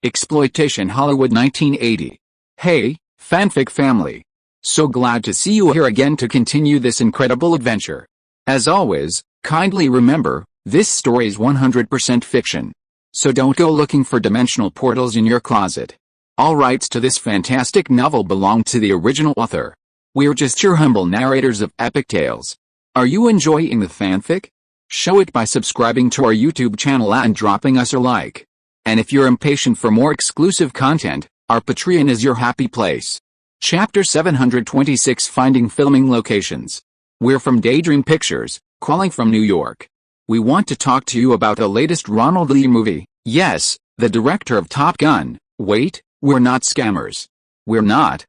Exploitation Hollywood 1980. Hey, fanfic family. So glad to see you here again to continue this incredible adventure. As always, kindly remember, this story is 100% fiction. So don't go looking for dimensional portals in your closet. All rights to this fantastic novel belong to the original author. We're just your humble narrators of epic tales. Are you enjoying the fanfic? Show it by subscribing to our YouTube channel and dropping us a like. And if you're impatient for more exclusive content, our Patreon is your happy place. Chapter 726, Finding Filming Locations. We're from Daydream Pictures, calling from New York. We want to talk to you about the latest Ronald Lee movie. Yes, the director of Top Gun. Wait, we're not scammers. We're not.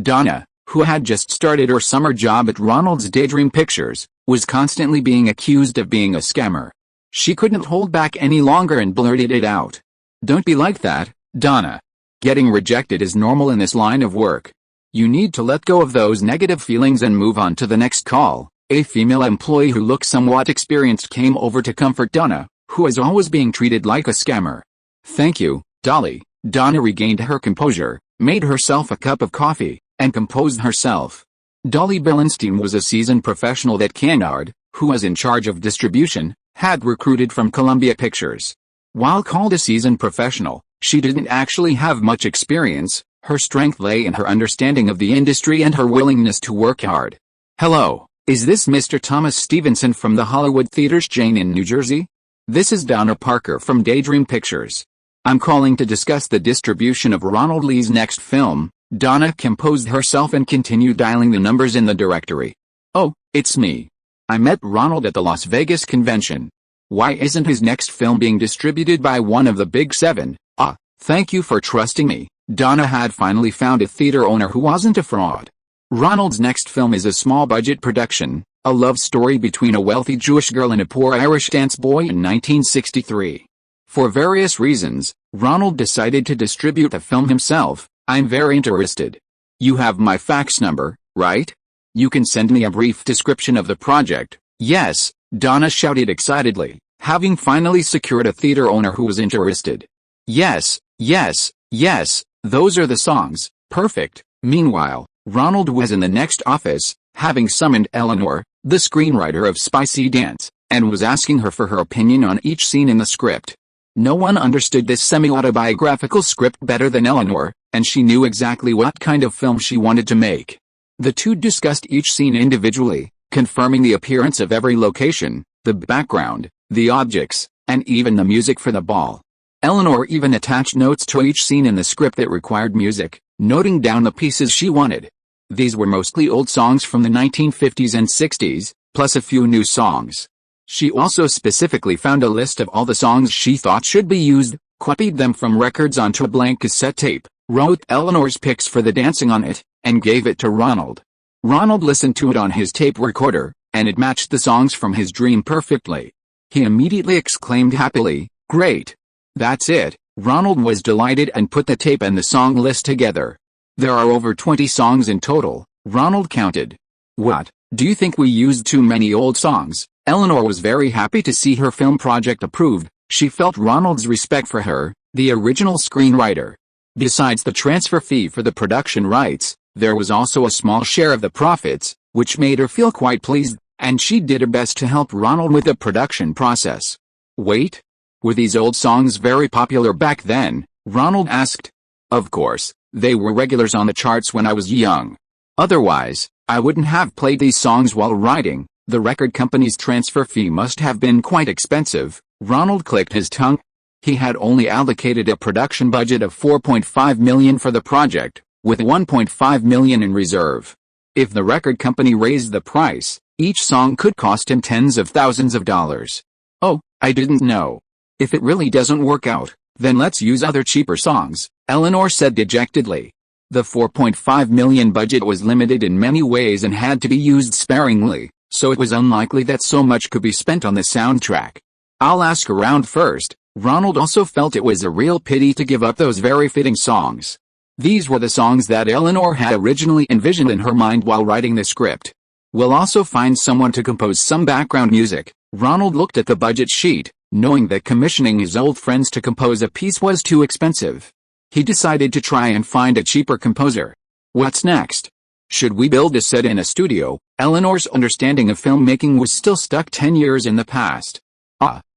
Donna, who had just started her summer job at Ronald's Daydream Pictures, was constantly being accused of being a scammer. She couldn't hold back any longer and blurted it out. Don't be like that, Donna. Getting rejected is normal in this line of work. You need to let go of those negative feelings and move on to the next call. A female employee who looked somewhat experienced came over to comfort Donna, who is always being treated like a scammer. Thank you, Dolly. Donna regained her composure, made herself a cup of coffee, and composed herself. Dolly Billenstein was a seasoned professional that Kennard, who was in charge of distribution, had recruited from Columbia Pictures. While called a seasoned professional, she didn't actually have much experience. Her strength lay in her understanding of the industry and her willingness to work hard. Hello, is this Mr. Thomas Stevenson from the Hollywood Theaters chain in New Jersey? This is Donna Parker from Daydream Pictures. I'm calling to discuss the distribution of Ronald Lee's next film. Donna composed herself and continued dialing the numbers in the directory. Oh, it's me. I met Ronald at the Las Vegas convention. Why isn't his next film being distributed by one of the big seven? Thank you for trusting me. Donna had finally found a theater owner who wasn't a fraud. Ronald's next film is a small-budget production, a love story between a wealthy Jewish girl and a poor Irish dance boy in 1963. For various reasons, Ronald decided to distribute the film himself. I'm very interested. You have my fax number, right? You can send me a brief description of the project. Yes, Donna shouted excitedly, having finally secured a theater owner who was interested. Yes, those are the songs. Perfect. Meanwhile, Ronald was in the next office, having summoned Eleanor, the screenwriter of Spicy Dance, and was asking her for her opinion on each scene in the script. No one understood this semi-autobiographical script better than Eleanor, and she knew exactly what kind of film she wanted to make. The two discussed each scene individually, confirming the appearance of every location, the background, the objects, and even the music for the ball. Eleanor even attached notes to each scene in the script that required music, noting down the pieces she wanted. These were mostly old songs from the 1950s and 60s, plus a few new songs. She also specifically found a list of all the songs she thought should be used, copied them from records onto a blank cassette tape, wrote Eleanor's picks for the dancing on it, and gave it to Ronald. Ronald listened to it on his tape recorder, and it matched the songs from his dream perfectly. He immediately exclaimed happily, "Great! That's it." Ronald was delighted and put the tape and the song list together. There are over 20 songs in total, Ronald counted. What, do you think we used too many old songs? Eleanor was very happy to see her film project approved. She felt Ronald's respect for her, the original screenwriter. Besides the transfer fee for the production rights, there was also a small share of the profits, which made her feel quite pleased, and she did her best to help Ronald with the production process. Wait, were these old songs very popular back then? Ronald asked. Of course, they were regulars on the charts when I was young. Otherwise, I wouldn't have played these songs while writing. The record company's transfer fee must have been quite expensive. Ronald clicked his tongue. He had only allocated a production budget of $4.5 million for the project, with $1.5 million in reserve. If the record company raised the price, each song could cost him tens of thousands of dollars. Oh, I didn't know. If it really doesn't work out, then let's use other cheaper songs, Eleanor said dejectedly. The $4.5 million budget was limited in many ways and had to be used sparingly, so it was unlikely that so much could be spent on the soundtrack. I'll ask around first. Ronald also felt it was a real pity to give up those very fitting songs. These were the songs that Eleanor had originally envisioned in her mind while writing the script. We'll also find someone to compose some background music. Ronald looked at the budget sheet, Knowing that commissioning his old friends to compose a piece was too expensive, he decided to try and find a cheaper composer. What's next? Should we build a set in a studio? Eleanor's understanding of filmmaking was still stuck 10 years in the past.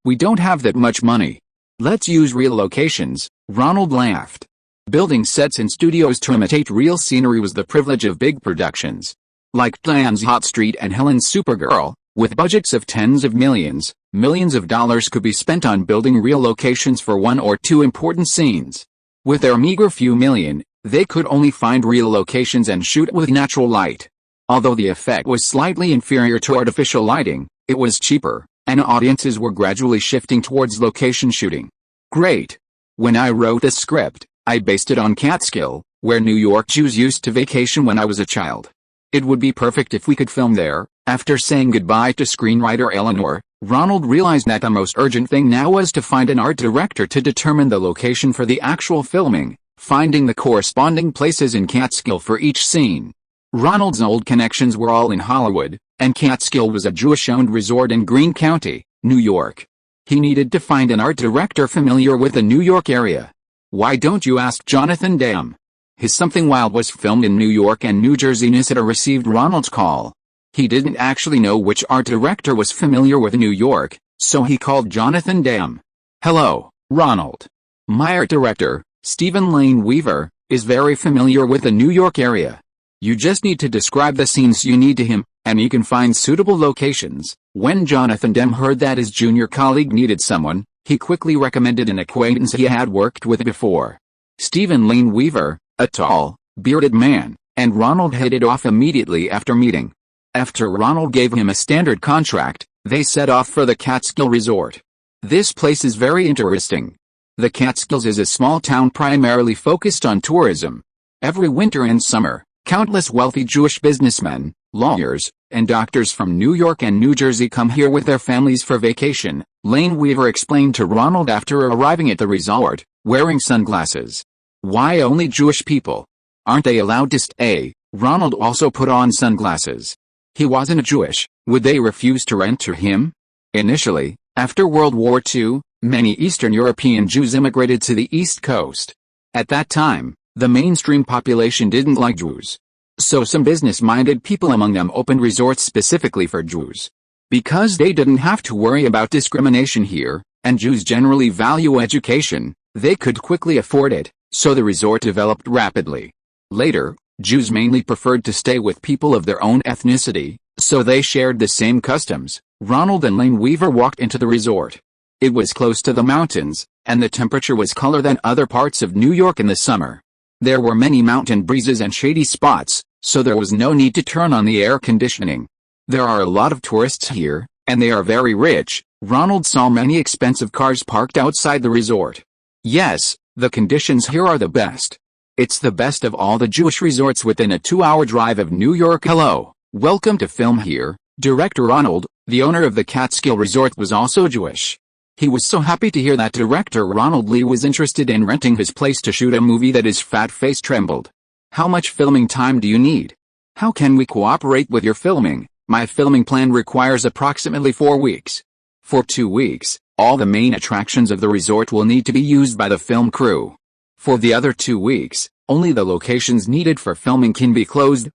We don't have that much money. Let's use real locations, Ronald laughed. Building sets in studios to imitate real scenery was the privilege of big productions, like Diane's Hot Street and Helen's Supergirl. With budgets of tens of millions, millions of dollars could be spent on building real locations for one or two important scenes. With their meager few million, they could only find real locations and shoot with natural light. Although the effect was slightly inferior to artificial lighting, it was cheaper, and audiences were gradually shifting towards location shooting. Great! When I wrote the script, I based it on Catskill, where New York Jews used to vacation when I was a child. It would be perfect if we could film there. After saying goodbye to screenwriter Eleanor, Ronald realized that the most urgent thing now was to find an art director to determine the location for the actual filming, finding the corresponding places in Catskill for each scene. Ronald's old connections were all in Hollywood, and Catskill was a Jewish-owned resort in Greene County, New York. He needed to find an art director familiar with the New York area. Why don't you ask Jonathan Demme? His Something Wild was filmed in New York and New Jersey. Nissita received Ronald's call. He didn't actually know which art director was familiar with New York, so he called Jonathan Demme. Hello, Ronald. My art director, Stephen Lane Weaver, is very familiar with the New York area. You just need to describe the scenes you need to him, and he can find suitable locations. When Jonathan Demme heard that his junior colleague needed someone, he quickly recommended an acquaintance he had worked with before. Stephen Lane Weaver, a tall, bearded man, and Ronald hit it off immediately after meeting. After Ronald gave him a standard contract, they set off for the Catskill Resort. This place is very interesting. The Catskills is a small town primarily focused on tourism. Every winter and summer, countless wealthy Jewish businessmen, lawyers, and doctors from New York and New Jersey come here with their families for vacation, Lane Weaver explained to Ronald after arriving at the resort, wearing sunglasses. Why only Jewish people? Aren't they allowed to stay? Ronald also put on sunglasses. He wasn't Jewish. Would they refuse to rent to him? Initially, after World War II, many Eastern European Jews immigrated to the East Coast. At that time, the mainstream population didn't like Jews. So some business-minded people among them opened resorts specifically for Jews. Because they didn't have to worry about discrimination here, and Jews generally value education, they could quickly afford it, so the resort developed rapidly. Later, Jews mainly preferred to stay with people of their own ethnicity, so they shared the same customs. Ronald and Lane Weaver walked into the resort. It was close to the mountains, and the temperature was cooler than other parts of New York in the summer. There were many mountain breezes and shady spots, so there was no need to turn on the air conditioning. There are a lot of tourists here, and they are very rich. Ronald saw many expensive cars parked outside the resort. Yes, the conditions here are the best. It's the best of all the Jewish resorts within a 2-hour drive of New York. Hello, welcome to film here. Director Ronald, the owner of the Catskill Resort, was also Jewish. He was so happy to hear that director Ronald Lee was interested in renting his place to shoot a movie that his fat face trembled. How much filming time do you need? How can we cooperate with your filming? My filming plan requires approximately 4 weeks. For 2 weeks, all the main attractions of the resort will need to be used by the film crew. For the other 2 weeks, only the locations needed for filming can be closed.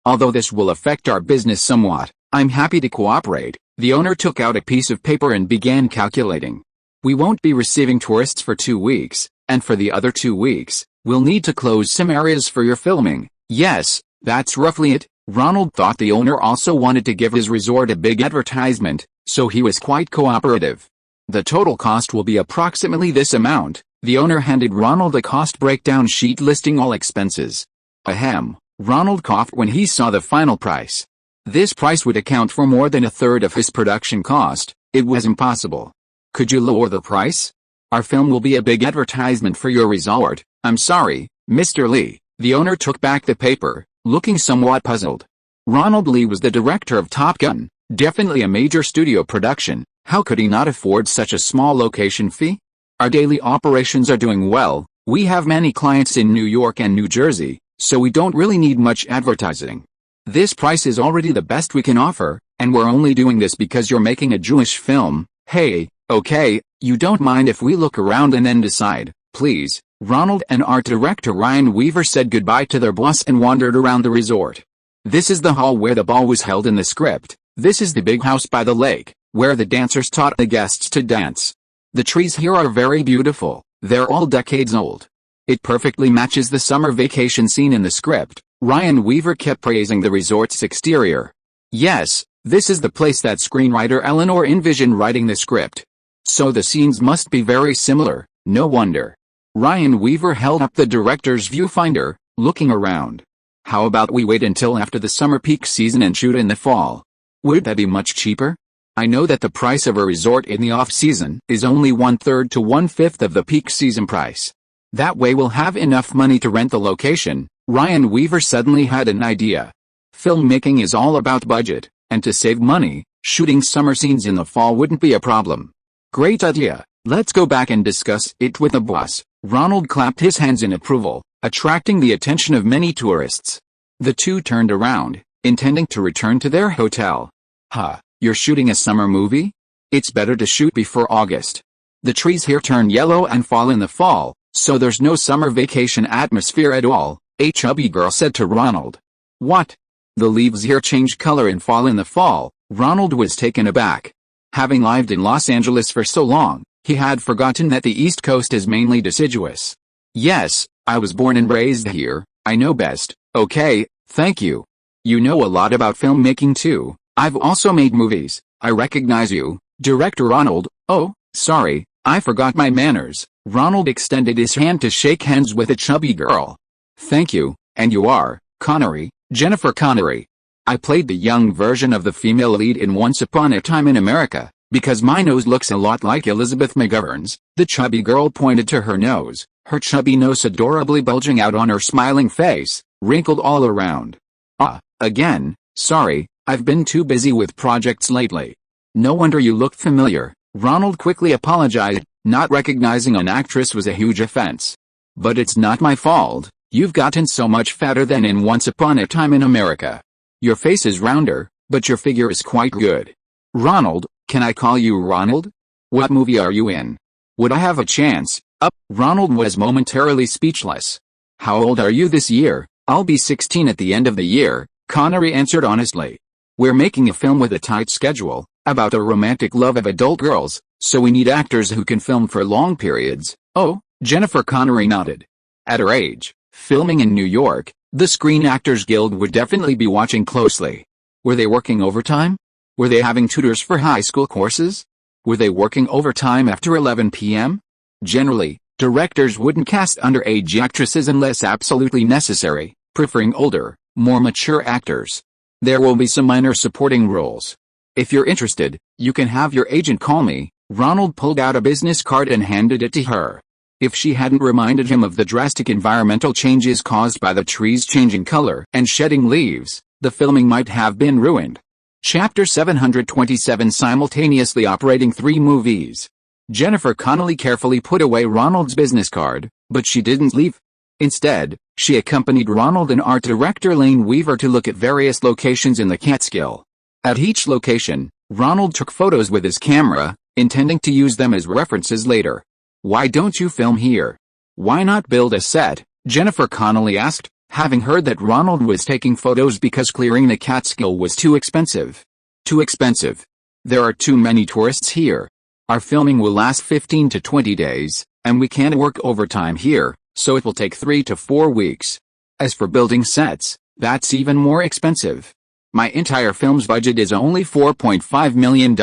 Although this will affect our business somewhat, I'm happy to cooperate. The owner took out a piece of paper and began calculating. We won't be receiving tourists for 2 weeks, and for the other 2 weeks, we'll need to close some areas for your filming. Yes, that's roughly it. Ronald thought the owner also wanted to give his resort a big advertisement, so he was quite cooperative. The total cost will be approximately this amount. The owner handed Ronald a cost breakdown sheet listing all expenses. Ahem. Ronald coughed when he saw the final price. This price would account for more than a third of his production cost. It was impossible. Could you lower the price? Our film will be a big advertisement for your resort. I'm sorry, Mr. Lee. The owner took back the paper, looking somewhat puzzled. Ronald Lee was the director of Top Gun, definitely a major studio production. How could he not afford such a small location fee? Our daily operations are doing well. We have many clients in New York and New Jersey, so we don't really need much advertising. This price is already the best we can offer, and we're only doing this because you're making a Jewish film. Hey, Okay, you don't mind if we look around and then decide, please? Ronald and art director Ryan Weaver said goodbye to their boss and wandered around the resort. This is the hall where the ball was held in the script. This is the big house by the lake, where the dancers taught the guests to dance. The trees here are very beautiful. They're all decades old. It perfectly matches the summer vacation scene in the script. Ryan Weaver kept praising the resort's exterior. Yes, this is the place that screenwriter Eleanor envisioned writing the script. So the scenes must be very similar, no wonder. Ryan Weaver held up the director's viewfinder, looking around. How about we wait until after the summer peak season and shoot in the fall? Would that be much cheaper? I know that the price of a resort in the off-season is only 1/3 to 1/5 of the peak season price. That way we'll have enough money to rent the location. Ryan Weaver suddenly had an idea. Filmmaking is all about budget, and to save money, shooting summer scenes in the fall wouldn't be a problem. Great idea. Let's go back and discuss it with the boss. Ronald clapped his hands in approval, attracting the attention of many tourists. The two turned around, intending to return to their hotel. You're shooting a summer movie? It's better to shoot before August. The trees here turn yellow and fall in the fall, so there's no summer vacation atmosphere at all, a chubby girl said to Ronald. What? The leaves here change color and fall in the fall. Ronald was taken aback. Having lived in Los Angeles for so long, he had forgotten that the East Coast is mainly deciduous. Yes, I was born and raised here, I know best. Okay, thank you. You know a lot about filmmaking too. I've also made movies. I recognize you, Director Ronald. Oh, sorry, I forgot my manners. Ronald extended his hand to shake hands with a chubby girl. Thank you, and you are, Connery, Jennifer Connery. I played the young version of the female lead in Once Upon a Time in America. Because my nose looks a lot like Elizabeth McGovern's, the chubby girl pointed to her nose, her chubby nose adorably bulging out on her smiling face, wrinkled all around. Again, sorry, I've been too busy with projects lately. No wonder you look familiar. Ronald quickly apologized, not recognizing an actress was a huge offense. But it's not my fault, you've gotten so much fatter than in Once Upon a Time in America. Your face is rounder, but your figure is quite good. Ronald, can I call you Ronald? What movie are you in? Would I have a chance? Ronald was momentarily speechless. How old are you this year? I'll be 16 at the end of the year, Connery answered honestly. We're making a film with a tight schedule, about the romantic love of adult girls, so we need actors who can film for long periods. Oh, Jennifer Connery nodded. At her age, filming in New York, the Screen Actors Guild would definitely be watching closely. Were they working overtime? Were they having tutors for high school courses? Were they working overtime after 11 p.m.? Generally, directors wouldn't cast underage actresses unless absolutely necessary, preferring older, more mature actors. There will be some minor supporting roles. If you're interested, you can have your agent call me. Ronald pulled out a business card and handed it to her. If she hadn't reminded him of the drastic environmental changes caused by the trees changing color and shedding leaves, the filming might have been ruined. Chapter 727 Simultaneously operating 3 movies. Jennifer Connelly carefully put away Ronald's business card, but she didn't leave. Instead, she accompanied Ronald and art director Lane Weaver to look at various locations in the Catskill. At each location, Ronald took photos with his camera, intending to use them as references later. Why don't you film here? Why not build a set? Jennifer Connelly asked, having heard that Ronald was taking photos because clearing the Catskill was too expensive. Too expensive. There are too many tourists here. Our filming will last 15 to 20 days, and we can't work overtime here, so it will take 3 to 4 weeks. As for building sets, that's even more expensive. My entire film's budget is only $4.5 million.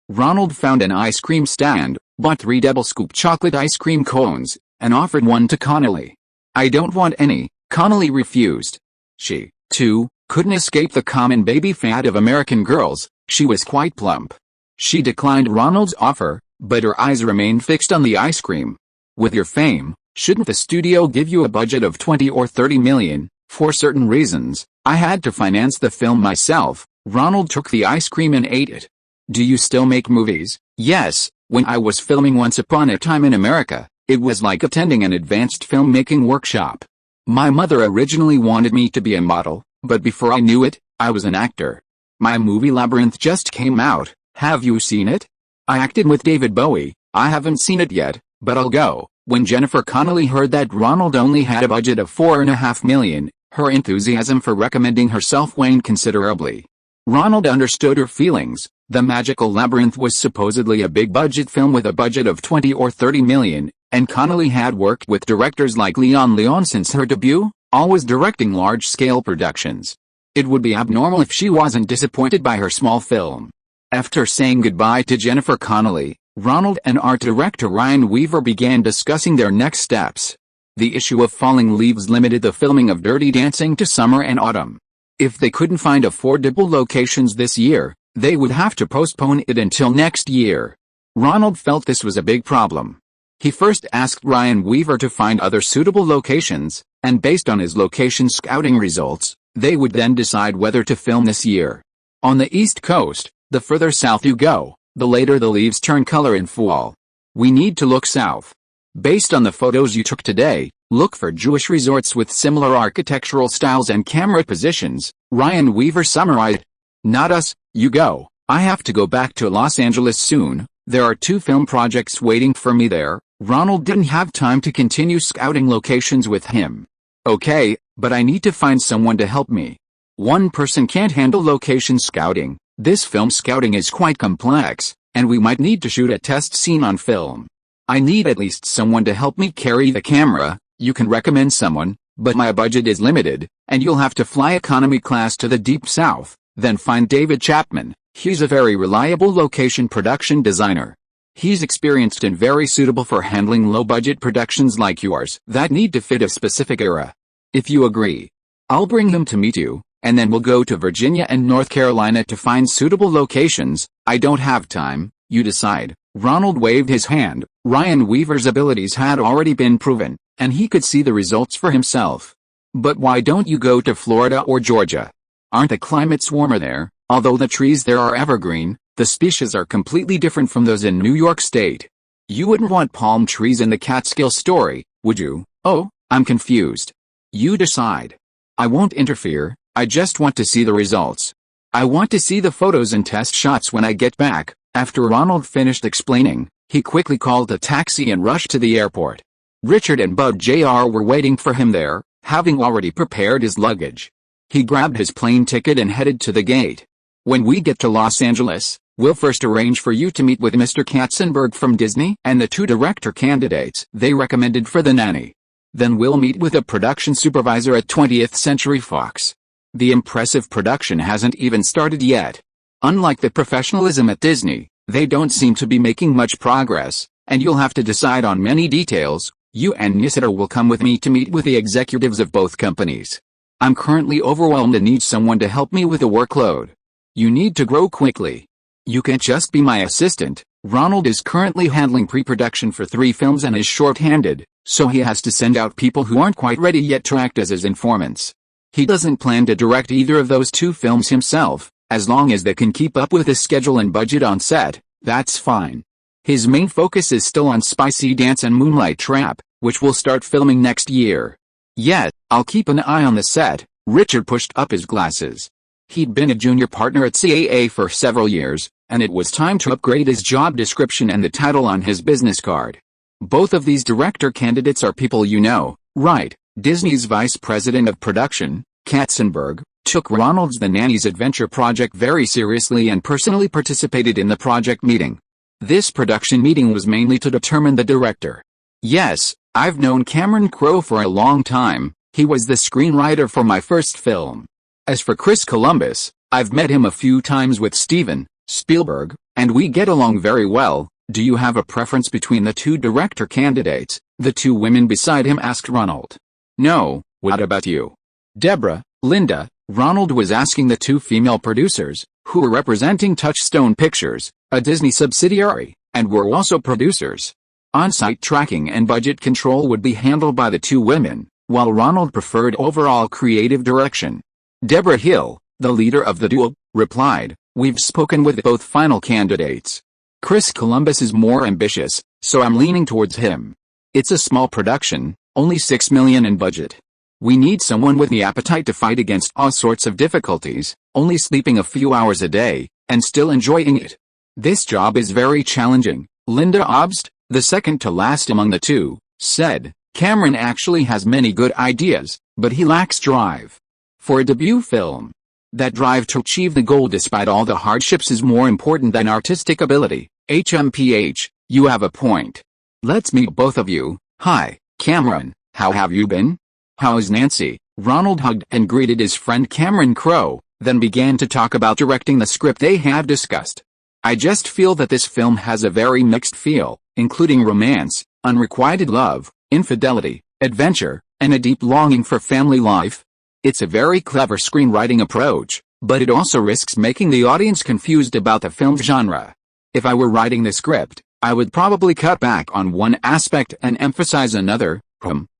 Ronald found an ice cream stand, bought 3 double scoop chocolate ice cream cones, and offered one to Connelly. I don't want any, Connelly refused. She, too, couldn't escape the common baby fat of American girls. She was quite plump. She declined Ronald's offer, but her eyes remained fixed on the ice cream. With your fame, shouldn't the studio give you a budget of 20 or 30 million? For certain reasons, I had to finance the film myself. Ronald took the ice cream and ate it. Do you still make movies? Yes, when I was filming Once Upon a Time in America, it was like attending an advanced filmmaking workshop. My mother originally wanted me to be a model, but before I knew it, I was an actor. My movie Labyrinth just came out. Have you seen it? I acted with David Bowie. I haven't seen it yet, but I'll go." When Jennifer Connelly heard that Ronald only had a budget of $4.5 million, her enthusiasm for recommending herself waned considerably. Ronald understood her feelings. The Magical Labyrinth was supposedly a big-budget film with a budget of $20 or $30 million, and Connelly had worked with directors like Leon since her debut, always directing large-scale productions. It would be abnormal if she wasn't disappointed by her small film. After saying goodbye to Jennifer Connelly, Ronald and art director Ryan Weaver began discussing their next steps. The issue of falling leaves limited the filming of Dirty Dancing to summer and autumn. If they couldn't find affordable locations this year, they would have to postpone it until next year. Ronald felt this was a big problem. He first asked Ryan Weaver to find other suitable locations, and based on his location scouting results, they would then decide whether to film this year. On the East Coast, the further south you go, the later the leaves turn color in fall. We need to look south. Based on the photos you took today, look for Jewish resorts with similar architectural styles and camera positions, Ryan Weaver summarized. Not us, you go. I have to go back to Los Angeles soon. There are 2 film projects waiting for me there. Ronald didn't have time to continue scouting locations with him. Okay, but I need to find someone to help me. One person can't handle location scouting. This film scouting is quite complex, and we might need to shoot a test scene on film. I need at least someone to help me carry the camera. You can recommend someone, but my budget is limited, and you'll have to fly economy class to the Deep South. Then find David Chapman. He's a very reliable location production designer. He's experienced and very suitable for handling low-budget productions like yours that need to fit a specific era. If you agree, I'll bring him to meet you, and then we'll go to Virginia and North Carolina to find suitable locations. I don't have time, you decide. Ronald waved his hand. Ryan Weaver's abilities had already been proven, and he could see the results for himself. But why don't you go to Florida or Georgia? Aren't the climates warmer there? Although the trees there are evergreen, the species are completely different from those in New York State. You wouldn't want palm trees in the Catskill story, would you? Oh, I'm confused. You decide. I won't interfere. I just want to see the results. I want to see the photos and test shots when I get back. After Ronald finished explaining, he quickly called a taxi and rushed to the airport. Richard and Bud Jr. were waiting for him there, having already prepared his luggage. He grabbed his plane ticket and headed to the gate. When we get to Los Angeles, we'll first arrange for you to meet with Mr. Katzenberg from Disney and the 2 director candidates they recommended for The Nanny. Then we'll meet with a production supervisor at 20th Century Fox. The impressive production hasn't even started yet. Unlike the professionalism at Disney, they don't seem to be making much progress, and you'll have to decide on many details. You and Nisita will come with me to meet with the executives of both companies. I'm currently overwhelmed and need someone to help me with the workload. You need to grow quickly. You can't just be my assistant. Ronald is currently handling pre-production for 3 films and is short-handed, so he has to send out people who aren't quite ready yet to act as his informants. He doesn't plan to direct either of those 2 films himself. As long as they can keep up with his schedule and budget on set, that's fine. His main focus is still on Spicy Dance and Moonlight Trap, which will start filming next year. Yet, I'll keep an eye on the set. Richard pushed up his glasses. He'd been a junior partner at CAA for several years, and it was time to upgrade his job description and the title on his business card. Both of these director candidates are people you know, right? Disney's vice president of production, Katzenberg, took Ronald's The Nanny's Adventure project very seriously and personally participated in the project meeting. This production meeting was mainly to determine the director. Yes, I've known Cameron Crowe for a long time. He was the screenwriter for my first film. As for Chris Columbus, I've met him a few times with Steven Spielberg, and we get along very well. Do you have a preference between the 2 director candidates? The 2 women beside him asked Ronald. No, what about you? Deborah, Linda, Ronald was asking the 2 female producers, who were representing Touchstone Pictures, a Disney subsidiary, and were also producers. On-site tracking and budget control would be handled by the 2 women, while Ronald preferred overall creative direction. Deborah Hill, the leader of the duo, replied, "We've spoken with both final candidates. Chris Columbus is more ambitious, so I'm leaning towards him. It's a small production, only $6 million in budget. We need someone with the appetite to fight against all sorts of difficulties, only sleeping a few hours a day, and still enjoying it. This job is very challenging, Linda Obst, the second to last among the two, said. Cameron actually has many good ideas, but he lacks drive. For a debut film, that drive to achieve the goal despite all the hardships is more important than artistic ability. HMPH, you have a point. Let's meet both of you. Hi, Cameron, how have you been? How is Nancy? Ronald hugged and greeted his friend Cameron Crowe, then began to talk about directing the script they had discussed. I just feel that this film has a very mixed feel, including romance, unrequited love, infidelity, adventure, and a deep longing for family life. It's a very clever screenwriting approach, but it also risks making the audience confused about the film's genre. If I were writing the script, I would probably cut back on one aspect and emphasize another.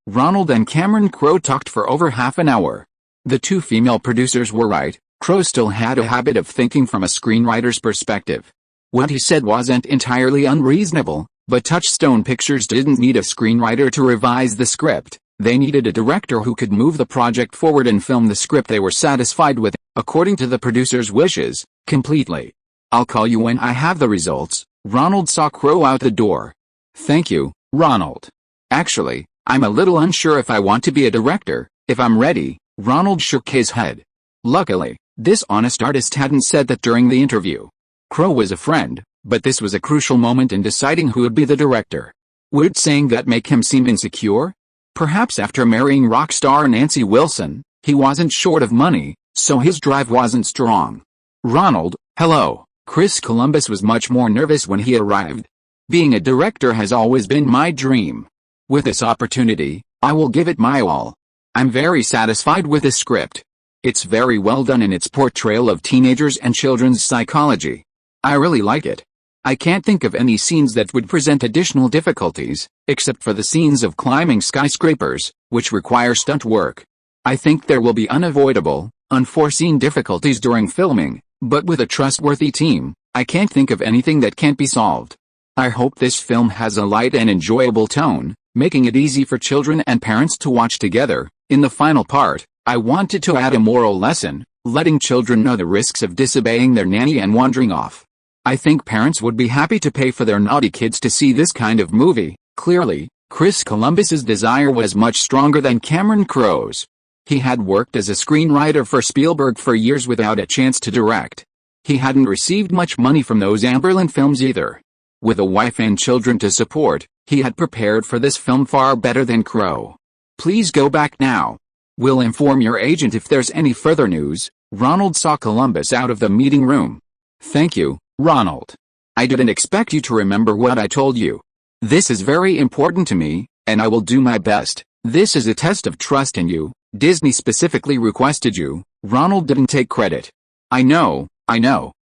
Ronald and Cameron Crowe talked for over half an hour. The two female producers were right. Crowe still had a habit of thinking from a screenwriter's perspective. What he said wasn't entirely unreasonable, but Touchstone Pictures didn't need a screenwriter to revise the script. They needed a director who could move the project forward and film the script they were satisfied with, according to the producer's wishes, completely. I'll call you when I have the results. Ronald saw Crowe out the door. Thank you, Ronald. Actually, I'm a little unsure if I want to be a director. If I'm ready. Ronald shook his head. Luckily, this honest artist hadn't said that during the interview. Crowe was a friend, but this was a crucial moment in deciding who would be the director. Would saying that make him seem insecure? Perhaps after marrying rock star Nancy Wilson, he wasn't short of money, so his drive wasn't strong. Ronald, hello. Chris Columbus was much more nervous when he arrived. Being a director has always been my dream. With this opportunity, I will give it my all. I'm very satisfied with the script. It's very well done in its portrayal of teenagers and children's psychology. I really like it. I can't think of any scenes that would present additional difficulties, except for the scenes of climbing skyscrapers, which require stunt work. I think there will be unavoidable, unforeseen difficulties during filming, but with a trustworthy team, I can't think of anything that can't be solved. I hope this film has a light and enjoyable tone, making it easy for children and parents to watch together. In the final part, I wanted to add a moral lesson, letting children know the risks of disobeying their nanny and wandering off. I think parents would be happy to pay for their naughty kids to see this kind of movie. Clearly, Chris Columbus's desire was much stronger than Cameron Crowe's. He had worked as a screenwriter for Spielberg for years without a chance to direct. He hadn't received much money from those Amberlin films either. With a wife and children to support, he had prepared for this film far better than Crowe. Please go back now. We'll inform your agent if there's any further news. Ronald saw Columbus out of the meeting room. Thank you, Ronald. I didn't expect you to remember what I told you. This is very important to me, and I will do my best. This is a test of trust in you. Disney specifically requested you. Ronald didn't take credit. I know,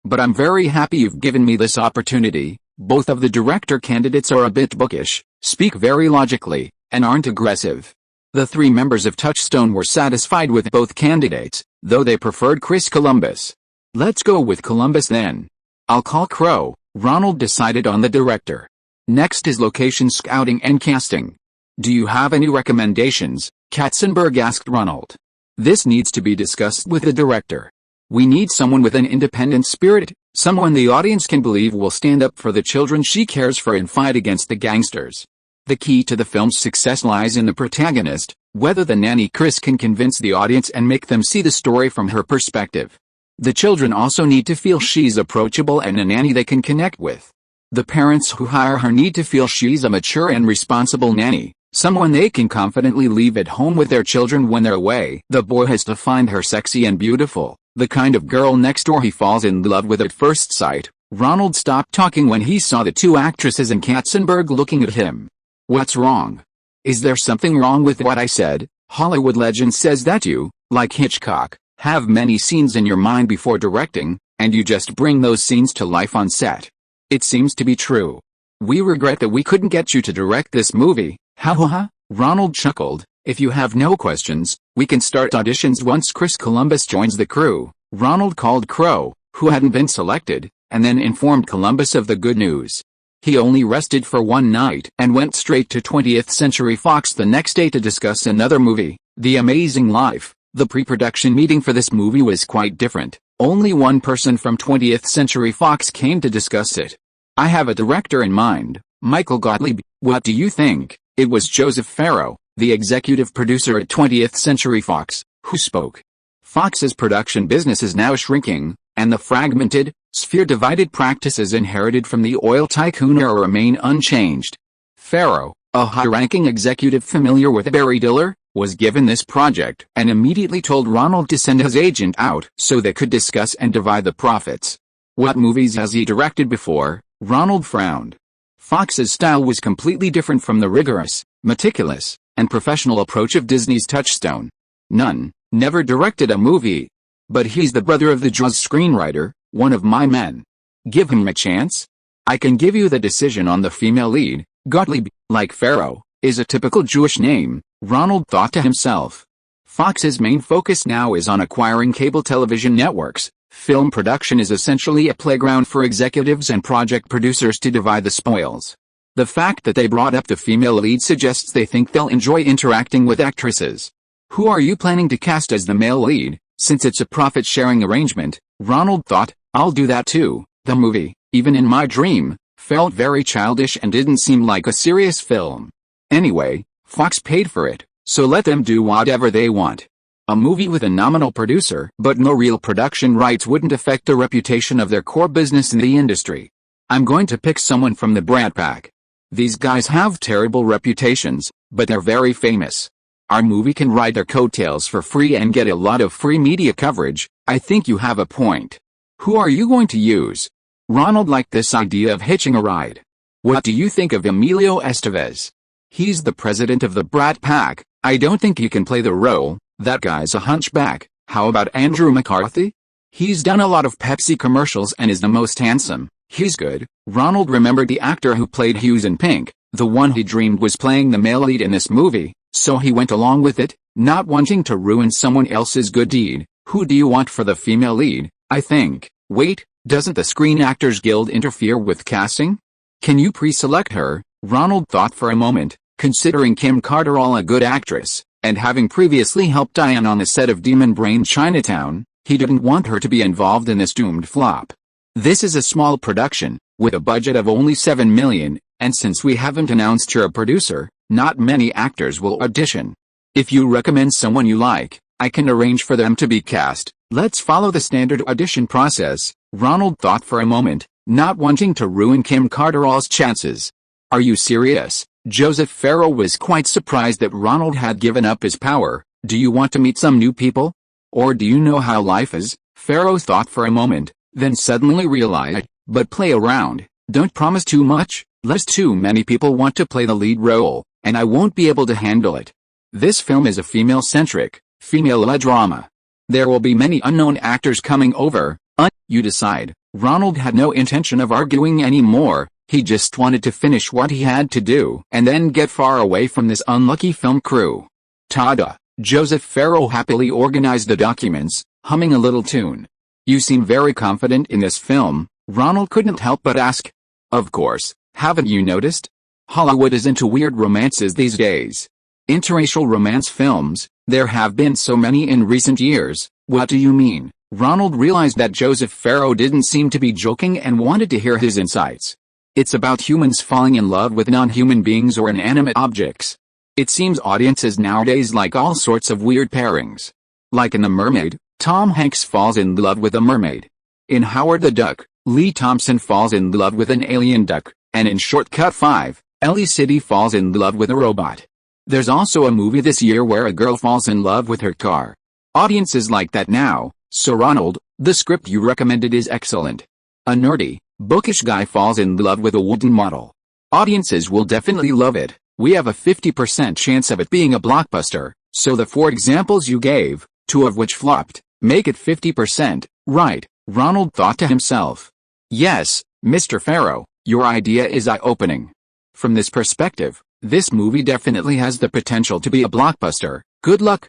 but I'm very happy you've given me this opportunity. Both of the director candidates are a bit bookish, speak very logically, and aren't aggressive. The three members of Touchstone were satisfied with both candidates, though they preferred Chris Columbus. Let's go with Columbus then. I'll call Crowe. Ronald decided on the director. Next is location scouting and casting. Do you have any recommendations? Katzenberg asked Ronald. This needs to be discussed with the director. We need someone with an independent spirit, someone the audience can believe will stand up for the children she cares for and fight against the gangsters. The key to the film's success lies in the protagonist, whether the nanny Chris can convince the audience and make them see the story from her perspective. The children also need to feel she's approachable and a nanny they can connect with. The parents who hire her need to feel she's a mature and responsible nanny, someone they can confidently leave at home with their children when they're away. The boy has to find her sexy and beautiful, the kind of girl next door he falls in love with at first sight. Ronald stopped talking when he saw the two actresses and Katzenberg looking at him. What's wrong? Is there something wrong with what I said? Hollywood legend says that you, like Hitchcock, have many scenes in your mind before directing, and you just bring those scenes to life on set. It seems to be true. We regret that we couldn't get you to direct this movie. Ha ha ha, Ronald chuckled. If you have no questions, we can start auditions once Chris Columbus joins the crew. Ronald called Crowe, who hadn't been selected, and then informed Columbus of the good news. He only rested for one night and went straight to 20th Century Fox the next day to discuss another movie, The Amazing Life. The pre-production meeting for this movie was quite different. Only one person from 20th Century Fox came to discuss it. I have a director in mind, Michael Gottlieb. What do you think? It was Joseph Farrow, the executive producer at 20th Century Fox, who spoke. Fox's production business is now shrinking, and the fragmented, sphere-divided practices inherited from the oil tycoon era remain unchanged. Farrow, a high-ranking executive familiar with Barry Diller, was given this project and immediately told Ronald to send his agent out so they could discuss and divide the profits. What movies has he directed before? Ronald frowned. Fox's style was completely different from the rigorous, meticulous, and professional approach of Disney's Touchstone. None, never directed a movie. But he's the brother of the Jaws screenwriter, one of my men. Give him a chance? I can give you the decision on the female lead. Gottlieb, like Farrow, is a typical Jewish name, Ronald thought to himself. Fox's main focus now is on acquiring cable television networks. Film production is essentially a playground for executives and project producers to divide the spoils. The fact that they brought up the female lead suggests they think they'll enjoy interacting with actresses. Who are you planning to cast as the male lead? Since it's a profit-sharing arrangement, Ronald thought, I'll do that too. The movie, even in my dream, felt very childish and didn't seem like a serious film. Anyway, Fox paid for it, so let them do whatever they want. A movie with a nominal producer but no real production rights wouldn't affect the reputation of their core business in the industry. I'm going to pick someone from the Brat Pack. These guys have terrible reputations, but they're very famous. Our movie can ride their coattails for free and get a lot of free media coverage. I think you have a point. Who are you going to use? Ronald liked this idea of hitching a ride. What do you think of Emilio Estevez? He's the president of the Brat Pack. I don't think he can play the role. That guy's a hunchback. How about Andrew McCarthy? He's done a lot of Pepsi commercials and is the most handsome. He's good. Ronald remembered the actor who played Hughes in Pink, the one he dreamed was playing the male lead in this movie, so he went along with it, not wanting to ruin someone else's good deed. Who do you want for the female lead? I think. Wait, doesn't the Screen Actors Guild interfere with casting? Can you pre-select her? Ronald thought for a moment, considering Kim Carterall a good actress, and having previously helped Diane on the set of Demon Brain Chinatown, he didn't want her to be involved in this doomed flop. This is a small production, with a budget of only $7 million, and since we haven't announced you're a producer, not many actors will audition. If you recommend someone you like, I can arrange for them to be cast. Let's follow the standard audition process. Ronald thought for a moment, not wanting to ruin Kim Carterall's chances. Are you serious? Joseph Farrow was quite surprised that Ronald had given up his power. Do you want to meet some new people? Or do you know how life is? Farrow thought for a moment, then suddenly realized, but play around. Don't promise too much. Less too many people want to play the lead role, and I won't be able to handle it. This film is a female-centric, female-led drama. There will be many unknown actors coming over. You decide. Ronald had no intention of arguing anymore. He just wanted to finish what he had to do and then get far away from this unlucky film crew. Tada! Joseph Farrow happily organized the documents, humming a little tune. You seem very confident in this film. Ronald couldn't help but ask. Of course, haven't you noticed? Hollywood is into weird romances these days. Interracial romance films, there have been so many in recent years. What do you mean? Ronald realized that Joseph Farrow didn't seem to be joking and wanted to hear his insights. It's about humans falling in love with non-human beings or inanimate objects. It seems audiences nowadays like all sorts of weird pairings. Like in The Mermaid, Tom Hanks falls in love with a mermaid. In Howard the Duck, Lee Thompson falls in love with an alien duck, and in Shortcut 5, Ellie City falls in love with a robot. There's also a movie this year where a girl falls in love with her car. Audiences like that now. So Ronald, the script you recommended is excellent. A nerdy, bookish guy falls in love with a wooden model. Audiences will definitely love it. We have a 50% chance of it being a blockbuster, so the 4 examples you gave, 2 of which flopped, make it 50%, right? Ronald thought to himself. Yes, Mr. Farrow, your idea is eye-opening. From this perspective, this movie definitely has the potential to be a blockbuster. Good luck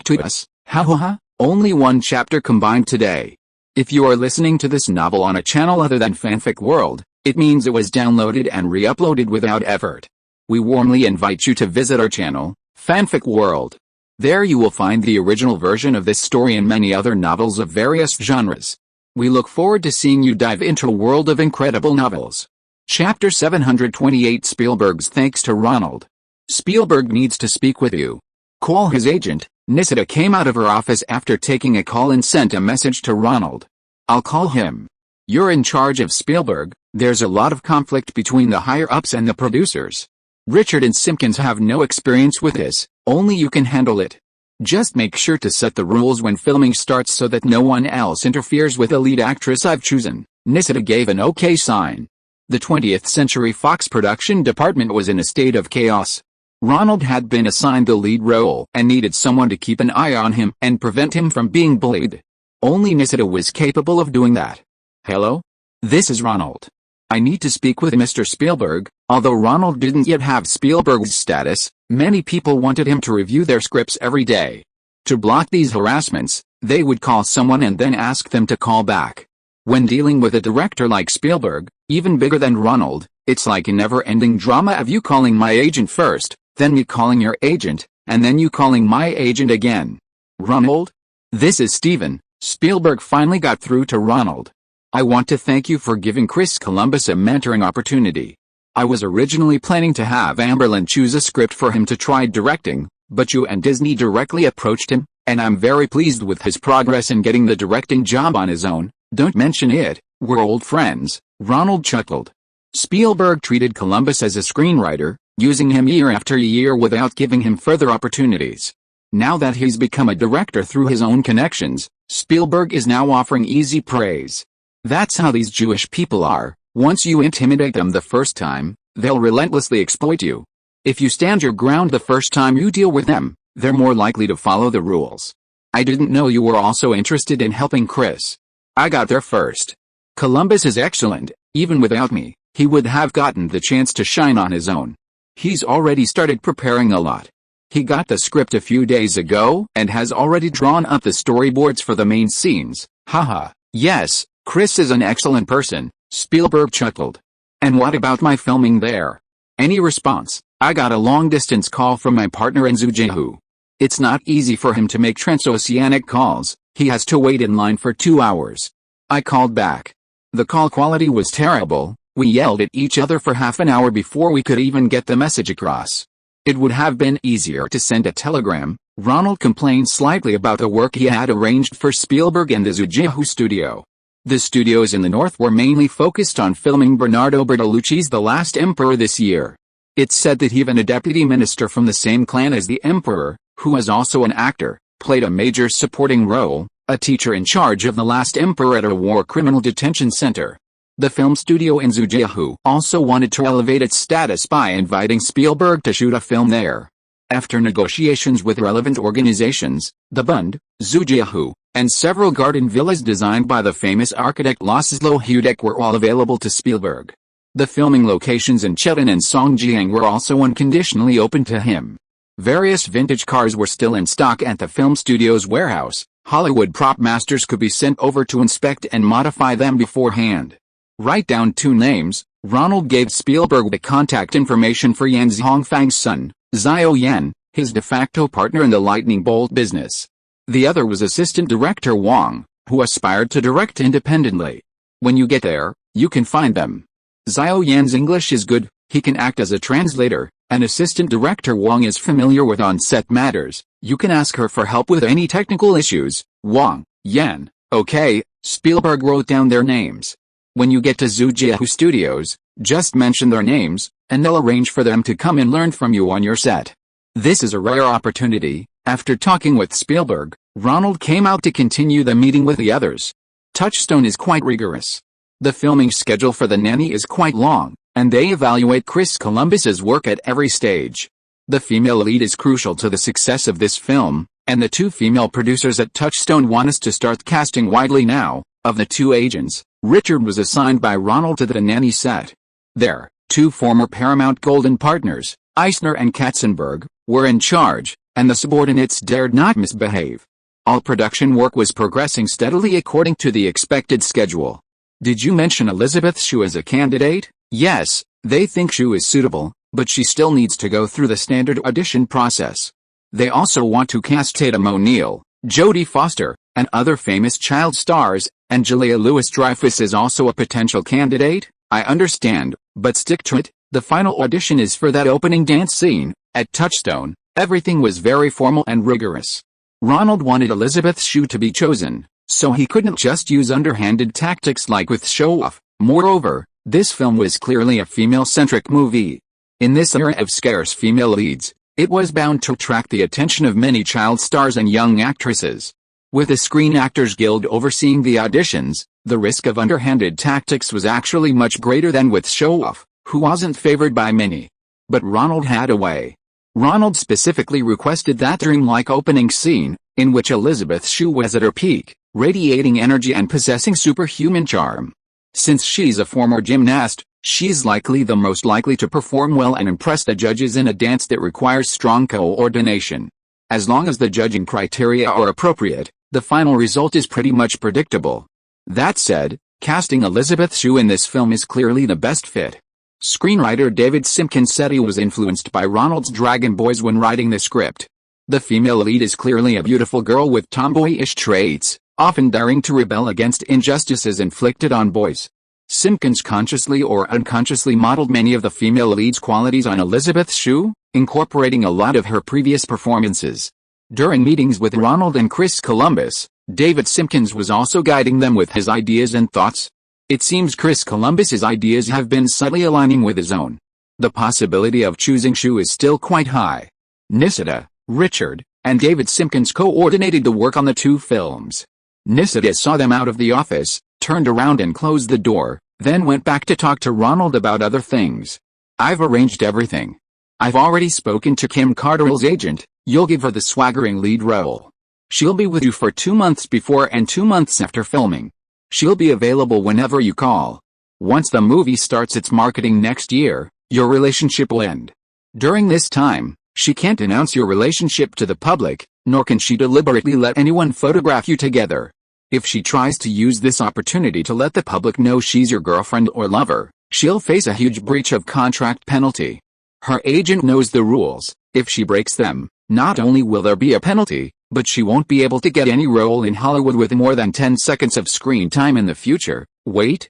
to us. Ha ha ha. Only 1 chapter combined today. If you are listening to this novel on a channel other than Fanfic World, it means it was downloaded and re-uploaded without effort. We warmly invite you to visit our channel, Fanfic World. There you will find the original version of this story and many other novels of various genres. We look forward to seeing you dive into a world of incredible novels. Chapter 728 Spielberg's Thanks to Ronald. Spielberg needs to speak with you. Call his agent. Nisida came out of her office after taking a call and sent a message to Ronald. I'll call him. You're in charge of Spielberg. There's a lot of conflict between the higher-ups and the producers. Richard and Simpkins have no experience with this, only you can handle it. Just make sure to set the rules when filming starts so that no one else interferes with the lead actress I've chosen. Nisida gave an okay sign. The 20th Century Fox production department was in a state of chaos. Ronald had been assigned the lead role and needed someone to keep an eye on him and prevent him from being bullied. Only Nisida was capable of doing that. Hello? This is Ronald. I need to speak with Mr. Spielberg. Although Ronald didn't yet have Spielberg's status, many people wanted him to review their scripts every day. To block these harassments, they would call someone and then ask them to call back. When dealing with a director like Spielberg, even bigger than Ronald, it's like a never-ending drama of you calling my agent first, then me calling your agent, and then you calling my agent again. Ronald? This is Steven. Spielberg finally got through to Ronald. I want to thank you for giving Chris Columbus a mentoring opportunity. I was originally planning to have Amberlin choose a script for him to try directing, but you and Disney directly approached him, and I'm very pleased with his progress in getting the directing job on his own. Don't mention it, we're old friends. Ronald chuckled. Spielberg treated Columbus as a screenwriter, using him year after year without giving him further opportunities. Now that he's become a director through his own connections, Spielberg is now offering easy praise. That's how these Jewish people are. Once you intimidate them the first time, they'll relentlessly exploit you. If you stand your ground the first time you deal with them, they're more likely to follow the rules. I didn't know you were also interested in helping Chris. I got there first. Columbus is excellent. Even without me, he would have gotten the chance to shine on his own. He's already started preparing a lot. He got the script a few days ago and has already drawn up the storyboards for the main scenes. Haha, yes, Chris is an excellent person, Spielberg chuckled. And what about my filming there? Any response? I got a long-distance call from my partner in Zujihu. It's not easy for him to make transoceanic calls. He has to wait in line for 2 hours. I called back. The call quality was terrible. We yelled at each other for half an hour before we could even get the message across. It would have been easier to send a telegram. Ronald complained slightly about the work he had arranged for Spielberg and the Zujihu studio. The studios in the north were mainly focused on filming Bernardo Bertolucci's The Last Emperor this year. It's said that even a deputy minister from the same clan as the emperor, who is also an actor, played a major supporting role, a teacher in charge of The Last Emperor at a war criminal detention center. The film studio in Zujihu also wanted to elevate its status by inviting Spielberg to shoot a film there. After negotiations with relevant organizations, the Bund, Zujihu, and several garden villas designed by the famous architect Laszlo Hudek were all available to Spielberg. The filming locations in Chetan and Songjiang were also unconditionally open to him. Various vintage cars were still in stock at the film studio's warehouse. Hollywood prop masters could be sent over to inspect and modify them beforehand. Write down 2 names. Ronald gave Spielberg the contact information for Yan Zhongfang's son, Xiao Yan, his de facto partner in the lightning bolt business. The other was assistant director Wang, who aspired to direct independently. When you get there, you can find them. Xiao Yan's English is good, he can act as a translator, and assistant director Wang is familiar with on-set matters. You can ask her for help with any technical issues. Wang, Yan, okay, Spielberg wrote down their names. When you get to Zujihu Studios, just mention their names, and they'll arrange for them to come and learn from you on your set. This is a rare opportunity. After talking with Spielberg, Ronald came out to continue the meeting with the others. Touchstone is quite rigorous. The filming schedule for The Nanny is quite long, and they evaluate Chris Columbus's work at every stage. The female lead is crucial to the success of this film, and the 2 female producers at Touchstone want us to start casting widely now. Of the 2 agents, Richard was assigned by Ronald to the Nanny set. There, 2 former Paramount Golden partners, Eisner and Katzenberg, were in charge, and the subordinates dared not misbehave. All production work was progressing steadily according to the expected schedule. Did you mention Elizabeth Shue as a candidate? Yes, they think Shue is suitable, but she still needs to go through the standard audition process. They also want to cast Tatum O'Neal, Jodie Foster, and other famous child stars, and Julia Louis-Dreyfus is also a potential candidate. I understand, but stick to it. The final audition is for that opening dance scene. At Touchstone, everything was very formal and rigorous. Ronald wanted Elizabeth Shue to be chosen, so he couldn't just use underhanded tactics like with Show-Off. Moreover, this film was clearly a female-centric movie. In this era of scarce female leads, it was bound to attract the attention of many child stars and young actresses. With the Screen Actors Guild overseeing the auditions, the risk of underhanded tactics was actually much greater than with Show-Off, who wasn't favored by many. But Ronald had a way. Ronald specifically requested that dreamlike opening scene, in which Elizabeth Shue was at her peak, radiating energy and possessing superhuman charm. Since she's a former gymnast, she's likely the most likely to perform well and impress the judges in a dance that requires strong coordination. As long as the judging criteria are appropriate, the final result is pretty much predictable. That said, casting Elizabeth Shue in this film is clearly the best fit. Screenwriter David Simpkins said he was influenced by Ronald's Dragon Boys when writing the script. The female lead is clearly a beautiful girl with tomboyish traits, often daring to rebel against injustices inflicted on boys. Simpkins consciously or unconsciously modeled many of the female lead's qualities on Elizabeth Shue, incorporating a lot of her previous performances. During meetings with Ronald and Chris Columbus, David Simpkins was also guiding them with his ideas and thoughts. It seems Chris Columbus's ideas have been subtly aligning with his own. The possibility of choosing Shue is still quite high. Nisida, Richard, and David Simpkins coordinated the work on the two films. Nisida saw them out of the office, turned around and closed the door, then went back to talk to Ronald about other things. "I've arranged everything. I've already spoken to Kim Cattrall's agent. You'll give her the swaggering lead role. She'll be with you for 2 months before and 2 months after filming. She'll be available whenever you call. Once the movie starts its marketing next year, your relationship will end. During this time, she can't announce your relationship to the public, nor can she deliberately let anyone photograph you together. If she tries to use this opportunity to let the public know she's your girlfriend or lover, she'll face a huge breach of contract penalty. Her agent knows the rules. If she breaks them, not only will there be a penalty, but she won't be able to get any role in Hollywood with more than 10 seconds of screen time in the future." Wait.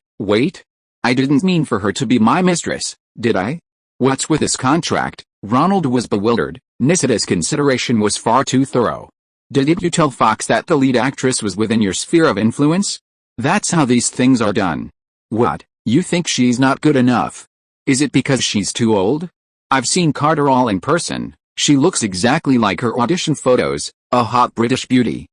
I didn't mean for her to be my mistress, did I? What's with this contract? Ronald was bewildered. Nisida's consideration was far too thorough. Didn't you tell Fox that the lead actress was within your sphere of influence? That's how these things are done. What, you think she's not good enough? Is it because she's too old? I've seen Cattrall in person. She looks exactly like her audition photos, a hot British beauty.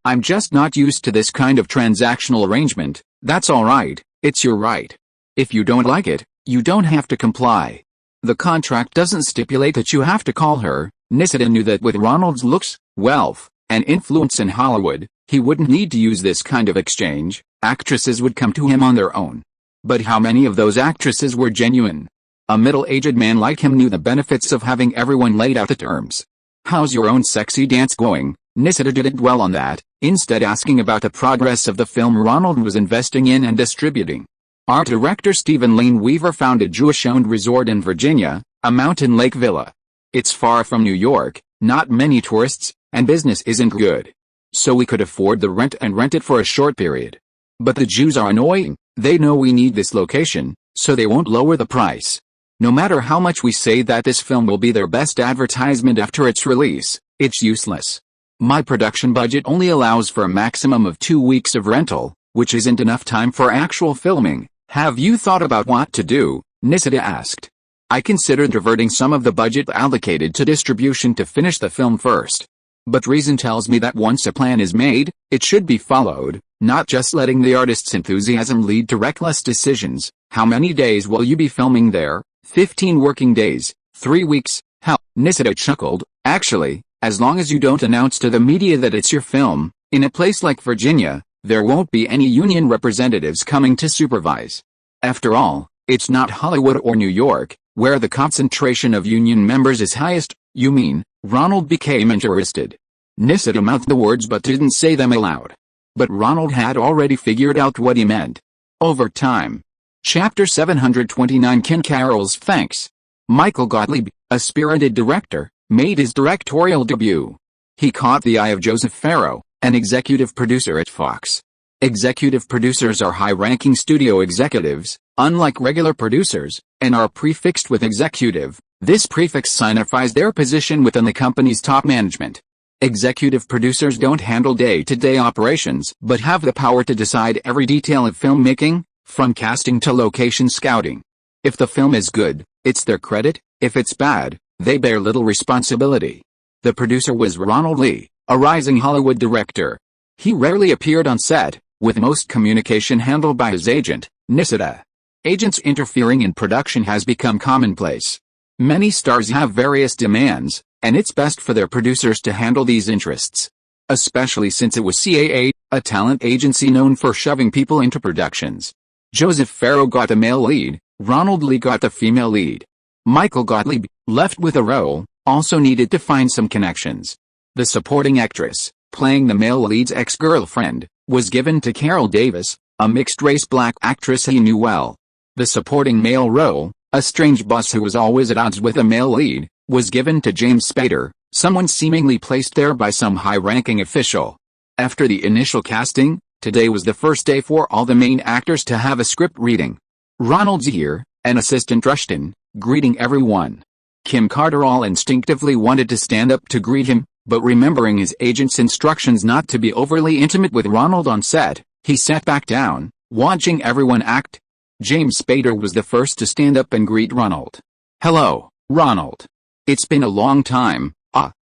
I'm just not used to this kind of transactional arrangement. That's alright, it's your right. If you don't like it, you don't have to comply. The contract doesn't stipulate that you have to call her. Nisida knew that with Ronald's looks, wealth, and influence in Hollywood, he wouldn't need to use this kind of exchange. Actresses would come to him on their own. But how many of those actresses were genuine? A middle-aged man like him knew the benefits of having everyone laid out the terms. "How's your own sexy dance going?" Nisida didn't dwell on that, instead asking about the progress of the film Ronald was investing in and distributing. Art director Stephen Lane Weaver found a Jewish-owned resort in Virginia, a mountain lake villa. It's far from New York, not many tourists, and business isn't good. So we could afford the rent and rent it for a short period. But the Jews are annoying. They know we need this location, so they won't lower the price. No matter how much we say that this film will be their best advertisement after its release, it's useless. My production budget only allows for a maximum of 2 weeks of rental, which isn't enough time for actual filming. Have you thought about what to do? Nisida asked. I considered diverting some of the budget allocated to distribution to finish the film first. But reason tells me that once a plan is made, it should be followed, not just letting the artist's enthusiasm lead to reckless decisions. How many days will you be filming there? 15 working days, 3 weeks, hell, Nisida chuckled. Actually, as long as you don't announce to the media that it's your film, in a place like Virginia, there won't be any union representatives coming to supervise. After all, it's not Hollywood or New York, where the concentration of union members is highest. You mean? Ronald became interested. Nisida mouthed the words but didn't say them aloud. But Ronald had already figured out what he meant. Over time. Chapter 729 Ken Carroll's Thanks. Michael Gottlieb, a spirited director, made his directorial debut. He caught the eye of Joseph Farrow, an executive producer at Fox. Executive producers are high-ranking studio executives, unlike regular producers, and are prefixed with executive. This prefix signifies their position within the company's top management. Executive producers don't handle day-to-day operations but have the power to decide every detail of filmmaking, from casting to location scouting. If the film is good, it's their credit; if it's bad, they bear little responsibility. The producer was Ronald Lee, a rising Hollywood director. He rarely appeared on set, with most communication handled by his agent, Nisida. Agents interfering in production has become commonplace. Many stars have various demands, and it's best for their producers to handle these interests. Especially since it was CAA, a talent agency known for shoving people into productions. Joseph Farrow got the male lead, Ronald Lee got the female lead. Michael Gottlieb, left with a role, also needed to find some connections. The supporting actress, playing the male lead's ex-girlfriend, was given to Carol Davis, a mixed-race black actress he knew well. The supporting male role, a strange boss who was always at odds with the male lead, was given to James Spader, someone seemingly placed there by some high-ranking official. After the initial casting, today was the first day for all the main actors to have a script reading. Ronald's here, and assistant Rushton, greeting everyone. Kim Carterall instinctively wanted to stand up to greet him, but remembering his agent's instructions not to be overly intimate with Ronald on set, he sat back down, watching everyone act. James Spader was the first to stand up and greet Ronald. "Hello, Ronald. It's been a long time."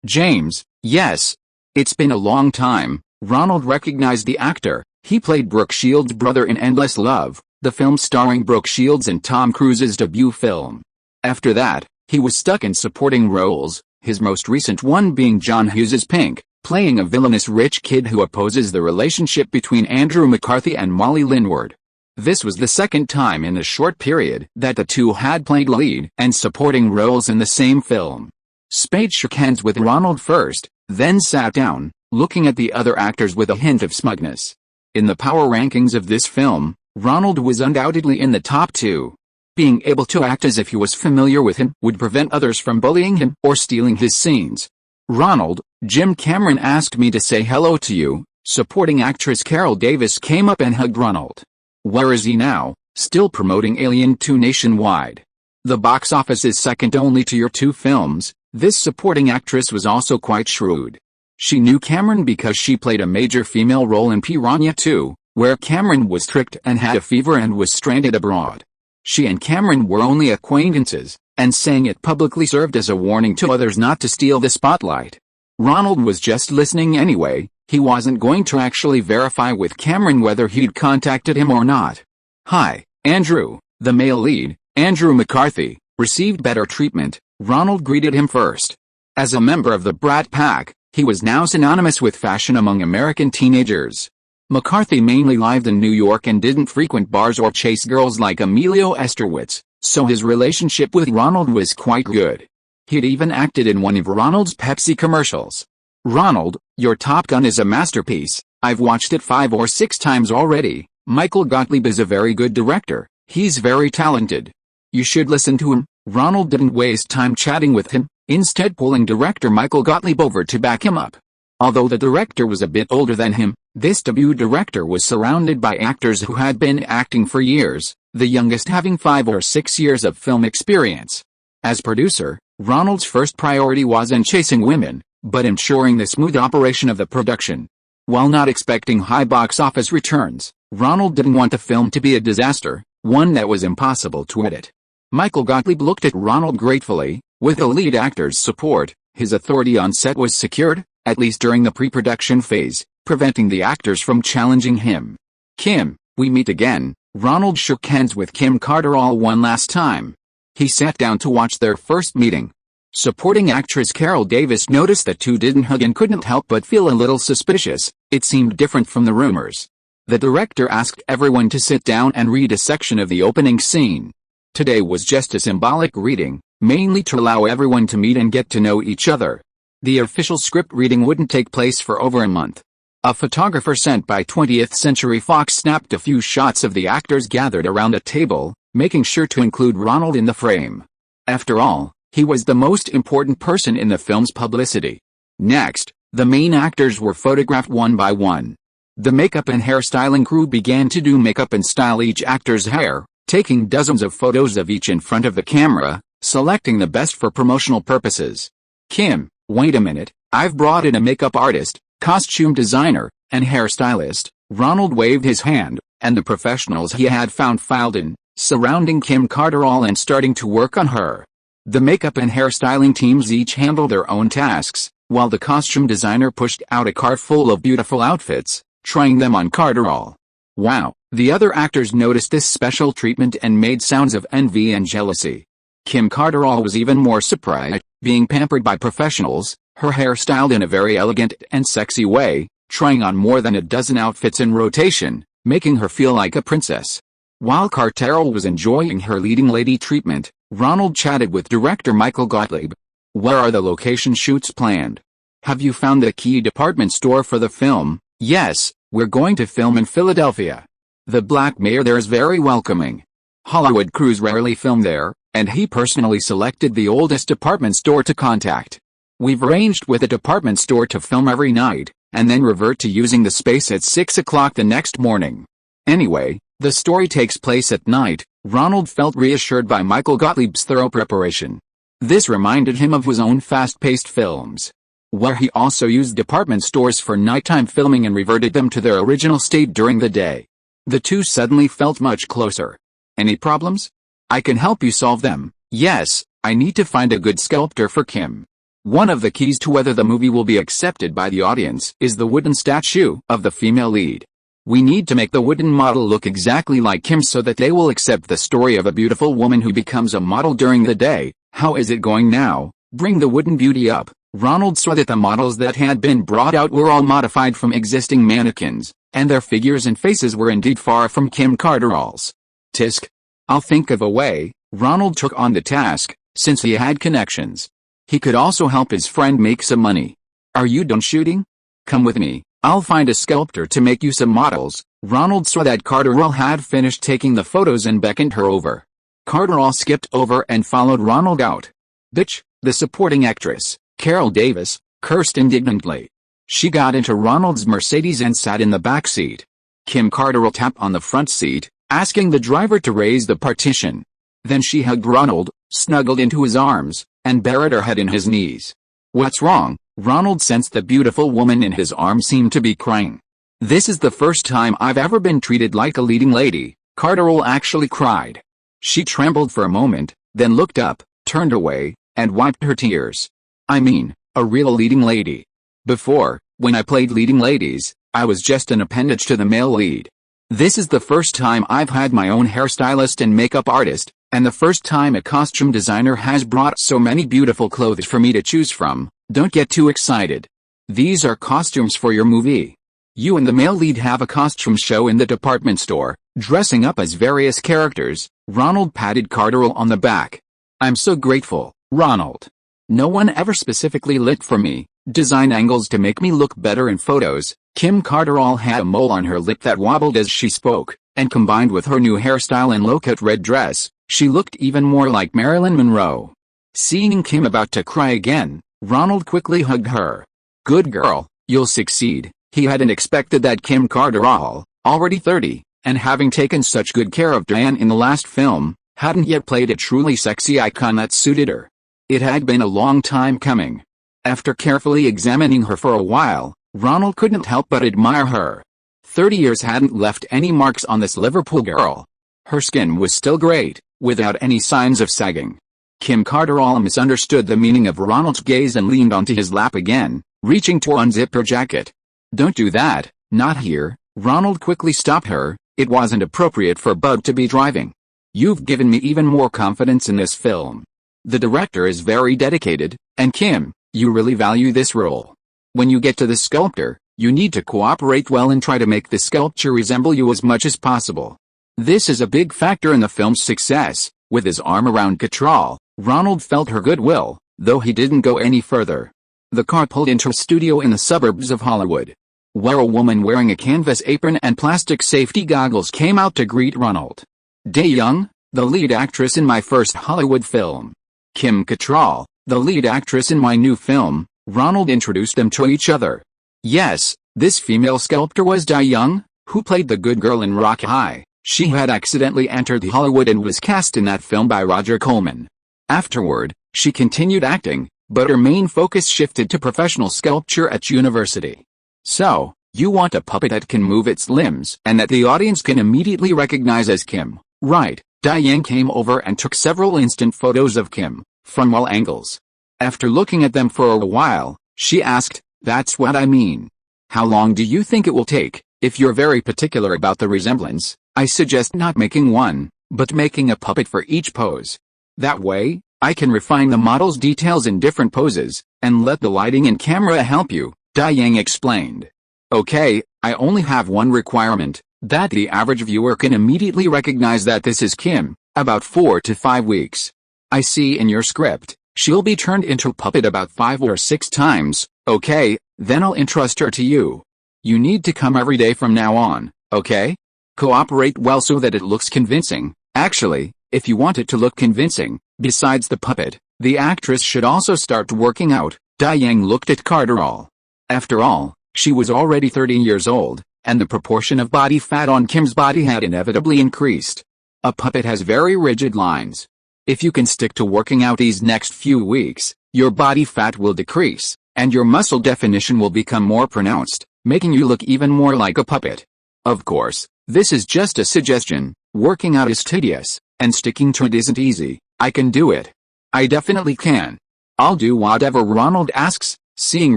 James, yes. It's been a long time." Ronald recognized the actor. He played Brooke Shields' brother in Endless Love, the film starring Brooke Shields and Tom Cruise's debut film. After that, he was stuck in supporting roles, his most recent one being John Hughes's Pink, playing a villainous rich kid who opposes the relationship between Andrew McCarthy and Molly Lindward. This was the second time in a short period that the two had played lead and supporting roles in the same film. Spade shook hands with Ronald first, then sat down, looking at the other actors with a hint of smugness. In the power rankings of this film, Ronald was undoubtedly in the top two. Being able to act as if he was familiar with him would prevent others from bullying him or stealing his scenes. "Ronald, Jim Cameron asked me to say hello to you." Supporting actress Carol Davis came up and hugged Ronald. "Where is he now?" "Still promoting Alien 2 nationwide. The box office is second only to your two films." This supporting actress was also quite shrewd. She knew Cameron because she played a major female role in Piranha 2, where Cameron was tricked and had a fever and was stranded abroad. She and Cameron were only acquaintances, and saying it publicly served as a warning to others not to steal the spotlight. Ronald was just listening anyway. He wasn't going to actually verify with Cameron whether he'd contacted him or not. "Hi, Andrew." The male lead, Andrew McCarthy, received better treatment. Ronald greeted him first. As a member of the Brat Pack, he was now synonymous with fashion among American teenagers. McCarthy mainly lived in New York and didn't frequent bars or chase girls like Emilio Estewitz, so his relationship with Ronald was quite good. He'd even acted in one of Ronald's Pepsi commercials. "Ronald, your Top Gun is a masterpiece. I've watched it 5 or 6 times already. Michael Gottlieb is a very good director. He's very talented. You should listen to him." Ronald didn't waste time chatting with him, instead pulling director Michael Gottlieb over to back him up. Although the director was a bit older than him, this debut director was surrounded by actors who had been acting for years, the youngest having 5 or 6 years of film experience. As producer, Ronald's first priority wasn't chasing women, but ensuring the smooth operation of the production. While not expecting high box office returns, Ronald didn't want the film to be a disaster, one that was impossible to edit. Michael Gottlieb looked at Ronald gratefully. With the lead actor's support, his authority on set was secured, at least during the pre-production phase, preventing the actors from challenging him. "Kim, we meet again." Ronald shook hands with Kim Carterall one last time. He sat down to watch their first meeting. Supporting actress Carol Davis noticed the two didn't hug and couldn't help but feel a little suspicious. It seemed different from the rumors. The director asked everyone to sit down and read a section of the opening scene. Today was just a symbolic reading, mainly to allow everyone to meet and get to know each other. The official script reading wouldn't take place for over a month. A photographer sent by 20th Century Fox snapped a few shots of the actors gathered around a table, making sure to include Ronald in the frame. After all, He was the most important person in the film's publicity. Next, the main actors were photographed one by one. The makeup and hairstyling crew began to do makeup and style each actor's hair, taking dozens of photos of each in front of the camera, selecting the best for promotional purposes. Kim, wait a minute, I've brought in a makeup artist, costume designer, and hairstylist. Ronald waved his hand, and the professionals he had found filed in, surrounding Kim Carterall and starting to work on her. The makeup and hairstyling teams each handled their own tasks, while the costume designer pushed out a car full of beautiful outfits, trying them on Carterall. Wow, the other actors noticed this special treatment and made sounds of envy and jealousy. Kim Carterall was even more surprised, being pampered by professionals, her hair styled in a very elegant and sexy way, trying on more than a dozen outfits in rotation, making her feel like a princess. While Carterall was enjoying her leading lady treatment, Ronald chatted with director Michael Gottlieb. Where are the location shoots planned? Have you found the key department store for the film? Yes, we're going to film in Philadelphia. The black mayor there is very welcoming. Hollywood crews rarely film there, and he personally selected the oldest department store to contact. We've arranged with the department store to film every night, and then revert to using the space at 6 o'clock the next morning. Anyway, the story takes place at night. Ronald felt reassured by Michael Gottlieb's thorough preparation. This reminded him of his own fast-paced films, where he also used department stores for nighttime filming and reverted them to their original state during the day. The two suddenly felt much closer. Any problems? I can help you solve them. Yes, I need to find a good sculptor for Kim. One of the keys to whether the movie will be accepted by the audience is the wooden statue of the female lead. We need to make the wooden model look exactly like Kim so that they will accept the story of a beautiful woman who becomes a model during the day. How is it going now? Bring the wooden beauty up. Ronald saw that the models that had been brought out were all modified from existing mannequins, and their figures and faces were indeed far from Kim Carterall's. Tisk. I'll think of a way. Ronald took on the task, since he had connections. He could also help his friend make some money. Are you done shooting? Come with me. I'll find a sculptor to make you some models. Ronald saw that Carterall had finished taking the photos and beckoned her over. Carterall skipped over and followed Ronald out. Bitch, the supporting actress, Carol Davis, cursed indignantly. She got into Ronald's Mercedes and sat in the back seat. Kim Carterall tapped on the front seat, asking the driver to raise the partition. Then she hugged Ronald, snuggled into his arms, and buried her head in his knees. What's wrong? Ronald sensed the beautiful woman in his arms seemed to be crying. This is the first time I've ever been treated like a leading lady, Carterall actually cried. She trembled for a moment, then looked up, turned away, and wiped her tears. I mean, a real leading lady. Before, when I played leading ladies, I was just an appendage to the male lead. This is the first time I've had my own hairstylist and makeup artist, and the first time a costume designer has brought so many beautiful clothes for me to choose from. Don't get too excited. These are costumes for your movie. You and the male lead have a costume show in the department store, dressing up as various characters. Ronald patted Carterall on the back. I'm so grateful, Ronald. No one ever specifically lit for me, design angles to make me look better in photos. Kim Carterall had a mole on her lip that wobbled as she spoke, and combined with her new hairstyle and low-cut red dress, she looked even more like Marilyn Monroe. Seeing Kim about to cry again, Ronald quickly hugged her. Good girl, you'll succeed. He hadn't expected that Kim Carterall, already 30, and having taken such good care of Diane in the last film, hadn't yet played a truly sexy icon that suited her. It had been a long time coming. After carefully examining her for a while, Ronald couldn't help but admire her. 30 years hadn't left any marks on this Liverpool girl. Her skin was still great, without any signs of sagging. Kim Carterall misunderstood the meaning of Ronald's gaze and leaned onto his lap again, reaching to unzip her jacket. Don't do that, not here. Ronald quickly stopped her. It wasn't appropriate for Bud to be driving. You've given me even more confidence in this film. The director is very dedicated, and Kim, you really value this role. When you get to the sculptor, you need to cooperate well and try to make the sculpture resemble you as much as possible. This is a big factor in the film's success. With his arm around Carterall, Ronald felt her goodwill, though he didn't go any further. The car pulled into a studio in the suburbs of Hollywood, where a woman wearing a canvas apron and plastic safety goggles came out to greet Ronald. Dae Young, the lead actress in my first Hollywood film. Kim Cattrall, the lead actress in my new film. Ronald introduced them to each other. Yes, this female sculptor was Dai Young, who played the good girl in Rock High. She had accidentally entered Hollywood and was cast in that film by Roger Coleman. Afterward, she continued acting, but her main focus shifted to professional sculpture at university. So, you want a puppet that can move its limbs and that the audience can immediately recognize as Kim, right? Dai Young came over and took several instant photos of Kim, from all angles. After looking at them for a while, she asked, "That's what I mean. How long do you think it will take? If you're very particular about the resemblance, I suggest not making one, but making a puppet for each pose. That way, I can refine the model's details in different poses, and let the lighting and camera help you," Dai Young explained. "Okay, I only have one requirement, that the average viewer can immediately recognize that this is Kim, about 4 to 5 weeks. I see in your script, she'll be turned into a puppet about 5 or 6 times, okay, then I'll entrust her to you. You need to come every day from now on, okay? Cooperate well so that it looks convincing. Actually, if you want it to look convincing, besides the puppet, the actress should also start working out." Dai Young looked at Cattrall. After all, she was already 30 years old, and the proportion of body fat on Kim's body had inevitably increased. A puppet has very rigid lines. If you can stick to working out these next few weeks, your body fat will decrease, and your muscle definition will become more pronounced, making you look even more like a puppet. Of course, this is just a suggestion. Working out is tedious, and sticking to it isn't easy. I can do it. I definitely can. I'll do whatever Ronald asks. Seeing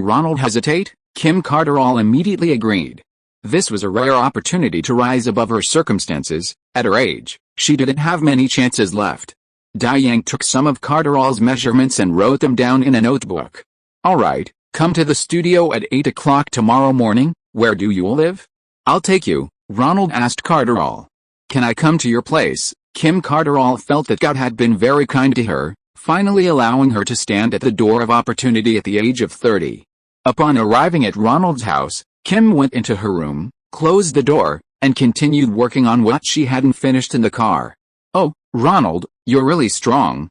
Ronald hesitate, Kim Cattrall immediately agreed. This was a rare opportunity to rise above her circumstances. At her age, she didn't have many chances left. Dai Young took some of Cattrall's measurements and wrote them down in a notebook. "Alright, come to the studio at 8 o'clock tomorrow morning. Where do you live?" "I'll take you," Ronald asked Cattrall. "Can I come to your place?" Kim Cattrall felt that God had been very kind to her, finally allowing her to stand at the door of opportunity at the age of 30. Upon arriving at Ronald's house, Kim went into her room, closed the door, and continued working on what she hadn't finished in the car. "Oh, Ronald, you're really strong.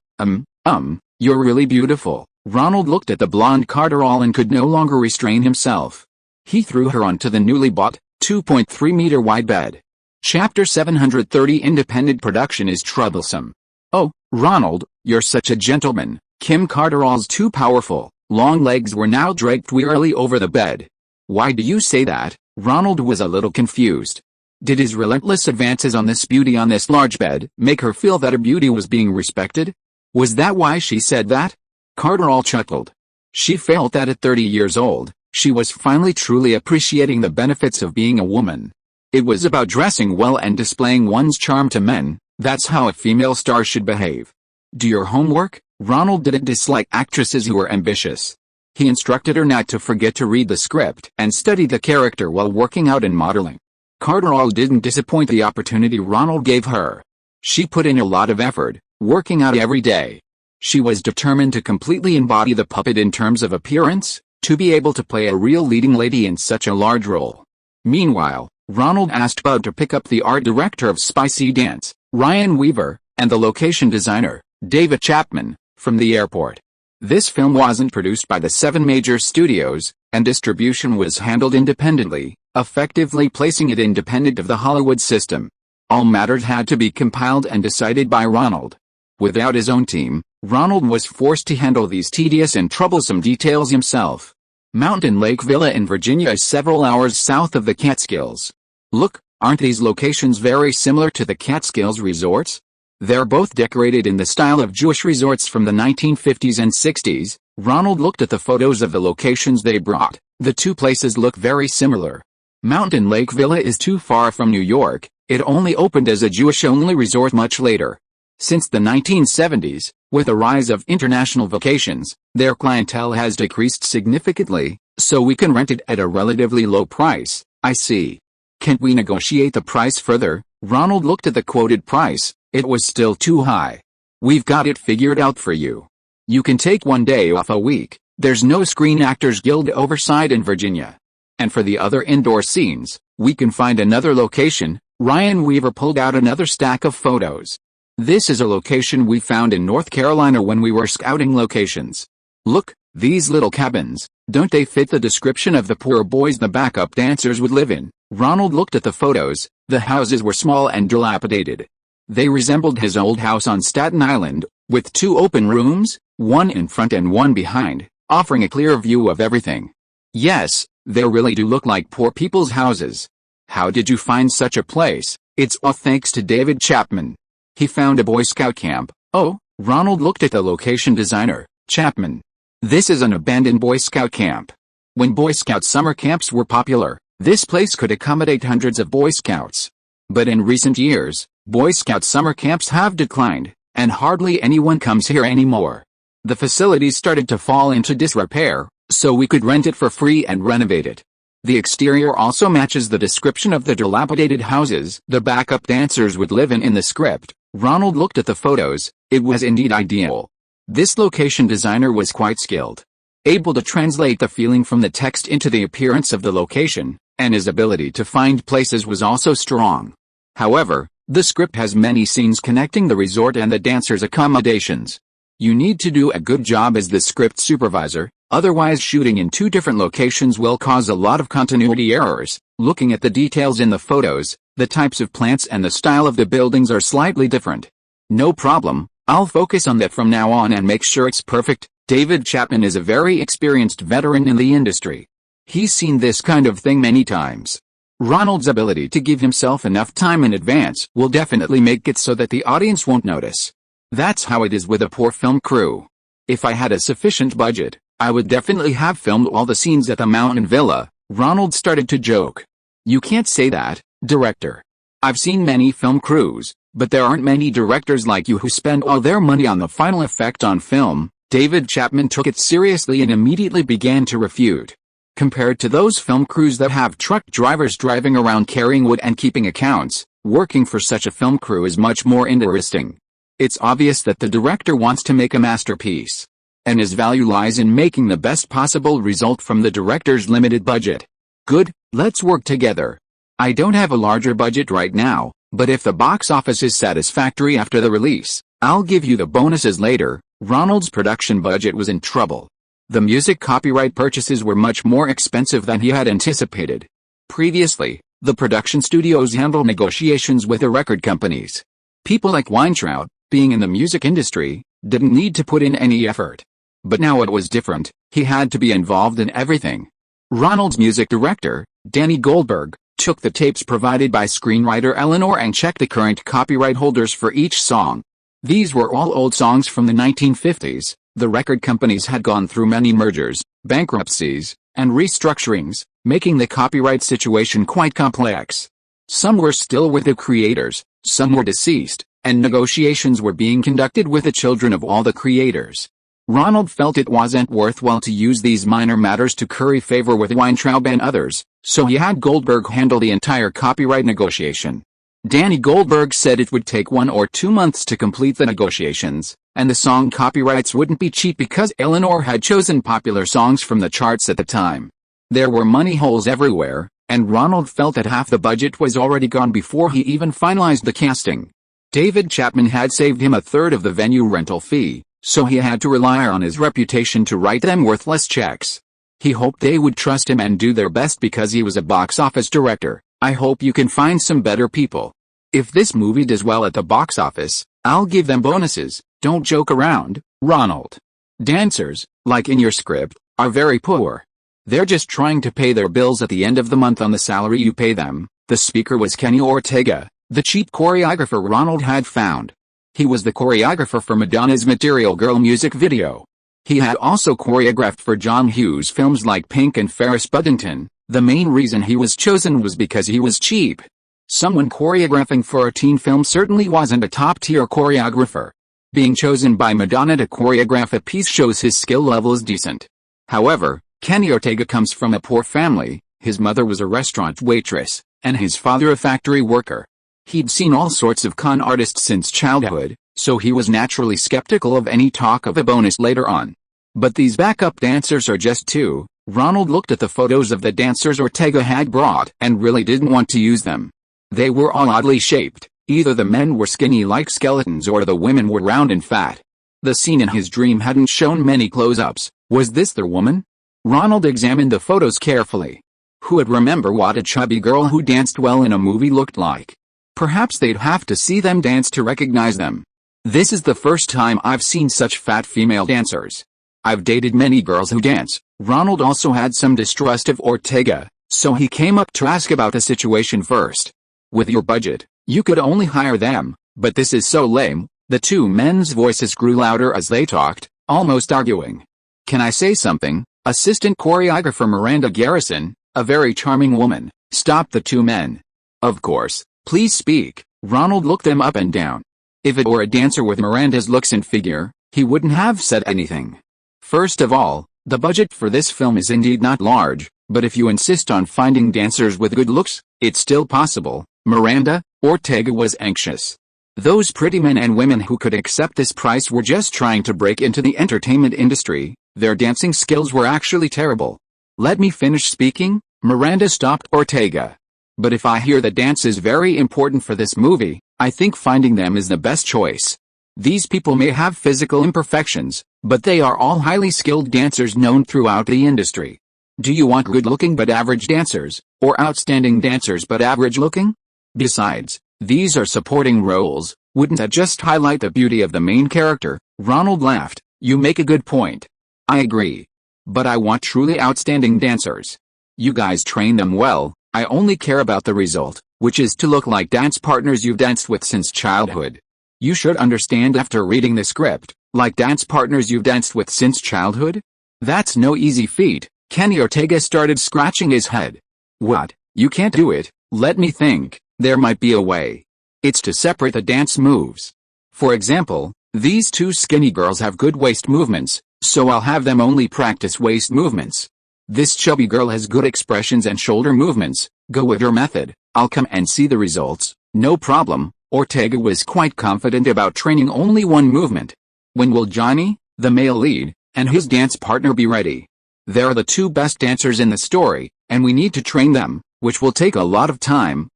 You're really beautiful." Ronald looked at the blonde Cattrall and could no longer restrain himself. He threw her onto the newly bought, 2.3-meter wide bed. Chapter 730 Independent production is troublesome. "Oh, Ronald, you're such a gentleman." Kim Cattrall's two powerful, long legs were now draped wearily over the bed. "Why do you say that?" Ronald was a little confused. Did his relentless advances on this beauty on this large bed make her feel that her beauty was being respected? Was that why she said that? Cattrall chuckled. She felt that at 30 years old, she was finally truly appreciating the benefits of being a woman. It was about dressing well and displaying one's charm to men. That's how a female star should behave. "Do your homework." Ronald didn't dislike actresses who were ambitious. He instructed her not to forget to read the script and study the character while working out and modeling. Cattrall didn't disappoint the opportunity Ronald gave her. She put in a lot of effort, working out every day. She was determined to completely embody the puppet in terms of appearance, to be able to play a real leading lady in such a large role. Meanwhile, Ronald asked Bud to pick up the art director of Spicy Dance, Ryan Weaver, and the location designer, David Chapman, from the airport. This film wasn't produced by the 7 major studios, and distribution was handled independently, effectively placing it independent of the Hollywood system. All matters had to be compiled and decided by Ronald. Without his own team, Ronald was forced to handle these tedious and troublesome details himself. Mountain Lake Villa in Virginia is several hours south of the Catskills. Look, aren't these locations very similar to the Catskills resorts? They're both decorated in the style of Jewish resorts from the 1950s and 60s. Ronald looked at the photos of the locations they brought. The two places look very similar. Mountain Lake Villa is too far from New York. It only opened as a Jewish-only resort much later. Since the 1970s, with the rise of international vacations, their clientele has decreased significantly, so we can rent it at a relatively low price. "I see. Can't we negotiate the price further?" Ronald looked at the quoted price. It was still too high. "We've got it figured out for you. You can take 1 day off a week. There's no Screen Actors Guild oversight in Virginia. And for the other indoor scenes, we can find another location." Ryan Weaver pulled out another stack of photos. This is a location we found in North Carolina when we were scouting locations. Look, these little cabins, don't they fit the description of the poor boys the backup dancers would live in? Ronald looked at the photos. The houses were small and dilapidated. They resembled his old house on Staten Island, with 2 open rooms, one in front and one behind, offering a clear view of everything. Yes, they really do look like poor people's houses. How did you find such a place? It's all thanks to David Chapman. He found a Boy Scout camp. Oh, Ronald looked at the location designer, Chapman. This is an abandoned Boy Scout camp. When Boy Scout summer camps were popular, this place could accommodate hundreds of Boy Scouts. But in recent years, Boy Scout summer camps have declined, and hardly anyone comes here anymore. The facilities started to fall into disrepair, so we could rent it for free and renovate it. The exterior also matches the description of the dilapidated houses the backup dancers would live in the script. Ronald looked at the photos. It was indeed ideal. This location designer was quite skilled, able to translate the feeling from the text into the appearance of the location, and his ability to find places was also strong. However, the script has many scenes connecting the resort and the dancers' accommodations. You need to do a good job as the script supervisor, otherwise shooting in 2 different locations will cause a lot of continuity errors. Looking at the details in the photos, the types of plants and the style of the buildings are slightly different. No problem, I'll focus on that from now on and make sure it's perfect. David Chapman is a very experienced veteran in the industry. He's seen this kind of thing many times. Ronald's ability to give himself enough time in advance will definitely make it so that the audience won't notice. That's how it is with a poor film crew. If I had a sufficient budget, I would definitely have filmed all the scenes at the mountain villa. Ronald started to joke. You can't say that, director. I've seen many film crews, but there aren't many directors like you who spend all their money on the final effect on film. David Chapman took it seriously and immediately began to refute. Compared to those film crews that have truck drivers driving around carrying wood and keeping accounts, working for such a film crew is much more interesting. It's obvious that the director wants to make a masterpiece, and his value lies in making the best possible result from the director's limited budget. Good, let's work together. I don't have a larger budget right now, but if the box office is satisfactory after the release, I'll give you the bonuses later. Ronald's production budget was in trouble. The music copyright purchases were much more expensive than he had anticipated. Previously, the production studios handled negotiations with the record companies. People like Weintraub, being in the music industry, didn't need to put in any effort. But now it was different. He had to be involved in everything. Ronald's music director, Danny Goldberg, took the tapes provided by screenwriter Eleanor and checked the current copyright holders for each song. These were all old songs from the 1950s. The record companies had gone through many mergers, bankruptcies, and restructurings, making the copyright situation quite complex. Some were still with the creators, some were deceased, and negotiations were being conducted with the children of all the creators. Ronald felt it wasn't worthwhile to use these minor matters to curry favor with Weintraub and others, so he had Goldberg handle the entire copyright negotiation. Danny Goldberg said it would take 1 or 2 months to complete the negotiations, and the song copyrights wouldn't be cheap because Eleanor had chosen popular songs from the charts at the time. There were money holes everywhere, and Ronald felt that half the budget was already gone before he even finalized the casting. David Chapman had saved him a third of the venue rental fee, so he had to rely on his reputation to write them worthless checks. He hoped they would trust him and do their best because he was a box office director. I hope you can find some better people. If this movie does well at the box office, I'll give them bonuses. Don't joke around, Ronald. Dancers, like in your script, are very poor. They're just trying to pay their bills at the end of the month on the salary you pay them. The speaker was Kenny Ortega, the cheap choreographer Ronald had found. He was the choreographer for Madonna's Material Girl music video. He had also choreographed for John Hughes films like Pink and Ferris Buddington. The main reason he was chosen was because he was cheap. Someone choreographing for a teen film certainly wasn't a top-tier choreographer. Being chosen by Madonna to choreograph a piece shows his skill level is decent. However, Kenny Ortega comes from a poor family. His mother was a restaurant waitress, and his father a factory worker. He'd seen all sorts of con artists since childhood, so he was naturally skeptical of any talk of a bonus later on. But these backup dancers are just 2. Ronald looked at the photos of the dancers Ortega had brought and really didn't want to use them. They were all oddly shaped, Either the men were skinny like skeletons or the women were round and fat. The scene in his dream hadn't shown many close-ups. Was this the woman? Ronald examined the photos carefully. Who would remember what a chubby girl who danced well in a movie looked like? Perhaps they'd have to see them dance to recognize them. This is the first time I've seen such fat female dancers. I've dated many girls who dance. Ronald also had some distrust of Ortega, so he came up to ask about the situation first. With your budget, you could only hire them, but this is so lame. The two men's voices grew louder as they talked, almost arguing. Can I say something? Assistant choreographer Miranda Garrison, a very charming woman, stopped the two men. Of course, please speak. Ronald looked them up and down. If it were a dancer with Miranda's looks and figure, he wouldn't have said anything. First of all, the budget for this film is indeed not large, but if you insist on finding dancers with good looks, it's still possible. Miranda, Ortega was anxious. Those pretty men and women who could accept this price were just trying to break into the entertainment industry. Their dancing skills were actually terrible. Let me finish speaking. Miranda stopped Ortega. But if I hear that dance is very important for this movie, I think finding them is the best choice. These people may have physical imperfections, but they are all highly skilled dancers known throughout the industry. Do you want good-looking but average dancers, or outstanding dancers but average-looking? Besides, these are supporting roles. Wouldn't that just highlight the beauty of the main character? Ronald laughed. You make a good point. I agree. But I want truly outstanding dancers. You guys train them well. I only care about the result, which is to look like dance partners you've danced with since childhood. You should understand after reading the script, like dance partners you've danced with since childhood? That's no easy feat. Kenny Ortega started scratching his head. What? You can't do it? Let me think. There might be a way. It's to separate the dance moves. For example, these two skinny girls have good waist movements, so I'll have them only practice waist movements. This chubby girl has good expressions and shoulder movements. Go with your method. I'll come and see the results. No problem. Ortega was quite confident about training only one movement. When will Johnny, the male lead, and his dance partner be ready? They're the two best dancers in the story, and we need to train them, which will take a lot of time.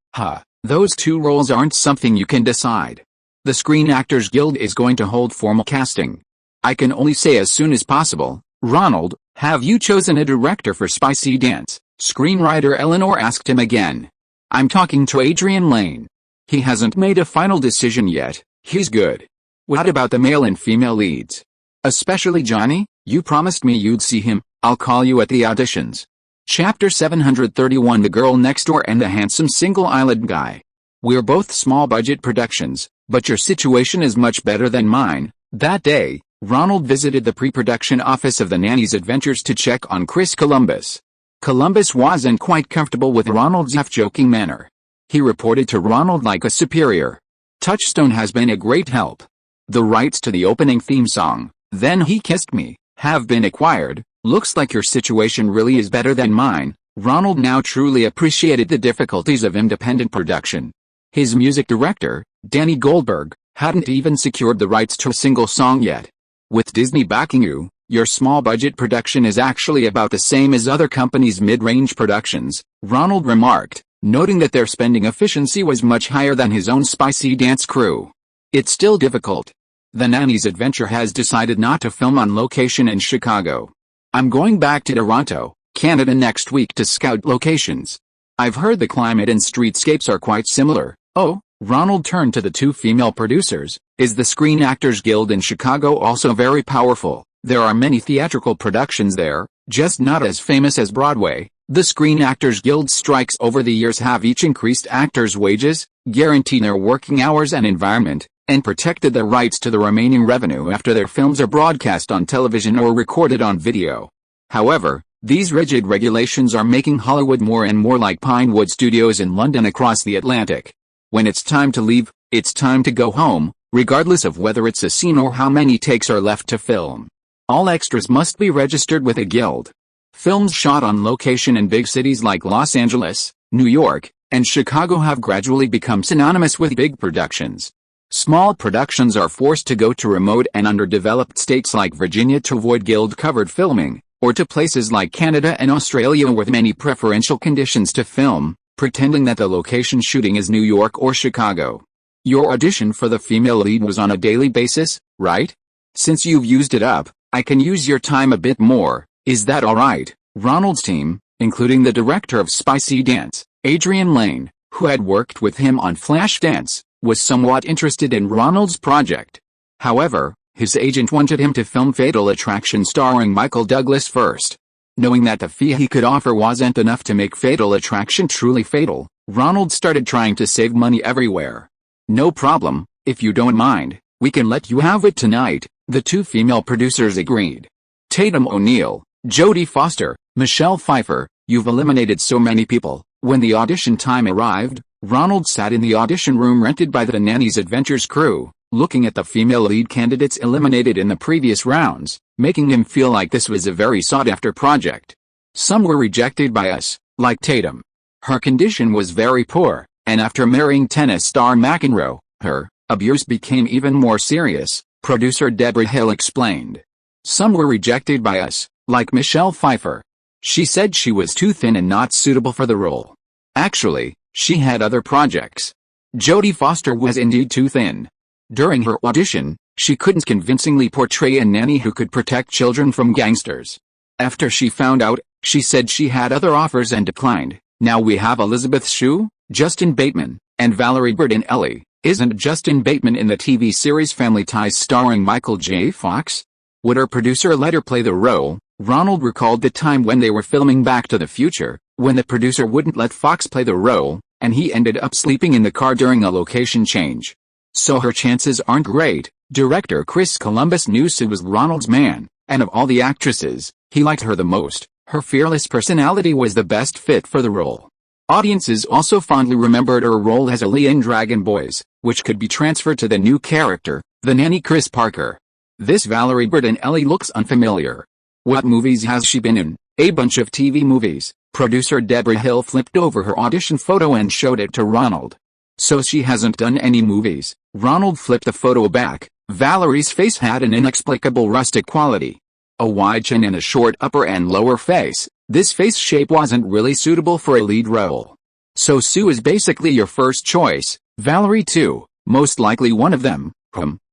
Those two roles aren't something you can decide. The Screen Actors Guild is going to hold formal casting. I can only say as soon as possible. Ronald, have you chosen a director for Spicy Dance? Screenwriter Eleanor asked him again. I'm talking to Adrian Lane. He hasn't made a final decision yet. He's good. What about the male and female leads? Especially Johnny? You promised me you'd see him. I'll call you at the auditions. Chapter 731 The Girl Next Door and the Handsome Single-Eyelid Guy. We're both small-budget productions, but your situation is much better than mine. That day, Ronald visited the pre-production office of the Nanny's Adventures to check on Chris Columbus. Columbus wasn't quite comfortable with Ronald's half-joking manner. He reported to Ronald like a superior. Touchstone has been a great help. The rights to the opening theme song, Then He Kissed Me, have been acquired. Looks like your situation really is better than mine. Ronald now truly appreciated the difficulties of independent production. His music director, Danny Goldberg, hadn't even secured the rights to a single song yet. With Disney backing you, your small-budget production is actually about the same as other companies' mid-range productions, Ronald remarked, noting that their spending efficiency was much higher than his own Spicy Dance crew. It's still difficult. The Nanny's Adventure has decided not to film on location in Chicago. I'm going back to Toronto, Canada next week to scout locations. I've heard the climate and streetscapes are quite similar. Oh, Ronald turned to the two female producers. Is the Screen Actors Guild in Chicago also very powerful? There are many theatrical productions there, just not as famous as Broadway. The Screen Actors Guild strikes over the years have each increased actors' wages, guaranteed their working hours and environment, and protected their rights to the remaining revenue after their films are broadcast on television or recorded on video. However, these rigid regulations are making Hollywood more and more like Pinewood Studios in London across the Atlantic. When it's time to leave, it's time to go home, regardless of whether it's a scene or how many takes are left to film. All extras must be registered with a guild. Films shot on location in big cities like Los Angeles, New York, and Chicago have gradually become synonymous with big productions. Small productions are forced to go to remote and underdeveloped states like Virginia to avoid guild-covered filming, or to places like Canada and Australia with many preferential conditions to film, pretending that the location shooting is New York or Chicago. Your audition for the female lead was on a daily basis, right? Since you've used it up, I can use your time a bit more, is that alright? Ronald's team, including the director of Spicy Dance, Adrian Lane, who had worked with him on Flashdance, was somewhat interested in Ronald's project. However, his agent wanted him to film Fatal Attraction starring Michael Douglas first. Knowing that the fee he could offer wasn't enough to make Fatal Attraction truly fatal, Ronald started trying to save money everywhere. No problem, if you don't mind, we can let you have it tonight, the two female producers agreed. Tatum O'Neal, Jodie Foster, Michelle Pfeiffer, you've eliminated so many people. When the audition time arrived, Ronald sat in the audition room rented by the Nanny's Adventures crew, looking at the female lead candidates eliminated in the previous rounds, making him feel like this was a very sought-after project. Some were rejected by us, like Tatum. Her condition was very poor, and after marrying tennis star McEnroe, her abuse became even more serious, producer Deborah Hill explained. Some were rejected by us, like Michelle Pfeiffer. She said she was too thin and not suitable for the role. Actually, she had other projects. Jodie Foster was indeed too thin. During her audition, she couldn't convincingly portray a nanny who could protect children from gangsters. After she found out, she said she had other offers and declined. Now we have Elizabeth Shue, Justin Bateman, and Valerie Bertinelli. Isn't Justin Bateman in the TV series Family Ties starring Michael J. Fox? Would her producer let her play the role? Ronald recalled the time when they were filming Back to the Future, when the producer wouldn't let Fox play the role, and he ended up sleeping in the car during a location change. So her chances aren't great. Director Chris Columbus knew Sue was Ronald's man, and of all the actresses, he liked her the most. Her fearless personality was the best fit for the role. Audiences also fondly remembered her role as Aaliyah in Dragon Boys, which could be transferred to the new character, the nanny Chris Parker. This Valerie Bertinelli looks unfamiliar. What movies has she been in? A bunch of TV movies. Producer Deborah Hill flipped over her audition photo and showed it to Ronald. So she hasn't done any movies. Ronald flipped the photo back. Valerie's face had an inexplicable rustic quality. A wide chin and a short upper and lower face. This face shape wasn't really suitable for a lead role. So Sue is basically your first choice. Valerie too, most likely one of them.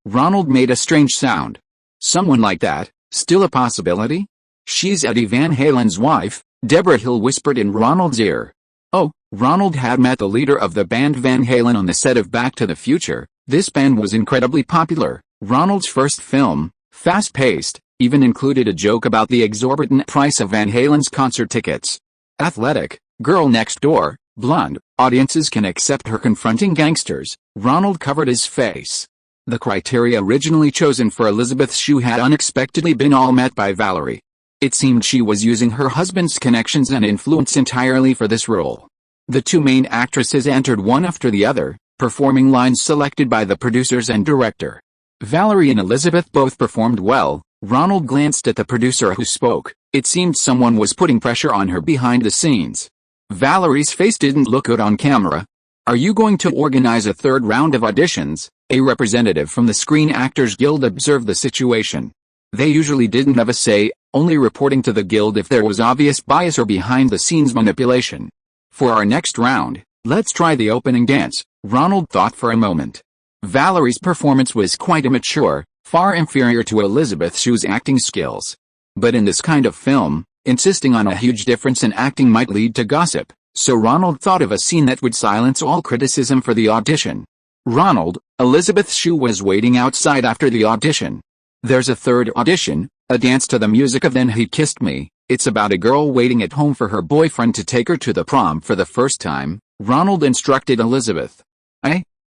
Ronald made a strange sound. Someone like that, still a possibility? She's Eddie Van Halen's wife, Deborah Hill whispered in Ronald's ear. Oh, Ronald had met the leader of the band Van Halen on the set of Back to the Future. This band was incredibly popular. Ronald's first film, fast-paced, even included a joke about the exorbitant price of Van Halen's concert tickets. Athletic, girl next door, blonde, audiences can accept her confronting gangsters. Ronald covered his face. The criteria originally chosen for Elizabeth Shue had unexpectedly been all met by Valerie. It seemed she was using her husband's connections and influence entirely for this role. The two main actresses entered one after the other, performing lines selected by the producers and director. Valerie and Elizabeth both performed well. Ronald glanced at the producer who spoke. It seemed someone was putting pressure on her behind the scenes. Valerie's face didn't look good on camera. Are you going to organize a third round of auditions? A representative from the Screen Actors Guild observed the situation. They usually didn't have a say, only reporting to the guild if there was obvious bias or behind-the-scenes manipulation. For our next round, let's try the opening dance. Ronald thought for a moment. Valerie's performance was quite immature, far inferior to Elizabeth Shue's acting skills. But in this kind of film, insisting on a huge difference in acting might lead to gossip, so Ronald thought of a scene that would silence all criticism for the audition. Ronald, Elizabeth Shue was waiting outside after the audition. There's a third audition, a dance to the music of Then He Kissed Me. It's about a girl waiting at home for her boyfriend to take her to the prom for the first time. Ronald instructed Elizabeth.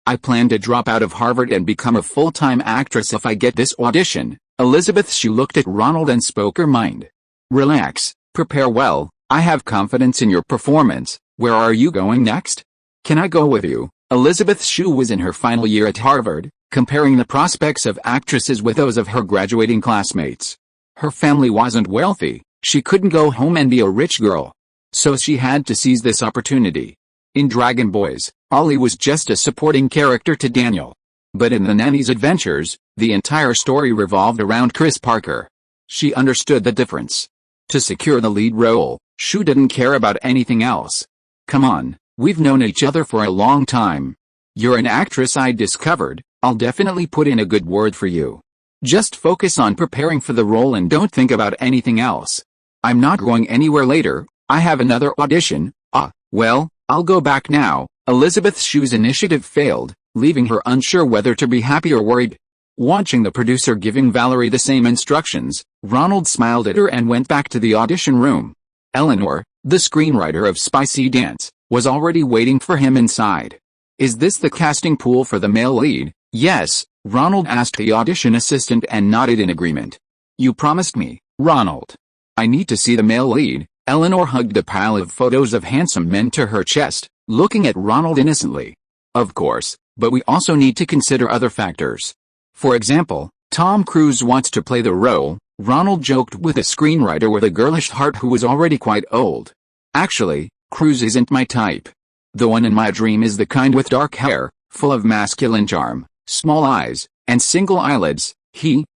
I plan to drop out of Harvard and become a full-time actress if I get this audition. Elizabeth Shue looked at Ronald and spoke her mind. Relax, prepare well, I have confidence in your performance. Where are you going next? Can I go with you? Elizabeth Shue was in her final year at Harvard, comparing the prospects of actresses with those of her graduating classmates. Her family wasn't wealthy, she couldn't go home and be a rich girl. So she had to seize this opportunity. In Dragon Boys, Ollie was just a supporting character to Daniel. But in the Nanny's Adventures, the entire story revolved around Chris Parker. She understood the difference. To secure the lead role, Shue didn't care about anything else. Come on, we've known each other for a long time. You're an actress I discovered. I'll definitely put in a good word for you. Just focus on preparing for the role and don't think about anything else. I'm not going anywhere later. I have another audition. Well, I'll go back now." Elizabeth Shue's initiative failed, leaving her unsure whether to be happy or worried. Watching the producer giving Valerie the same instructions, Ronald smiled at her and went back to the audition room. Eleanor, the screenwriter of Spicy Dance, was already waiting for him inside. "Is this the casting pool for the male lead?" "Yes," Ronald asked the audition assistant and nodded in agreement. "You promised me, Ronald." "I need to see the male lead." Eleanor hugged a pile of photos of handsome men to her chest, looking at Ronald innocently. "Of course, but we also need to consider other factors. For example, Tom Cruise wants to play the role." Ronald joked with a screenwriter with a girlish heart who was already quite old. "Actually, Cruise isn't my type. The one in my dream is the kind with dark hair, full of masculine charm, small eyes, and single eyelids."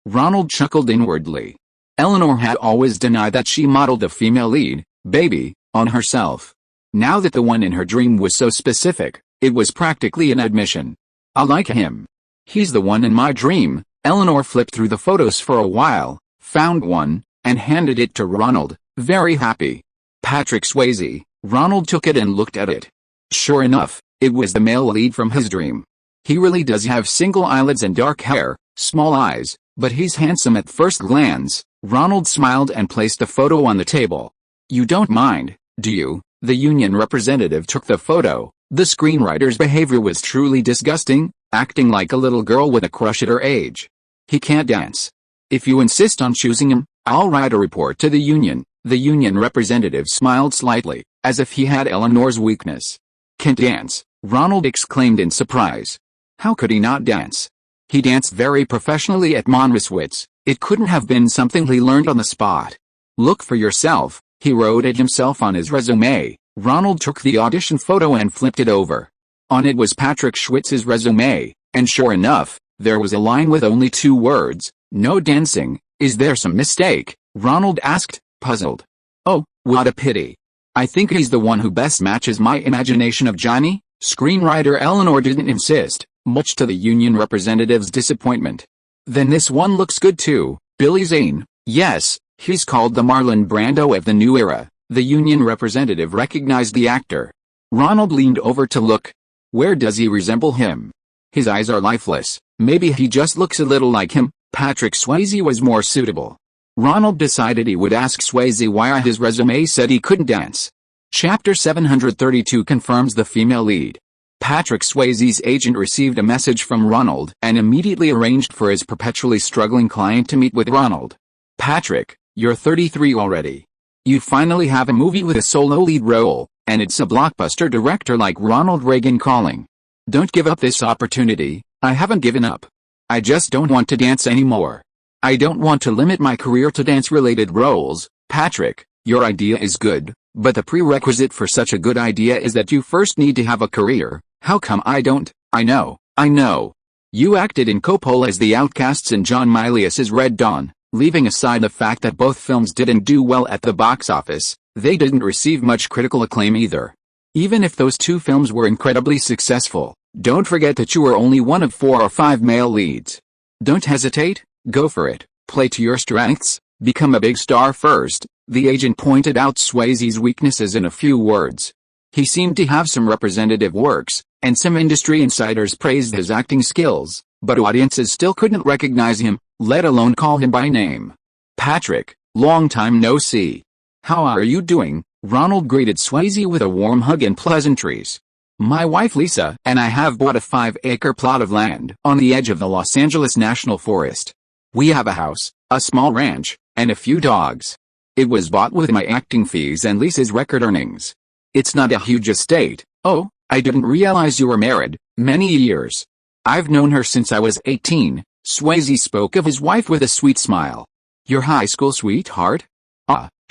Ronald chuckled inwardly. Eleanor had always denied that she modeled a female lead, baby, on herself. Now that the one in her dream was so specific, it was practically an admission. "I like him. He's the one in my dream." Eleanor flipped through the photos for a while, found one, and handed it to Ronald, very happy. "Patrick Swayze." Ronald took it and looked at it. Sure enough, it was the male lead from his dream. He really does have single eyelids and dark hair, small eyes, but he's handsome at first glance. Ronald smiled and placed the photo on the table. "You don't mind, do you?" The union representative took the photo. The screenwriter's behavior was truly disgusting, acting like a little girl with a crush at her age. "He can't dance. If you insist on choosing him, I'll write a report to the union." The union representative smiled slightly, as if he had Eleanor's weakness. "Can't dance?" Ronald exclaimed in surprise. How could he not dance? He danced very professionally at Monmouth's. It couldn't have been something he learned on the spot. "Look for yourself," he wrote it himself on his resume. Ronald took the audition photo and flipped it over. On it was Patrick Schwitz's resume, and sure enough, there was a line with only 2 words, "No dancing." "Is there some mistake?" Ronald asked, puzzled. "Oh, what a pity. I think he's the one who best matches my imagination of Johnny." Screenwriter Eleanor didn't insist, much to the union representative's disappointment. "Then this one looks good too, Billy Zane." "Yes, he's called the Marlon Brando of the new era." The union representative recognized the actor. Ronald leaned over to look. "Where does he resemble him?" "His eyes are lifeless. Maybe he just looks a little like him." Patrick Swayze was more suitable. Ronald decided he would ask Swayze why his resume said he couldn't dance. Chapter 732 confirms the female lead. Patrick Swayze's agent received a message from Ronald and immediately arranged for his perpetually struggling client to meet with Ronald. "Patrick, you're 33 already. You finally have a movie with a solo lead role, and it's a blockbuster director like Ronald Reagan calling. Don't give up this opportunity." "I haven't given up. I just don't want to dance anymore. I don't want to limit my career to dance-related roles." "Patrick, your idea is good, but the prerequisite for such a good idea is that you first need to have a career. How come I don't?" I know. You acted in Coppola's The Outcasts and John Milius's Red Dawn. Leaving aside the fact that both films didn't do well at the box office, they didn't receive much critical acclaim either. Even if those 2 films were incredibly successful, don't forget that you were only one of 4 or 5 male leads. Don't hesitate, go for it, play to your strengths, become a big star first. The agent pointed out Swayze's weaknesses in a few words. He seemed to have some representative works, and some industry insiders praised his acting skills, but audiences still couldn't recognize him, let alone call him by name. "Patrick, long time no see. How are you doing?" Ronald greeted Swayze with a warm hug and pleasantries. "My wife Lisa and I have bought a 5-acre plot of land on the edge of the Los Angeles National Forest. We have a house, a small ranch, and a few dogs. It was bought with my acting fees and Lisa's record earnings. It's not a huge estate." "Oh, I didn't realize you were married." "Many years. I've known her since I was 18. Swayze spoke of his wife with a sweet smile. "Your high school sweetheart?"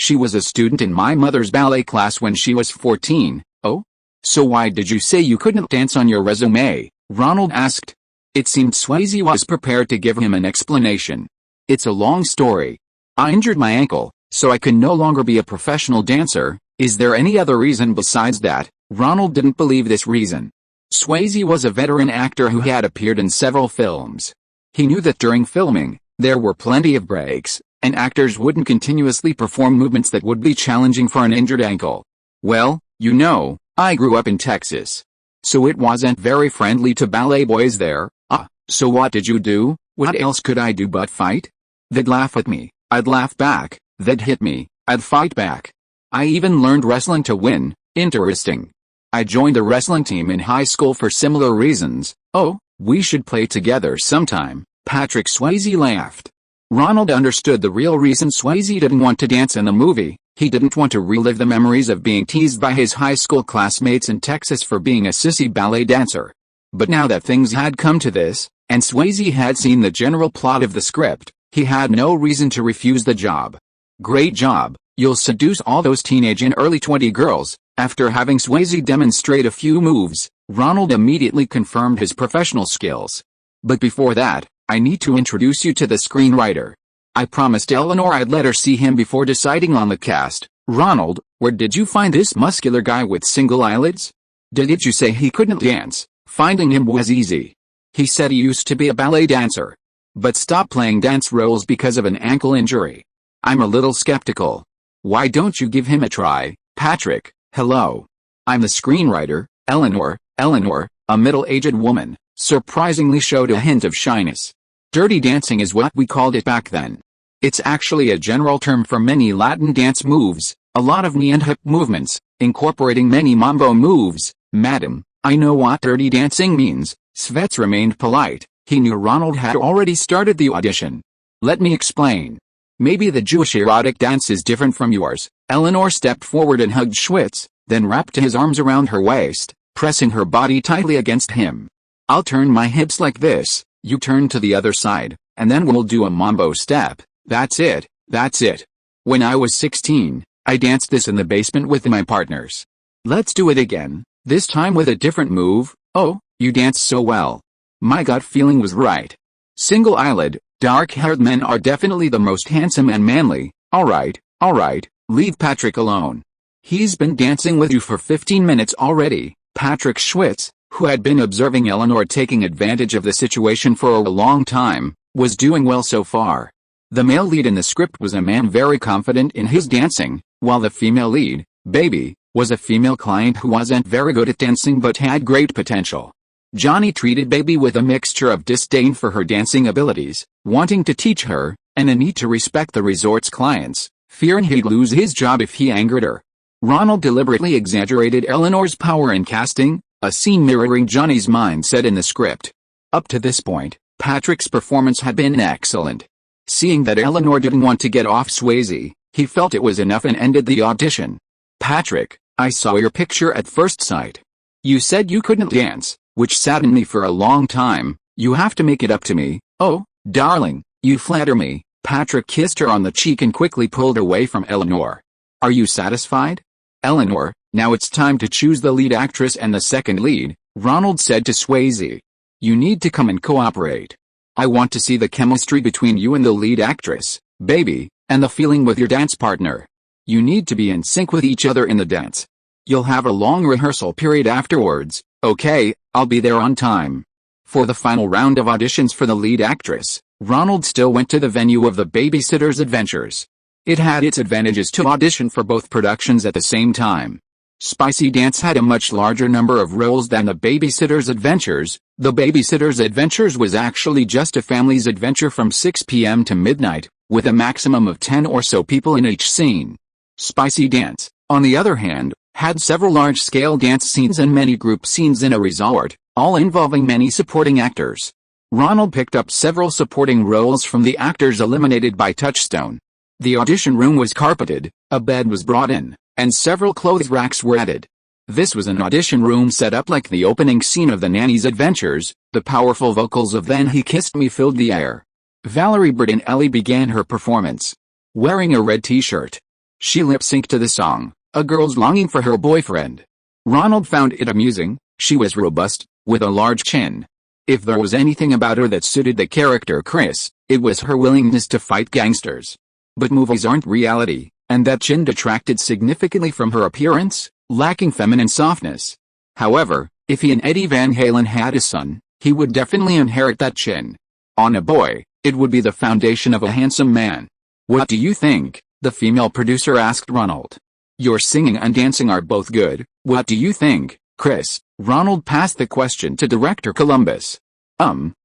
She was a student in my mother's ballet class when she was 14. "Oh? So why did you say you couldn't dance on your resume?" Ronald asked. It seemed Swayze was prepared to give him an explanation. "It's a long story. I injured my ankle, so I can no longer be a professional dancer." "Is there any other reason besides that?" Ronald didn't believe this reason. Swayze was a veteran actor who had appeared in several films. He knew that during filming, there were plenty of breaks, and actors wouldn't continuously perform movements that would be challenging for an injured ankle. Well, you know, I grew up in Texas. So it wasn't very friendly to ballet boys there. So what did you do? What else could I do but fight? They'd laugh at me, I'd laugh back, they'd hit me, I'd fight back. I even learned wrestling to win. Interesting. I joined the wrestling team in high school for similar reasons. Oh, we should play together sometime. Patrick Swayze laughed. Ronald understood the real reason Swayze didn't want to dance in the movie. He didn't want to relive the memories of being teased by his high school classmates in Texas for being a sissy ballet dancer. But now that things had come to this, and Swayze had seen the general plot of the script, he had no reason to refuse the job. Great job, you'll seduce all those teenage and early 20 girls. After having Swayze demonstrate a few moves, Ronald immediately confirmed his professional skills. But before that, I need to introduce you to the screenwriter. I promised Eleanor I'd let her see him before deciding on the cast. Ronald, where did you find this muscular guy with single eyelids? Did you say he couldn't dance? Finding him was easy. He said he used to be a ballet dancer, but stopped playing dance roles because of an ankle injury. I'm a little skeptical. Why don't you give him a try, Patrick? Hello. I'm the screenwriter. Eleanor, a middle-aged woman, surprisingly showed a hint of shyness. Dirty dancing is what we called it back then. It's actually a general term for many Latin dance moves, a lot of knee and hip movements, incorporating many mambo moves. Madam, I know what dirty dancing means. Svets remained polite. He knew Ronald had already started the audition. Let me explain. Maybe the Jewish erotic dance is different from yours. Eleanor stepped forward and hugged Schwitz, then wrapped his arms around her waist, pressing her body tightly against him. I'll turn my hips like this, you turn to the other side, and then we'll do a mambo step. That's it, that's it. When I was 16, I danced this in the basement with my partners. Let's do it again, this time with a different move. Oh, you dance so well. My gut feeling was right. Single eyelid, dark-haired men are definitely the most handsome and manly. Alright, leave Patrick alone. He's been dancing with you for 15 minutes already. Patrick Schwitz, who had been observing Eleanor taking advantage of the situation for a long time, was doing well so far. The male lead in the script was a man very confident in his dancing, while the female lead, Baby, was a female client who wasn't very good at dancing but had great potential. Johnny treated Baby with a mixture of disdain for her dancing abilities, wanting to teach her, and a need to respect the resort's clients, fearing he'd lose his job if he angered her. Ronald deliberately exaggerated Eleanor's power in casting, a scene mirroring Johnny's mindset in the script. Up to this point, Patrick's performance had been excellent. Seeing that Eleanor didn't want to get off Swayze, he felt it was enough and ended the audition. Patrick, I saw your picture at first sight. You said you couldn't dance, which saddened me for a long time. You have to make it up to me. Oh, darling, you flatter me. Patrick kissed her on the cheek and quickly pulled away from Eleanor. Are you satisfied? Eleanor, now it's time to choose the lead actress and the second lead, Ronald said to Swayze. You need to come and cooperate. I want to see the chemistry between you and the lead actress, Baby, and the feeling with your dance partner. You need to be in sync with each other in the dance. You'll have a long rehearsal period afterwards. Okay, I'll be there on time. For the final round of auditions for the lead actress, Ronald still went to the venue of The Babysitter's Adventures. It had its advantages to audition for both productions at the same time. Spicy Dance had a much larger number of roles than The Babysitter's Adventures. The Babysitter's Adventures was actually just a family's adventure from 6 p.m. to midnight, with a maximum of 10 or so people in each scene. Spicy Dance, on the other hand, had several large-scale dance scenes and many group scenes in a resort, all involving many supporting actors. Ronald picked up several supporting roles from the actors eliminated by Touchstone. The audition room was carpeted, a bed was brought in, and several clothes racks were added. This was an audition room set up like the opening scene of The Nanny's Adventures. The powerful vocals of Then He Kissed Me filled the air. Valerie Bertinelli began her performance. Wearing a red t-shirt, she lip-synced to the song, A Girl's Longing for Her Boyfriend. Ronald found it amusing. She was robust, with a large chin. If there was anything about her that suited the character Chris, it was her willingness to fight gangsters. But movies aren't reality, and that chin detracted significantly from her appearance, lacking feminine softness. However, If he and Eddie Van Halen had a son, he would definitely inherit that chin. On a boy, it would be the foundation of a handsome man. What do you think? The female producer asked Ronald. Your singing and dancing are both good, what do you think, Chris? Ronald passed the question to director Columbus.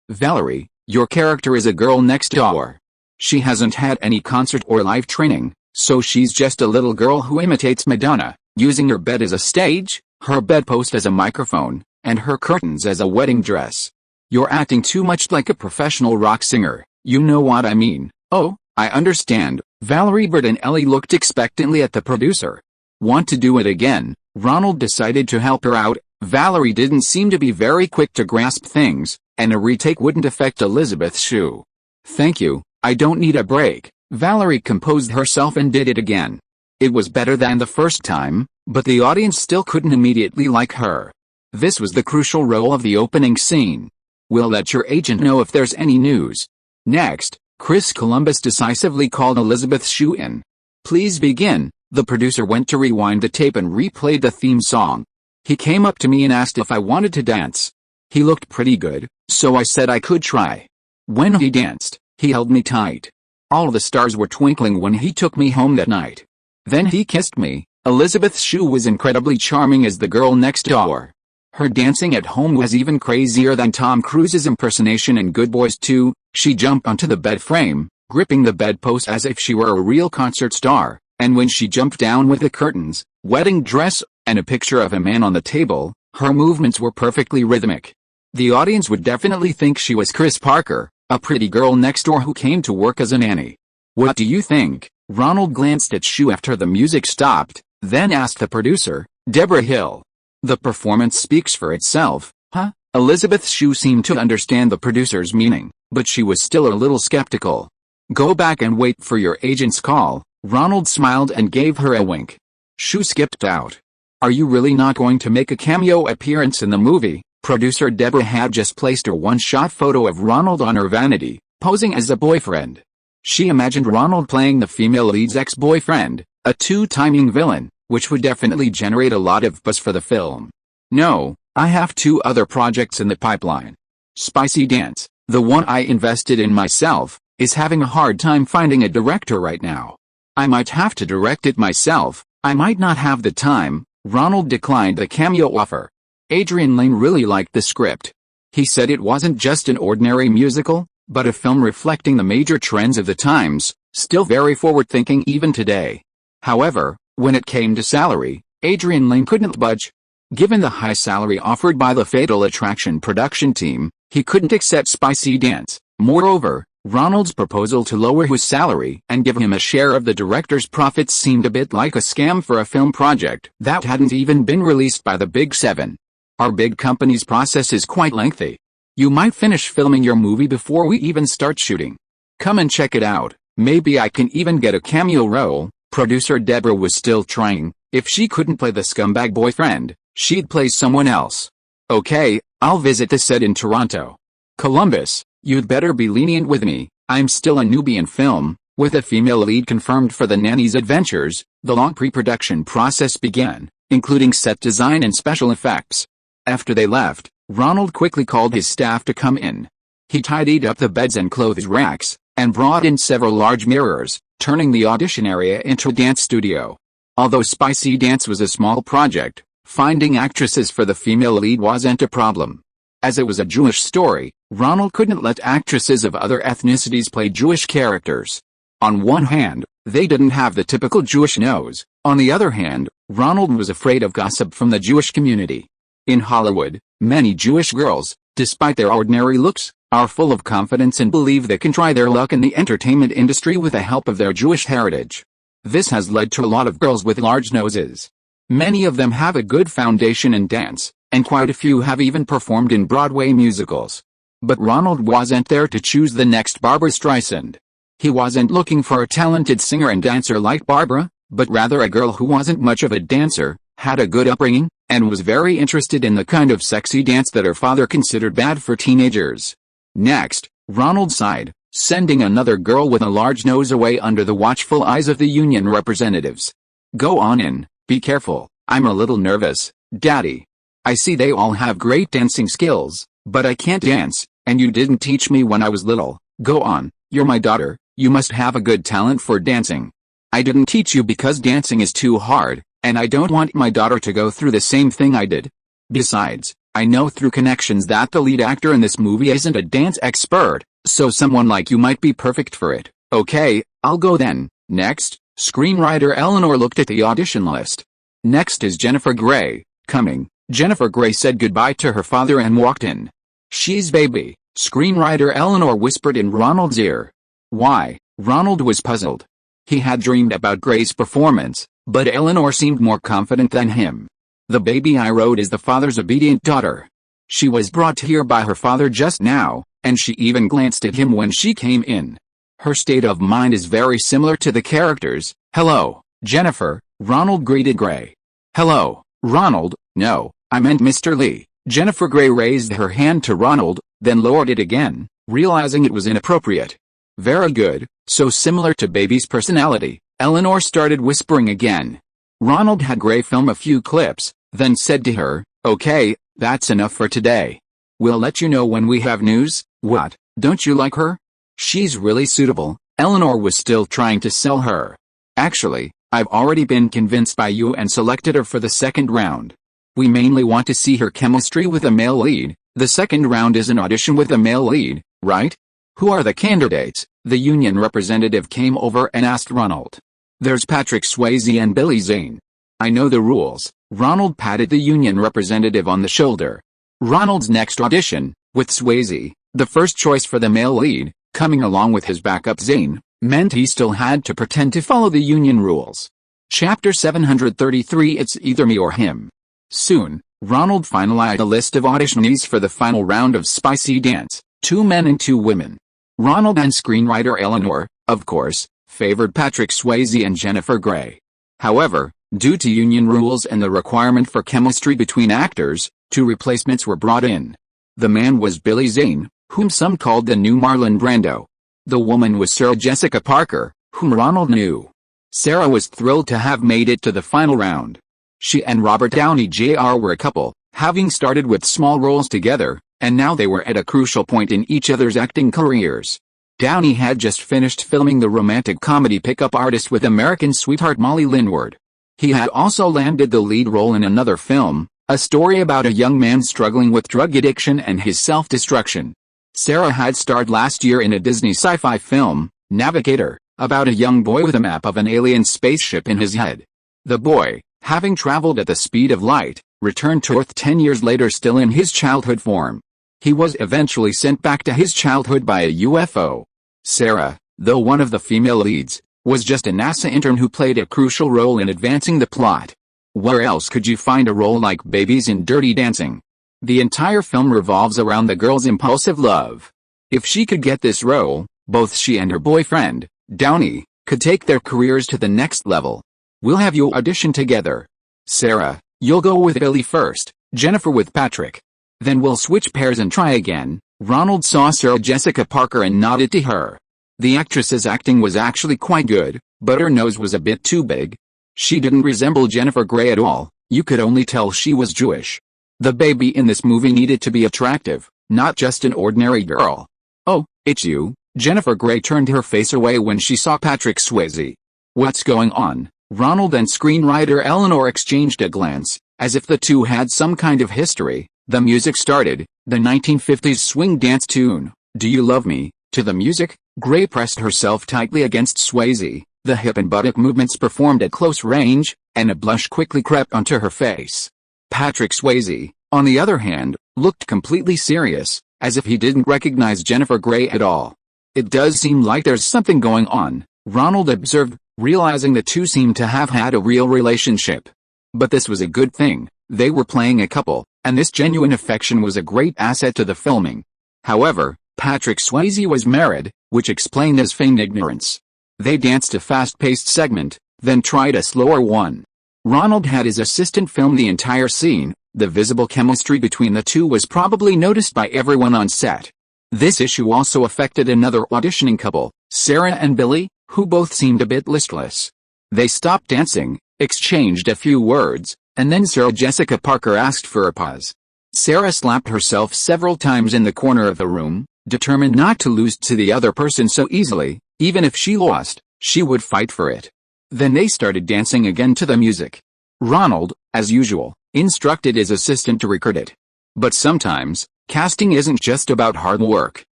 Valerie, your character is a girl next door. She hasn't had any concert or live training, so she's just a little girl who imitates Madonna, using her bed as a stage, her bedpost as a microphone, and her curtains as a wedding dress. You're acting too much like a professional rock singer, you know what I mean. Oh, I understand. Valerie, Bert and Ellie looked expectantly at the producer. Want to do it again? Ronald decided to help her out. Valerie didn't seem to be very quick to grasp things, and a retake wouldn't affect Elizabeth Shue. Thank you, I don't need a break. Valerie composed herself and did it again. It was better than the first time, but the audience still couldn't immediately like her. This was the crucial role of the opening scene. We'll let your agent know if there's any news. Next, Chris Columbus decisively called Elizabeth Shue in. Please begin. The producer went to rewind the tape and replayed the theme song. He came up to me and asked if I wanted to dance. He looked pretty good, so I said I could try. When he danced, he held me tight. All the stars were twinkling when he took me home that night. Then he kissed me. Elizabeth Shue was incredibly charming as the girl next door. Her dancing at home was even crazier than Tom Cruise's impersonation in Good Boys 2. She jumped onto the bed frame, gripping the bedpost as if she were a real concert star, and when she jumped down with the curtains, wedding dress, and a picture of a man on the table, her movements were perfectly rhythmic. The audience would definitely think she was Chris Parker, a pretty girl next door who came to work as a nanny. What do you think? Ronald glanced at Shue after the music stopped, then asked the producer, Deborah Hill. The performance speaks for itself, huh? Elizabeth Shue seemed to understand the producer's meaning, but she was still a little skeptical. Go back and wait for your agent's call. Ronald smiled and gave her a wink. Shue skipped out. Are you really not going to make a cameo appearance in the movie? Producer Deborah had just placed her one-shot photo of Ronald on her vanity, posing as a boyfriend. She imagined Ronald playing the female lead's ex-boyfriend, a two-timing villain, which would definitely generate a lot of buzz for the film. No, I have 2 other projects in the pipeline. Spicy Dance, the one I invested in myself, is having a hard time finding a director right now. I might have to direct it myself, I might not have the time. Ronald declined the cameo offer. Adrian Lane really liked the script. He said it wasn't just an ordinary musical, but a film reflecting the major trends of the times, still very forward-thinking even today. However, when it came to salary, Adrian Lane couldn't budge. Given the high salary offered by the Fatal Attraction production team, he couldn't accept Spicy Dance. Moreover, Ronald's proposal to lower his salary and give him a share of the director's profits seemed a bit like a scam for a film project that hadn't even been released by the Big Seven. Our big company's process is quite lengthy. You might finish filming your movie before we even start shooting. Come and check it out, maybe I can even get a cameo role. Producer Deborah was still trying. If she couldn't play the scumbag boyfriend, she'd play someone else. Okay, I'll visit the set in Toronto. Columbus, you'd better be lenient with me, I'm still a newbie in film. With a female lead confirmed for the nanny's adventures, the long pre-production process began, including set design and special effects. After they left, Ronald quickly called his staff to come in. He tidied up the beds and clothes racks, and brought in several large mirrors, turning the audition area into a dance studio. Although Spicy Dance was a small project, finding actresses for the female lead wasn't a problem. As it was a Jewish story, Ronald couldn't let actresses of other ethnicities play Jewish characters. On one hand, they didn't have the typical Jewish nose. On the other hand, Ronald was afraid of gossip from the Jewish community. In Hollywood, many Jewish girls, despite their ordinary looks, are full of confidence and believe they can try their luck in the entertainment industry with the help of their Jewish heritage. This has led to a lot of girls with large noses. Many of them have a good foundation in dance, and quite a few have even performed in Broadway musicals. But Ronald wasn't there to choose the next Barbra Streisand. He wasn't looking for a talented singer and dancer like Barbara, but rather a girl who wasn't much of a dancer, had a good upbringing, and was very interested in the kind of sexy dance that her father considered bad for teenagers. Next, Ronald sighed, sending another girl with a large nose away under the watchful eyes of the union representatives. Go on in, be careful, I'm a little nervous, Daddy. I see they all have great dancing skills, but I can't dance, and you didn't teach me when I was little. Go on, you're my daughter, you must have a good talent for dancing. I didn't teach you because dancing is too hard, and I don't want my daughter to go through the same thing I did. Besides, I know through connections that the lead actor in this movie isn't a dance expert, so someone like you might be perfect for it. Okay, I'll go then. Next, screenwriter Eleanor looked at the audition list. Next is Jennifer Grey. Coming, Jennifer Grey said goodbye to her father and walked in. She's baby, screenwriter Eleanor whispered in Ronald's ear. Why? Ronald was puzzled. He had dreamed about Grey's performance, but Eleanor seemed more confident than him. The baby I wrote is the father's obedient daughter. She was brought here by her father just now, and she even glanced at him when she came in. Her state of mind is very similar to the characters. Hello, Jennifer, Ronald greeted Grey. Hello, Ronald. No, I meant Mr. Lee. Jennifer Grey raised her hand to Ronald, then lowered it again, realizing it was inappropriate. Very good, so similar to baby's personality, Eleanor started whispering again. Ronald had Grey film a few clips, then said to her, okay, that's enough for today. We'll let you know when we have news. What, don't you like her? She's really suitable. Eleanor was still trying to sell her. Actually, I've already been convinced by you and selected her for the second round. We mainly want to see her chemistry with a male lead. The second round is an audition with a male lead, right? Who are the candidates? The union representative came over and asked Ronald. There's Patrick Swayze and Billy Zane. I know the rules. Ronald patted the union representative on the shoulder. Ronald's next audition, with Swayze, the first choice for the male lead, coming along with his backup Zane, meant he still had to pretend to follow the union rules. Chapter 733 It's either me or him. Soon, Ronald finalized a list of auditionees for the final round of Spicy Dance, 2 men and 2 women. Ronald and screenwriter Eleanor, of course, favored Patrick Swayze and Jennifer Grey. However, due to union rules and the requirement for chemistry between actors, 2 replacements were brought in. The man was Billy Zane, whom some called the new Marlon Brando. The woman was Sarah Jessica Parker, whom Ronald knew. Sarah was thrilled to have made it to the final round. She and Robert Downey Jr. were a couple, having started with small roles together, and now they were at a crucial point in each other's acting careers. Downey had just finished filming the romantic comedy Pickup Artist with American sweetheart Molly Lindward. He had also landed the lead role in another film, a story about a young man struggling with drug addiction and his self-destruction. Sarah had starred last year in a Disney sci-fi film, Navigator, about a young boy with a map of an alien spaceship in his head. The boy, having traveled at the speed of light, returned to Earth 10 years later still in his childhood form. He was eventually sent back to his childhood by a UFO. Sarah, though one of the female leads, was just a NASA intern who played a crucial role in advancing the plot. Where else could you find a role like Baby's in Dirty Dancing? The entire film revolves around the girl's impulsive love. If she could get this role, both she and her boyfriend, Downey, could take their careers to the next level. We'll have you audition together. Sarah, you'll go with Billy first, Jennifer with Patrick. Then we'll switch pairs and try again. Ronald saw Sarah Jessica Parker and nodded to her. The actress's acting was actually quite good, but her nose was a bit too big. She didn't resemble Jennifer Grey at all. You could only tell she was Jewish. The baby in this movie needed to be attractive, not just an ordinary girl. Oh, it's you. Jennifer Grey turned her face away when she saw Patrick Swayze. What's going on? Ronald and screenwriter Eleanor exchanged a glance, as if the two had some kind of history. The music started, the 1950s swing dance tune, Do You Love Me? To the music, Grey pressed herself tightly against Swayze. The hip and buttock movements performed at close range, and a blush quickly crept onto her face. Patrick Swayze, on the other hand, looked completely serious, as if he didn't recognize Jennifer Grey at all. It does seem like there's something going on, Ronald observed, realizing the two seemed to have had a real relationship. But this was a good thing. They were playing a couple, and this genuine affection was a great asset to the filming. However, Patrick Swayze was married, which explained his feigned ignorance. They danced a fast-paced segment, then tried a slower one. Ronald had his assistant film the entire scene. The visible chemistry between the two was probably noticed by everyone on set. This issue also affected another auditioning couple, Sarah and Billy, who both seemed a bit listless. They stopped dancing, exchanged a few words, And then Sarah Jessica Parker asked for a pause. Sarah slapped herself several times in the corner of the room, determined not to lose to the other person so easily. Even if she lost, she would fight for it. Then they started dancing again to the music. Ronald, as usual, instructed his assistant to record it. But sometimes, casting isn't just about hard work.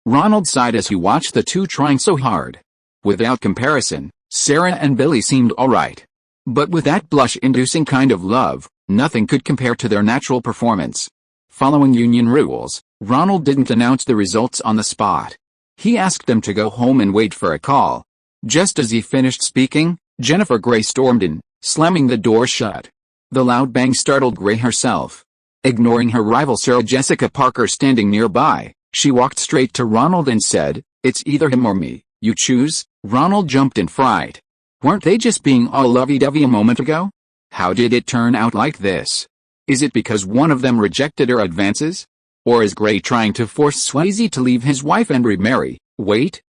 Ronald sighed as he watched the two trying so hard. Without comparison, Sarah and Billy seemed alright. But with that blush-inducing kind of love, nothing could compare to their natural performance. Following union rules, Ronald didn't announce the results on the spot. He asked them to go home and wait for a call. Just as he finished speaking, Jennifer Grey stormed in, slamming the door shut. The loud bang startled Grey herself. Ignoring her rival Sarah Jessica Parker standing nearby, she walked straight to Ronald and said, "It's either him or me, you choose." Ronald jumped in fright. Weren't they just being all lovey-dovey a moment ago? How did it turn out like this? Is it because one of them rejected her advances? Or is Grey trying to force Swayze to leave his wife and remarry? Wait.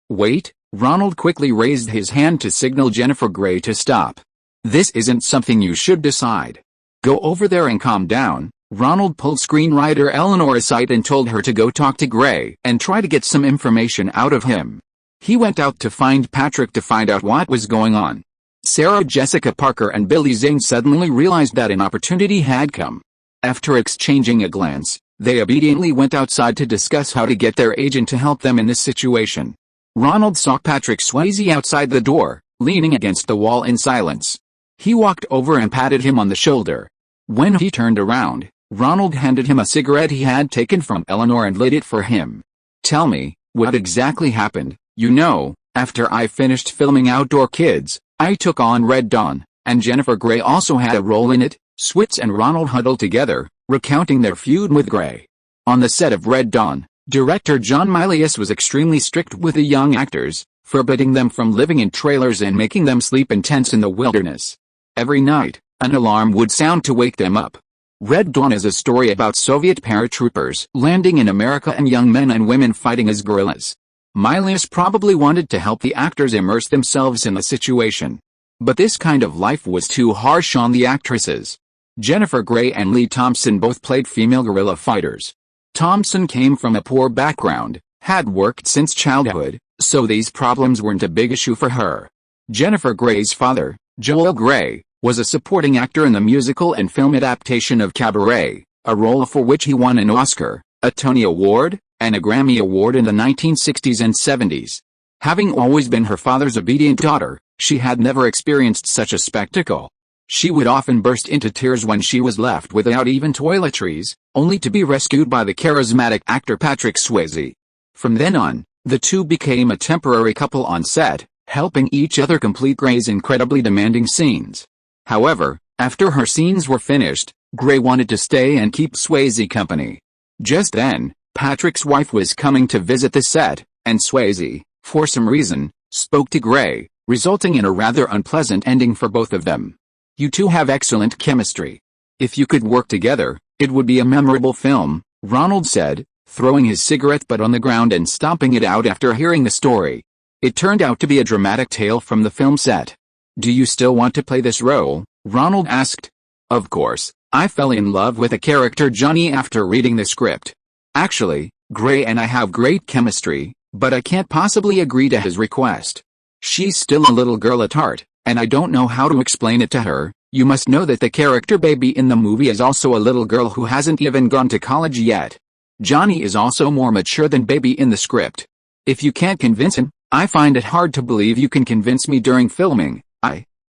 Ronald quickly raised his hand to signal Jennifer Grey to stop. This isn't something you should decide. Go over there and calm down. Ronald pulled screenwriter Eleanor aside and told her to go talk to Grey and try to get some information out of him. He went out to find Patrick to find out what was going on. Sarah Jessica Parker and Billy Zane suddenly realized that an opportunity had come. After exchanging a glance, they obediently went outside to discuss how to get their agent to help them in this situation. Ronald saw Patrick Swayze outside the door, leaning against the wall in silence. He walked over and patted him on the shoulder. When he turned around, Ronald handed him a cigarette he had taken from Eleanor and lit it for him. "Tell me, what exactly happened? You know, after I finished filming Outdoor Kids, I took on Red Dawn, and Jennifer Grey also had a role in it." Switz and Ronald huddled together, recounting their feud with Grey. On the set of Red Dawn, director John Milius was extremely strict with the young actors, forbidding them from living in trailers and making them sleep in tents in the wilderness. Every night, an alarm would sound to wake them up. Red Dawn is a story about Soviet paratroopers landing in America and young men and women fighting as guerrillas. Milius probably wanted to help the actors immerse themselves in the situation. But this kind of life was too harsh on the actresses. Jennifer Grey and Lee Thompson both played female guerrilla fighters. Thompson came from a poor background, had worked since childhood, so these problems weren't a big issue for her. Jennifer Grey's father, Joel Grey, was a supporting actor in the musical and film adaptation of Cabaret, a role for which he won an Oscar, a Tony Award, and a Grammy Award in the 1960s and 70s. Having always been her father's obedient daughter, she had never experienced such a spectacle. She would often burst into tears when she was left without even toiletries, only to be rescued by the charismatic actor Patrick Swayze. From then on, the two became a temporary couple on set, helping each other complete Grey's incredibly demanding scenes. However, after her scenes were finished, Grey wanted to stay and keep Swayze company. Just then, Patrick's wife was coming to visit the set, and Swayze, for some reason, spoke to Grey, resulting in a rather unpleasant ending for both of them. "You two have excellent chemistry. If you could work together, it would be a memorable film," Ronald said, throwing his cigarette butt on the ground and stomping it out after hearing the story. It turned out to be a dramatic tale from the film set. "Do you still want to play this role?" Ronald asked. "Of course, I fell in love with the character Johnny after reading the script. Actually, Grey and I have great chemistry, but I can't possibly agree to his request. She's still a little girl at heart, and I don't know how to explain it to her. You must know that the character Baby in the movie is also a little girl who hasn't even gone to college yet. Johnny is also more mature than Baby in the script. If you can't convince him, I find it hard to believe you can convince me during filming.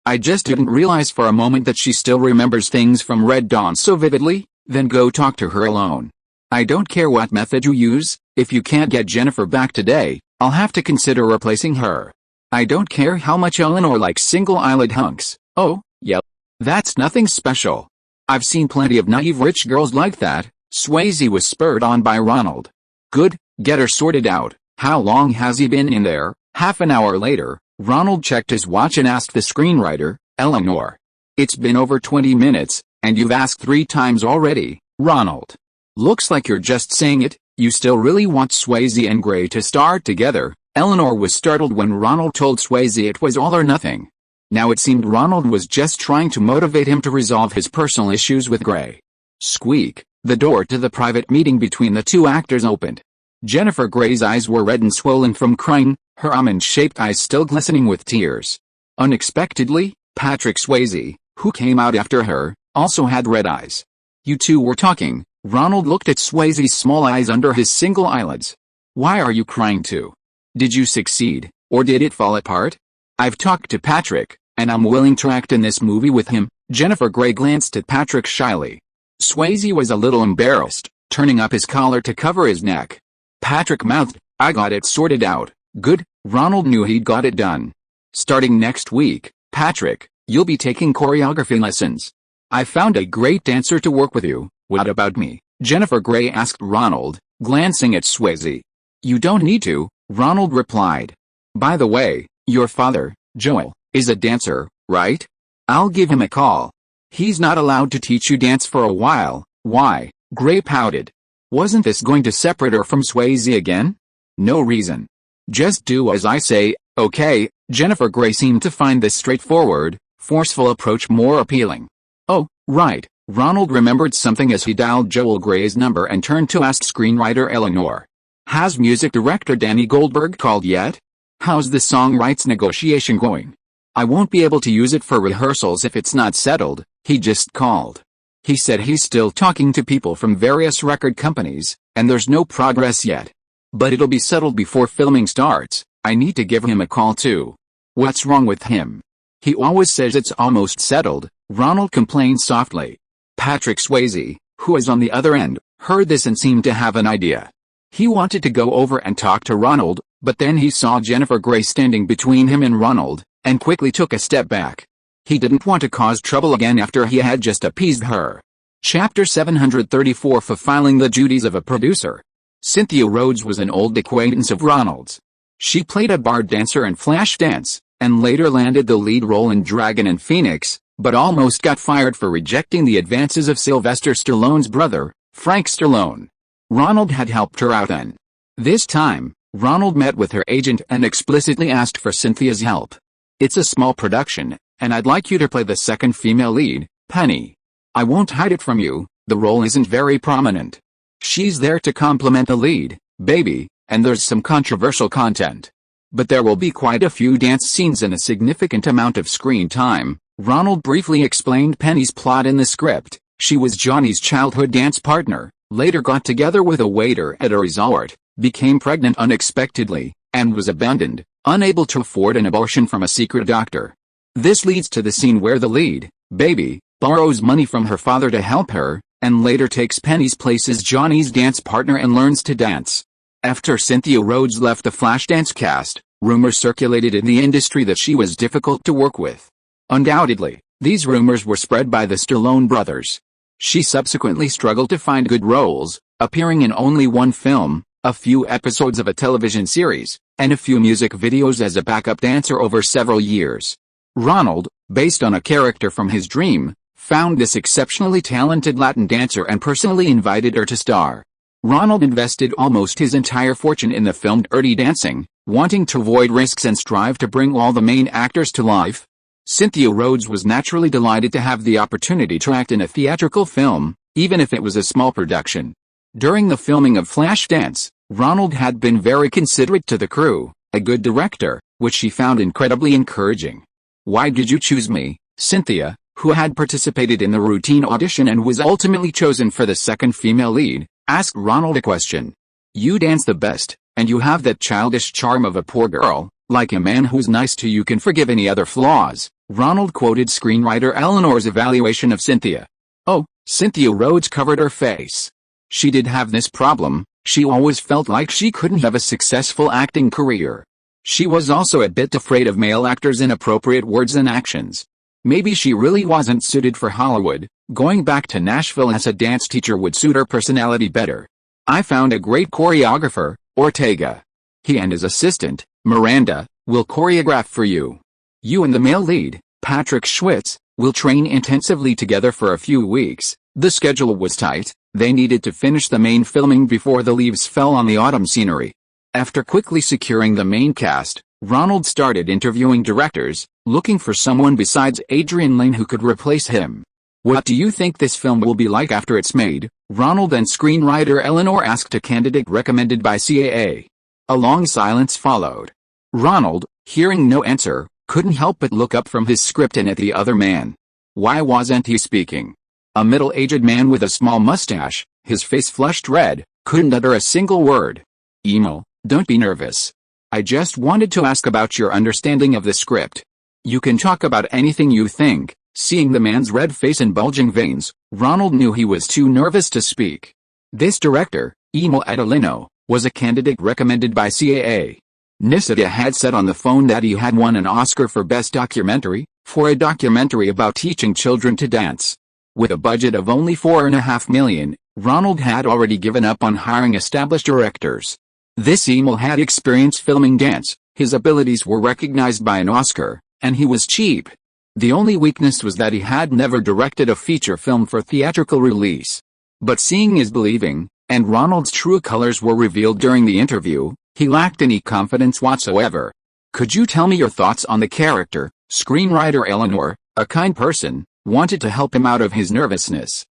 I just didn't realize for a moment that she still remembers things from Red Dawn so vividly." "Then go talk to her alone. I don't care what method you use. If you can't get Jennifer back today, I'll have to consider replacing her. I don't care how much Eleanor likes single-eyelid hunks." "Oh, yeah. That's nothing special. I've seen plenty of naive rich girls like that." Swayze was spurred on by Ronald. "Good, get her sorted out. How long has he been in there?" Half an hour later, Ronald checked his watch and asked the screenwriter, Eleanor. "It's been over 20 minutes, and you've asked 3 times already, Ronald. Looks like you're just saying it. You still really want Swayze and Grey to star together?" Eleanor was startled when Ronald told Swayze it was all or nothing. Now it seemed Ronald was just trying to motivate him to resolve his personal issues with Grey. Squeak, the door to the private meeting between the two actors opened. Jennifer Grey's eyes were red and swollen from crying, her almond-shaped eyes still glistening with tears. Unexpectedly, Patrick Swayze, who came out after her, also had red eyes. You two were talking. Ronald looked at Swayze's small eyes under his single eyelids. Why are you crying too? Did you succeed, or did it fall apart? I've talked to Patrick, and I'm willing to act in this movie with him. Jennifer Grey glanced at Patrick shyly. Swayze was a little embarrassed, turning up his collar to cover his neck. Patrick mouthed, I got it sorted out. Good. Ronald knew he'd got it done. Starting next week, Patrick, you'll be taking choreography lessons. I found a great dancer to work with you. What about me? Jennifer Grey asked Ronald, glancing at Swayze. You don't need to, Ronald replied. By the way, your father, Joel, is a dancer, right? I'll give him a call. He's not allowed to teach you dance for a while. Why? Grey pouted. Wasn't this going to separate her from Swayze again? No reason. Just do as I say, okay? Jennifer Grey seemed to find this straightforward, forceful approach more appealing. Oh, right. Ronald remembered something as he dialed Joel Grey's number and turned to ask screenwriter Eleanor. Has music director Danny Goldberg called yet? How's the song rights negotiation going? I won't be able to use it for rehearsals if it's not settled. He just called. He said he's still talking to people from various record companies, and there's no progress yet. But it'll be settled before filming starts. I need to give him a call too. What's wrong with him? He always says it's almost settled, Ronald complained softly. Patrick Swayze, who was on the other end, heard this and seemed to have an idea. He wanted to go over and talk to Ronald, but then he saw Jennifer Grey standing between him and Ronald, and quickly took a step back. He didn't want to cause trouble again after he had just appeased her. Chapter 734 Fulfilling the Duties of a Producer. Cynthia Rhodes was an old acquaintance of Ronald's. She played a bar dancer in Flashdance, and later landed the lead role in Dragon and Phoenix, but almost got fired for rejecting the advances of Sylvester Stallone's brother, Frank Stallone. Ronald had helped her out then. This time, Ronald met with her agent and explicitly asked for Cynthia's help. It's a small production, and I'd like you to play the second female lead, Penny. I won't hide it from you, the role isn't very prominent. She's there to complement the lead, baby, and there's some controversial content. But there will be quite a few dance scenes and a significant amount of screen time. Ronald briefly explained Penny's plot in the script. She was Johnny's childhood dance partner, later got together with a waiter at a resort, became pregnant unexpectedly, and was abandoned, unable to afford an abortion from a secret doctor. This leads to the scene where the lead, baby, borrows money from her father to help her, and later takes Penny's place as Johnny's dance partner and learns to dance. After Cynthia Rhodes left the Flashdance cast, rumors circulated in the industry that she was difficult to work with. Undoubtedly, these rumors were spread by the Stallone brothers. She subsequently struggled to find good roles, appearing in only one film, a few episodes of a television series, and a few music videos as a backup dancer over several years. Ronald, based on a character from his dream, found this exceptionally talented Latin dancer and personally invited her to star. Ronald invested almost his entire fortune in the film Dirty Dancing, wanting to avoid risks and strive to bring all the main actors to life. Cynthia Rhodes was naturally delighted to have the opportunity to act in a theatrical film, even if it was a small production. During the filming of Flashdance, Ronald had been very considerate to the crew, a good director, which she found incredibly encouraging. Why did you choose me, Cynthia, who had participated in the routine audition and was ultimately chosen for the second female lead, asked Ronald a question. You dance the best, and you have that childish charm of a poor girl, like a man who's nice to you can forgive any other flaws. Ronald quoted screenwriter Eleanor's evaluation of Cynthia. Oh, Cynthia Rhodes covered her face. She did have this problem, she always felt like she couldn't have a successful acting career. She was also a bit afraid of male actors' inappropriate words and actions. Maybe she really wasn't suited for Hollywood. Going back to Nashville as a dance teacher would suit her personality better. I found a great choreographer, Ortega. He and his assistant, Miranda, will choreograph for you. You and the male lead, Patrick Schwitz, will train intensively together for a few weeks. The schedule was tight, they needed to finish the main filming before the leaves fell on the autumn scenery. After quickly securing the main cast, Ronald started interviewing directors, looking for someone besides Adrian Lane who could replace him. What do you think this film will be like after it's made? Ronald and screenwriter Eleanor asked a candidate recommended by CAA. A long silence followed. Ronald, hearing no answer, couldn't help but look up from his script and at the other man. Why wasn't he speaking? A middle-aged man with a small mustache, his face flushed red, couldn't utter a single word. Emil, don't be nervous. I just wanted to ask about your understanding of the script. You can talk about anything you think. Seeing the man's red face and bulging veins, Ronald knew he was too nervous to speak. This director, Emil Adelino, was a candidate recommended by CAA. Nisida had said on the phone that he had won an Oscar for Best Documentary, for a documentary about teaching children to dance. With a budget of only $4.5 million, Ronald had already given up on hiring established directors. This Emil had experience filming dance, his abilities were recognized by an Oscar, and he was cheap. The only weakness was that he had never directed a feature film for theatrical release. But seeing is believing, and Ronald's true colors were revealed during the interview. He lacked any confidence whatsoever. Could you tell me your thoughts on the character? Screenwriter Eleanor, a kind person, wanted to help him out of his nervousness.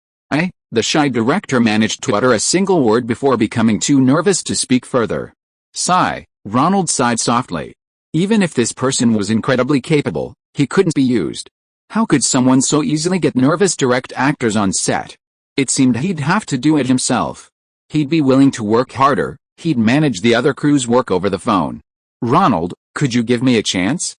The shy director managed to utter a single word before becoming too nervous to speak further. Sigh, Ronald sighed softly. Even if this person was incredibly capable, he couldn't be used. How could someone so easily get nervous direct actors on set? It seemed he'd have to do it himself. He'd be willing to work harder, he'd manage the other crew's work over the phone. Ronald, could you give me a chance?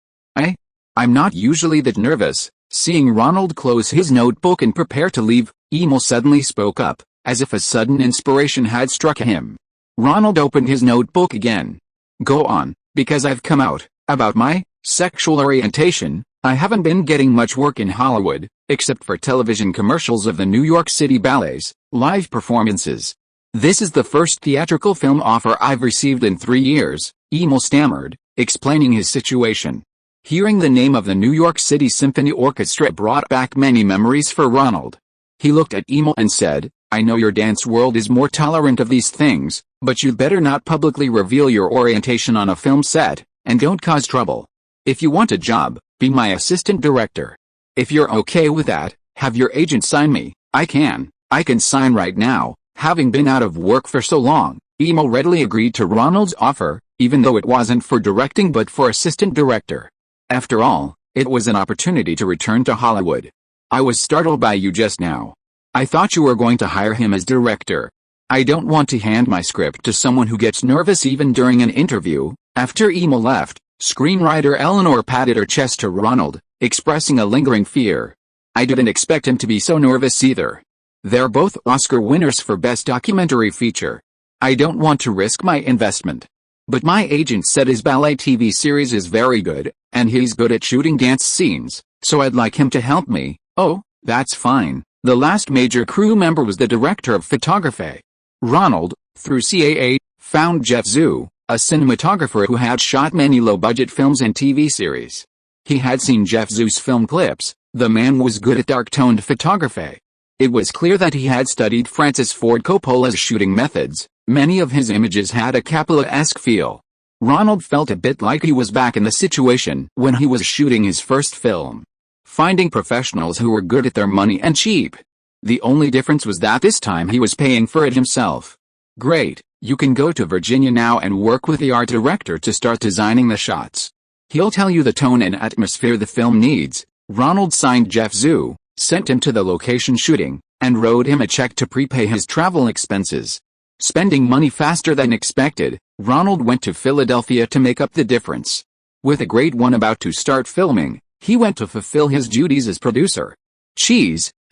I'm not usually that nervous. Seeing Ronald close his notebook and prepare to leave, Emil suddenly spoke up, as if a sudden inspiration had struck him. Ronald opened his notebook again. Go on, because I've come out, about my sexual orientation. I haven't been getting much work in Hollywood, except for television commercials of the New York City ballets, live performances. This is the first theatrical film offer I've received in 3 years, Emil stammered, explaining his situation. Hearing the name of the New York City Symphony Orchestra brought back many memories for Ronald. He looked at Emil and said, I know your dance world is more tolerant of these things, but you'd better not publicly reveal your orientation on a film set, and don't cause trouble. If you want a job, be my assistant director. If you're okay with that, have your agent sign me. I can sign right now. Having been out of work for so long, Emil readily agreed to Ronald's offer, even though it wasn't for directing but for assistant director. After all, it was an opportunity to return to Hollywood. I was startled by you just now. I thought you were going to hire him as director. I don't want to hand my script to someone who gets nervous even during an interview. After Emil left, screenwriter Eleanor patted her chest to Ronald, expressing a lingering fear. I didn't expect him to be so nervous either. They're both Oscar winners for Best Documentary Feature. I don't want to risk my investment. But my agent said his ballet TV series is very good, and he's good at shooting dance scenes, so I'd like him to help me. Oh, that's fine. The last major crew member was the director of photography. Ronald, through CAA, found Jeff Zhu, a cinematographer who had shot many low-budget films and TV series. He had seen Jeff Zhu's film clips. The man was good at dark-toned photography. It was clear that he had studied Francis Ford Coppola's shooting methods. Many of his images had a Coppola-esque feel. Ronald felt a bit like he was back in the situation when he was shooting his first film. Finding professionals who were good at their money and cheap. The only difference was that this time he was paying for it himself. Great, you can go to Virginia now and work with the art director to start designing the shots. He'll tell you the tone and atmosphere the film needs. Ronald signed Jeff Zhu, sent him to the location shooting, and wrote him a check to prepay his travel expenses. Spending money faster than expected, Ronald went to Philadelphia to make up the difference. With a great one about to start filming, he went to fulfill his duties as producer.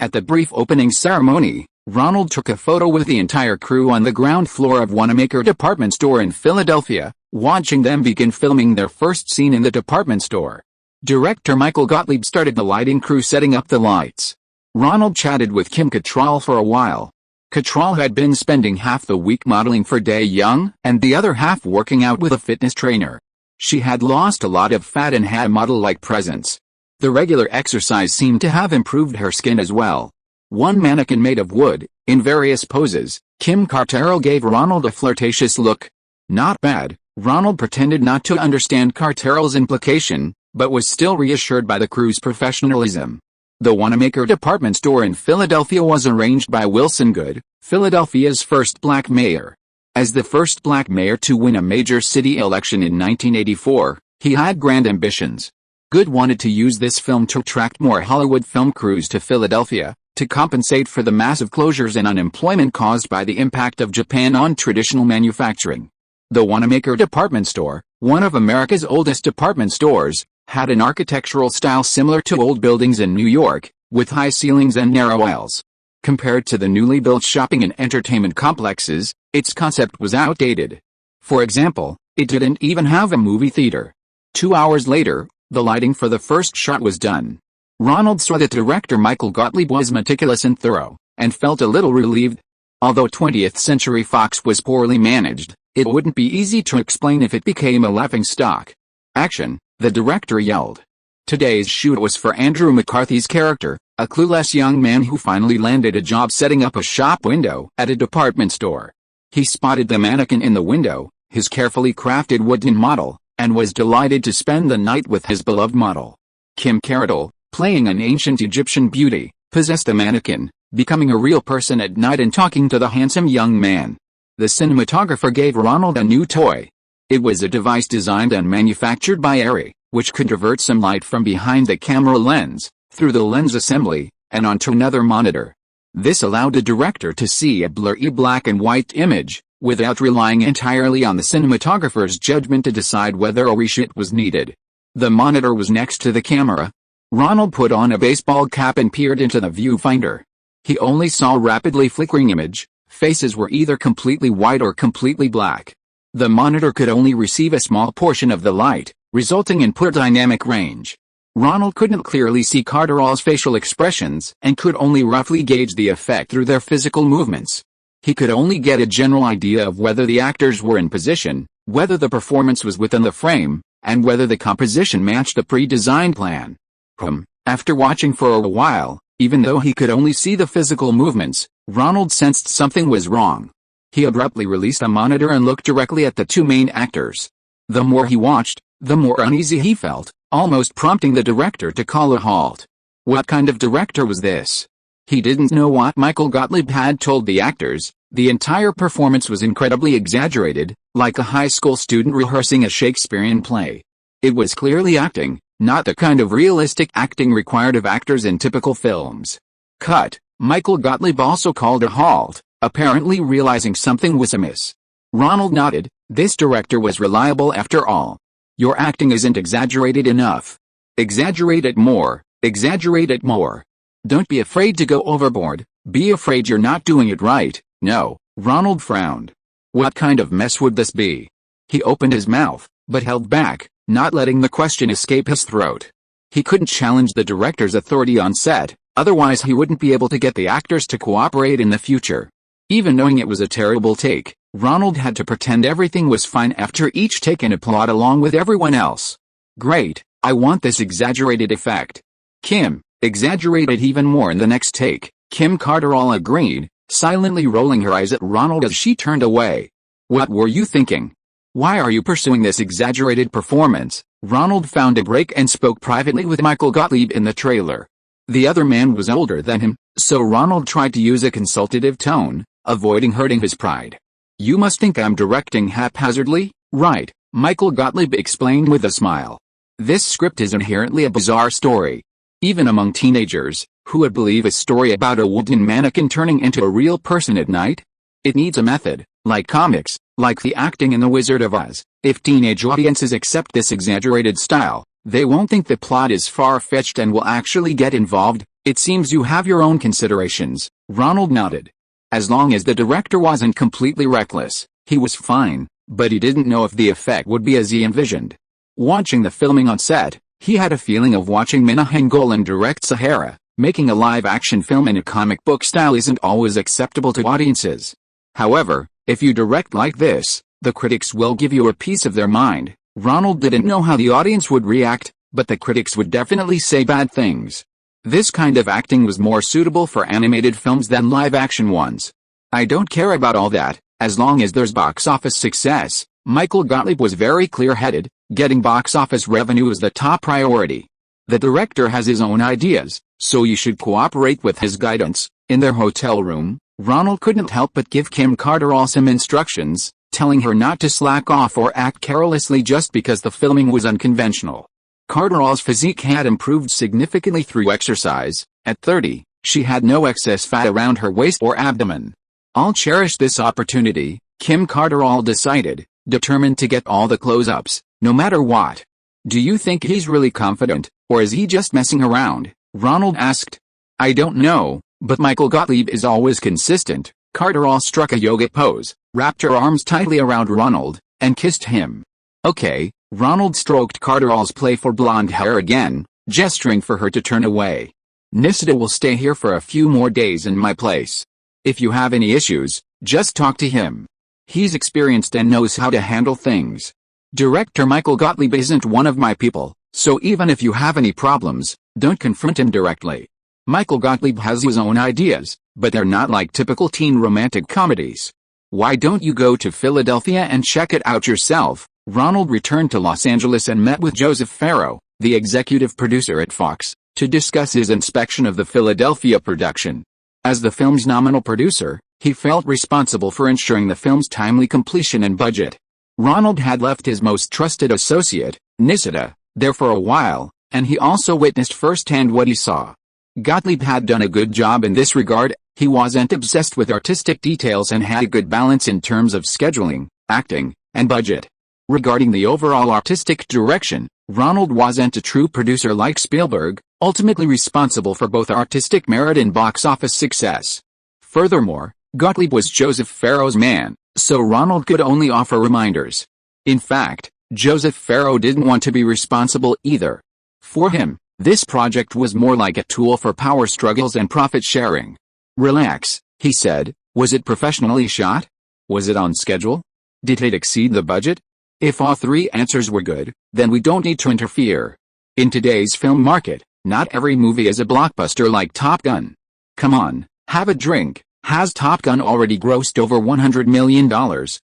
At the brief opening ceremony, Ronald took a photo with the entire crew on the ground floor of Wanamaker department store in Philadelphia, watching them begin filming their first scene in the department store. Director Michael Gottlieb started the lighting crew setting up the lights. Ronald chatted with Kim Cattrall for a while. Cattrall had been spending half the week modeling for Day Young and the other half working out with a fitness trainer. She had lost a lot of fat and had model-like presence. The regular exercise seemed to have improved her skin as well. One mannequin made of wood, in various poses, Kim Cattrall gave Ronald a flirtatious look. Not bad. Ronald pretended not to understand Cattrall's implication. but was still reassured by the crew's professionalism. The Wanamaker department store in Philadelphia was arranged by Wilson Goode, Philadelphia's first black mayor. As the first black mayor to win a major city election in 1984, he had grand ambitions. Goode wanted to use this film to attract more Hollywood film crews to Philadelphia, to compensate for the massive closures and unemployment caused by the impact of Japan on traditional manufacturing. The Wanamaker department store, one of America's oldest department stores, had an architectural style similar to old buildings in New York, with high ceilings and narrow aisles. Compared to the newly built shopping and entertainment complexes, its concept was outdated. For example, it didn't even have a movie theater. 2 hours later, the lighting for the first shot was done. Ronald saw that director Michael Gottlieb was meticulous and thorough, and felt a little relieved. Although 20th Century Fox was poorly managed, it wouldn't be easy to explain if it became a laughingstock. Action, the director yelled. Today's shoot was for Andrew McCarthy's character, a clueless young man who finally landed a job setting up a shop window at a department store. He spotted the mannequin in the window, his carefully crafted wooden model, and was delighted to spend the night with his beloved model. Kim Cattrall, playing an ancient Egyptian beauty, possessed the mannequin, becoming a real person at night and talking to the handsome young man. The cinematographer gave Ronald a new toy. It was a device designed and manufactured by Arri, which could divert some light from behind the camera lens, through the lens assembly, and onto another monitor. This allowed the director to see a blurry black and white image, without relying entirely on the cinematographer's judgment to decide whether a reshoot was needed. The monitor was next to the camera. Ronald put on a baseball cap and peered into the viewfinder. He only saw a rapidly flickering image. Faces were either completely white or completely black. The monitor could only receive a small portion of the light, resulting in poor dynamic range. Ronald couldn't clearly see Cattrall's facial expressions and could only roughly gauge the effect through their physical movements. He could only get a general idea of whether the actors were in position, whether the performance was within the frame, and whether the composition matched the pre-designed plan. After watching for a while, even though he could only see the physical movements, Ronald sensed something was wrong. He abruptly released the monitor and looked directly at the two main actors. The more he watched, the more uneasy he felt, almost prompting the director to call a halt. What kind of director was this? He didn't know what Michael Gottlieb had told the actors. The entire performance was incredibly exaggerated, like a high school student rehearsing a Shakespearean play. It was clearly acting, not the kind of realistic acting required of actors in typical films. Cut. Michael Gottlieb also called a halt, apparently realizing something was amiss. Ronald nodded. This director was reliable after all. Your acting isn't exaggerated enough. Exaggerate it more, exaggerate it more. Don't be afraid to go overboard, be afraid you're not doing it right. No, Ronald frowned. What kind of mess would this be? He opened his mouth, but held back, not letting the question escape his throat. He couldn't challenge the director's authority on set, otherwise he wouldn't be able to get the actors to cooperate in the future. Even knowing it was a terrible take, Ronald had to pretend everything was fine after each take and applaud along with everyone else. Great, I want this exaggerated effect. Kim, exaggerate it even more in the next take. Kim Cattrall agreed, silently rolling her eyes at Ronald as she turned away. What were you thinking? Why are you pursuing this exaggerated performance? Ronald found a break and spoke privately with Michael Gottlieb in the trailer. The other man was older than him, so Ronald tried to use a consultative tone, avoiding hurting his pride. You must think I'm directing haphazardly, right? Michael Gottlieb explained with a smile. This script is inherently a bizarre story. Even among teenagers, who would believe a story about a wooden mannequin turning into a real person at night? It needs a method, like comics, like the acting in The Wizard of Oz. If teenage audiences accept this exaggerated style, they won't think the plot is far-fetched and will actually get involved. It seems you have your own considerations. Ronald nodded. As long as the director wasn't completely reckless, he was fine, but he didn't know if the effect would be as he envisioned. Watching the filming on set, he had a feeling of watching Menahem Golan direct Sahara. Making a live-action film in a comic book style isn't always acceptable to audiences. However, if you direct like this, the critics will give you a piece of their mind. Ronald didn't know how the audience would react, but the critics would definitely say bad things. This kind of acting was more suitable for animated films than live-action ones. I don't care about all that, as long as there's box office success. Michael Gottlieb was very clear-headed. Getting box office revenue is the top priority. The director has his own ideas, so you should cooperate with his guidance. In their hotel room, Ronald couldn't help but give Kim Carterall some instructions, telling her not to slack off or act carelessly just because the filming was unconventional. Carterall's physique had improved significantly through exercise. At 30, she had no excess fat around her waist or abdomen. "I'll cherish this opportunity," Kim Carterall decided, determined to get all the close-ups, no matter what. "Do you think he's really confident, or is he just messing around?" Ronald asked. "I don't know, but Michael Gottlieb is always consistent." Carterall struck a yoga pose, wrapped her arms tightly around Ronald, and kissed him. "Okay." Ronald stroked Carterall's playful blonde hair again, gesturing for her to turn away. "Nisida will stay here for a few more days in my place. If you have any issues, just talk to him. He's experienced and knows how to handle things. Director Michael Gottlieb isn't one of my people, so even if you have any problems, don't confront him directly. Michael Gottlieb has his own ideas, but they're not like typical teen romantic comedies. Why don't you go to Philadelphia and check it out yourself?" Ronald returned to Los Angeles and met with Joseph Farrow, the executive producer at Fox, to discuss his inspection of the Philadelphia production. As the film's nominal producer, he felt responsible for ensuring the film's timely completion and budget. Ronald had left his most trusted associate, Nisida, there for a while, and he also witnessed firsthand what he saw. Gottlieb had done a good job in this regard. He wasn't obsessed with artistic details and had a good balance in terms of scheduling, acting, and budget. Regarding the overall artistic direction, Ronald wasn't a true producer like Spielberg, ultimately responsible for both artistic merit and box office success. Furthermore, Gottlieb was Joseph Farrow's man, so Ronald could only offer reminders. In fact, Joseph Farrow didn't want to be responsible either. For him, this project was more like a tool for power struggles and profit sharing. "Relax," he said. "Was it professionally shot? Was it on schedule? Did it exceed the budget? If all three answers were good, then we don't need to interfere. In today's film market, not every movie is a blockbuster like Top Gun. Come on, have a drink." "Has Top Gun already grossed over $100 million?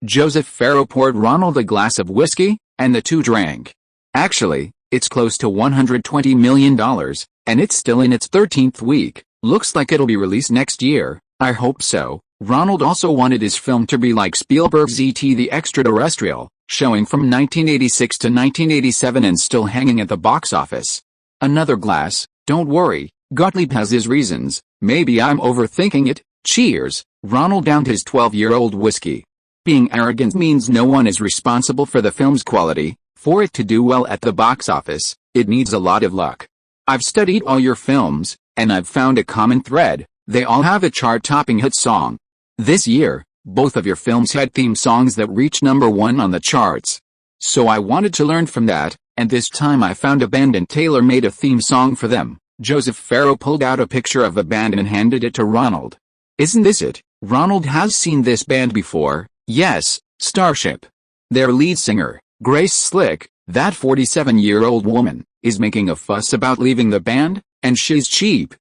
Joseph Farrow poured Ronald a glass of whiskey, and the two drank. "Actually, it's close to $120 million, and it's still in its 13th week. Looks like it'll be released next year." "I hope so." Ronald also wanted his film to be like Spielberg's E.T. the Extraterrestrial, showing from 1986 to 1987 and still hanging at the box office. "Another glass." "Don't worry, Gottlieb has his reasons. Maybe I'm overthinking it." "Cheers." Ronald downed his 12-year-old whiskey. Being arrogant means no one is responsible for the film's quality. For it to do well at the box office, it needs a lot of luck. "I've studied all your films, and I've found a common thread. They all have a chart-topping hit song. This year, both of your films had theme songs that reached #1 on the charts. So I wanted to learn from that, and this time I found a band and tailor-made a theme song for them." Joseph Farrow pulled out a picture of the band and handed it to Ronald. "Isn't this it?" Ronald has seen this band before. "Yes, Starship. Their lead singer, Grace Slick, that 47-year-old woman, is making a fuss about leaving the band, and she's cheap.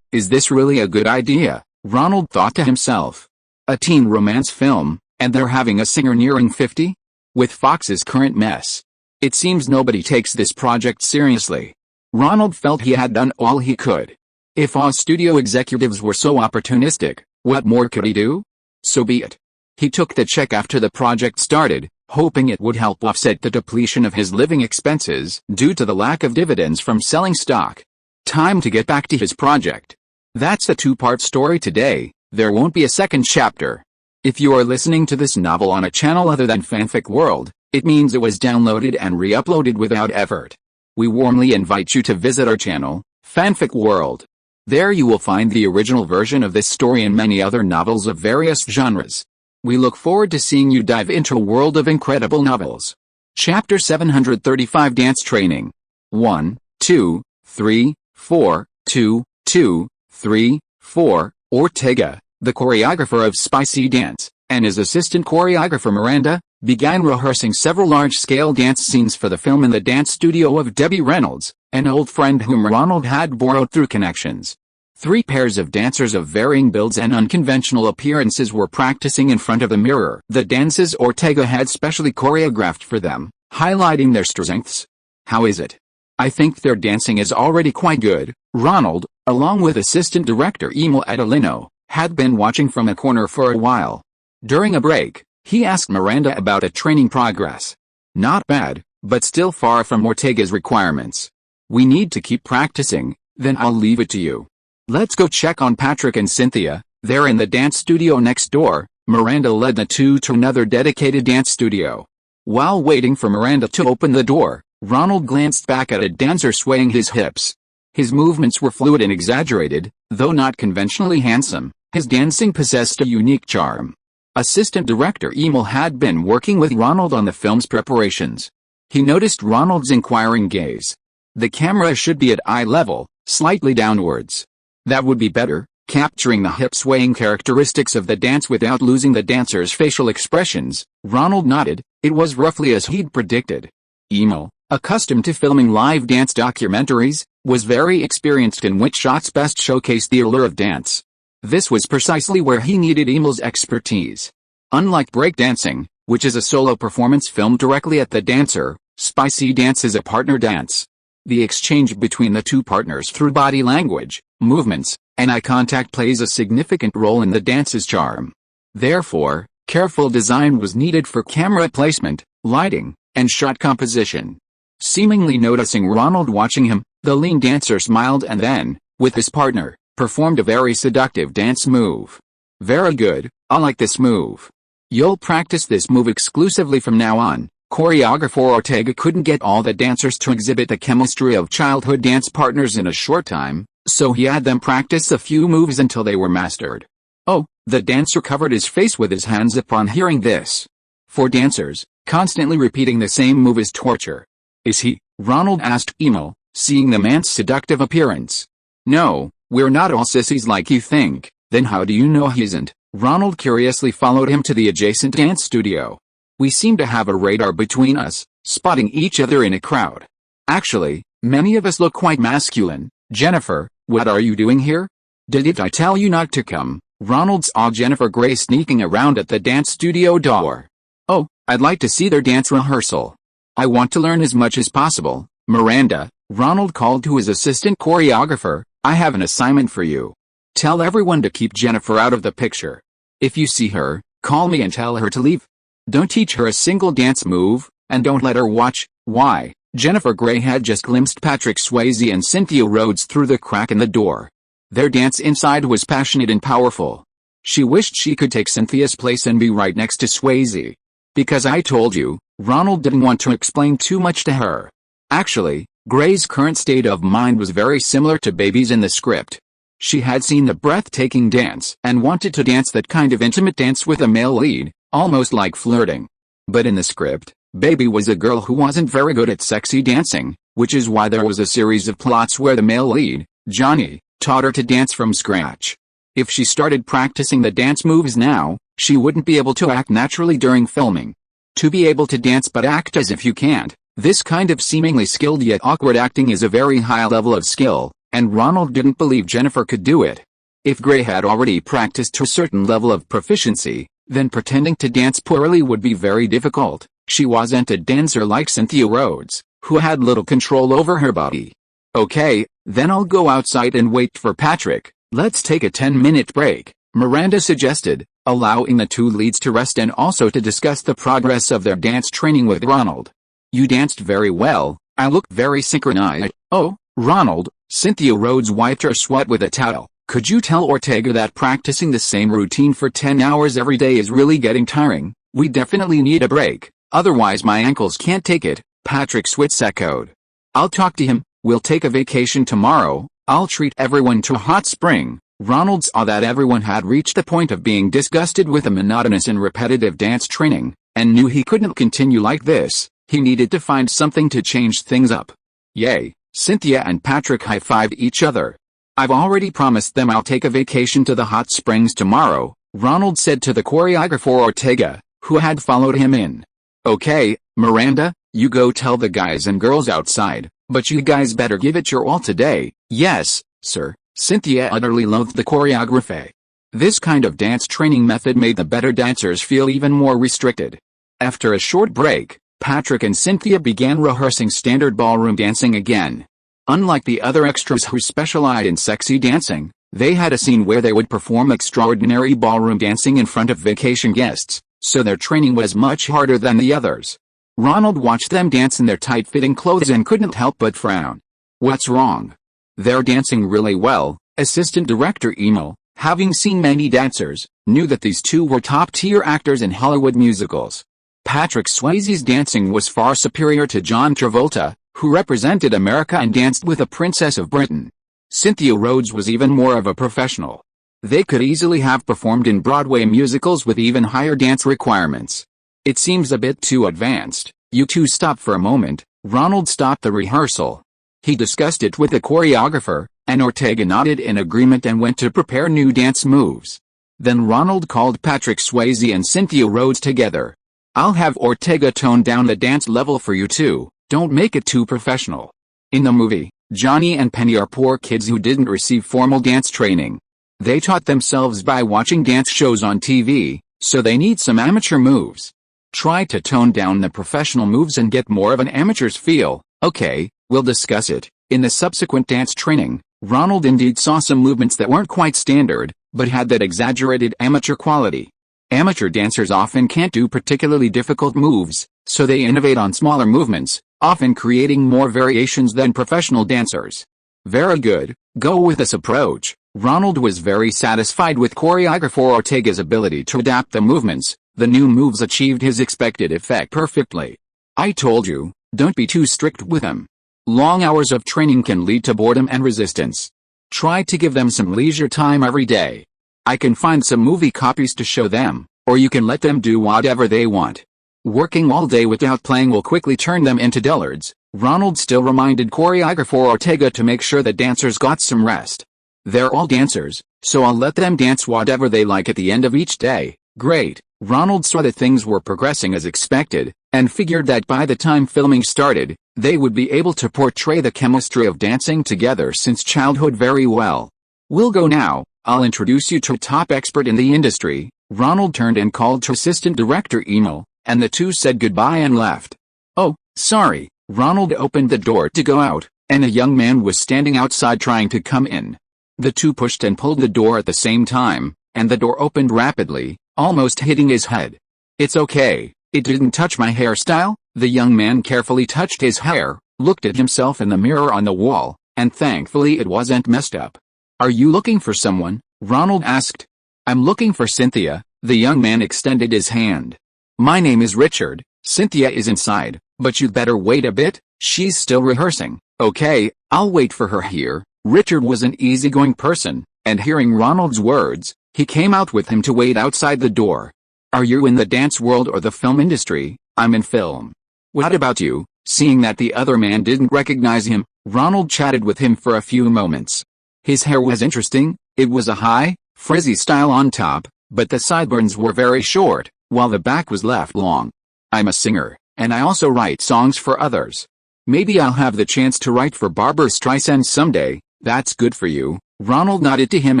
Is this really a good idea?" Ronald thought to himself. A teen romance film, and they're having a singer nearing 50? With Fox's current mess, it seems nobody takes this project seriously. Ronald felt he had done all he could. If all studio executives were so opportunistic, what more could he do? So be it. He took the check after the project started, hoping it would help offset the depletion of his living expenses due to the lack of dividends from selling stock. Time to get back to his project. That's a two-part story today. There won't be a second chapter. If you are listening to this novel on a channel other than Fanfic World, it means it was downloaded and re-uploaded without effort. We warmly invite you to visit our channel, Fanfic World. There you will find the original version of this story and many other novels of various genres. We look forward to seeing you dive into a world of incredible novels. Chapter 735 Dance Training. 1, 2, 3, 4, 2, 2, 3, 4. Ortega, the choreographer of Spicy Dance, and his assistant choreographer Miranda, began rehearsing several large-scale dance scenes for the film in the dance studio of Debbie Reynolds, an old friend whom Ronald had borrowed through connections. 3 pairs of dancers of varying builds and unconventional appearances were practicing in front of the mirror. The dances Ortega had specially choreographed for them, highlighting their strengths. How is it? I think their dancing is already quite good. Ronald, along with assistant director Emil Adelino, had been watching from a corner for a while. During a break, he asked Miranda about a training progress. Not bad, but still far from Ortega's requirements. We need to keep practicing, then I'll leave it to you. Let's go check on Patrick and Cynthia. They're in the dance studio next door. Miranda led the two to another dedicated dance studio. While waiting for Miranda to open the door, Ronald glanced back at a dancer swaying his hips. His movements were fluid and exaggerated, though not conventionally handsome. His dancing possessed a unique charm. Assistant director Emil had been working with Ronald on the film's preparations. He noticed Ronald's inquiring gaze. The camera should be at eye level, slightly downwards. That would be better, capturing the hip-swaying characteristics of the dance without losing the dancer's facial expressions. Ronald nodded. It was roughly as he'd predicted. Emil, accustomed to filming live dance documentaries, was very experienced in which shots best showcased the allure of dance. This was precisely where he needed Emil's expertise. Unlike breakdancing, which is a solo performance filmed directly at the dancer, spicy dance is a partner dance. The exchange between the two partners through body language, movements, and eye contact plays a significant role in the dance's charm. Therefore, careful design was needed for camera placement, lighting, and shot composition. Seemingly noticing Ronald watching him, the lean dancer smiled and then, with his partner, performed a very seductive dance move. Very good, I like this move. You'll practice this move exclusively from now on. Choreographer Ortega couldn't get all the dancers to exhibit the chemistry of childhood dance partners in a short time, so he had them practice a few moves until they were mastered. Oh, the dancer covered his face with his hands upon hearing this. For dancers, constantly repeating the same move is torture. Is he? Ronald asked Emil, seeing the man's seductive appearance. No, we're not all sissies like you think. Then how do you know he isn't? Ronald curiously followed him to the adjacent dance studio. We seem to have a radar between us, spotting each other in a crowd. Actually, many of us look quite masculine. Jennifer, what are you doing here? Didn't I tell you not to come? Ronald saw Jennifer Grey sneaking around at the dance studio door. Oh, I'd like to see their dance rehearsal. I want to learn as much as possible. Miranda, Ronald called to his assistant choreographer, I have an assignment for you. Tell everyone to keep Jennifer out of the picture. If you see her, call me and tell her to leave. Don't teach her a single dance move, and don't let her watch. Why? Jennifer Grey had just glimpsed Patrick Swayze and Cynthia Rhodes through the crack in the door. Their dance inside was passionate and powerful. She wished she could take Cynthia's place and be right next to Swayze. Because I told you, Ronald didn't want to explain too much to her. Actually, Grey's current state of mind was very similar to Baby's in the script. She had seen the breathtaking dance and wanted to dance that kind of intimate dance with a male lead, almost like flirting. But in the script, Baby was a girl who wasn't very good at sexy dancing, which is why there was a series of plots where the male lead, Johnny, taught her to dance from scratch. If she started practicing the dance moves now, she wouldn't be able to act naturally during filming. To be able to dance but act as if you can't, this kind of seemingly skilled yet awkward acting is a very high level of skill, and Ronald didn't believe Jennifer could do it. If Grey had already practiced to a certain level of proficiency, then pretending to dance poorly would be very difficult. She wasn't a dancer like Cynthia Rhodes, who had little control over her body. Okay, then I'll go outside and wait for Patrick. Let's take a 10-minute break, Miranda suggested, allowing the two leads to rest and also to discuss the progress of their dance training with Ronald. You danced very well, I look very synchronized. Oh, Ronald, Cynthia Rhodes wiped her sweat with a towel. Could you tell Ortega that practicing the same routine for 10 hours every day is really getting tiring? We definitely need a break, otherwise my ankles can't take it, Patrick Switz echoed. I'll talk to him, we'll take a vacation tomorrow, I'll treat everyone to a hot spring. Ronald saw that everyone had reached the point of being disgusted with the monotonous and repetitive dance training, and knew he couldn't continue like this. He needed to find something to change things up. Yay, Cynthia and Patrick high-fived each other. I've already promised them I'll take a vacation to the hot springs tomorrow, Ronald said to the choreographer Ortega, who had followed him in. Okay, Miranda, you go tell the guys and girls outside, but you guys better give it your all today. Yes, sir. Cynthia utterly loathed the choreography. This kind of dance training method made the better dancers feel even more restricted. After a short break, Patrick and Cynthia began rehearsing standard ballroom dancing again. Unlike the other extras who specialized in sexy dancing, they had a scene where they would perform extraordinary ballroom dancing in front of vacation guests, so their training was much harder than the others. Ronald watched them dance in their tight-fitting clothes and couldn't help but frown. What's wrong? They're dancing really well. Assistant director Emil, having seen many dancers, knew that these two were top-tier actors in Hollywood musicals. Patrick Swayze's dancing was far superior to John Travolta, who represented America and danced with a Princess of Britain. Cynthia Rhodes was even more of a professional. They could easily have performed in Broadway musicals with even higher dance requirements. It seems a bit too advanced. You two stop for a moment. Ronald stopped the rehearsal. He discussed it with the choreographer, and Ortega nodded in agreement and went to prepare new dance moves. Then Ronald called Patrick Swayze and Cynthia Rhodes together. I'll have Ortega tone down the dance level for you two, don't make it too professional. In the movie, Johnny and Penny are poor kids who didn't receive formal dance training. They taught themselves by watching dance shows on TV, so they need some amateur moves. Try to tone down the professional moves and get more of an amateur's feel. Okay, we'll discuss it. In the subsequent dance training, Ronald indeed saw some movements that weren't quite standard, but had that exaggerated amateur quality. Amateur dancers often can't do particularly difficult moves, so they innovate on smaller movements, often creating more variations than professional dancers. Very good, go with this approach. Ronald was very satisfied with choreographer Ortega's ability to adapt the movements. The new moves achieved his expected effect perfectly. I told you, don't be too strict with them. Long hours of training can lead to boredom and resistance. Try to give them some leisure time every day. I can find some movie copies to show them, or you can let them do whatever they want. Working all day without playing will quickly turn them into dullards. Ronald still reminded choreographer Ortega to make sure the dancers got some rest. They're all dancers, so I'll let them dance whatever they like at the end of each day. Great. Ronald saw that things were progressing as expected, and figured that by the time filming started, they would be able to portray the chemistry of dancing together since childhood very well. We'll go now. I'll introduce you to a top expert in the industry. Ronald turned and called to assistant director Emil, and the two said goodbye and left. Oh, sorry. Ronald opened the door to go out, and a young man was standing outside trying to come in. The two pushed and pulled the door at the same time, and the door opened rapidly, almost hitting his head. It's okay, it didn't touch my hairstyle. The young man carefully touched his hair, looked at himself in the mirror on the wall, and thankfully it wasn't messed up. Are you looking for someone? Ronald asked. I'm looking for Cynthia. The young man extended his hand. My name is Richard. Cynthia is inside, but you'd better wait a bit. She's still rehearsing. Okay, I'll wait for her here. Richard was an easygoing person, and hearing Ronald's words, he came out with him to wait outside the door. Are you in the dance world or the film industry? I'm in film. What about you? Seeing that the other man didn't recognize him, Ronald chatted with him for a few moments. His hair was interesting. It was a high, frizzy style on top, but the sideburns were very short, while the back was left long. I'm a singer, and I also write songs for others. Maybe I'll have the chance to write for Barbra Streisand someday. That's good for you. Ronald nodded to him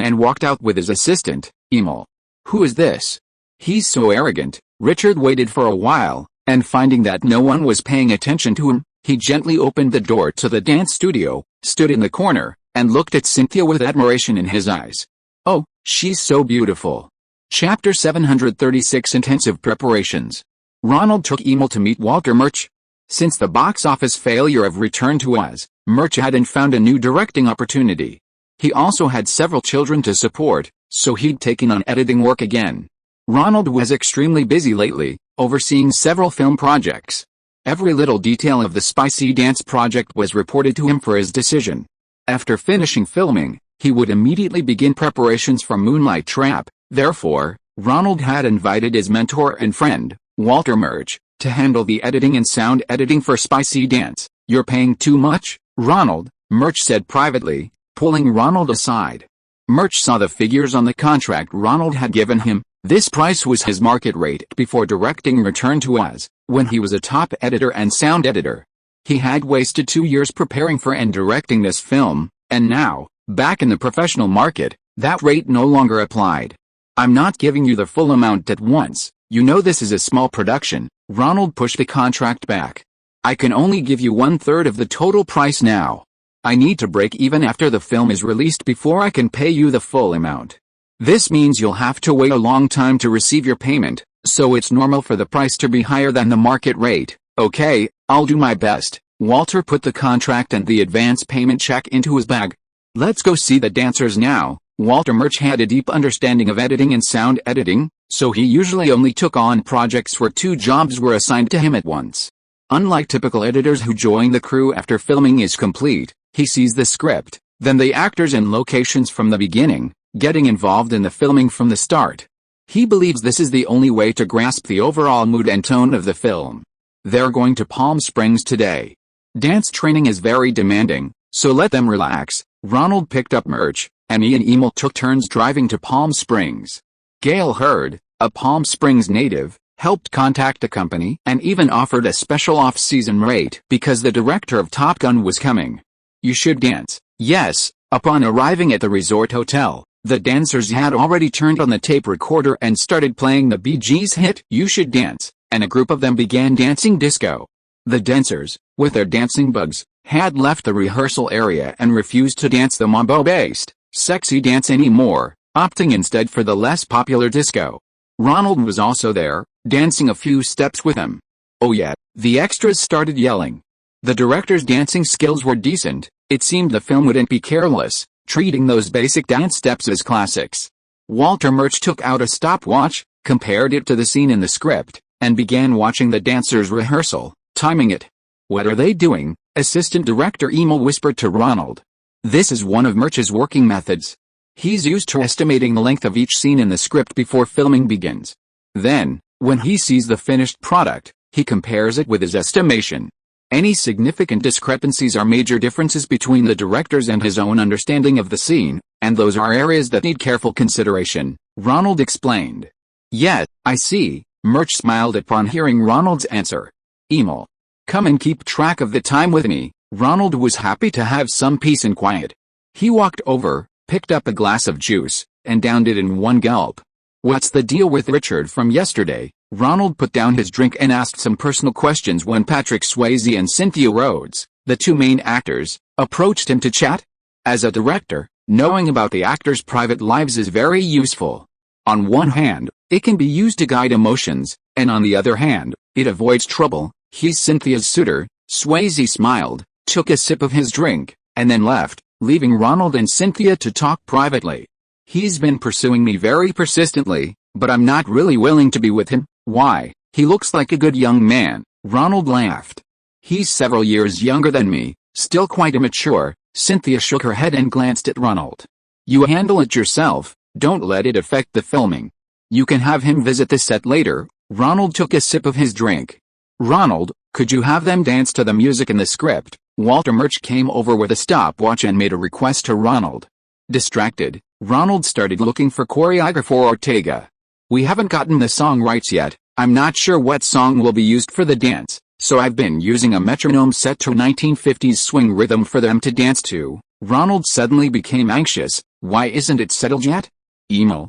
and walked out with his assistant, Emil. Who is this? He's so arrogant. Richard waited for a while, and finding that no one was paying attention to him, he gently opened the door to the dance studio, stood in the corner, and looked at Cynthia with admiration in his eyes. Oh, she's so beautiful. Chapter 736 Intensive Preparations. Ronald took Emil to meet Walter Murch. Since the box office failure of Return to Oz, Murch hadn't found a new directing opportunity. He also had several children to support, so he'd taken on editing work again. Ronald was extremely busy lately, overseeing several film projects. Every little detail of the Spicy Dance project was reported to him for his decision. After finishing filming, he would immediately begin preparations for Moonlight Trap. Therefore, Ronald had invited his mentor and friend, Walter Murch, to handle the editing and sound editing for Spicy Dance. You're paying too much, Ronald, Murch said privately, pulling Ronald aside. Murch saw the figures on the contract Ronald had given him. This price was his market rate before directing Return to Oz, when he was a top editor and sound editor. He had wasted 2 years preparing for and directing this film, and now, back in the professional market, that rate no longer applied. I'm not giving you the full amount at once. You know this is a small production. Ronald pushed the contract back. I can only give you 1/3 of the total price now. I need to break even after the film is released before I can pay you the full amount. This means you'll have to wait a long time to receive your payment, so it's normal for the price to be higher than the market rate. Okay, I'll do my best. Walter put the contract and the advance payment check into his bag. Let's go see the dancers now. Walter Murch had a deep understanding of editing and sound editing, so he usually only took on projects where 2 jobs were assigned to him at once. Unlike typical editors who join the crew after filming is complete, he sees the script, then the actors and locations from the beginning, getting involved in the filming from the start. He believes this is the only way to grasp the overall mood and tone of the film. They're going to Palm Springs today. Dance training is very demanding, so let them relax. Ronald picked up Murch, and he and Emil took turns driving to Palm Springs. Gail Hurd, a Palm Springs native, helped contact the company and even offered a special off-season rate because the director of Top Gun was coming. You should dance. Yes. Upon arriving at the resort hotel, the dancers had already turned on the tape recorder and started playing the Bee Gees hit You Should Dance, and a group of them began dancing disco. The dancers, with their dancing bugs, had left the rehearsal area and refused to dance the mambo-based, sexy dance anymore, opting instead for the less popular disco. Ronald was also there, dancing a few steps with them. Oh yeah, the extras started yelling. The director's dancing skills were decent. It seemed the film wouldn't be careless, treating those basic dance steps as classics. Walter Murch took out a stopwatch, compared it to the scene in the script, and began watching the dancers' rehearsal, timing it. What are they doing? Assistant director Emil whispered to Ronald. This is one of Murch's working methods. He's used to estimating the length of each scene in the script before filming begins. Then, when he sees the finished product, he compares it with his estimation. Any significant discrepancies are major differences between the director's and his own understanding of the scene, and those are areas that need careful consideration, Ronald explained. Yeah, I see, Murch smiled upon hearing Ronald's answer. Emil, come and keep track of the time with me. Ronald was happy to have some peace and quiet. He walked over, picked up a glass of juice, and downed it in one gulp. What's the deal with Richard from yesterday? Ronald put down his drink and asked some personal questions when Patrick Swayze and Cynthia Rhodes, the 2 main actors, approached him to chat. As a director, knowing about the actors' private lives is very useful. On one hand, it can be used to guide emotions, and on the other hand, it avoids trouble. He's Cynthia's suitor. Swayze smiled, took a sip of his drink, and then left, leaving Ronald and Cynthia to talk privately. He's been pursuing me very persistently, but I'm not really willing to be with him. Why? He looks like a good young man. Ronald laughed. He's several years younger than me, still quite immature. Cynthia shook her head and glanced at Ronald. You handle it yourself, don't let it affect the filming. You can have him visit the set later. Ronald took a sip of his drink. Ronald, could you have them dance to the music in the script? Walter Murch came over with a stopwatch and made a request to Ronald. Distracted, Ronald started looking for choreographer Ortega. We haven't gotten the song rights yet. I'm not sure what song will be used for the dance, so I've been using a metronome set to 1950s swing rhythm for them to dance to. Ronald suddenly became anxious. Why isn't it settled yet? Emil,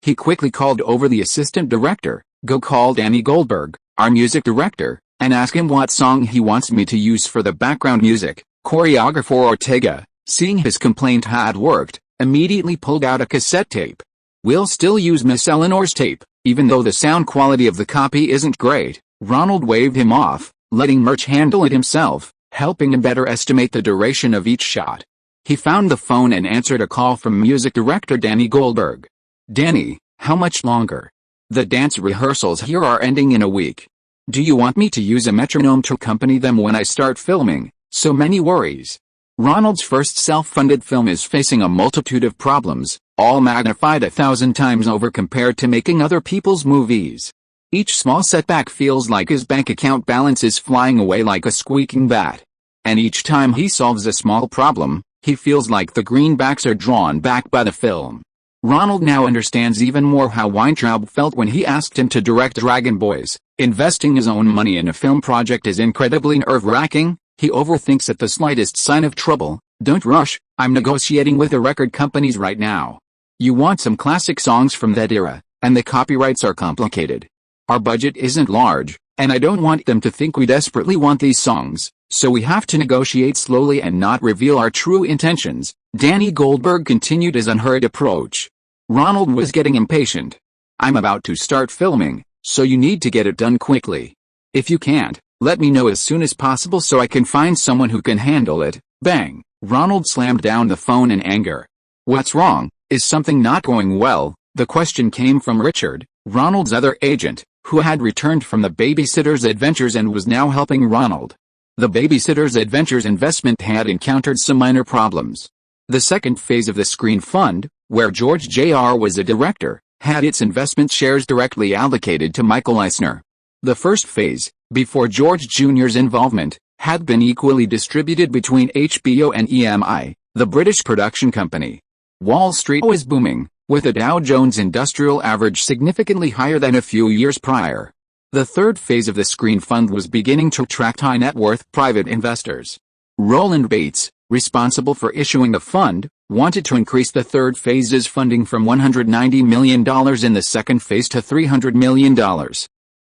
he quickly called over the assistant director. Go call Danny Goldberg, our music director, and ask him what song he wants me to use for the background music. Choreographer Ortega, seeing his complaint had worked, immediately pulled out a cassette tape. We'll still use Miss Eleanor's tape, even though the sound quality of the copy isn't great. Ronald waved him off, letting Murch handle it himself, helping him better estimate the duration of each shot. He found the phone and answered a call from music director Danny Goldberg. Danny, how much longer? The dance rehearsals here are ending in a week. Do you want me to use a metronome to accompany them when I start filming? So many worries. Ronald's first self-funded film is facing a multitude of problems, all magnified 1,000 times over compared to making other people's movies. Each small setback feels like his bank account balance is flying away like a squeaking bat. And each time he solves a small problem, he feels like the greenbacks are drawn back by the film. Ronald now understands even more how Weintraub felt when he asked him to direct Dragon Boys. Investing his own money in a film project is incredibly nerve-wracking. He overthinks at the slightest sign of trouble. Don't rush, I'm negotiating with the record companies right now. You want some classic songs from that era, and the copyrights are complicated. Our budget isn't large, And I don't want them to think we desperately want these songs, so we have to negotiate slowly and not reveal our true intentions," Danny Goldberg continued his unhurried approach. Ronald was getting impatient. "I'm about to start filming, so you need to get it done quickly. If you can't, let me know as soon as possible so I can find someone who can handle it." Bang! Ronald slammed down the phone in anger. "What's wrong? Is something not going well?" The question came from Richard, Ronald's other agent, who had returned from the Babysitter's Adventures and was now helping Ronald. The Babysitter's Adventures investment had encountered some minor problems. The second phase of the Screen Fund, where George Jr. was a director, had its investment shares directly allocated to Michael Eisner. The first phase, before George Jr.'s involvement, had been equally distributed between HBO and EMI, the British production company. Wall Street was booming, with the Dow Jones Industrial Average significantly higher than a few years prior. The third phase of the Screen Fund was beginning to attract high-net-worth private investors. Roland Bates, responsible for issuing the fund, wanted to increase the third phase's funding from $190 million in the second phase to $300 million.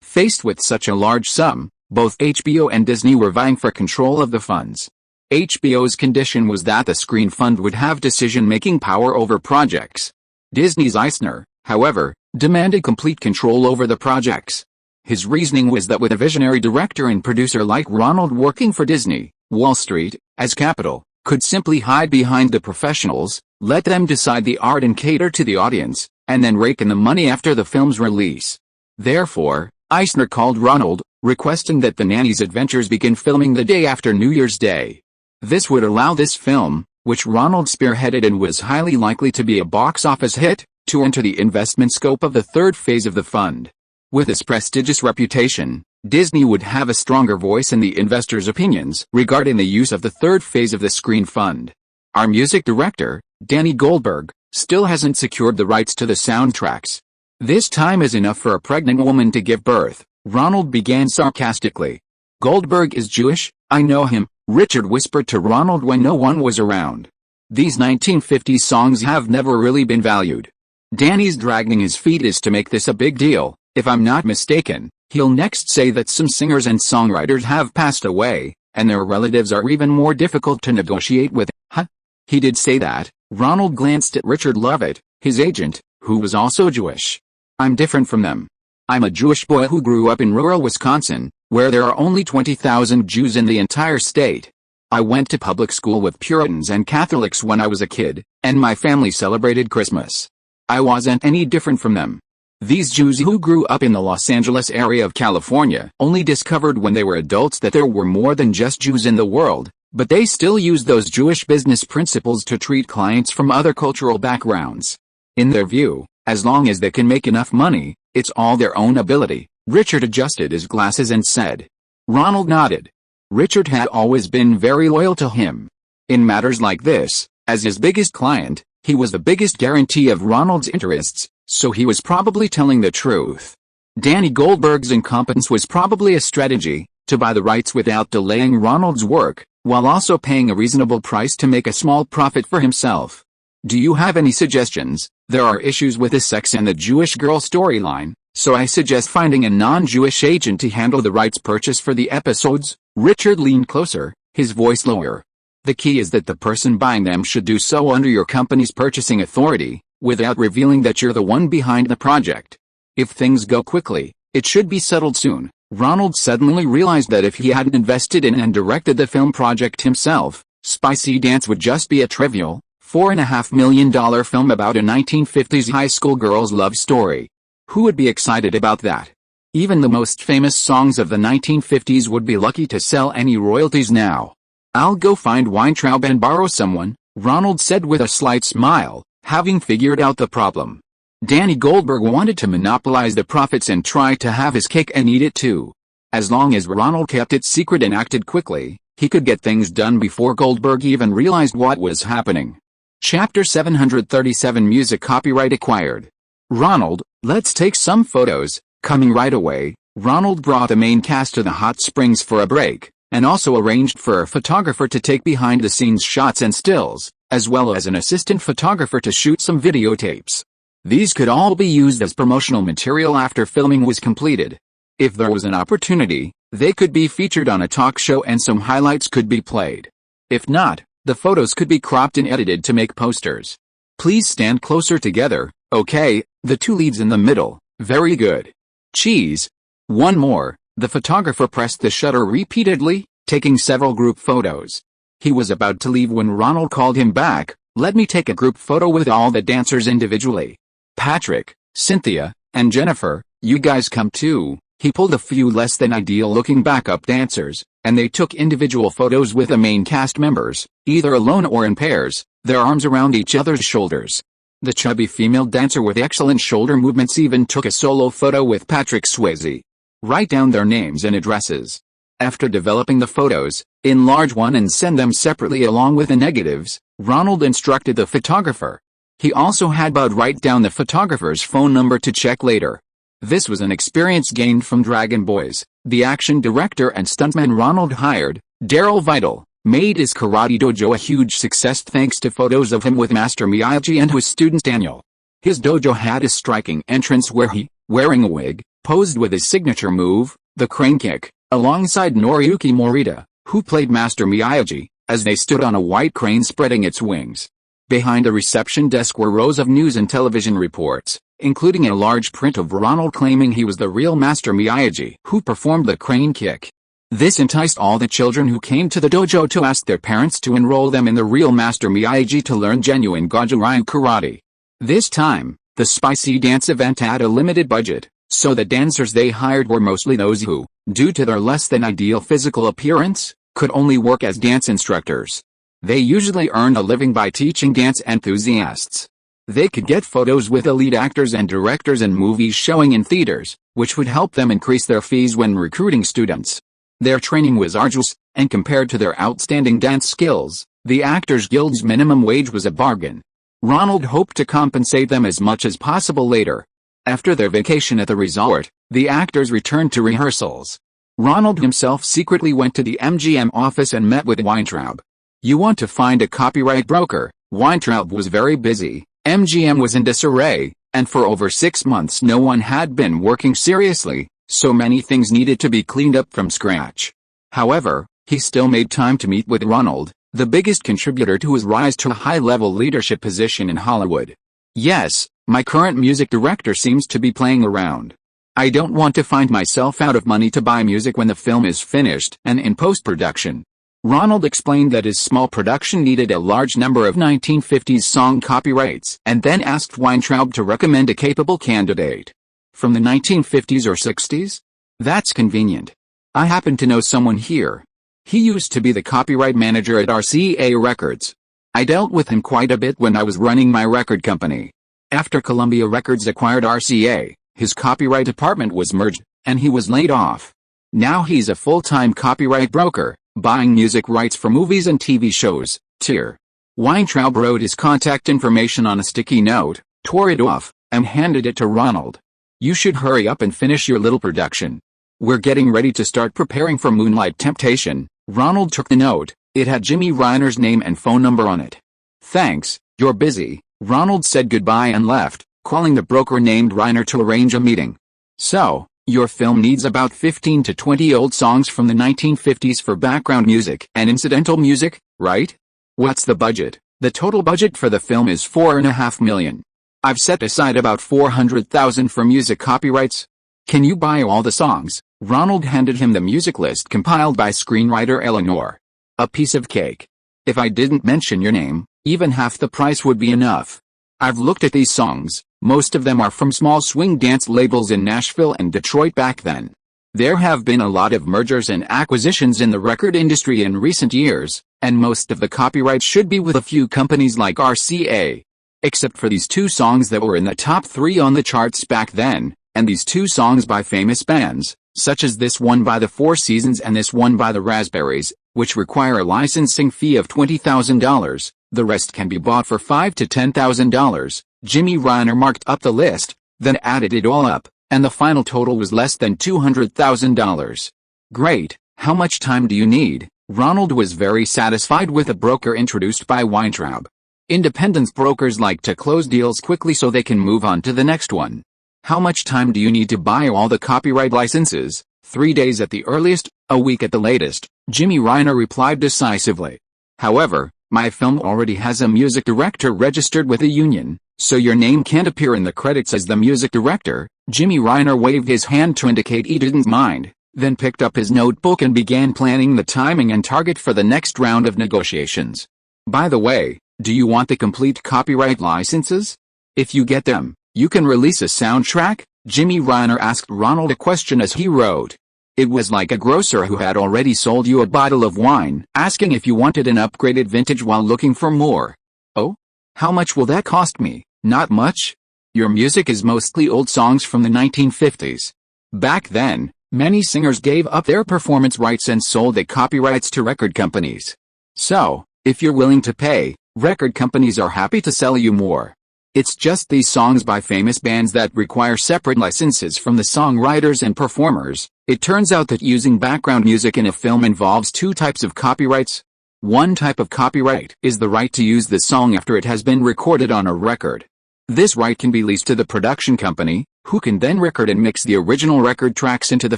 Faced with such a large sum, both HBO and Disney were vying for control of the funds. HBO's condition was that the Screen Fund would have decision-making power over projects. Disney's Eisner, however, demanded complete control over the projects. His reasoning was that with a visionary director and producer like Ronald working for Disney, Wall Street, as capital, could simply hide behind the professionals, let them decide the art and cater to the audience, and then rake in the money after the film's release. Therefore, Eisner called Ronald, requesting that The Nanny's Adventures begin filming the day after New Year's Day. This would allow this film, which Ronald spearheaded and was highly likely to be a box office hit, to enter the investment scope of the third phase of the fund. With its prestigious reputation, Disney would have a stronger voice in the investors' opinions regarding the use of the third phase of the Screen Fund. Our music director, Danny Goldberg, still hasn't secured the rights to the soundtracks. This time is enough for a pregnant woman to give birth, Ronald began sarcastically. Goldberg is Jewish, I know him, Richard whispered to Ronald when no one was around. These 1950s songs have never really been valued. Danny's dragging his feet is to make this a big deal. If I'm not mistaken, he'll next say that some singers and songwriters have passed away, and their relatives are even more difficult to negotiate with. Huh? He did say that. Ronald glanced at Richard Lovett, his agent, who was also Jewish. I'm different from them. I'm a Jewish boy who grew up in rural Wisconsin, where there are only 20,000 Jews in the entire state. I went to public school with Puritans and Catholics when I was a kid, and my family celebrated Christmas. I wasn't any different from them. These Jews who grew up in the Los Angeles area of California only discovered when they were adults that there were more than just Jews in the world, but they still use those Jewish business principles to treat clients from other cultural backgrounds. In their view, as long as they can make enough money, it's all their own ability. Richard adjusted his glasses and said. Ronald nodded. Richard had always been very loyal to him. In matters like this, as his biggest client, he was the biggest guarantee of Ronald's interests, so he was probably telling the truth. Danny Goldberg's incompetence was probably a strategy, to buy the rights without delaying Ronald's work, while also paying a reasonable price to make a small profit for himself. Do you have any suggestions? There are issues with the sex and the Jewish girl storyline, so I suggest finding a non-Jewish agent to handle the rights purchase for the episodes. Richard leaned closer, his voice lower. The key is that the person buying them should do so under your company's purchasing authority, without revealing that you're the one behind the project. If things go quickly, it should be settled soon. Ronald suddenly realized that if he hadn't invested in and directed the film project himself, Spicy Dance would just be a trivial, $4.5 million film about a 1950s high school girl's love story. Who would be excited about that? Even the most famous songs of the 1950s would be lucky to sell any royalties now. I'll go find Weintraub and borrow someone, Ronald said with a slight smile, having figured out the problem. Danny Goldberg wanted to monopolize the profits and try to have his cake and eat it too. As long as Ronald kept it secret and acted quickly, he could get things done before Goldberg even realized what was happening. Chapter 737 Music Copyright Acquired. Ronald, let's take some photos. Coming right away, Ronald brought the main cast to the hot springs for a break, and also arranged for a photographer to take behind-the-scenes shots and stills, as well as an assistant photographer to shoot some videotapes. These could all be used as promotional material after filming was completed. If there was an opportunity, they could be featured on a talk show and some highlights could be played. If not, the photos could be cropped and edited to make posters. Please stand closer together, okay, the two leads in the middle, very good. Cheese. One more. The photographer pressed the shutter repeatedly, taking several group photos. He was about to leave when Ronald called him back. Let me take a group photo with all the dancers individually. Patrick, Cynthia, and Jennifer, you guys come too. He pulled a few less than ideal looking backup dancers, and they took individual photos with the main cast members, either alone or in pairs, their arms around each other's shoulders. The chubby female dancer with excellent shoulder movements even took a solo photo with Patrick Swayze. Write down their names and addresses. After developing the photos, enlarge one and send them separately along with the negatives, Ronald instructed the photographer. He also had Bud write down the photographer's phone number to check later. This was an experience gained from Dragon Boys. The action director and stuntman Ronald hired, Daryl Vidal, made his karate dojo a huge success thanks to photos of him with Master Miyagi and his student Daniel. His dojo had a striking entrance where he, wearing a wig, posed with his signature move, the crane kick, alongside Noriyuki Morita, who played Master Miyagi, as they stood on a white crane spreading its wings. Behind the reception desk were rows of news and television reports, including a large print of Ronald claiming he was the real Master Miyagi who performed the crane kick. This enticed all the children who came to the dojo to ask their parents to enroll them in the real Master Miyagi to learn genuine Goju-Ryu karate. This time, the spicy dance event had a limited budget, so the dancers they hired were mostly those who, due to their less than ideal physical appearance, could only work as dance instructors. They usually earned a living by teaching dance enthusiasts. They could get photos with elite actors and directors and movies showing in theaters, which would help them increase their fees when recruiting students. Their training was arduous, and compared to their outstanding dance skills, the Actors Guild's minimum wage was a bargain. Ronald hoped to compensate them as much as possible later. After their vacation at the resort, the actors returned to rehearsals. Ronald himself secretly went to the MGM office and met with Weintraub. You want to find a copyright broker? Weintraub was very busy, MGM was in disarray, and for over 6 months no one had been working seriously, so many things needed to be cleaned up from scratch. However, he still made time to meet with Ronald, the biggest contributor to his rise to a high-level leadership position in Hollywood. Yes, my current music director seems to be playing around. I don't want to find myself out of money to buy music when the film is finished and in post-production. Ronald explained that his small production needed a large number of 1950s song copyrights and then asked Weintraub to recommend a capable candidate. From the 1950s or 60s? That's convenient. I happen to know someone here. He used to be the copyright manager at RCA Records. I dealt with him quite a bit when I was running my record company. After Columbia Records acquired RCA, his copyright department was merged, and he was laid off. Now he's a full-time copyright broker, buying music rights for movies and TV shows. Tier. Weintraub wrote his contact information on a sticky note, tore it off, and handed it to Ronald. You should hurry up and finish your little production. We're getting ready to start preparing for Moonlight Temptation. Ronald took the note. It had Jimmy Reiner's name and phone number on it. Thanks, you're busy. Ronald said goodbye and left, calling the broker named Reiner to arrange a meeting. So, your film needs about 15 to 20 old songs from the 1950s for background music and incidental music, right? What's the budget? The total budget for the film is $4.5 million. I've set aside about $400,000 for music copyrights. Can you buy all the songs? Ronald handed him the music list compiled by screenwriter Eleanor. A piece of cake. If I didn't mention your name, even half the price would be enough. I've looked at these songs, most of them are from small swing dance labels in Nashville and Detroit back then. There have been a lot of mergers and acquisitions in the record industry in recent years, and most of the copyrights should be with a few companies like RCA. Except for these 2 songs that were in the top 3 on the charts back then, and these 2 songs by famous bands, such as this one by the Four Seasons and this one by the Raspberries, which require a licensing fee of $20,000, the rest can be bought for $5,000 to $10,000. Jimmy Reiner marked up the list, then added it all up, and the final total was less than $200,000. Great, how much time do you need? Ronald was very satisfied with the broker introduced by Weintraub. Independent brokers like to close deals quickly so they can move on to the next one. How much time do you need to buy all the copyright licenses? 3 days at the earliest, a week at the latest, Jimmy Reiner replied decisively. However, my film already has a music director registered with a union, so your name can't appear in the credits as the music director. Jimmy Reiner waved his hand to indicate he didn't mind, then picked up his notebook and began planning the timing and target for the next round of negotiations. By the way, do you want the complete copyright licenses? If you get them, you can release a soundtrack? Jimmy Reiner asked Ronald a question as he wrote. It was like a grocer who had already sold you a bottle of wine, asking if you wanted an upgraded vintage while looking for more. Oh? How much will that cost me? Not much? Your music is mostly old songs from the 1950s. Back then, many singers gave up their performance rights and sold the copyrights to record companies. So, if you're willing to pay, record companies are happy to sell you more. It's just these songs by famous bands that require separate licenses from the songwriters and performers. It turns out that using background music in a film involves two types of copyrights. One type of copyright is the right to use the song after it has been recorded on a record. This right can be leased to the production company, who can then record and mix the original record tracks into the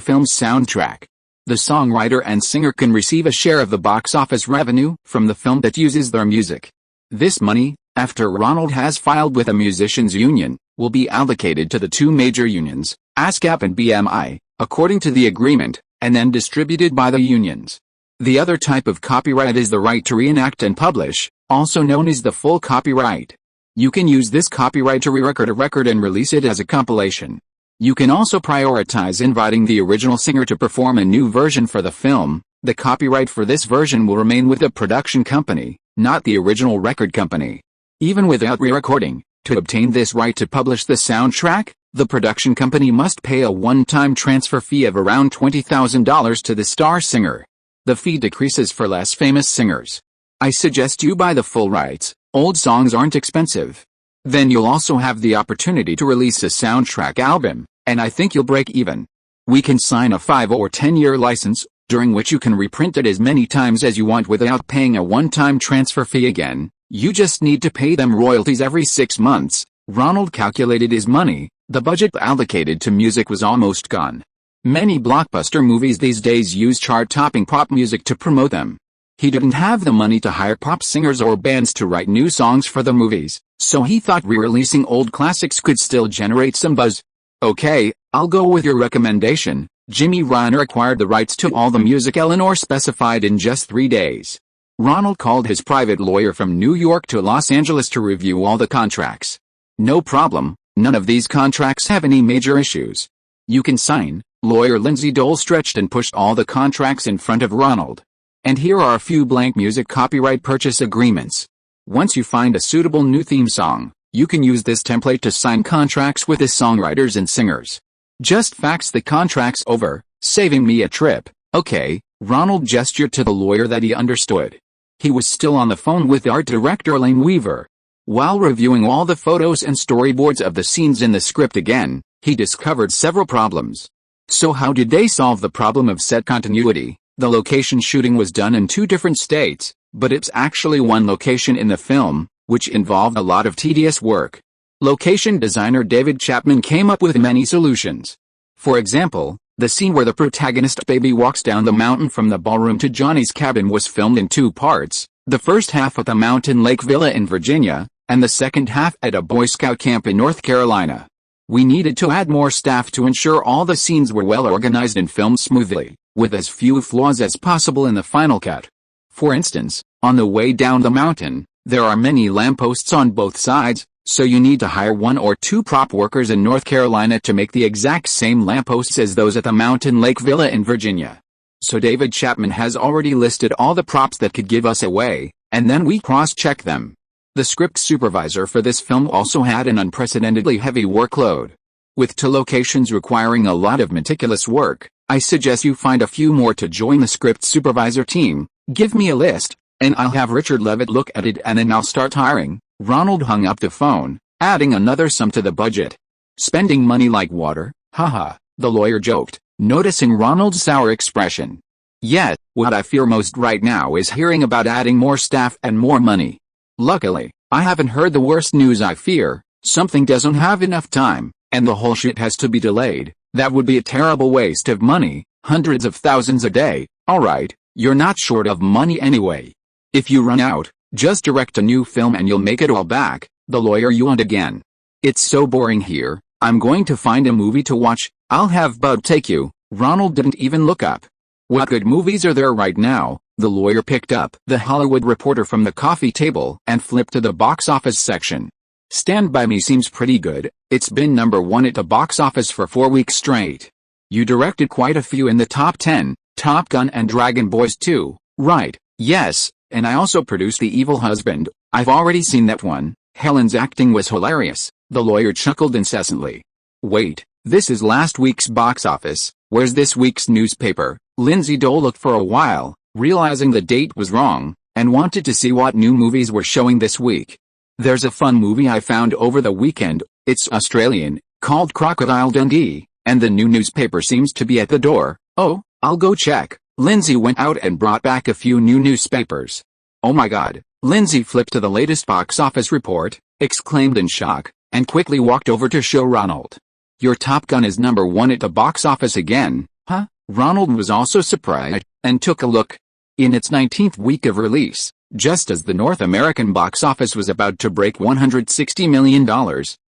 film's soundtrack. The songwriter and singer can receive a share of the box office revenue from the film that uses their music. This money, after Ronald has filed with a musicians' union, will be allocated to the two major unions, ASCAP and BMI, according to the agreement, and then distributed by the unions. The other type of copyright is the right to reenact and publish, also known as the full copyright. You can use this copyright to re-record a record and release it as a compilation. You can also prioritize inviting the original singer to perform a new version for the film. The copyright for this version will remain with the production company, not the original record company. Even without re-recording, to obtain this right to publish the soundtrack, the production company must pay a one-time transfer fee of around $20,000 to the star singer. The fee decreases for less famous singers. I suggest you buy the full rights. Old songs aren't expensive. Then you'll also have the opportunity to release a soundtrack album, and I think you'll break even. We can sign a 5 or 10-year license, during which you can reprint it as many times as you want without paying a one-time transfer fee again. You just need to pay them royalties every 6 months. Ronald calculated his money. The budget allocated to music was almost gone. Many blockbuster movies these days use chart-topping pop music to promote them. He didn't have the money to hire pop singers or bands to write new songs for the movies, so he thought re-releasing old classics could still generate some buzz. Okay, I'll go with your recommendation. Jimmy Reiner acquired the rights to all the music Eleanor specified in just 3 days. Ronald called his private lawyer from New York to Los Angeles to review all the contracts. No problem, none of these contracts have any major issues. You can sign. Lawyer Lindsay Dole stretched and pushed all the contracts in front of Ronald. And here are a few blank music copyright purchase agreements. Once you find a suitable new theme song, you can use this template to sign contracts with the songwriters and singers. Just fax the contracts over, saving me a trip. Okay, Ronald gestured to the lawyer that he understood. He was still on the phone with art director Lane Weaver. While reviewing all the photos and storyboards of the scenes in the script again, he discovered several problems. So how did they solve the problem of set continuity? The location shooting was done in 2 different states, but it's actually one location in the film, which involved a lot of tedious work. Location designer David Chapman came up with many solutions. For example, the scene where the protagonist baby walks down the mountain from the ballroom to Johnny's cabin was filmed in 2 parts, the first half at the Mountain Lake Villa in Virginia, and the second half at a Boy Scout camp in North Carolina. We needed to add more staff to ensure all the scenes were well organized and filmed smoothly, with as few flaws as possible in the final cut. For instance, on the way down the mountain, there are many lampposts on both sides, so you need to hire 1 or 2 prop workers in North Carolina to make the exact same lampposts as those at the Mountain Lake Villa in Virginia. So David Chapman has already listed all the props that could give us away, and then we cross-check them. The script supervisor for this film also had an unprecedentedly heavy workload. With 2 locations requiring a lot of meticulous work, I suggest you find a few more to join the script supervisor team. Give me a list, and I'll have Richard Levitt look at it and then I'll start hiring. Ronald hung up the phone, adding another sum to the budget. Spending money like water, haha, the lawyer joked, noticing Ronald's sour expression. Yet, what I fear most right now is hearing about adding more staff and more money. Luckily, I haven't heard the worst news I fear. Something doesn't have enough time, and the whole shit has to be delayed. That would be a terrible waste of money, hundreds of thousands a day. Alright, you're not short of money anyway. If you run out, just direct a new film and you'll make it all back, the lawyer yawned again. It's so boring here, I'm going to find a movie to watch. I'll have Bud take you. Ronald didn't even look up. What good movies are there right now? The lawyer picked up The Hollywood Reporter from the coffee table and flipped to the box office section. Stand By Me seems pretty good. It's been #1 at the box office for 4 weeks straight. You directed quite a few in the top 10, Top Gun and Dragon Boys 2, right? Yes, and I also produced The Evil Husband. I've already seen that one. Helen's acting was hilarious. The lawyer chuckled incessantly. Wait, this is last week's box office. Where's this week's newspaper? Lindsay Dole looked for a while, realizing the date was wrong, and wanted to see what new movies were showing this week. There's a fun movie I found over the weekend. It's Australian, called Crocodile Dundee, and the new newspaper seems to be at the door. Oh, I'll go check. Lindsay went out and brought back a few new newspapers. Oh my god. Lindsay flipped to the latest box office report, exclaimed in shock, and quickly walked over to show Ronald. Your Top Gun is #1 at the box office again, huh? Ronald was also surprised, and took a look. In its 19th week of release, just as the North American box office was about to break $160 million,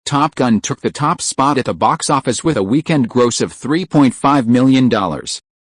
Top Gun took the top spot at the box office with a weekend gross of $3.5 million.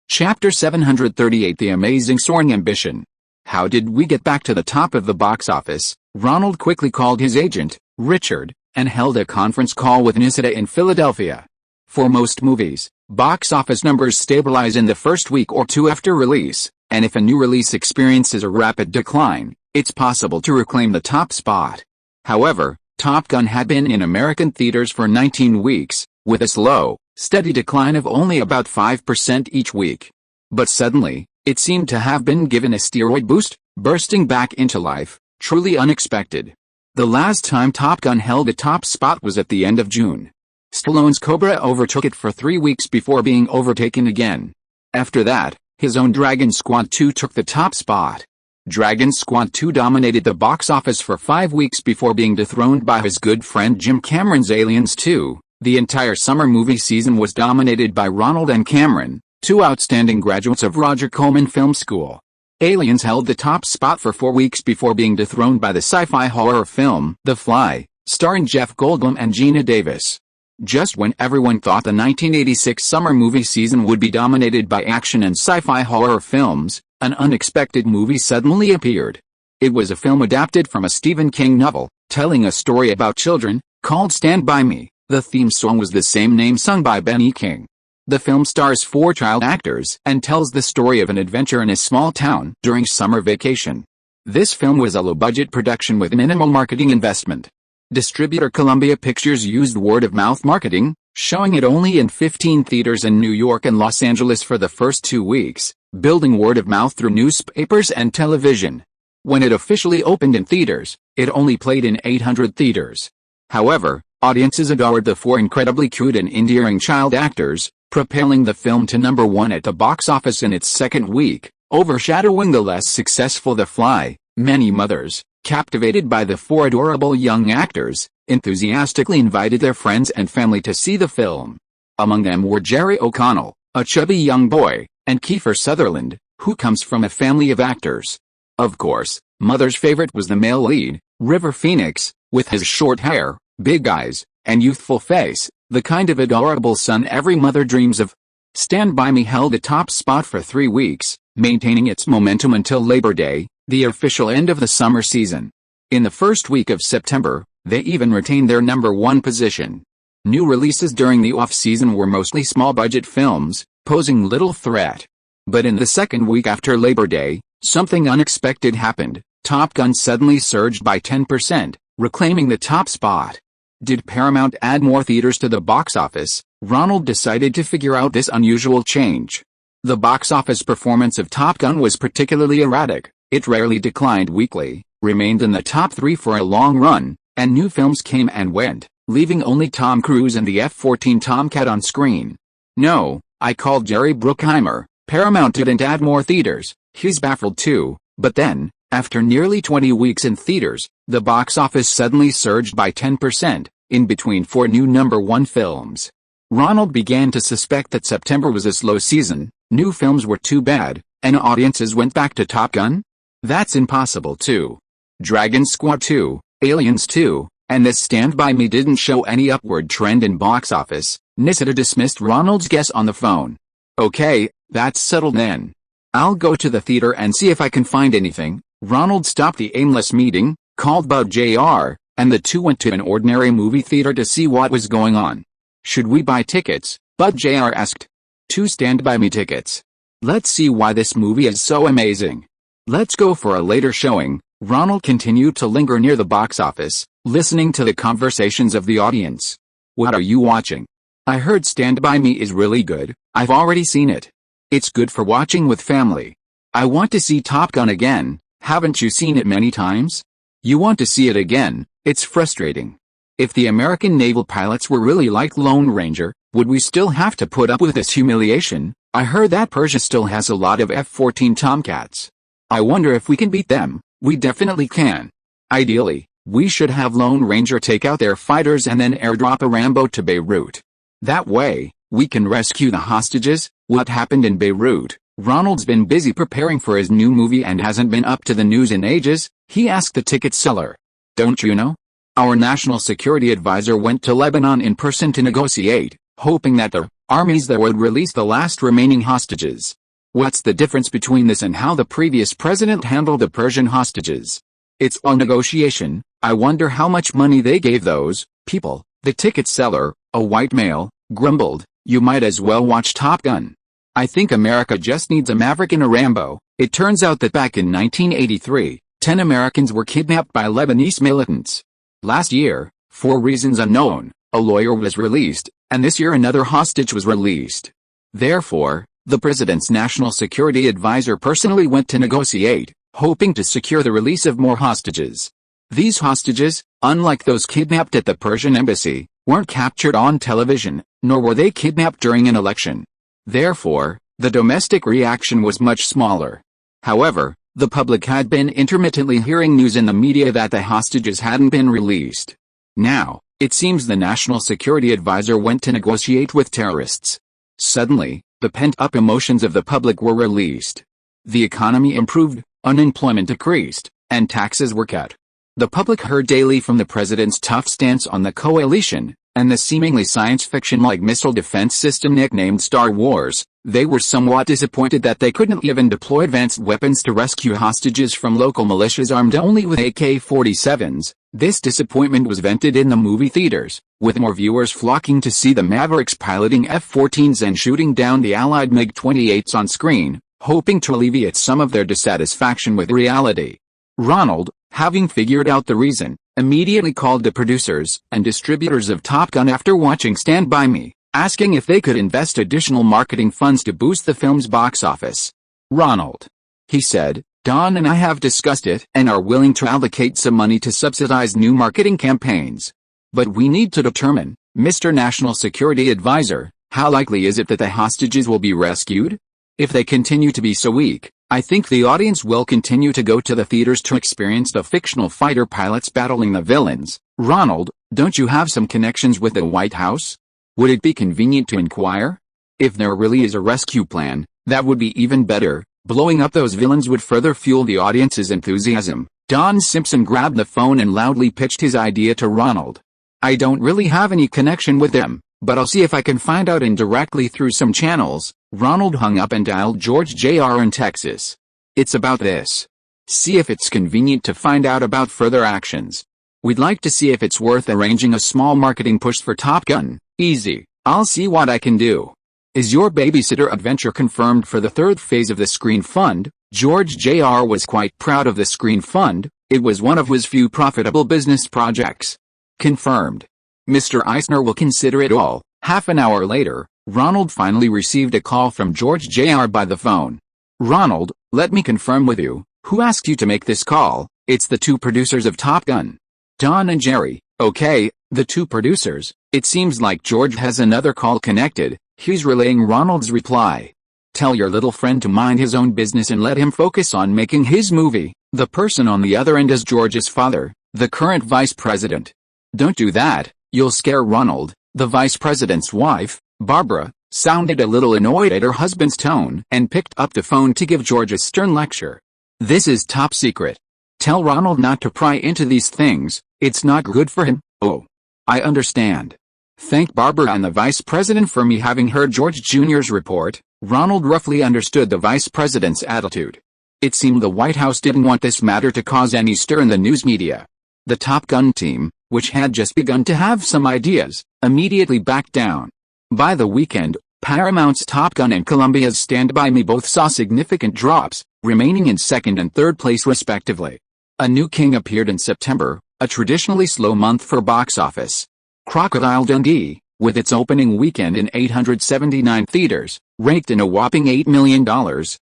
Chapter 738 The Amazing Soaring Ambition. How did we get back to the top of the box office? Ronald quickly called his agent, Richard, and held a conference call with Nisida in Philadelphia. For most movies, box office numbers stabilize in the first week or two after release, and if a new release experiences a rapid decline, it's possible to reclaim the top spot. However, Top Gun had been in American theaters for 19 weeks, with a slow, steady decline of only about 5% each week. But suddenly, it seemed to have been given a steroid boost, bursting back into life, truly unexpected. The last time Top Gun held a top spot was at the end of June. Stallone's Cobra overtook it for 3 weeks before being overtaken again. After that, his own Dragon Squad 2 took the top spot. Dragon Squad 2 dominated the box office for 5 weeks before being dethroned by his good friend Jim Cameron's Aliens 2. The entire summer movie season was dominated by Ronald and Cameron, two outstanding graduates of Roger Corman Film School. Aliens held the top spot for 4 weeks before being dethroned by the sci-fi horror film The Fly, starring Jeff Goldblum and Geena Davis. Just when everyone thought the 1986 summer movie season would be dominated by action and sci-fi horror films, an unexpected movie suddenly appeared. It was a film adapted from a Stephen King novel, telling a story about children, called Stand By Me. The theme song was the same name sung by Benny King. The film stars 4 child actors and tells the story of an adventure in a small town during summer vacation. This film was a low-budget production with minimal marketing investment. Distributor Columbia Pictures used word-of-mouth marketing, showing it only in 15 theaters in New York and Los Angeles for the first 2 weeks, building word-of-mouth through newspapers and television. When it officially opened in theaters, it only played in 800 theaters. However, audiences adored the 4 incredibly cute and endearing child actors, propelling the film to #1 at the box office in its second week, overshadowing the less successful The Fly. Many mothers, captivated by the 4 adorable young actors, enthusiastically invited their friends and family to see the film. Among them were Jerry O'Connell, a chubby young boy, and Kiefer Sutherland, who comes from a family of actors. Of course, mother's favorite was the male lead, River Phoenix, with his short hair, big eyes, and youthful face, the kind of adorable son every mother dreams of. Stand By Me held a top spot for 3 weeks, maintaining its momentum until Labor Day, the official end of the summer season. In the first week of September, they even retained their #1 position. New releases during the off-season were mostly small-budget films, posing little threat. But in the second week after Labor Day, something unexpected happened. Top Gun suddenly surged by 10%, reclaiming the top spot. Did Paramount add more theaters to the box office? Ronald decided to figure out this unusual change. The box office performance of Top Gun was particularly erratic. It rarely declined weekly, remained in the top 3 for a long run, and new films came and went, leaving only Tom Cruise and the F-14 Tomcat on screen. No, I called Jerry Bruckheimer. Paramount didn't add more theaters. He's baffled too. But then, after nearly 20 weeks in theaters, the box office suddenly surged by 10%, in between 4 new #1 films. Ronald began to suspect that September was a slow season, new films were too bad, and audiences went back to Top Gun? That's impossible too. Dragon Squad 2, Aliens 2, and this Stand By Me didn't show any upward trend in box office. Nisita dismissed Ronald's guess on the phone. Okay, that's settled then. I'll go to the theater and see if I can find anything. Ronald stopped the aimless meeting, called Bud Jr., and the two went to an ordinary movie theater to see what was going on. Should we buy tickets? Bud Jr. asked. 2 Stand By Me tickets. Let's see why this movie is so amazing. Let's go for a later showing. Ronald continued to linger near the box office, listening to the conversations of the audience. What are you watching? I heard Stand By Me is really good. I've already seen it. It's good for watching with family. I want to see Top Gun again. Haven't you seen it many times? You want to see it again. It's frustrating. If the American naval pilots were really like Lone Ranger, would we still have to put up with this humiliation? I heard that Persia still has a lot of F-14 Tomcats. I wonder if we can beat them. We definitely can. Ideally, we should have Lone Ranger take out their fighters and then airdrop a Rambo to Beirut. That way, we can rescue the hostages. What happened in Beirut? Ronald's been busy preparing for his new movie and hasn't been up to the news in ages. He asked the ticket seller. Don't you know? Our national security advisor went to Lebanon in person to negotiate, hoping that the armies there would release the last remaining hostages. What's the difference between this and how the previous president handled the Persian hostages? It's all negotiation. I wonder how much money they gave those people. The ticket seller, a white male, grumbled, you might as well watch Top Gun. I think America just needs a Maverick and a Rambo. It turns out that back in 1983, 10 Americans were kidnapped by Lebanese militants. Last year, for reasons unknown, a lawyer was released, and this year another hostage was released. Therefore, the president's national security advisor personally went to negotiate, hoping to secure the release of more hostages. These hostages, unlike those kidnapped at the Persian embassy, weren't captured on television, nor were they kidnapped during an election. Therefore, the domestic reaction was much smaller. However, the public had been intermittently hearing news in the media that the hostages hadn't been released. Now, it seems the national security advisor went to negotiate with terrorists. Suddenly, the pent-up emotions of the public were released. The economy improved, unemployment decreased, and taxes were cut. The public heard daily from the president's tough stance on the coalition, and the seemingly science fiction-like missile defense system nicknamed Star Wars. They were somewhat disappointed that they couldn't even deploy advanced weapons to rescue hostages from local militias armed only with AK-47s. This disappointment was vented in the movie theaters, with more viewers flocking to see the Mavericks piloting F-14s and shooting down the Allied MiG-28s on screen, hoping to alleviate some of their dissatisfaction with reality. Ronald, having figured out the reason, immediately called the producers and distributors of Top Gun after watching Stand By Me, asking if they could invest additional marketing funds to boost the film's box office. Ronald, he said, Don and I have discussed it and are willing to allocate some money to subsidize new marketing campaigns. But we need to determine, Mr. National Security Advisor, how likely is it that the hostages will be rescued? If they continue to be so weak, I think the audience will continue to go to the theaters to experience the fictional fighter pilots battling the villains. Ronald, don't you have some connections with the White House? Would it be convenient to inquire? If there really is a rescue plan, that would be even better. Blowing up those villains would further fuel the audience's enthusiasm. Don Simpson grabbed the phone and loudly pitched his idea to Ronald. I don't really have any connection with them, but I'll see if I can find out indirectly through some channels. Ronald hung up and dialed George Jr. in Texas. It's about this. See if it's convenient to find out about further actions. We'd like to see if it's worth arranging a small marketing push for Top Gun. Easy. I'll see what I can do. Is your babysitter adventure confirmed for the third phase of the Screen Fund? George Jr. was quite proud of the Screen Fund. It was one of his few profitable business projects. Confirmed. Mr. Eisner will consider it all. Half an hour later, Ronald finally received a call from George Jr. by the phone. Ronald, let me confirm with you. Who asked you to make this call? It's the two producers of Top Gun. Don and Jerry. Okay, the two producers. It seems like George has another call connected. He's relaying Ronald's reply. Tell your little friend to mind his own business and let him focus on making his movie. The person on the other end is George's father, the current vice president. Don't do that. You'll scare Ronald. The vice president's wife, Barbara, sounded a little annoyed at her husband's tone and picked up the phone to give George a stern lecture. This is top secret. Tell Ronald not to pry into these things, it's not good for him. Oh. I understand. Thank Barbara and the vice president for me. Having heard George Jr.'s report, Ronald roughly understood the vice president's attitude. It seemed the White House didn't want this matter to cause any stir in the news media. The Top Gun team, which had just begun to have some ideas, immediately backed down. By the weekend, Paramount's Top Gun and Columbia's Stand By Me both saw significant drops, remaining in second and third place respectively. A New King appeared in September, a traditionally slow month for box office. Crocodile Dundee, with its opening weekend in 879 theaters, raked in a whopping $8 million,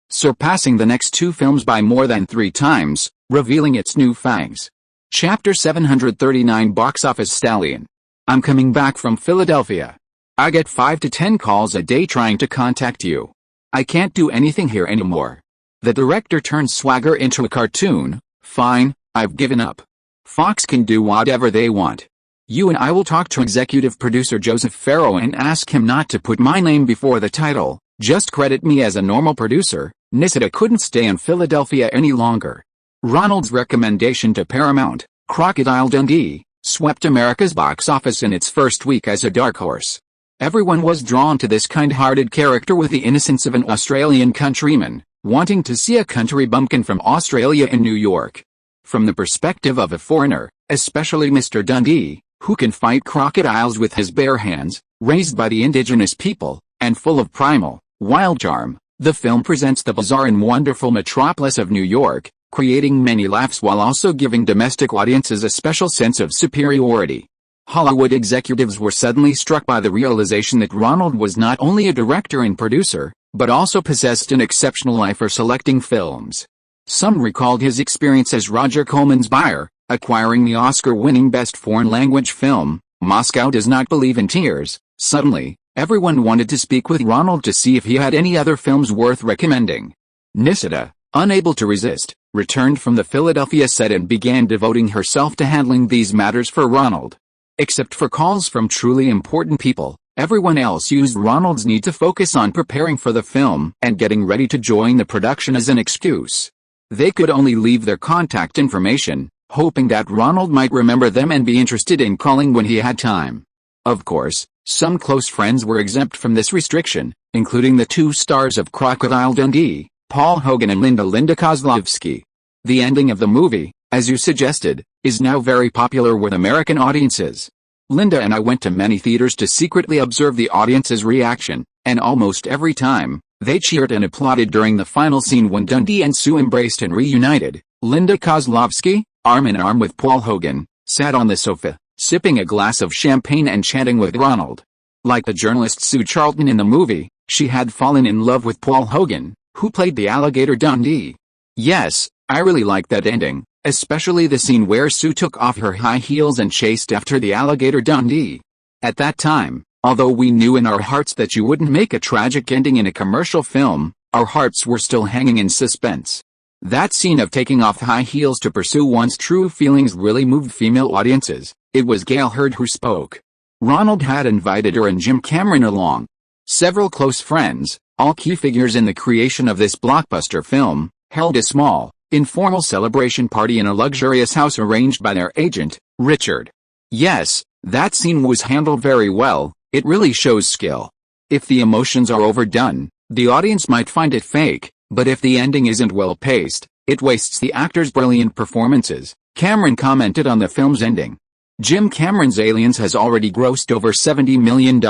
surpassing the next two films by more than 3 times, revealing its new fangs. Chapter 739 Box Office Stallion. I'm coming back from Philadelphia. I get 5 to 10 calls a day trying to contact you. I can't do anything here anymore. The director turned swagger into a cartoon. Fine, I've given up. Fox can do whatever they want. You and I will talk to executive producer Joseph Farrow and ask him not to put my name before the title, just credit me as a normal producer. Nisida couldn't stay in Philadelphia any longer. Ronald's recommendation to Paramount, Crocodile Dundee, swept America's box office in its first week as a dark horse. Everyone was drawn to this kind-hearted character with the innocence of an Australian countryman, wanting to see a country bumpkin from Australia in New York. From the perspective of a foreigner, especially Mr. Dundee, who can fight crocodiles with his bare hands, raised by the indigenous people, and full of primal, wild charm, the film presents the bizarre and wonderful metropolis of New York, creating many laughs while also giving domestic audiences a special sense of superiority. Hollywood executives were suddenly struck by the realization that Ronald was not only a director and producer, but also possessed an exceptional eye for selecting films. Some recalled his experience as Roger Corman's buyer, acquiring the Oscar-winning Best Foreign Language film, Moscow Does Not Believe in Tears. Suddenly, everyone wanted to speak with Ronald to see if he had any other films worth recommending. Nisida, unable to resist, returned from the Philadelphia set and began devoting herself to handling these matters for Ronald. Except for calls from truly important people, everyone else used Ronald's need to focus on preparing for the film and getting ready to join the production as an excuse. They could only leave their contact information, hoping that Ronald might remember them and be interested in calling when he had time. Of course, some close friends were exempt from this restriction, including the 2 stars of Crocodile Dundee, Paul Hogan and Linda Kozlovsky. The ending of the movie, as you suggested, is now very popular with American audiences. Linda and I went to many theaters to secretly observe the audience's reaction, and almost every time, they cheered and applauded during the final scene when Dundee and Sue embraced and reunited. Linda Kozlovsky, arm in arm with Paul Hogan, sat on the sofa, sipping a glass of champagne and chatting with Ronald. Like the journalist Sue Charlton in the movie, she had fallen in love with Paul Hogan, who played the alligator Dundee. Yes, I really liked that ending, especially the scene where Sue took off her high heels and chased after the alligator Dundee. At that time, although we knew in our hearts that you wouldn't make a tragic ending in a commercial film, our hearts were still hanging in suspense. That scene of taking off high heels to pursue one's true feelings really moved female audiences. It was Gail Hurd who spoke. Ronald had invited her and Jim Cameron along. Several close friends, all key figures in the creation of this blockbuster film, held a small, informal celebration party in a luxurious house arranged by their agent, Richard. Yes, that scene was handled very well. It really shows skill. If the emotions are overdone, the audience might find it fake. But if the ending isn't well paced, it wastes the actors' brilliant performances, Cameron commented on the film's ending. Jim Cameron's Aliens has already grossed over $70 million.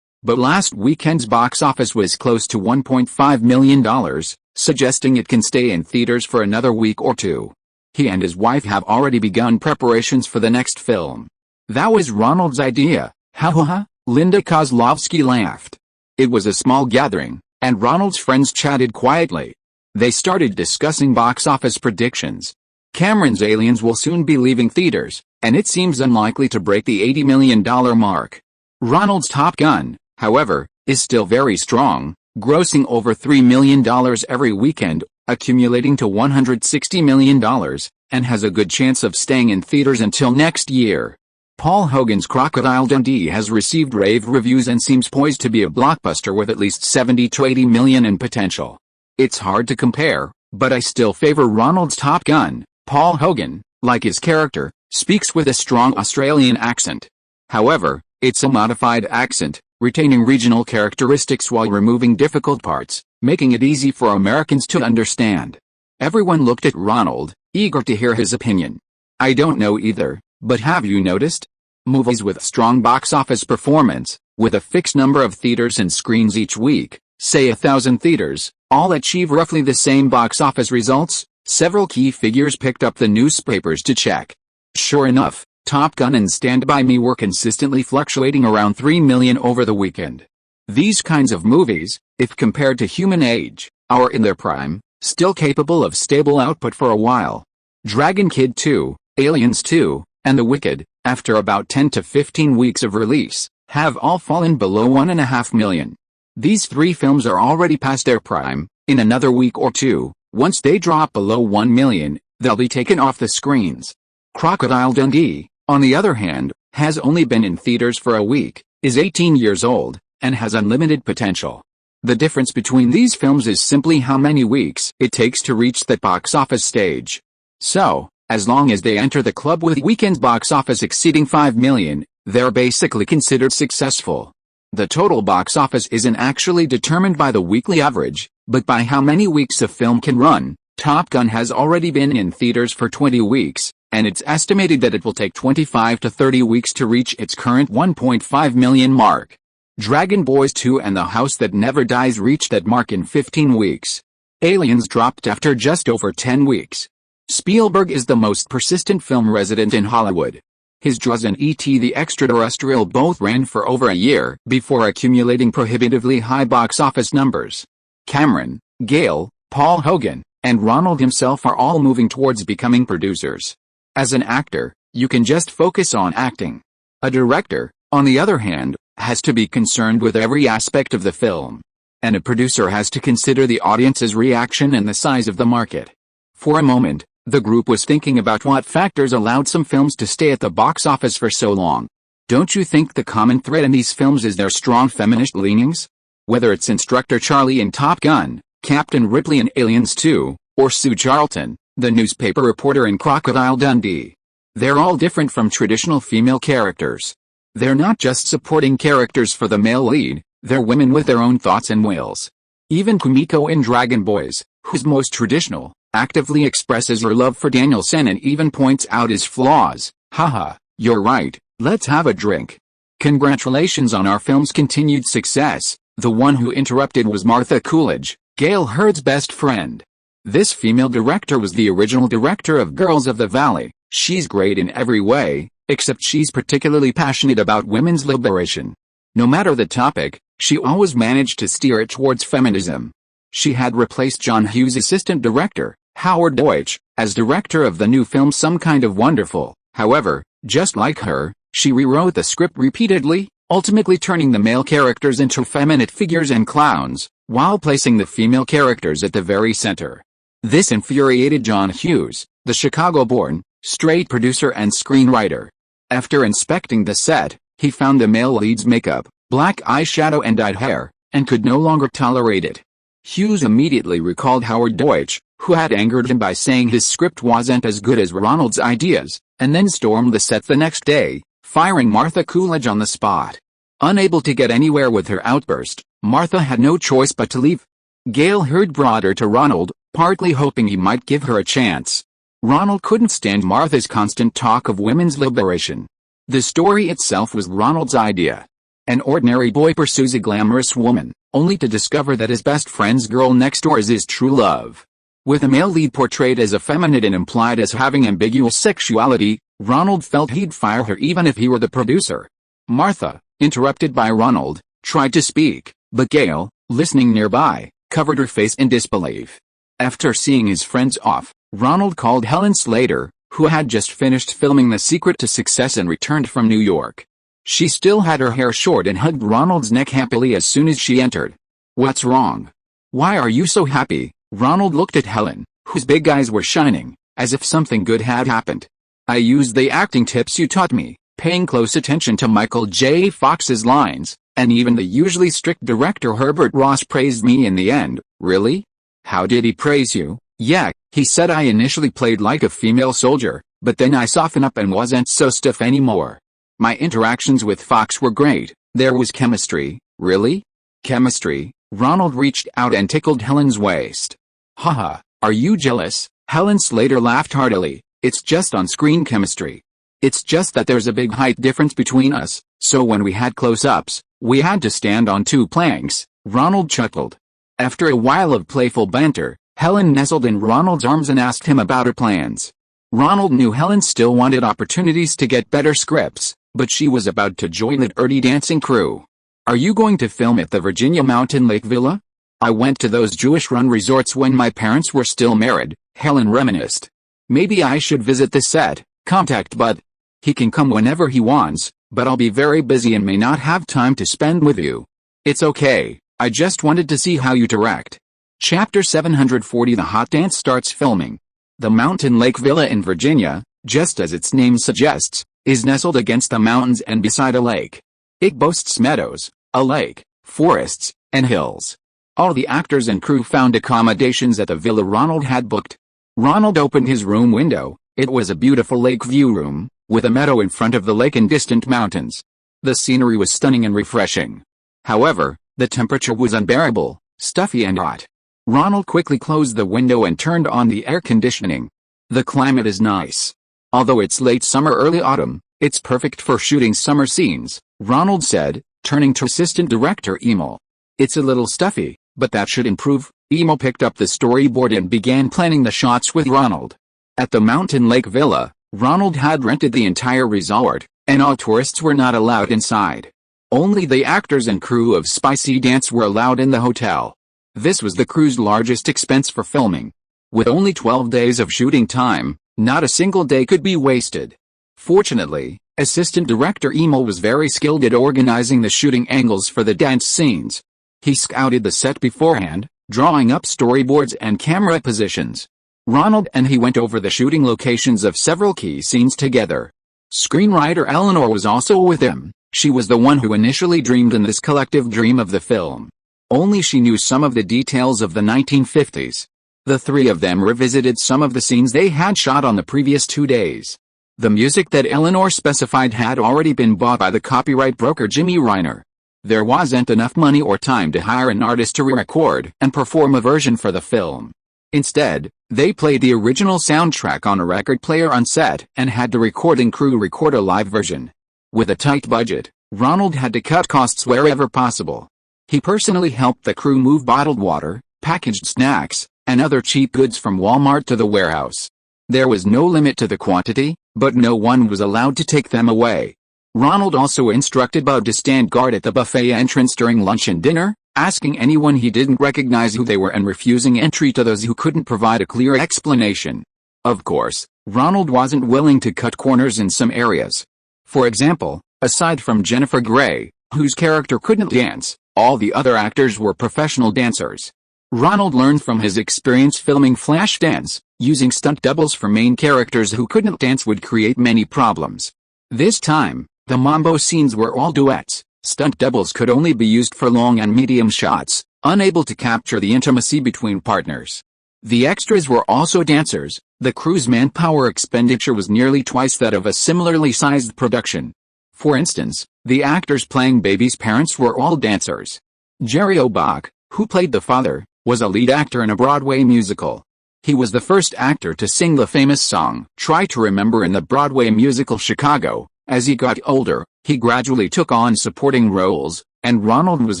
But last weekend's box office was close to $1.5 million, suggesting it can stay in theaters for another week or 2. He and his wife have already begun preparations for the next film. That was Ronald's idea, ha ha ha, Linda Kozlovsky laughed. It was a small gathering, and Ronald's friends chatted quietly. They started discussing box office predictions. Cameron's Aliens will soon be leaving theaters, and it seems unlikely to break the $80 million mark. Ronald's Top Gun, however, is still very strong, grossing over $3 million every weekend, accumulating to $160 million, and has a good chance of staying in theaters until next year. Paul Hogan's Crocodile Dundee has received rave reviews and seems poised to be a blockbuster with at least 70 to 80 million in potential. It's hard to compare, but I still favor Ronald's Top Gun. Paul Hogan, like his character, speaks with a strong Australian accent. However, it's a modified accent, retaining regional characteristics while removing difficult parts, making it easy for Americans to understand. Everyone looked at Ronald, eager to hear his opinion. I don't know either, but have you noticed? Movies with strong box office performance, with a fixed number of theaters and screens each week, say 1,000 theaters, all achieve roughly the same box office results. Several key figures picked up the newspapers to check. Sure enough, Top Gun and Stand By Me were consistently fluctuating around 3 million over the weekend. These kinds of movies, if compared to Human Age, are in their prime, still capable of stable output for a while. Dragon Kid 2, Aliens 2, and The Wicked, after about 10 to 15 weeks of release, have all fallen below 1.5 million. These three films are already past their prime. In another week or two, once they drop below 1 million, they'll be taken off the screens. Crocodile Dundee, on the other hand, has only been in theaters for a week, is 18 years old, and has unlimited potential. The difference between these films is simply how many weeks it takes to reach that box office stage. So, as long as they enter the club with weekend box office exceeding 5 million, they're basically considered successful. The total box office isn't actually determined by the weekly average, but by how many weeks a film can run. Top Gun has already been in theaters for 20 weeks, and it's estimated that it will take 25 to 30 weeks to reach its current 1.5 million mark. Dragon Boys 2 and The House That Never Dies reached that mark in 15 weeks. Aliens dropped after just over 10 weeks. Spielberg is the most persistent film resident in Hollywood. His Jaws and E.T. the Extraterrestrial both ran for over a year before accumulating prohibitively high box office numbers. Cameron, Gale, Paul Hogan, and Ronald himself are all moving towards becoming producers. As an actor, you can just focus on acting. A director, on the other hand, has to be concerned with every aspect of the film. And a producer has to consider the audience's reaction and the size of the market. For a moment, the group was thinking about what factors allowed some films to stay at the box office for so long. Don't you think the common thread in these films is their strong feminist leanings? Whether it's Instructor Charlie in Top Gun, Captain Ripley in Aliens 2, or Sue Charlton, the newspaper reporter in Crocodile Dundee. They're all different from traditional female characters. They're not just supporting characters for the male lead, they're women with their own thoughts and wills. Even Kumiko in Dragon Boys, who's most traditional, actively expresses her love for Daniel-san and even points out his flaws. Haha, you're right, let's have a drink. Congratulations on our film's continued success. The one who interrupted was Martha Coolidge, Gale Hurd's best friend. This female director was the original director of Girls of the Valley. She's great in every way, except she's particularly passionate about women's liberation. No matter the topic, she always managed to steer it towards feminism. She had replaced John Hughes' assistant director, Howard Deutsch, as director of the new film Some Kind of Wonderful. However, just like her, she rewrote the script repeatedly, ultimately turning the male characters into feminine figures and clowns, while placing the female characters at the very center. This infuriated John Hughes, the Chicago-born, straight producer and screenwriter. After inspecting the set, he found the male lead's makeup, black eyeshadow and dyed hair, and could no longer tolerate it. Hughes immediately recalled Howard Deutsch, who had angered him by saying his script wasn't as good as Ronald's ideas, and then stormed the set the next day, firing Martha Coolidge on the spot. Unable to get anywhere with her outburst, Martha had no choice but to leave. Gale Hurd brought her to Ronald, partly hoping he might give her a chance. Ronald couldn't stand Martha's constant talk of women's liberation. The story itself was Ronald's idea. An ordinary boy pursues a glamorous woman, only to discover that his best friend's girl next door is his true love. With a male lead portrayed as effeminate and implied as having ambiguous sexuality, Ronald felt he'd fire her even if he were the producer. Martha, interrupted by Ronald, tried to speak, but Gale, listening nearby, covered her face in disbelief. After seeing his friends off, Ronald called Helen Slater, who had just finished filming The Secret to Success and returned from New York. She still had her hair short and hugged Ronald's neck happily as soon as she entered. "What's wrong? Why are you so happy?" Ronald looked at Helen, whose big eyes were shining, as if something good had happened. "I used the acting tips you taught me," paying close attention to Michael J. Fox's lines, and even the usually strict director Herbert Ross praised me in the end. Really? How did he praise you? Yeah, he said I initially played like a female soldier, but then I softened up and wasn't so stiff anymore. My interactions with Fox were great. There was chemistry. Really? Chemistry? Ronald reached out and tickled Helen's waist. Haha, are you jealous? Helen Slater laughed heartily. It's just on-screen chemistry. It's just that there's a big height difference between us, so when we had close-ups, we had to stand on two planks. Ronald chuckled. After a while of playful banter, Helen nestled in Ronald's arms and asked him about her plans. Ronald knew Helen still wanted opportunities to get better scripts, but she was about to join the Dirty Dancing crew. Are you going to film at the Virginia Mountain Lake Villa? I went to those Jewish-run resorts when my parents were still married, Helen reminisced. Maybe I should visit the set, contact Bud. He can come whenever he wants, but I'll be very busy and may not have time to spend with you. It's okay, I just wanted to see how you direct. Chapter 740 The Hot Dance starts filming. The Mountain Lake Villa in Virginia, just as its name suggests, is nestled against the mountains and beside a lake. It boasts meadows, a lake, forests, and hills. All the actors and crew found accommodations at the villa Ronald had booked. Ronald opened his room window. It was a beautiful lake view room, with a meadow in front of the lake and distant mountains. The scenery was stunning and refreshing. However, the temperature was unbearable, stuffy and hot. Ronald quickly closed the window and turned on the air conditioning. The climate is nice. Although it's late summer early autumn, it's perfect for shooting summer scenes, Ronald said, turning to assistant director Emil. It's a little stuffy, but that should improve. Emil picked up the storyboard and began planning the shots with Ronald. At the Mountain Lake Villa, Ronald had rented the entire resort, and all tourists were not allowed inside. Only the actors and crew of Spicy Dance were allowed in the hotel. This was the crew's largest expense for filming. With only 12 days of shooting time, not a single day could be wasted. Fortunately, assistant director Emil was very skilled at organizing the shooting angles for the dance scenes. He scouted the set beforehand, drawing up storyboards and camera positions. Ronald and he went over the shooting locations of several key scenes together. Screenwriter Eleanor was also with him. She was the one who initially dreamed in this collective dream of the film. Only she knew some of the details of the 1950s. The three of them revisited some of the scenes they had shot on the previous 2 days. The music that Eleanor specified had already been bought by the copyright broker Jimmy Reiner. There wasn't enough money or time to hire an artist to re-record and perform a version for the film. Instead, they played the original soundtrack on a record player on set and had the recording crew record a live version. With a tight budget, Ronald had to cut costs wherever possible. He personally helped the crew move bottled water, packaged snacks, and other cheap goods from Walmart to the warehouse. There was no limit to the quantity, but no one was allowed to take them away. Ronald also instructed Bud to stand guard at the buffet entrance during lunch and dinner, asking anyone he didn't recognize who they were and refusing entry to those who couldn't provide a clear explanation. Of course, Ronald wasn't willing to cut corners in some areas. For example, aside from Jennifer Grey, whose character couldn't dance, all the other actors were professional dancers. Ronald learned from his experience filming Flashdance, using stunt doubles for main characters who couldn't dance would create many problems. This time, the mambo scenes were all duets. Stunt doubles could only be used for long and medium shots, unable to capture the intimacy between partners. The extras were also dancers. The crew's manpower expenditure was nearly twice that of a similarly sized production. For instance, the actors playing Baby's parents were all dancers. Jerry Orbach, who played the father, was a lead actor in a Broadway musical. He was the first actor to sing the famous song, Try to Remember, in the Broadway musical Chicago. As he got older, he gradually took on supporting roles, and Ronald was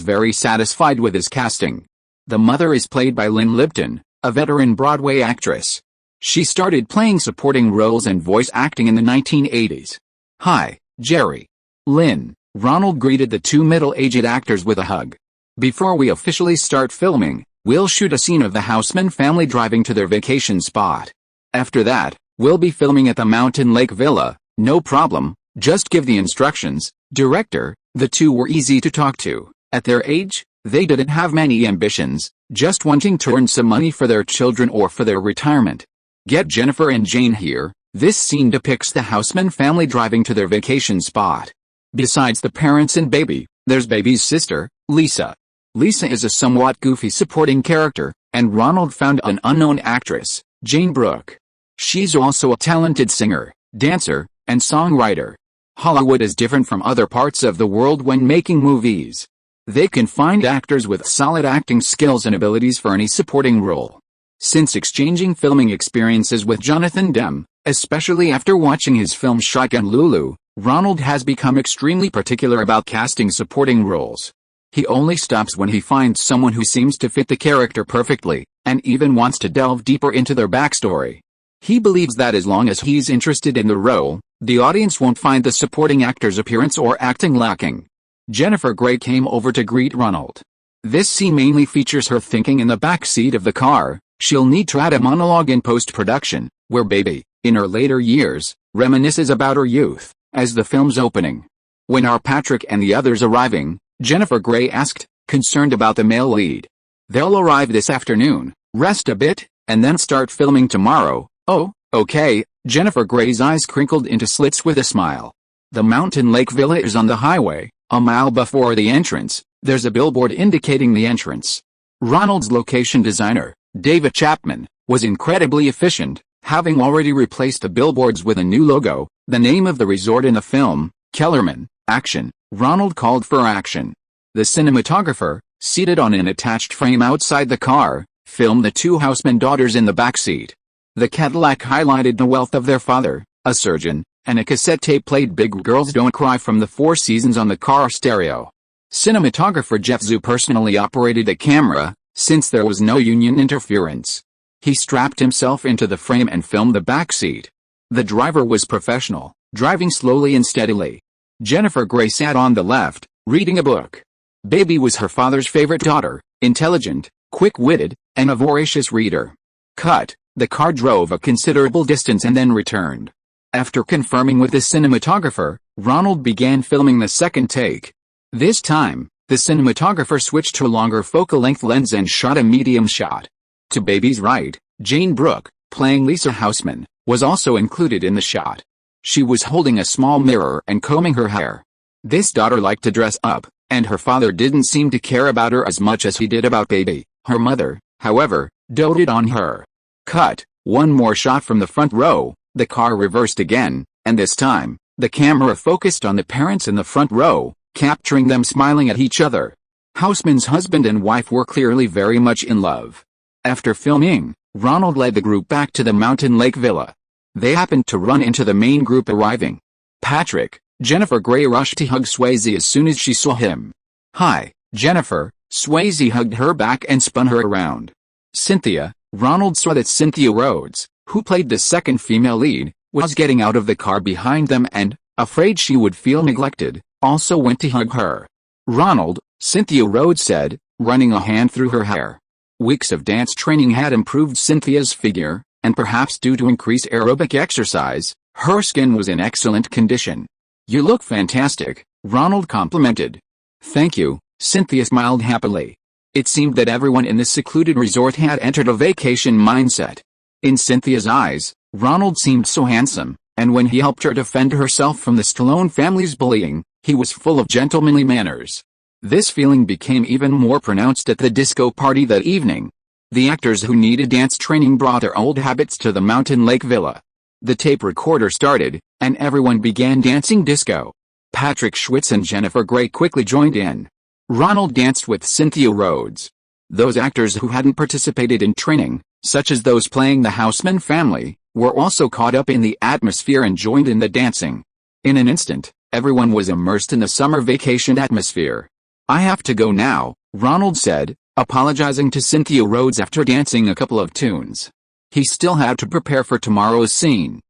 very satisfied with his casting. The mother is played by Lynn Lipton, a veteran Broadway actress. She started playing supporting roles and voice acting in the 1980s. Hi, Jerry. Lynn. Ronald greeted the two middle-aged actors with a hug. Before we officially start filming, we'll shoot a scene of the Houseman family driving to their vacation spot. After that, we'll be filming at the Mountain Lake Villa. No problem, just give the instructions, director. The two were easy to talk to. At their age, they didn't have many ambitions, just wanting to earn some money for their children or for their retirement. Get Jennifer and Jane here. This scene depicts the Houseman family driving to their vacation spot. Besides the parents and baby, there's baby's sister, Lisa. Lisa is a somewhat goofy supporting character, and Ronald found an unknown actress, Jane Brooke. She's also a talented singer, dancer, and songwriter. Hollywood is different from other parts of the world when making movies. They can find actors with solid acting skills and abilities for any supporting role. Since exchanging filming experiences with Jonathan Demme, especially after watching his film Shotgun Lulu, Ronald has become extremely particular about casting supporting roles. He only stops when he finds someone who seems to fit the character perfectly, and even wants to delve deeper into their backstory. He believes that as long as he's interested in the role, the audience won't find the supporting actor's appearance or acting lacking. Jennifer Grey came over to greet Ronald. This scene mainly features her thinking in the back seat of the car. She'll need to add a monologue in post-production, where baby, in her later years, reminisces about her youth, as the film's opening. When are Patrick and the others arriving? Jennifer Grey asked, concerned about the male lead. They'll arrive this afternoon, rest a bit, and then start filming tomorrow. Oh, okay. Jennifer Grey's eyes crinkled into slits with a smile. The Mountain Lake Villa is on the highway. A mile before the entrance, there's a billboard indicating the entrance. Ronald's location designer, David Chapman, was incredibly efficient, having already replaced the billboards with a new logo, the name of the resort in the film, Kellerman, Action. Ronald called for action. The cinematographer, seated on an attached frame outside the car, filmed the two Houseman daughters in the backseat. The Cadillac highlighted the wealth of their father, a surgeon, and a cassette tape played Big Girls Don't Cry from the Four Seasons on the car stereo. Cinematographer Jeff Zhu personally operated the camera, since there was no union interference. He strapped himself into the frame and filmed the backseat. The driver was professional, driving slowly and steadily. Jennifer Grey sat on the left, reading a book. Baby was her father's favorite daughter, intelligent, quick-witted, and a voracious reader. Cut. The car drove a considerable distance and then returned. After confirming with the cinematographer, Ronald began filming the second take. This time, the cinematographer switched to a longer focal length lens and shot a medium shot. To baby's right, Jane Brooke, playing Lisa Houseman, was also included in the shot. She was holding a small mirror and combing her hair. This daughter liked to dress up, and her father didn't seem to care about her as much as he did about baby. Her mother, however, doted on her. Cut. One more shot from the front row. The car reversed again, and this time, the camera focused on the parents in the front row, capturing them smiling at each other. Houseman's husband and wife were clearly very much in love. After filming, Ronald led the group back to the Mountain Lake Villa. They happened to run into the main group arriving. Patrick, Jennifer Grey rushed to hug Swayze as soon as she saw him. Hi, Jennifer. Swayze hugged her back and spun her around. Cynthia. Ronald saw that Cynthia Rhodes, who played the second female lead, was getting out of the car behind them and, afraid she would feel neglected, also went to hug her. Ronald, Cynthia Rhodes said, running a hand through her hair. Weeks of dance training had improved Cynthia's figure, and perhaps due to increased aerobic exercise, her skin was in excellent condition. You look fantastic, Ronald complimented. Thank you, Cynthia smiled happily. It seemed that everyone in the secluded resort had entered a vacation mindset. In Cynthia's eyes, Ronald seemed so handsome, and when he helped her defend herself from the Stallone family's bullying, he was full of gentlemanly manners. This feeling became even more pronounced at the disco party that evening. The actors who needed dance training brought their old habits to the Mountain Lake Villa. The tape recorder started, and everyone began dancing disco. Patrick Schwitz and Jennifer Grey quickly joined in. Ronald danced with Cynthia Rhodes. Those actors who hadn't participated in training, such as those playing the Houseman family, were also caught up in the atmosphere and joined in the dancing. In an instant, everyone was immersed in the summer vacation atmosphere. I have to go now, Ronald said, apologizing to Cynthia Rhodes after dancing a couple of tunes. He still had to prepare for tomorrow's scene.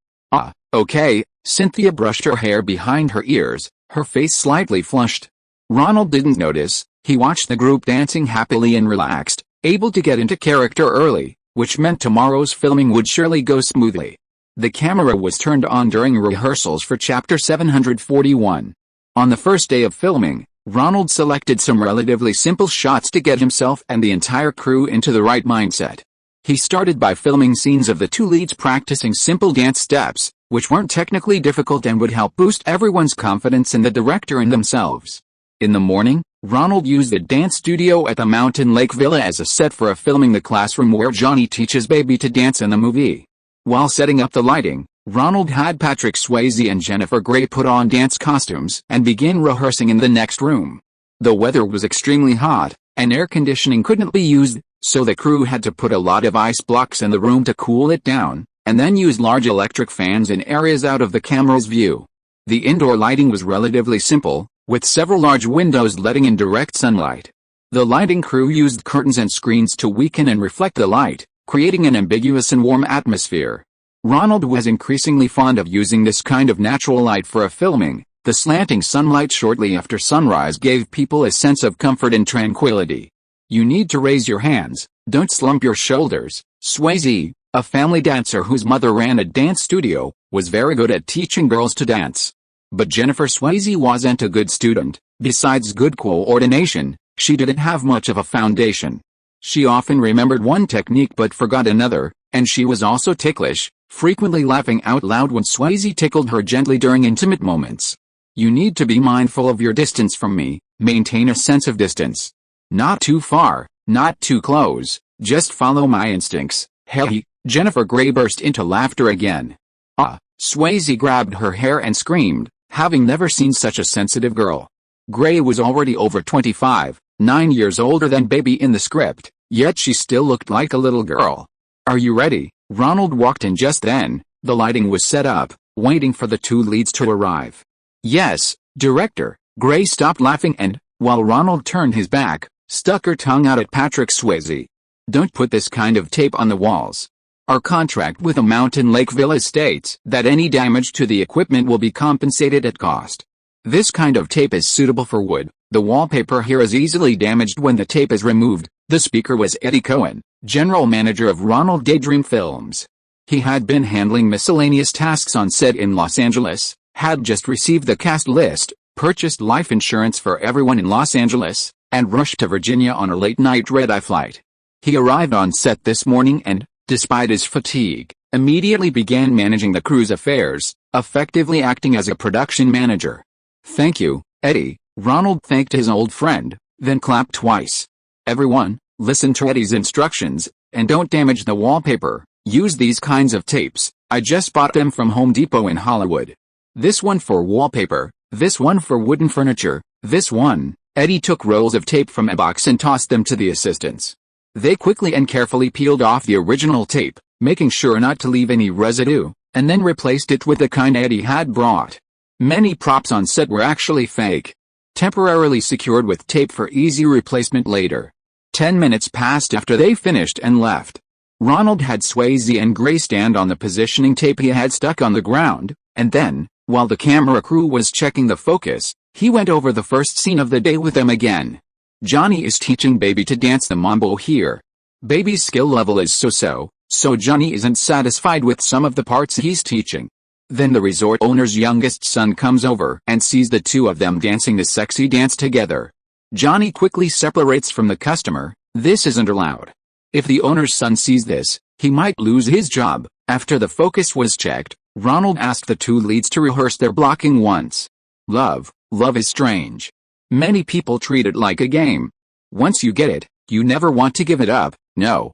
Okay, Cynthia brushed her hair behind her ears, her face slightly flushed. Ronald didn't notice. He watched the group dancing happily and relaxed, able to get into character early, which meant tomorrow's filming would surely go smoothly. The camera was turned on during rehearsals for Chapter 741. On the first day of filming, Ronald selected some relatively simple shots to get himself and the entire crew into the right mindset. He started by filming scenes of the two leads practicing simple dance steps, which weren't technically difficult and would help boost everyone's confidence in the director and themselves. In the morning, Ronald used the dance studio at the Mountain Lake Villa as a set for filming the classroom where Johnny teaches Baby to dance in the movie. While setting up the lighting, Ronald had Patrick Swayze and Jennifer Grey put on dance costumes and begin rehearsing in the next room. The weather was extremely hot, and air conditioning couldn't be used, so the crew had to put a lot of ice blocks in the room to cool it down, and then use large electric fans in areas out of the camera's view. The indoor lighting was relatively simple, with several large windows letting in direct sunlight. The lighting crew used curtains and screens to weaken and reflect the light, creating an ambiguous and warm atmosphere. Ronald was increasingly fond of using this kind of natural light for filming. The slanting sunlight shortly after sunrise gave people a sense of comfort and tranquility. You need to raise your hands, don't slump your shoulders. Swayze, a family dancer whose mother ran a dance studio, was very good at teaching girls to dance. But Jennifer Swayze wasn't a good student. Besides good coordination, she didn't have much of a foundation. She often remembered one technique but forgot another, and she was also ticklish, frequently laughing out loud when Swayze tickled her gently during intimate moments. You need to be mindful of your distance from me, maintain a sense of distance. Not too far, not too close, just follow my instincts. Hey, Jennifer Grey burst into laughter again. Swayze grabbed her hair and screamed, having never seen such a sensitive girl. Grey was already over 25, 9 years older than Baby in the script, yet she still looked like a little girl. Are you ready? Ronald walked in just then. The lighting was set up, waiting for the two leads to arrive. Yes, director. Grey stopped laughing and, while Ronald turned his back, stuck her tongue out at Patrick Swayze. Don't put this kind of tape on the walls. Our contract with the Mountain Lake Villa states that any damage to the equipment will be compensated at cost. This kind of tape is suitable for wood. The wallpaper here is easily damaged when the tape is removed. The speaker was Eddie Cohen, general manager of Ronald Daydream Films. He had been handling miscellaneous tasks on set in Los Angeles, had just received the cast list, purchased life insurance for everyone in Los Angeles, and rushed to Virginia on a late-night red-eye flight. He arrived on set this morning and, despite his fatigue, immediately began managing the crew's affairs, effectively acting as a production manager. Thank you, Eddie. Ronald thanked his old friend, then clapped twice. Everyone, listen to Eddie's instructions, and don't damage the wallpaper. Use these kinds of tapes. I just bought them from Home Depot in Hollywood. This one for wallpaper, this one for wooden furniture, this one. Eddie took rolls of tape from a box and tossed them to the assistants. They quickly and carefully peeled off the original tape, making sure not to leave any residue, and then replaced it with the kind Eddie had brought. Many props on set were actually fake, temporarily secured with tape for easy replacement later. 10 minutes passed after they finished and left. Ronald had Swayze and Grey stand on the positioning tape he had stuck on the ground, and then, while the camera crew was checking the focus, he went over the first scene of the day with them again. Johnny is teaching Baby to dance the mambo here. Baby's skill level is so-so, so Johnny isn't satisfied with some of the parts he's teaching. Then the resort owner's youngest son comes over and sees the two of them dancing the sexy dance together. Johnny quickly separates from the customer. This isn't allowed. If the owner's son sees this, he might lose his job. After the focus was checked, Ronald asked the two leads to rehearse their blocking once. Love is strange. Many people treat it like a game. Once you get it, you never want to give it up. No.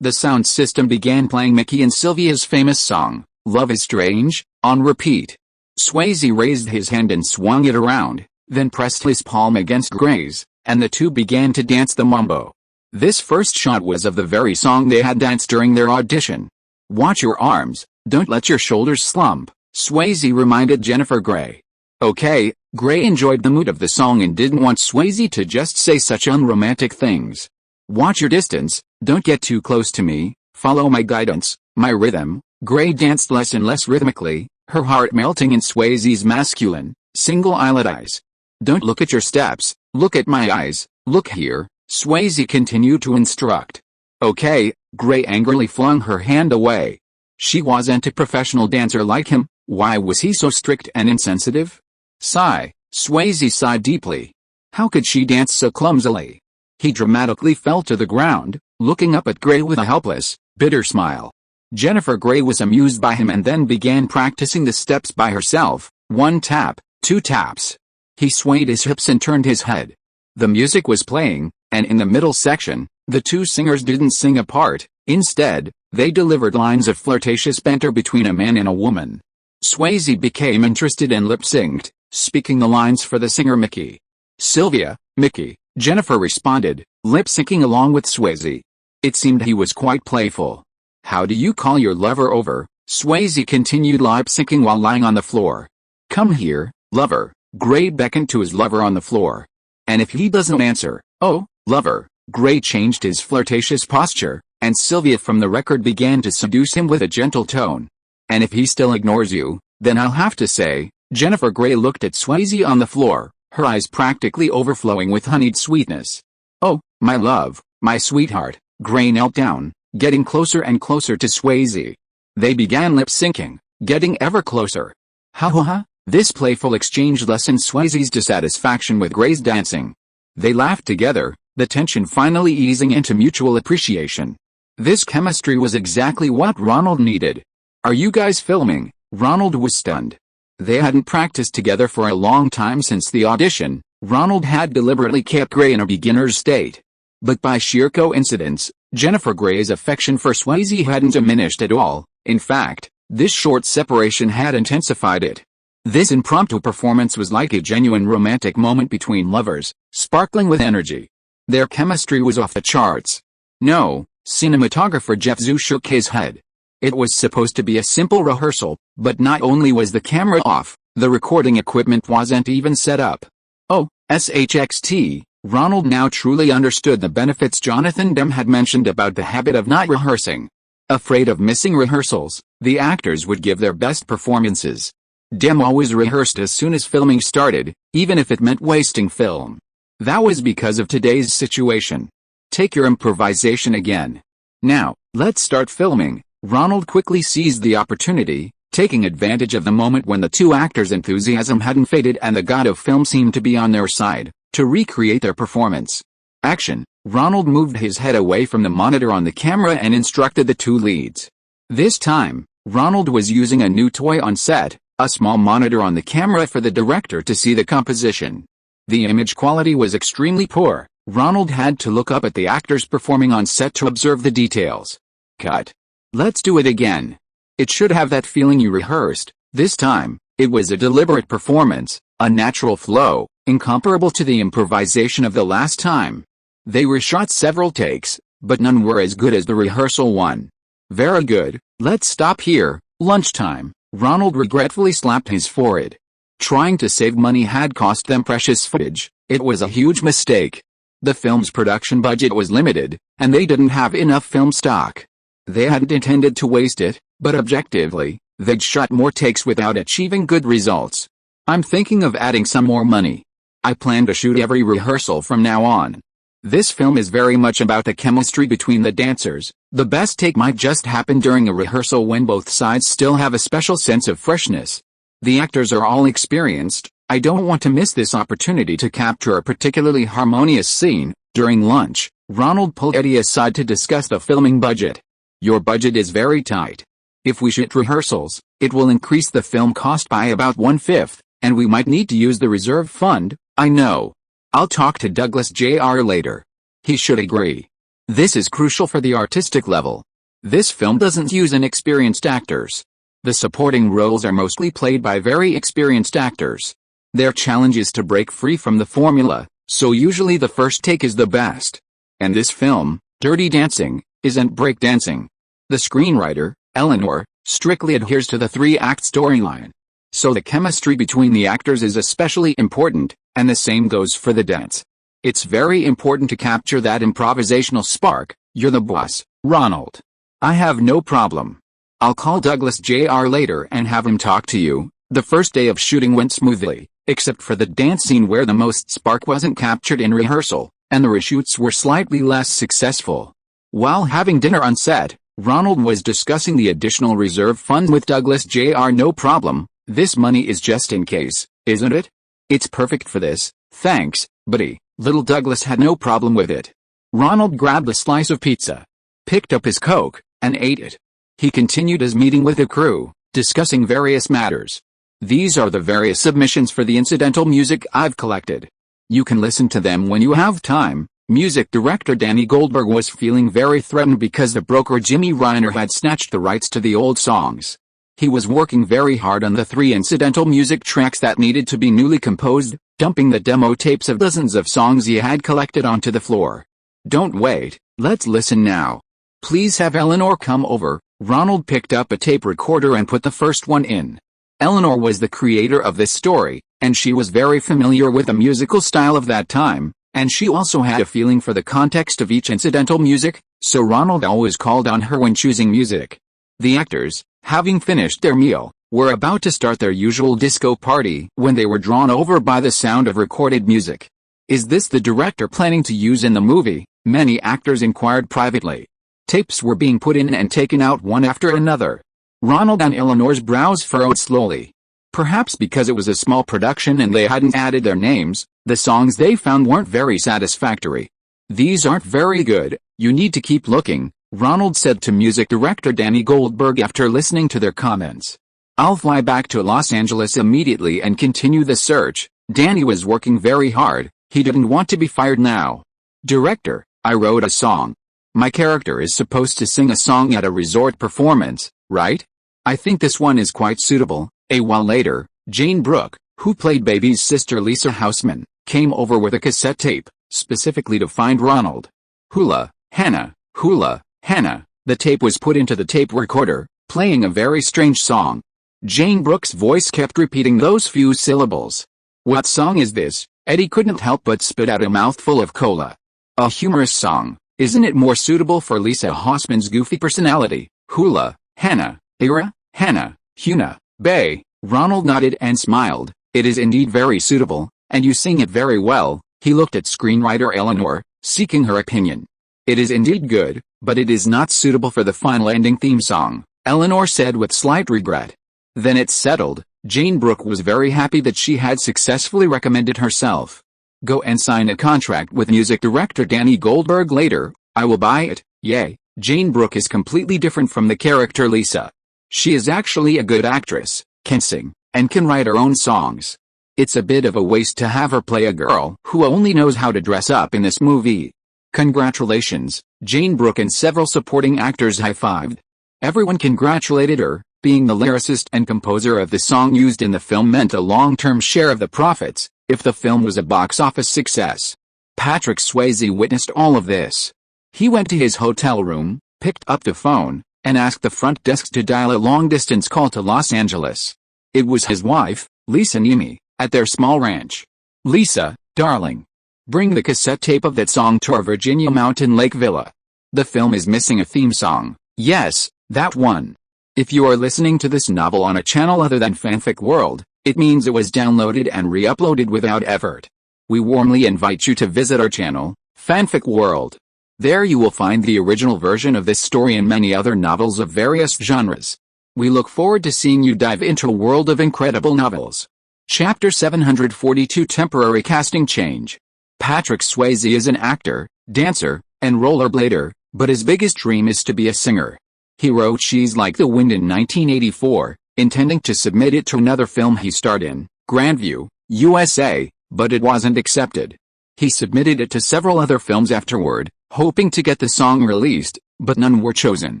The sound system began playing Mickey and Sylvia's famous song, Love is Strange, on repeat. Swayze raised his hand and swung it around, then pressed his palm against Grey's, and the two began to dance the mambo. This first shot was of the very song they had danced during their audition. Watch your arms, don't let your shoulders slump, Swayze reminded Jennifer Grey. Okay, Grey enjoyed the mood of the song and didn't want Swayze to just say such unromantic things. Watch your distance, don't get too close to me, follow my guidance, my rhythm. Grey danced less and less rhythmically, her heart melting in Swayze's masculine, single-eyelid eyes. Don't look at your steps, look at my eyes, look here, Swayze continued to instruct. Okay, Grey angrily flung her hand away. She wasn't a professional dancer like him. Why was he so strict and insensitive? Sigh. Swayze sighed deeply. How could she dance so clumsily? He dramatically fell to the ground, looking up at Gray with a helpless, bitter smile. Jennifer Grey was amused by him and then began practicing the steps by herself. 1 tap, 2 taps. He swayed his hips and turned his head. The music was playing, and in the middle section, the two singers didn't sing a part. Instead, they delivered lines of flirtatious banter between a man and a woman. Swayze became interested and lip-synced, speaking the lines for the singer Mickey. Sylvia, Mickey, Jennifer responded, lip-syncing along with Swayze. It seemed he was quite playful. How do you call your lover over? Swayze continued lip-syncing while lying on the floor. Come here, lover, Gray beckoned to his lover on the floor. And if he doesn't answer, oh, lover, Gray changed his flirtatious posture, and Sylvia from the record began to seduce him with a gentle tone. And if he still ignores you, then I'll have to say, Jennifer Grey looked at Swayze on the floor, her eyes practically overflowing with honeyed sweetness. Oh, my love, my sweetheart, Gray knelt down, getting closer and closer to Swayze. They began lip-syncing, getting ever closer. Ha ha ha, this playful exchange lessened Swayze's dissatisfaction with Gray's dancing. They laughed together, the tension finally easing into mutual appreciation. This chemistry was exactly what Ronald needed. Are you guys filming? Ronald was stunned. They hadn't practiced together for a long time since the audition. Ronald had deliberately kept Gray in a beginner's state. But by sheer coincidence, Jennifer Grey's affection for Swayze hadn't diminished at all. In fact, this short separation had intensified it. This impromptu performance was like a genuine romantic moment between lovers, sparkling with energy. Their chemistry was off the charts. No, cinematographer Jeff Zhu shook his head. It was supposed to be a simple rehearsal, but not only was the camera off, the recording equipment wasn't even set up. Oh, shxt, Ronald now truly understood the benefits Jonathan Demme had mentioned about the habit of not rehearsing. Afraid of missing rehearsals, the actors would give their best performances. Demme always rehearsed as soon as filming started, even if it meant wasting film. That was because of today's situation. Take your improvisation again. Now, let's start filming. Ronald quickly seized the opportunity, taking advantage of the moment when the two actors' enthusiasm hadn't faded and the god of film seemed to be on their side, to recreate their performance. Action. Ronald moved his head away from the monitor on the camera and instructed the two leads. This time, Ronald was using a new toy on set, a small monitor on the camera for the director to see the composition. The image quality was extremely poor. Ronald had to look up at the actors performing on set to observe the details. Cut. Let's do it again. It should have that feeling you rehearsed. This time, it was a deliberate performance, a natural flow, incomparable to the improvisation of the last time. They were shot several takes, but none were as good as the rehearsal one. Very good, let's stop here. Lunchtime. Ronald regretfully slapped his forehead. Trying to save money had cost them precious footage. It was a huge mistake. The film's production budget was limited, and they didn't have enough film stock. They hadn't intended to waste it, but objectively, they'd shot more takes without achieving good results. I'm thinking of adding some more money. I plan to shoot every rehearsal from now on. This film is very much about the chemistry between the dancers. The best take might just happen during a rehearsal when both sides still have a special sense of freshness. The actors are all experienced. I don't want to miss this opportunity to capture a particularly harmonious scene. During lunch, Ronald pulled Eddie aside to discuss the filming budget. Your budget is very tight. If we shoot rehearsals, it will increase the film cost by about 1/5, and we might need to use the reserve fund. I know. I'll talk to Douglas Jr. later. He should agree. This is crucial for the artistic level. This film doesn't use inexperienced actors. The supporting roles are mostly played by very experienced actors. Their challenge is to break free from the formula, so usually the first take is the best. And this film, Dirty Dancing, isn't breakdancing. The screenwriter, Eleanor, strictly adheres to the three-act storyline. So the chemistry between the actors is especially important, and the same goes for the dance. It's very important to capture that improvisational spark. You're the boss, Ronald. I have no problem. I'll call Douglas Jr. later and have him talk to you. The first day of shooting went smoothly, except for the dance scene where the most spark wasn't captured in rehearsal, and the reshoots were slightly less successful. While having dinner on set, Ronald was discussing the additional reserve fund with Douglas Jr. No problem, this money is just in case, isn't it? It's perfect for this, thanks, buddy. Little Douglas had no problem with it. Ronald grabbed a slice of pizza, picked up his Coke, and ate it. He continued his meeting with the crew, discussing various matters. These are the various submissions for the incidental music I've collected. You can listen to them when you have time. Music director Danny Goldberg was feeling very threatened because the broker Jimmy Reiner had snatched the rights to the old songs. He was working very hard on the 3 incidental music tracks that needed to be newly composed, dumping the demo tapes of dozens of songs he had collected onto the floor. Don't wait, let's listen now. Please have Eleanor come over. Ronald picked up a tape recorder and put the first one in. Eleanor was the creator of this story, and she was very familiar with the musical style of that time, and she also had a feeling for the context of each incidental music, so Ronald always called on her when choosing music. The actors, having finished their meal, were about to start their usual disco party when they were drawn over by the sound of recorded music. Is this the director planning to use in the movie? Many actors inquired privately. Tapes were being put in and taken out one after another. Ronald and Eleanor's brows furrowed slowly. Perhaps because it was a small production and they hadn't added their names, the songs they found weren't very satisfactory. These aren't very good, you need to keep looking, Ronald said to music director Danny Goldberg after listening to their comments. I'll fly back to Los Angeles immediately and continue the search. Danny was working very hard, he didn't want to be fired now. Director, I wrote a song. My character is supposed to sing a song at a resort performance, right? I think this one is quite suitable. A while later, Jane Brooke, who played Baby's sister Lisa Houseman, came over with a cassette tape, specifically to find Ronald. Hula, Hannah, the tape was put into the tape recorder, playing a very strange song. Jane Brooke's voice kept repeating those few syllables. What song is this? Eddie couldn't help but spit out a mouthful of cola. A humorous song, isn't it more suitable for Lisa Houseman's goofy personality? Hula, Hannah, Ira, Hannah, Huna, Bay. Ronald nodded and smiled. It is indeed very suitable, and you sing it very well. He looked at screenwriter Eleanor, seeking her opinion. It is indeed good, but it is not suitable for the final ending theme song, Eleanor said with slight regret. Then it's settled. Jane Brooke was very happy that she had successfully recommended herself. Go and sign a contract with music director Danny Goldberg later. I will buy it. Yay. Jane Brooke is completely different from the character Lisa. She is actually a good actress, can sing, and can write her own songs. It's a bit of a waste to have her play a girl who only knows how to dress up in this movie. Congratulations, Jane Brooke, and several supporting actors high-fived. Everyone congratulated her. Being the lyricist and composer of the song used in the film meant a long-term share of the profits, if the film was a box office success. Patrick Swayze witnessed all of this. He went to his hotel room, picked up the phone, and asked the front desk to dial a long-distance call to Los Angeles. It was his wife, Lisa Niemi, at their small ranch. Lisa, darling. Bring the cassette tape of that song to our Virginia Mountain Lake Villa. The film is missing a theme song. Yes, that one. If you are listening to this novel on a channel other than Fanfic World, it means it was downloaded and re-uploaded without effort. We warmly invite you to visit our channel, Fanfic World. There you will find the original version of this story and many other novels of various genres. We look forward to seeing you dive into a world of incredible novels. Chapter 742 Temporary Casting Change. Patrick Swayze is an actor, dancer, and rollerblader, but his biggest dream is to be a singer. He wrote She's Like the Wind in 1984, intending to submit it to another film he starred in, Grandview, USA, but it wasn't accepted. He submitted it to several other films afterward, hoping to get the song released, but none were chosen.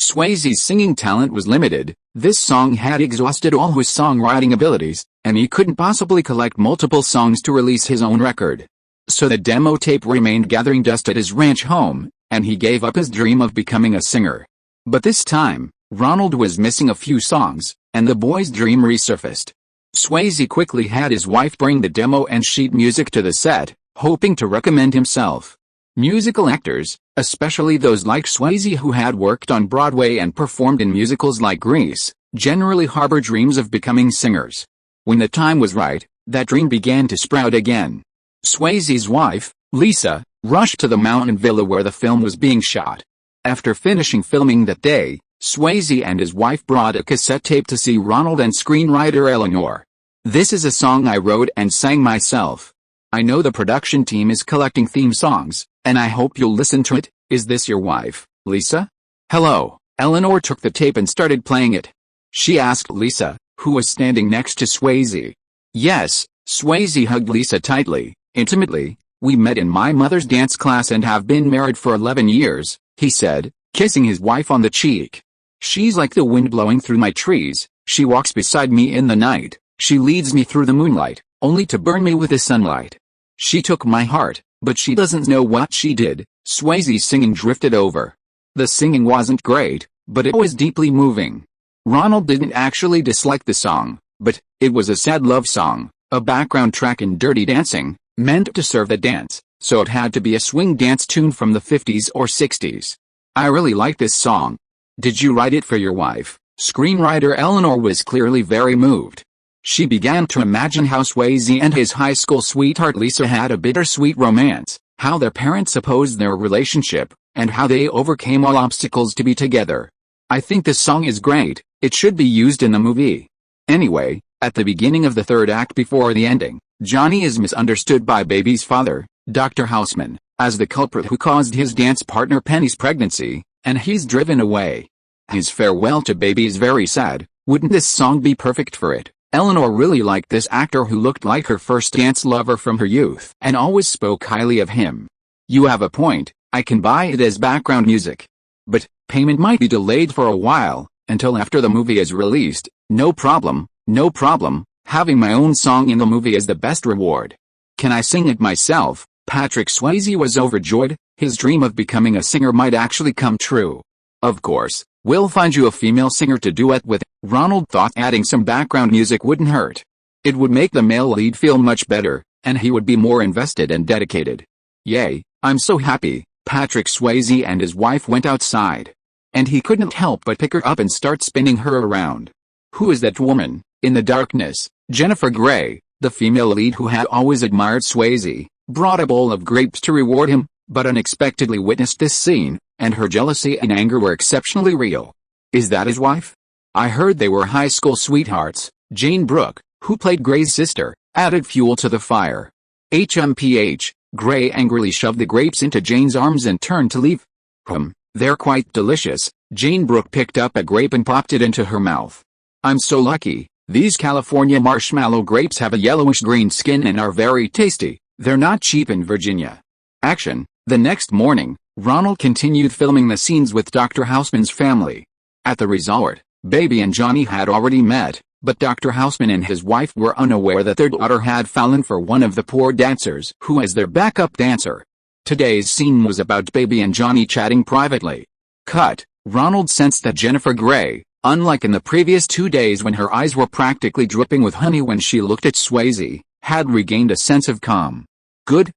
Swayze's singing talent was limited. This song had exhausted all his songwriting abilities, and he couldn't possibly collect multiple songs to release his own record. So the demo tape remained gathering dust at his ranch home, and he gave up his dream of becoming a singer. But this time, Ronald was missing a few songs, and the boy's dream resurfaced. Swayze quickly had his wife bring the demo and sheet music to the set, hoping to recommend himself. Musical actors, especially those like Swayze who had worked on Broadway and performed in musicals like Grease, generally harbor dreams of becoming singers. When the time was right, that dream began to sprout again. Swayze's wife, Lisa, rushed to the mountain villa where the film was being shot. After finishing filming that day, Swayze and his wife brought a cassette tape to see Ronald and screenwriter Eleanor. This is a song I wrote and sang myself. I know the production team is collecting theme songs, and I hope you'll listen to it. Is this your wife, Lisa? Hello. Eleanor took the tape and started playing it. She asked Lisa, who was standing next to Swayze. Yes, Swayze hugged Lisa tightly, intimately. We met in my mother's dance class and have been married for 11 years, he said, kissing his wife on the cheek. She's like the wind blowing through my trees. She walks beside me in the night. She leads me through the moonlight, only to burn me with the sunlight. She took my heart, but she doesn't know what she did. Swayze's singing drifted over. The singing wasn't great, but it was deeply moving. Ronald didn't actually dislike the song, but it was a sad love song, a background track in Dirty Dancing, meant to serve the dance, so it had to be a swing dance tune from the 50s or 60s. I really like this song. Did you write it for your wife? Screenwriter Eleanor was clearly very moved. She began to imagine how Swayze and his high school sweetheart Lisa had a bittersweet romance, how their parents opposed their relationship, and how they overcame all obstacles to be together. I think this song is great. It should be used in the movie. Anyway, at the beginning of the third act before the ending, Johnny is misunderstood by Baby's father, Dr. Houseman, as the culprit who caused his dance partner Penny's pregnancy, and he's driven away. His farewell to Baby is very sad. Wouldn't this song be perfect for it? Eleanor really liked this actor who looked like her first dance lover from her youth and always spoke highly of him. You have a point. I can buy it as background music. But payment might be delayed for a while, until after the movie is released. No problem, no problem. Having my own song in the movie is the best reward. Can I sing it myself? Patrick Swayze was overjoyed. His dream of becoming a singer might actually come true. Of course, we'll find you a female singer to duet with. Ronald thought adding some background music wouldn't hurt. It would make the male lead feel much better, and he would be more invested and dedicated. Yay, I'm so happy. Patrick Swayze and his wife went outside. And he couldn't help but pick her up and start spinning her around. Who is that woman? In the darkness, Jennifer Grey, the female lead who had always admired Swayze, brought a bowl of grapes to reward him, but unexpectedly witnessed this scene, and her jealousy and anger were exceptionally real. Is that his wife? I heard they were high school sweethearts. Jane Brooke, who played Grey's sister, added fuel to the fire. HMPH, Grey angrily shoved the grapes into Jane's arms and turned to leave. They're quite delicious. Jane Brooke picked up a grape and popped it into her mouth. I'm so lucky. These California marshmallow grapes have a yellowish-green skin and are very tasty. They're not cheap in Virginia. Action. The next morning, Ronald continued filming the scenes with Dr. Houseman's family. At the resort, Baby and Johnny had already met, but Dr. Houseman and his wife were unaware that their daughter had fallen for one of the poor dancers who was their backup dancer. Today's scene was about Baby and Johnny chatting privately. Cut. Ronald sensed that Jennifer Grey, unlike in the previous 2 days when her eyes were practically dripping with honey when she looked at Swayze, had regained a sense of calm. Good,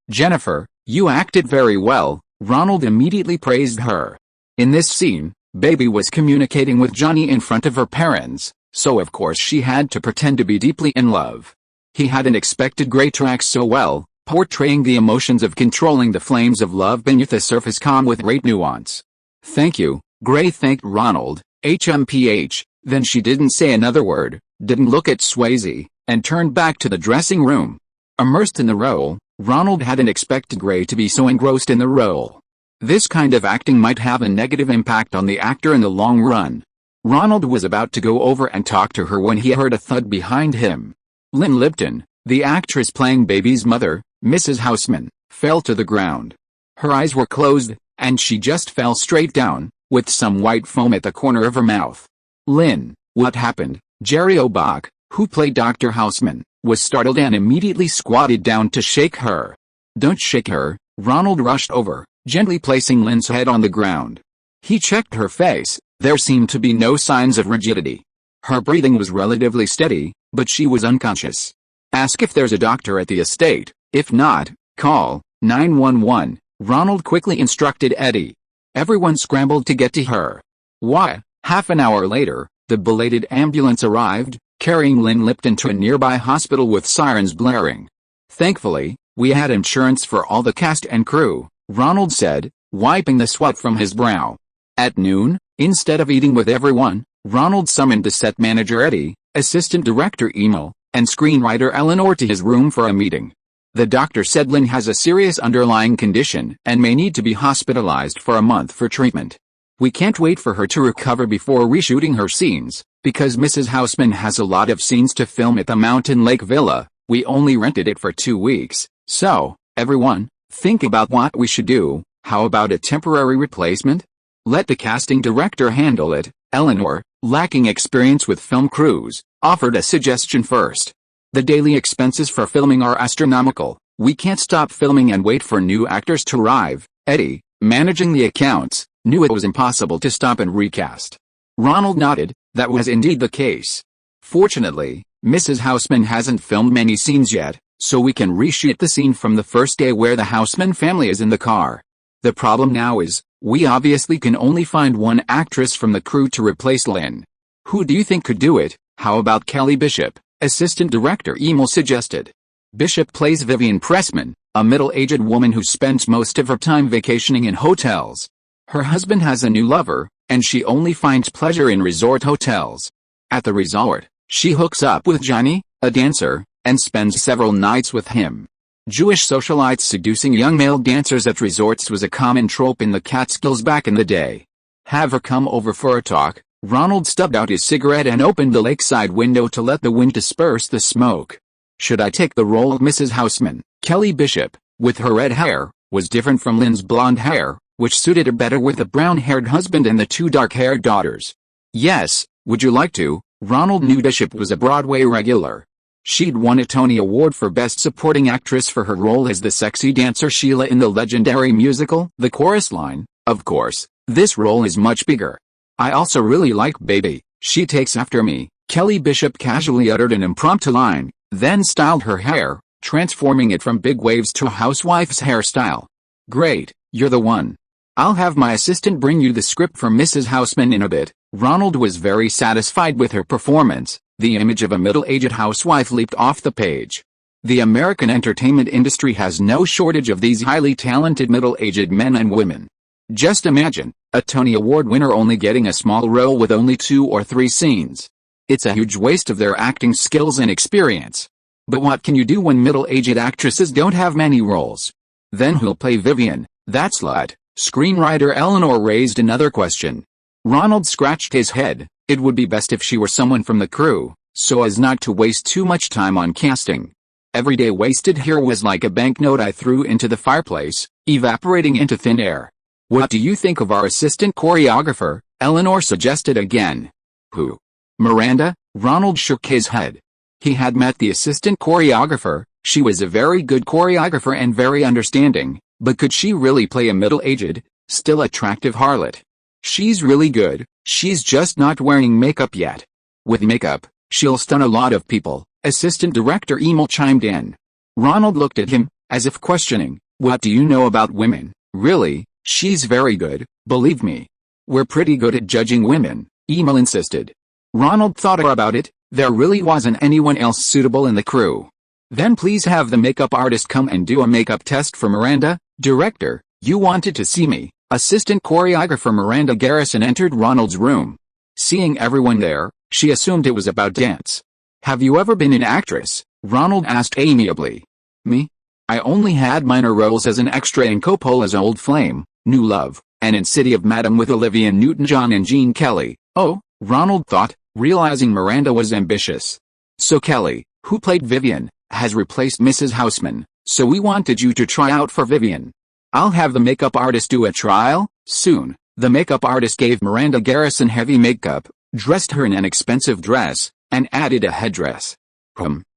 Jennifer, you acted very well. Ronald immediately praised her. In this scene, Baby was communicating with Johnny in front of her parents, so of course she had to pretend to be deeply in love. He hadn't expected Grey to act so well, portraying the emotions of controlling the flames of love beneath the surface calm with great nuance. Thank you, Grey thanked Ronald. HMPH, then she didn't say another word, didn't look at Swayze, and turned back to the dressing room. Immersed in the role, Ronald hadn't expected Grey to be so engrossed in the role. This kind of acting might have a negative impact on the actor in the long run. Ronald was about to go over and talk to her when he heard a thud behind him. Lynn Lipton, the actress playing Baby's mother, Mrs. Houseman, fell to the ground. Her eyes were closed, and she just fell straight down, with some white foam at the corner of her mouth. Lynn, what happened? Jerry Orbach, who played Dr. Houseman, was startled and immediately squatted down to shake her. Don't shake her. Ronald rushed over, gently placing Lynn's head on the ground. He checked her face. There seemed to be no signs of rigidity. Her breathing was relatively steady, but she was unconscious. Ask if there's a doctor at the estate. If not, call 911, Ronald quickly instructed Eddie. Everyone scrambled to get to her. Why? Half an hour later, the belated ambulance arrived, carrying Lynn Lipton to a nearby hospital with sirens blaring. Thankfully, we had insurance for all the cast and crew, Ronald said, wiping the sweat from his brow. At noon, instead of eating with everyone, Ronald summoned the set manager Eddie, assistant director Emil, and screenwriter Eleanor to his room for a meeting. The doctor said Lynn has a serious underlying condition and may need to be hospitalized for a month for treatment. We can't wait for her to recover before reshooting her scenes, because Mrs. Houseman has a lot of scenes to film at the Mountain Lake Villa. We only rented it for 2 weeks. So, everyone, think about what we should do. How about a temporary replacement? Let the casting director handle it. Eleanor, lacking experience with film crews, offered a suggestion first. The daily expenses for filming are astronomical. We can't stop filming and wait for new actors to arrive. Eddie, managing the accounts, knew it was impossible to stop and recast. Ronald nodded. That was indeed the case. Fortunately, Mrs. Houseman hasn't filmed many scenes yet, so we can reshoot the scene from the first day where the Houseman family is in the car. The problem now is, we obviously can only find one actress from the crew to replace Lynn. Who do you think could do it? How about Kelly Bishop? Assistant director Emil suggested. Bishop plays Vivian Pressman, a middle-aged woman who spends most of her time vacationing in hotels. Her husband has a new lover, and she only finds pleasure in resort hotels. At the resort, she hooks up with Johnny, a dancer, and spends several nights with him. Jewish socialites seducing young male dancers at resorts was a common trope in the Catskills back in the day. Have her come over for a talk. Ronald stubbed out his cigarette and opened the lakeside window to let the wind disperse the smoke. Should I take the role of Mrs. Houseman? Kelly Bishop, with her red hair, was different from Lynn's blonde hair, which suited her better with the brown-haired husband and the 2 dark-haired daughters. Yes, would you like to? Ronald knew Bishop was a Broadway regular. She'd won a Tony Award for Best Supporting Actress for her role as the sexy dancer Sheila in the legendary musical The Chorus Line. Of course, this role is much bigger. I also really like Baby, she takes after me. Kelly Bishop casually uttered an impromptu line, then styled her hair, transforming it from big waves to a housewife's hairstyle. Great, you're the one. I'll have my assistant bring you the script for Mrs. Houseman in a bit. Ronald was very satisfied with her performance. The image of a middle-aged housewife leaped off the page. The American entertainment industry has no shortage of these highly talented middle-aged men and women. Just imagine, a Tony Award winner only getting a small role with only 2 or 3 scenes. It's a huge waste of their acting skills and experience. But what can you do when middle-aged actresses don't have many roles? Then who'll play Vivian, that slut? Screenwriter Eleanor raised another question. Ronald scratched his head. It would be best if she were someone from the crew, so as not to waste too much time on casting. Every day wasted here was like a banknote I threw into the fireplace, evaporating into thin air. What do you think of our assistant choreographer? Eleanor suggested again. Who? Miranda? Ronald shook his head. He had met the assistant choreographer. She was a very good choreographer and very understanding, but could she really play a middle-aged, still attractive harlot? She's really good, she's just not wearing makeup yet. With makeup, she'll stun a lot of people, assistant director Emil chimed in. Ronald looked at him, as if questioning, what do you know about women? Really? She's very good, believe me. We're pretty good at judging women, Emil insisted. Ronald thought about it. There really wasn't anyone else suitable in the crew. Then please have the makeup artist come and do a makeup test for Miranda. Director, you wanted to see me. Assistant choreographer Miranda Garrison entered Ronald's room. Seeing everyone there, she assumed it was about dance. Have you ever been an actress? Ronald asked amiably. Me? I only had minor roles as an extra in Coppola's Old Flame, New Love, and in City of Madam with Olivia Newton-John and Gene Kelly. Oh, Ronald thought, realizing Miranda was ambitious. So Kelly, who played Vivian, has replaced Mrs. Houseman, so we wanted you to try out for Vivian. I'll have the makeup artist do a trial, soon. The makeup artist gave Miranda Garrison heavy makeup, dressed her in an expensive dress, and added a headdress.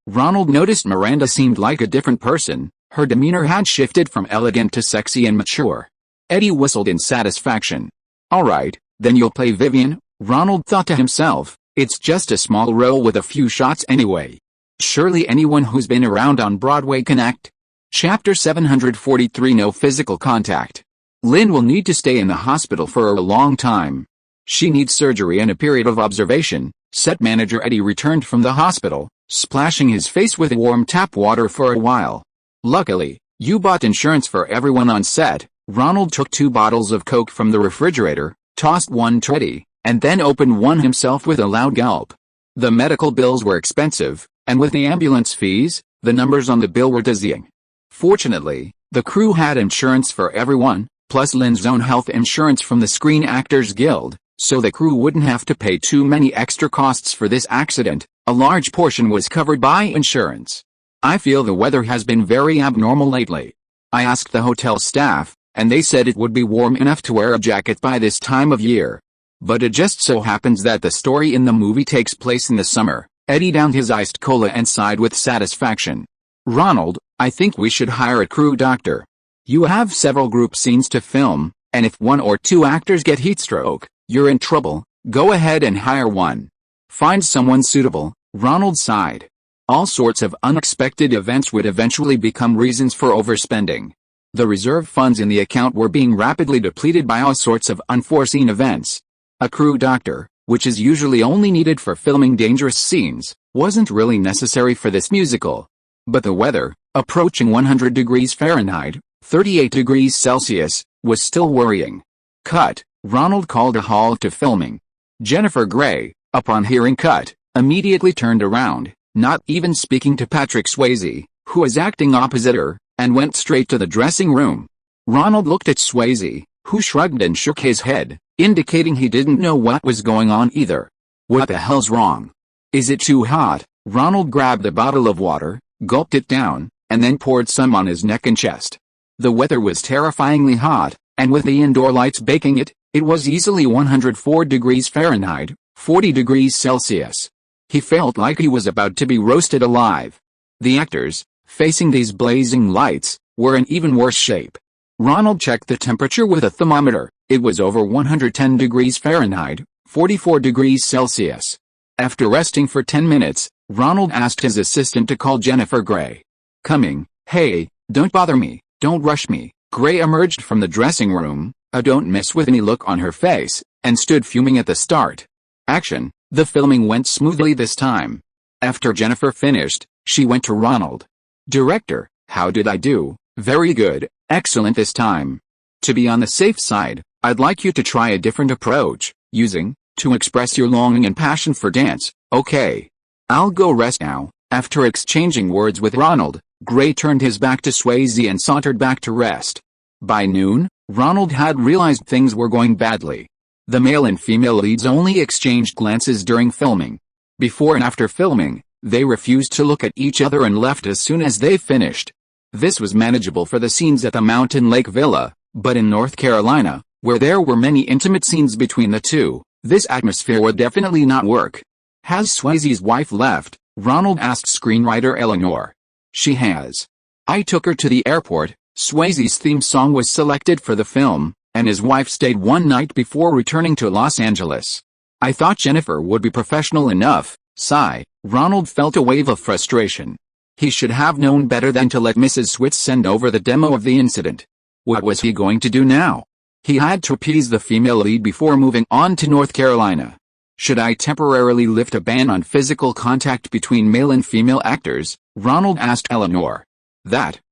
Ronald noticed Miranda seemed like a different person. Her demeanor had shifted from elegant to sexy and mature. Eddie whistled in satisfaction. All right, then you'll play Vivian, Ronald thought to himself. It's just a small role with a few shots anyway. Surely anyone who's been around on Broadway can act. Chapter 743 No physical contact. Lynn will need to stay in the hospital for a long time. She needs surgery and a period of observation. Set manager Eddie returned from the hospital, splashing his face with warm tap water for a while. Luckily, you bought insurance for everyone on set. Ronald took 2 bottles of Coke from the refrigerator, tossed one to Eddie, and then opened one himself with a loud gulp. The medical bills were expensive, and with the ambulance fees, the numbers on the bill were dizzying. Fortunately, the crew had insurance for everyone, plus Lynn's own health insurance from the Screen Actors Guild, so the crew wouldn't have to pay too many extra costs for this accident. A large portion was covered by insurance. I feel the weather has been very abnormal lately. I asked the hotel staff, and they said it would be warm enough to wear a jacket by this time of year. But it just so happens that the story in the movie takes place in the summer. Eddie downed his iced cola and sighed with satisfaction. Ronald, I think we should hire a crew doctor. You have several group scenes to film, and if one or two actors get heat stroke, you're in trouble. Go ahead and hire one. Find someone suitable, Ronald sighed. All sorts of unexpected events would eventually become reasons for overspending. The reserve funds in the account were being rapidly depleted by all sorts of unforeseen events. A crew doctor, which is usually only needed for filming dangerous scenes, wasn't really necessary for this musical. But the weather, approaching 100 degrees Fahrenheit, 38 degrees Celsius, was still worrying. Cut, Ronald called a halt to filming. Jennifer Grey, upon hearing cut, immediately turned around, not even speaking to Patrick Swayze, who was acting opposite her, and went straight to the dressing room. Ronald looked at Swayze, who shrugged and shook his head, indicating he didn't know what was going on either. What the hell's wrong? Is it too hot? Ronald grabbed a bottle of water, gulped it down, and then poured some on his neck and chest. The weather was terrifyingly hot, and with the indoor lights baking it, it was easily 104 degrees Fahrenheit, 40 degrees Celsius. He felt like he was about to be roasted alive. The actors, facing these blazing lights, were in even worse shape. Ronald checked the temperature with a thermometer. It was over 110 degrees Fahrenheit, 44 degrees Celsius. After resting for 10 minutes, Ronald asked his assistant to call Jennifer Grey. Coming. Hey, don't bother me, don't rush me. Grey emerged from the dressing room, a don't mess with me look on her face, and stood fuming at the start. Action. The filming went smoothly this time. After Jennifer finished, she went to Ronald. Director, how did I do? Very good, excellent this time. To be on the safe side, I'd like you to try a different approach, using, to express your longing and passion for dance. Okay. I'll go rest now. After exchanging words with Ronald, Grey turned his back to Swayze and sauntered back to rest. By noon, Ronald had realized things were going badly. The male and female leads only exchanged glances during filming. Before and after filming, they refused to look at each other and left as soon as they finished. This was manageable for the scenes at the Mountain Lake Villa, but in North Carolina, where there were many intimate scenes between the two, this atmosphere would definitely not work. Has Swayze's wife left? Ronald asked screenwriter Eleanor. She has. I took her to the airport. Swayze's theme song was selected for the film, and his wife stayed one night before returning to Los Angeles. I thought Jennifer would be professional enough. Sigh. Ronald felt a wave of frustration. He should have known better than to let Mrs. Switz send over the demo of the incident. What was he going to do now? He had to appease the female lead before moving on to North Carolina. Should I temporarily lift a ban on physical contact between male and female actors? Ronald asked Eleanor.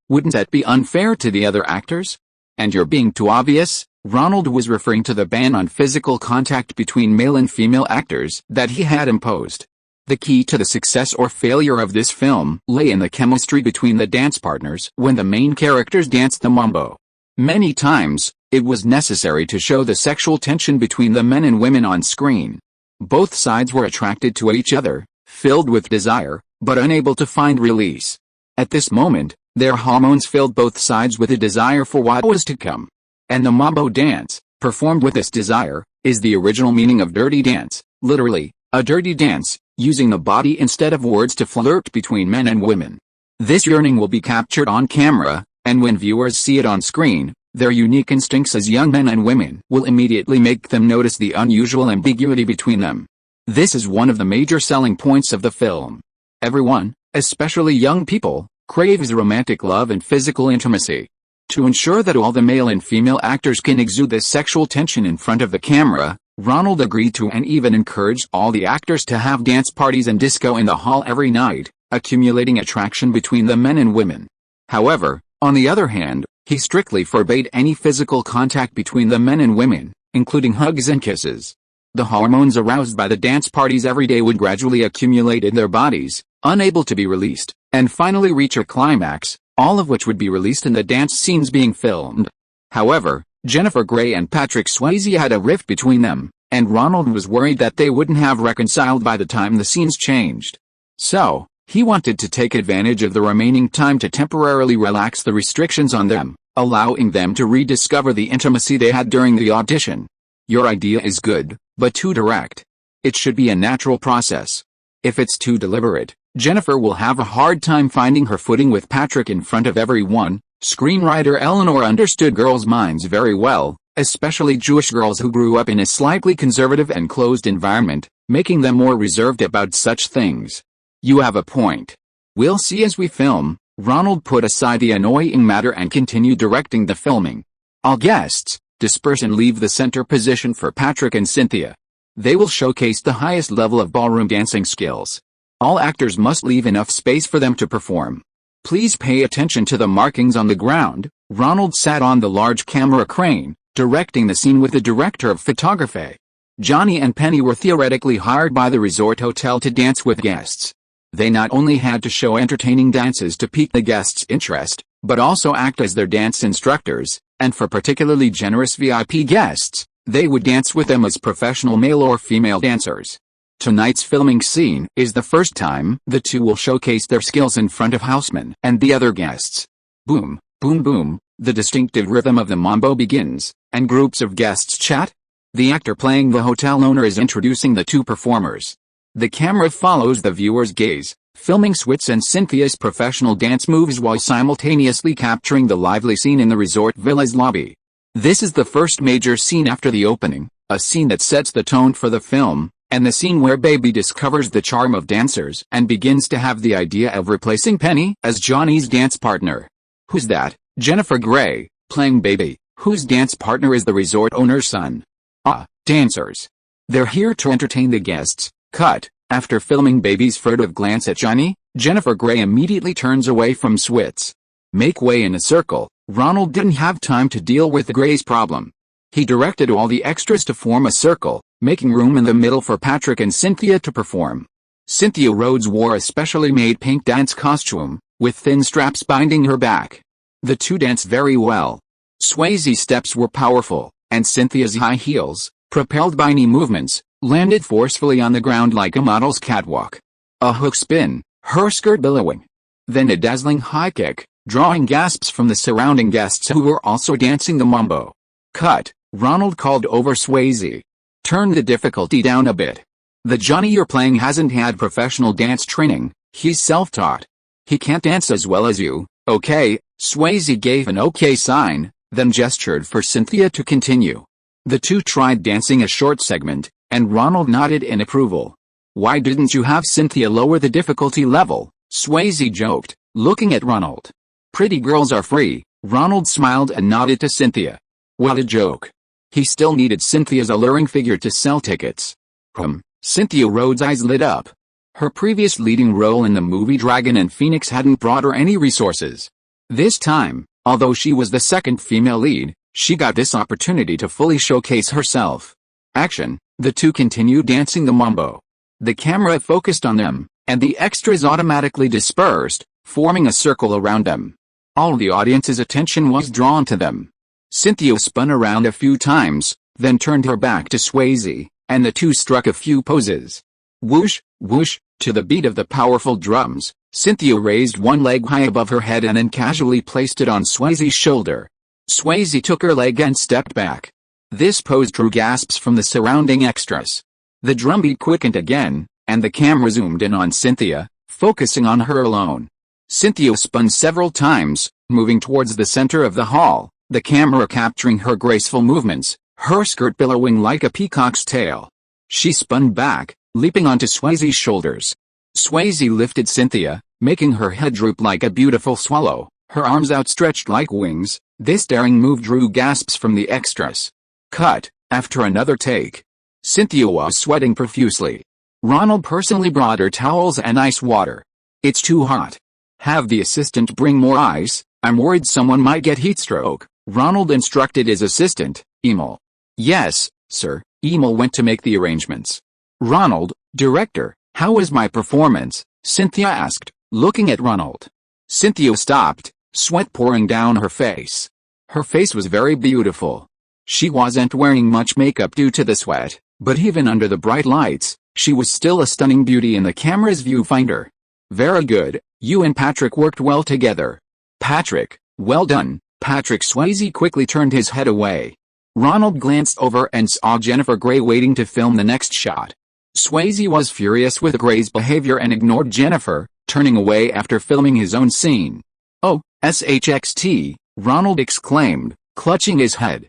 Wouldn't that be unfair to the other actors? And you're being too obvious? Ronald was referring to the ban on physical contact between male and female actors that he had imposed. The key to the success or failure of this film lay in the chemistry between the dance partners when the main characters danced the mambo. Many times, it was necessary to show the sexual tension between the men and women on screen. Both sides were attracted to each other, filled with desire, but unable to find release. At this moment, their hormones filled both sides with a desire for what was to come. And the mambo dance, performed with this desire, is the original meaning of dirty dance, literally, a dirty dance, using the body instead of words to flirt between men and women. This yearning will be captured on camera, and when viewers see it on screen, their unique instincts as young men and women will immediately make them notice the unusual ambiguity between them. This is one of the major selling points of the film. Everyone, especially young people, craves romantic love and physical intimacy. To ensure that all the male and female actors can exude this sexual tension in front of the camera, Ronald agreed to and even encouraged all the actors to have dance parties and disco in the hall every night, accumulating attraction between the men and women. However, on the other hand, he strictly forbade any physical contact between the men and women, including hugs and kisses. The hormones aroused by the dance parties every day would gradually accumulate in their bodies, unable to be released, and finally reach a climax, all of which would be released in the dance scenes being filmed. However, Jennifer Grey and Patrick Swayze had a rift between them, and Ronald was worried that they wouldn't have reconciled by the time the scenes changed. So, he wanted to take advantage of the remaining time to temporarily relax the restrictions on them, allowing them to rediscover the intimacy they had during the audition. Your idea is good, but too direct. It should be a natural process. If it's too deliberate, Jennifer will have a hard time finding her footing with Patrick in front of everyone. Screenwriter Eleanor understood girls' minds very well, especially Jewish girls who grew up in a slightly conservative and closed environment, making them more reserved about such things. You have a point. We'll see as we film. Ronald put aside the annoying matter and continued directing the filming. All guests, disperse and leave the center position for Patrick and Cynthia. They will showcase the highest level of ballroom dancing skills. All actors must leave enough space for them to perform. Please pay attention to the markings on the ground. Ronald sat on the large camera crane, directing the scene with the director of photography. Johnny and Penny were theoretically hired by the resort hotel to dance with guests. They not only had to show entertaining dances to pique the guests' interest, but also act as their dance instructors, and for particularly generous VIP guests, they would dance with them as professional male or female dancers. Tonight's filming scene is the first time the two will showcase their skills in front of housemen and the other guests. Boom, boom boom, the distinctive rhythm of the mambo begins, and groups of guests chat. The actor playing the hotel owner is introducing the two performers. The camera follows the viewer's gaze, filming Switz and Cynthia's professional dance moves while simultaneously capturing the lively scene in the resort villa's lobby. This is the first major scene after the opening, a scene that sets the tone for the film, and the scene where Baby discovers the charm of dancers and begins to have the idea of replacing Penny as Johnny's dance partner. Who's that? Jennifer Grey, playing Baby, whose dance partner is the resort owner's son. Ah, dancers. They're here to entertain the guests. Cut. After filming Baby's furtive glance at Johnny, Jennifer Grey immediately turns away from Switz. Make way in a circle. Ronald didn't have time to deal with Grey's problem. He directed all the extras to form a circle, making room in the middle for Patrick and Cynthia to perform. Cynthia Rhodes wore a specially made pink dance costume, with thin straps binding her back. The two danced very well. Swayze's steps were powerful, and Cynthia's high heels, propelled by knee movements, landed forcefully on the ground like a model's catwalk. A hook spin, her skirt billowing. Then a dazzling high kick, drawing gasps from the surrounding guests who were also dancing the mambo. Cut. Ronald called over Swayze. Turn the difficulty down a bit. The Johnny you're playing hasn't had professional dance training, he's self-taught. He can't dance as well as you, okay? Swayze gave an okay sign, then gestured for Cynthia to continue. The two tried dancing a short segment, and Ronald nodded in approval. Why didn't you have Cynthia lower the difficulty level? Swayze joked, looking at Ronald. Pretty girls are free. Ronald smiled and nodded to Cynthia. What a joke. He still needed Cynthia's alluring figure to sell tickets. Cynthia Rhodes' eyes lit up. Her previous leading role in the movie Dragon and Phoenix hadn't brought her any resources. This time, although she was the second female lead, she got this opportunity to fully showcase herself. Action. The two continued dancing the mambo. The camera focused on them, and the extras automatically dispersed, forming a circle around them. All the audience's attention was drawn to them. Cynthia spun around a few times, then turned her back to Swayze, and the two struck a few poses. Whoosh, whoosh, to the beat of the powerful drums, Cynthia raised one leg high above her head and then casually placed it on Swayze's shoulder. Swayze took her leg and stepped back. This pose drew gasps from the surrounding extras. The drumbeat quickened again, and the camera zoomed in on Cynthia, focusing on her alone. Cynthia spun several times, moving towards the center of the hall, the camera capturing her graceful movements, her skirt billowing like a peacock's tail. She spun back, leaping onto Swayze's shoulders. Swayze lifted Cynthia, making her head droop like a beautiful swallow, her arms outstretched like wings. This daring move drew gasps from the extras. Cut. After another take. Cynthia was sweating profusely. Ronald personally brought her towels and ice water. It's too hot. Have the assistant bring more ice, I'm worried someone might get heat stroke. Ronald instructed his assistant, Emil. Yes, sir. Emil went to make the arrangements. Ronald, director, how was my performance? Cynthia asked, looking at Ronald. Cynthia stopped, sweat pouring down her face. Her face was very beautiful. She wasn't wearing much makeup due to the sweat, but even under the bright lights, she was still a stunning beauty in the camera's viewfinder. Very good, you and Patrick worked well together. Patrick, well done. Patrick Swayze quickly turned his head away. Ronald glanced over and saw Jennifer Grey waiting to film the next shot. Swayze was furious with Grey's behavior and ignored Jennifer, turning away after filming his own scene. "Oh, shxt," Ronald exclaimed, clutching his head.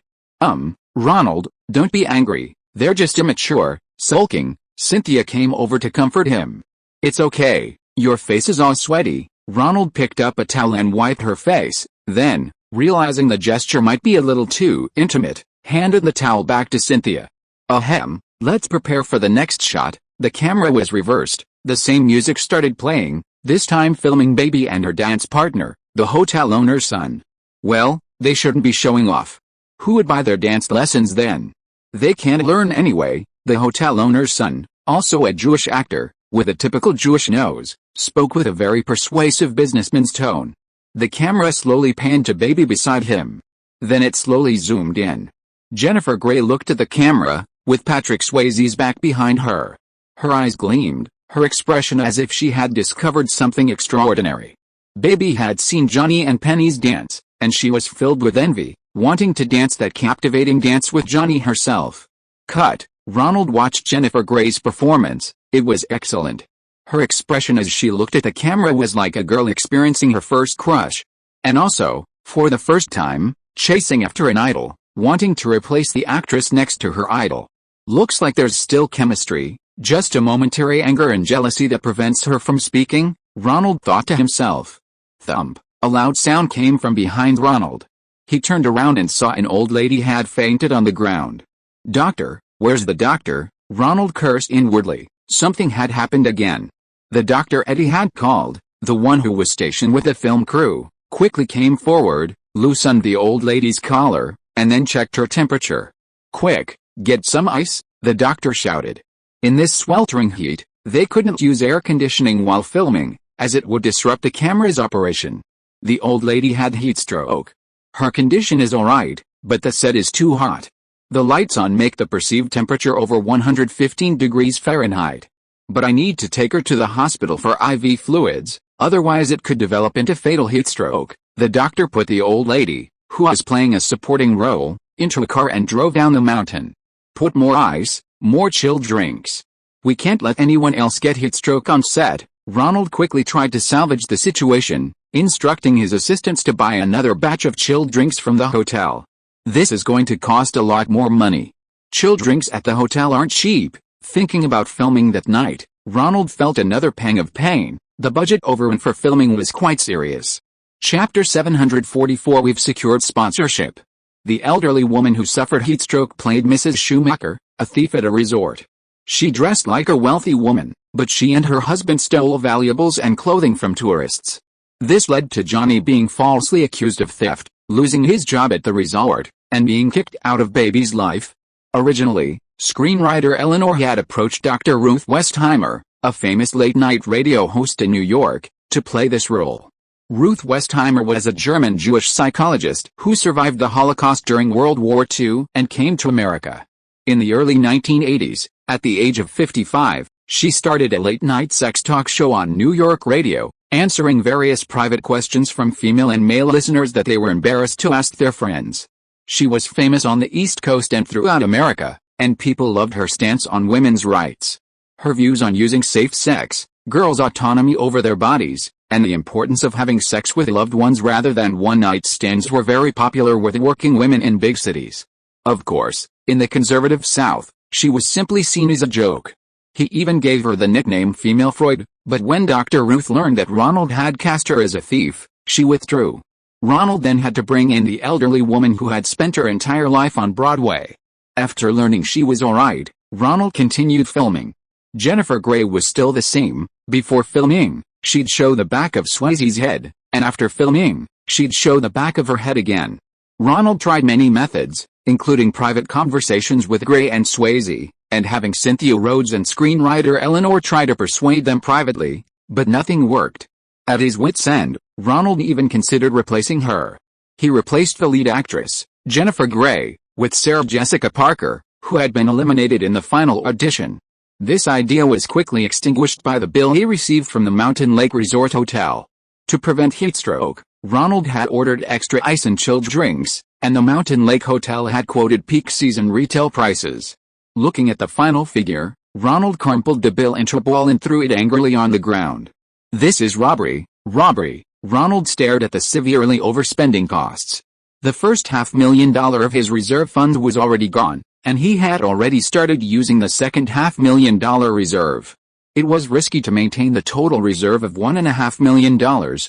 Ronald, don't be angry, they're just immature." Sulking, Cynthia came over to comfort him. "It's okay, your face is all sweaty." Ronald picked up a towel and wiped her face, then, realizing the gesture might be a little too intimate, handed the towel back to Cynthia. "Ahem, let's prepare for the next shot." The camera was reversed, the same music started playing, this time filming Baby and her dance partner, the hotel owner's son. Well, they shouldn't be showing off. Who would buy their dance lessons then? They can't learn anyway. The hotel owner's son, also a Jewish actor, with a typical Jewish nose, spoke with a very persuasive businessman's tone. The camera slowly panned to Baby beside him. Then it slowly zoomed in. Jennifer Grey looked at the camera, with Patrick Swayze's back behind her. Her eyes gleamed, her expression as if she had discovered something extraordinary. Baby had seen Johnny and Penny's dance, and she was filled with envy, wanting to dance that captivating dance with Johnny herself. Cut. Ronald watched Jennifer Grey's performance. It was excellent. Her expression as she looked at the camera was like a girl experiencing her first crush. And also, for the first time, chasing after an idol, wanting to replace the actress next to her idol. Looks like there's still chemistry, just a momentary anger and jealousy that prevents her from speaking, Ronald thought to himself. Thump. A loud sound came from behind Ronald. He turned around and saw an old lady had fainted on the ground. "Doctor, where's the doctor?" Ronald cursed inwardly. Something had happened again. The doctor Eddie had called, the one who was stationed with the film crew, quickly came forward, loosened the old lady's collar, and then checked her temperature. "Quick, get some ice," the doctor shouted. In this sweltering heat, they couldn't use air conditioning while filming, as it would disrupt the camera's operation. The old lady had heat stroke. Her condition is alright, but the set is too hot. The lights on make the perceived temperature over 115 degrees Fahrenheit. But I need to take her to the hospital for IV fluids, otherwise it could develop into fatal heat stroke. The doctor put the old lady, who was playing a supporting role, into a car and drove down the mountain. "Put more ice, more chilled drinks. We can't let anyone else get heat stroke on set." Ronald quickly tried to salvage the situation, instructing his assistants to buy another batch of chilled drinks from the hotel. "This is going to cost a lot more money. Chilled drinks at the hotel aren't cheap." Thinking about filming that night, Ronald felt another pang of pain. The budget overrun for filming was quite serious. Chapter 744. We've secured sponsorship. The elderly woman who suffered heat stroke played Mrs. Schumacher, a thief at a resort. She dressed like a wealthy woman, but she and her husband stole valuables and clothing from tourists. This led to Johnny being falsely accused of theft, losing his job at the resort, and being kicked out of Baby's life. Originally, screenwriter Eleanor had approached Dr. Ruth Westheimer, a famous late-night radio host in New York, to play this role. Ruth Westheimer was a German Jewish psychologist who survived the Holocaust during World War II and came to America. In the early 1980s, at the age of 55, she started a late-night sex talk show on New York radio, answering various private questions from female and male listeners that they were embarrassed to ask their friends. She was famous on the East Coast and throughout America, and people loved her stance on women's rights. Her views on using safe sex, girls' autonomy over their bodies, and the importance of having sex with loved ones rather than one-night stands were very popular with working women in big cities. Of course, in the conservative South, she was simply seen as a joke. He even gave her the nickname Female Freud, but when Dr. Ruth learned that Ronald had cast her as a thief, she withdrew. Ronald then had to bring in the elderly woman who had spent her entire life on Broadway. After learning she was alright, Ronald continued filming. Jennifer Grey was still the same. Before filming, she'd show the back of Swayze's head, and after filming, she'd show the back of her head again. Ronald tried many methods, including private conversations with Grey and Swayze, and having Cynthia Rhodes and screenwriter Eleanor try to persuade them privately, but nothing worked. At his wit's end, Ronald even considered replacing her. He replaced the lead actress, Jennifer Grey, with Sarah Jessica Parker, who had been eliminated in the final audition. This idea was quickly extinguished by the bill he received from the Mountain Lake Resort Hotel. To prevent heatstroke, Ronald had ordered extra ice and chilled drinks, and the Mountain Lake Hotel had quoted peak season retail prices. Looking at the final figure, Ronald crumpled the bill into a ball and threw it angrily on the ground. "This is robbery, robbery." Ronald stared at the severely overspending costs. The first $500,000 of his reserve fund was already gone, and he had already started using the second $500,000 reserve. It was risky to maintain the total reserve of $1.5 million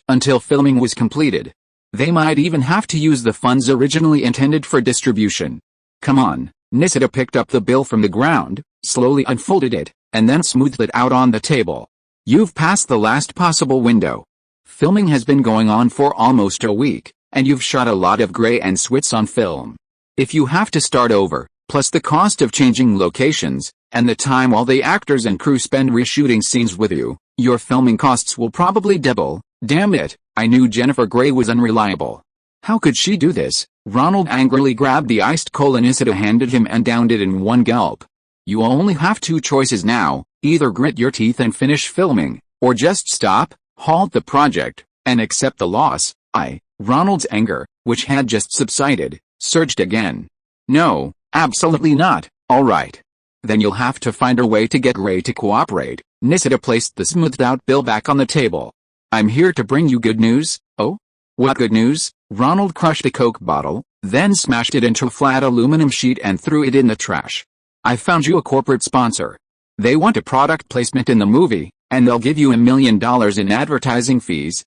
until filming was completed. They might even have to use the funds originally intended for distribution. "Come on." Nisida picked up the bill from the ground, slowly unfolded it, and then smoothed it out on the table. "You've passed the last possible window. Filming has been going on for almost a week, and you've shot a lot of gray and swits on film. If you have to start over, plus the cost of changing locations, and the time all the actors and crew spend reshooting scenes with you, your filming costs will probably double." "Damn it, I knew Jennifer Grey was unreliable. How could she do this?" Ronald angrily grabbed the iced cola Nisida handed him and downed it in one gulp. "You only have two choices now, either grit your teeth and finish filming, or just stop, halt the project, and accept the loss." Ronald's anger, which had just subsided, surged again. "No, absolutely not." "All right. Then you'll have to find a way to get Grey to cooperate." Nisida placed the smoothed-out bill back on the table. "I'm here to bring you good news." "Oh? What good news?" Ronald crushed a Coke bottle, then smashed it into a flat aluminum sheet and threw it in the trash. "I found you a corporate sponsor. They want a product placement in the movie, and they'll give you $1 million in advertising fees."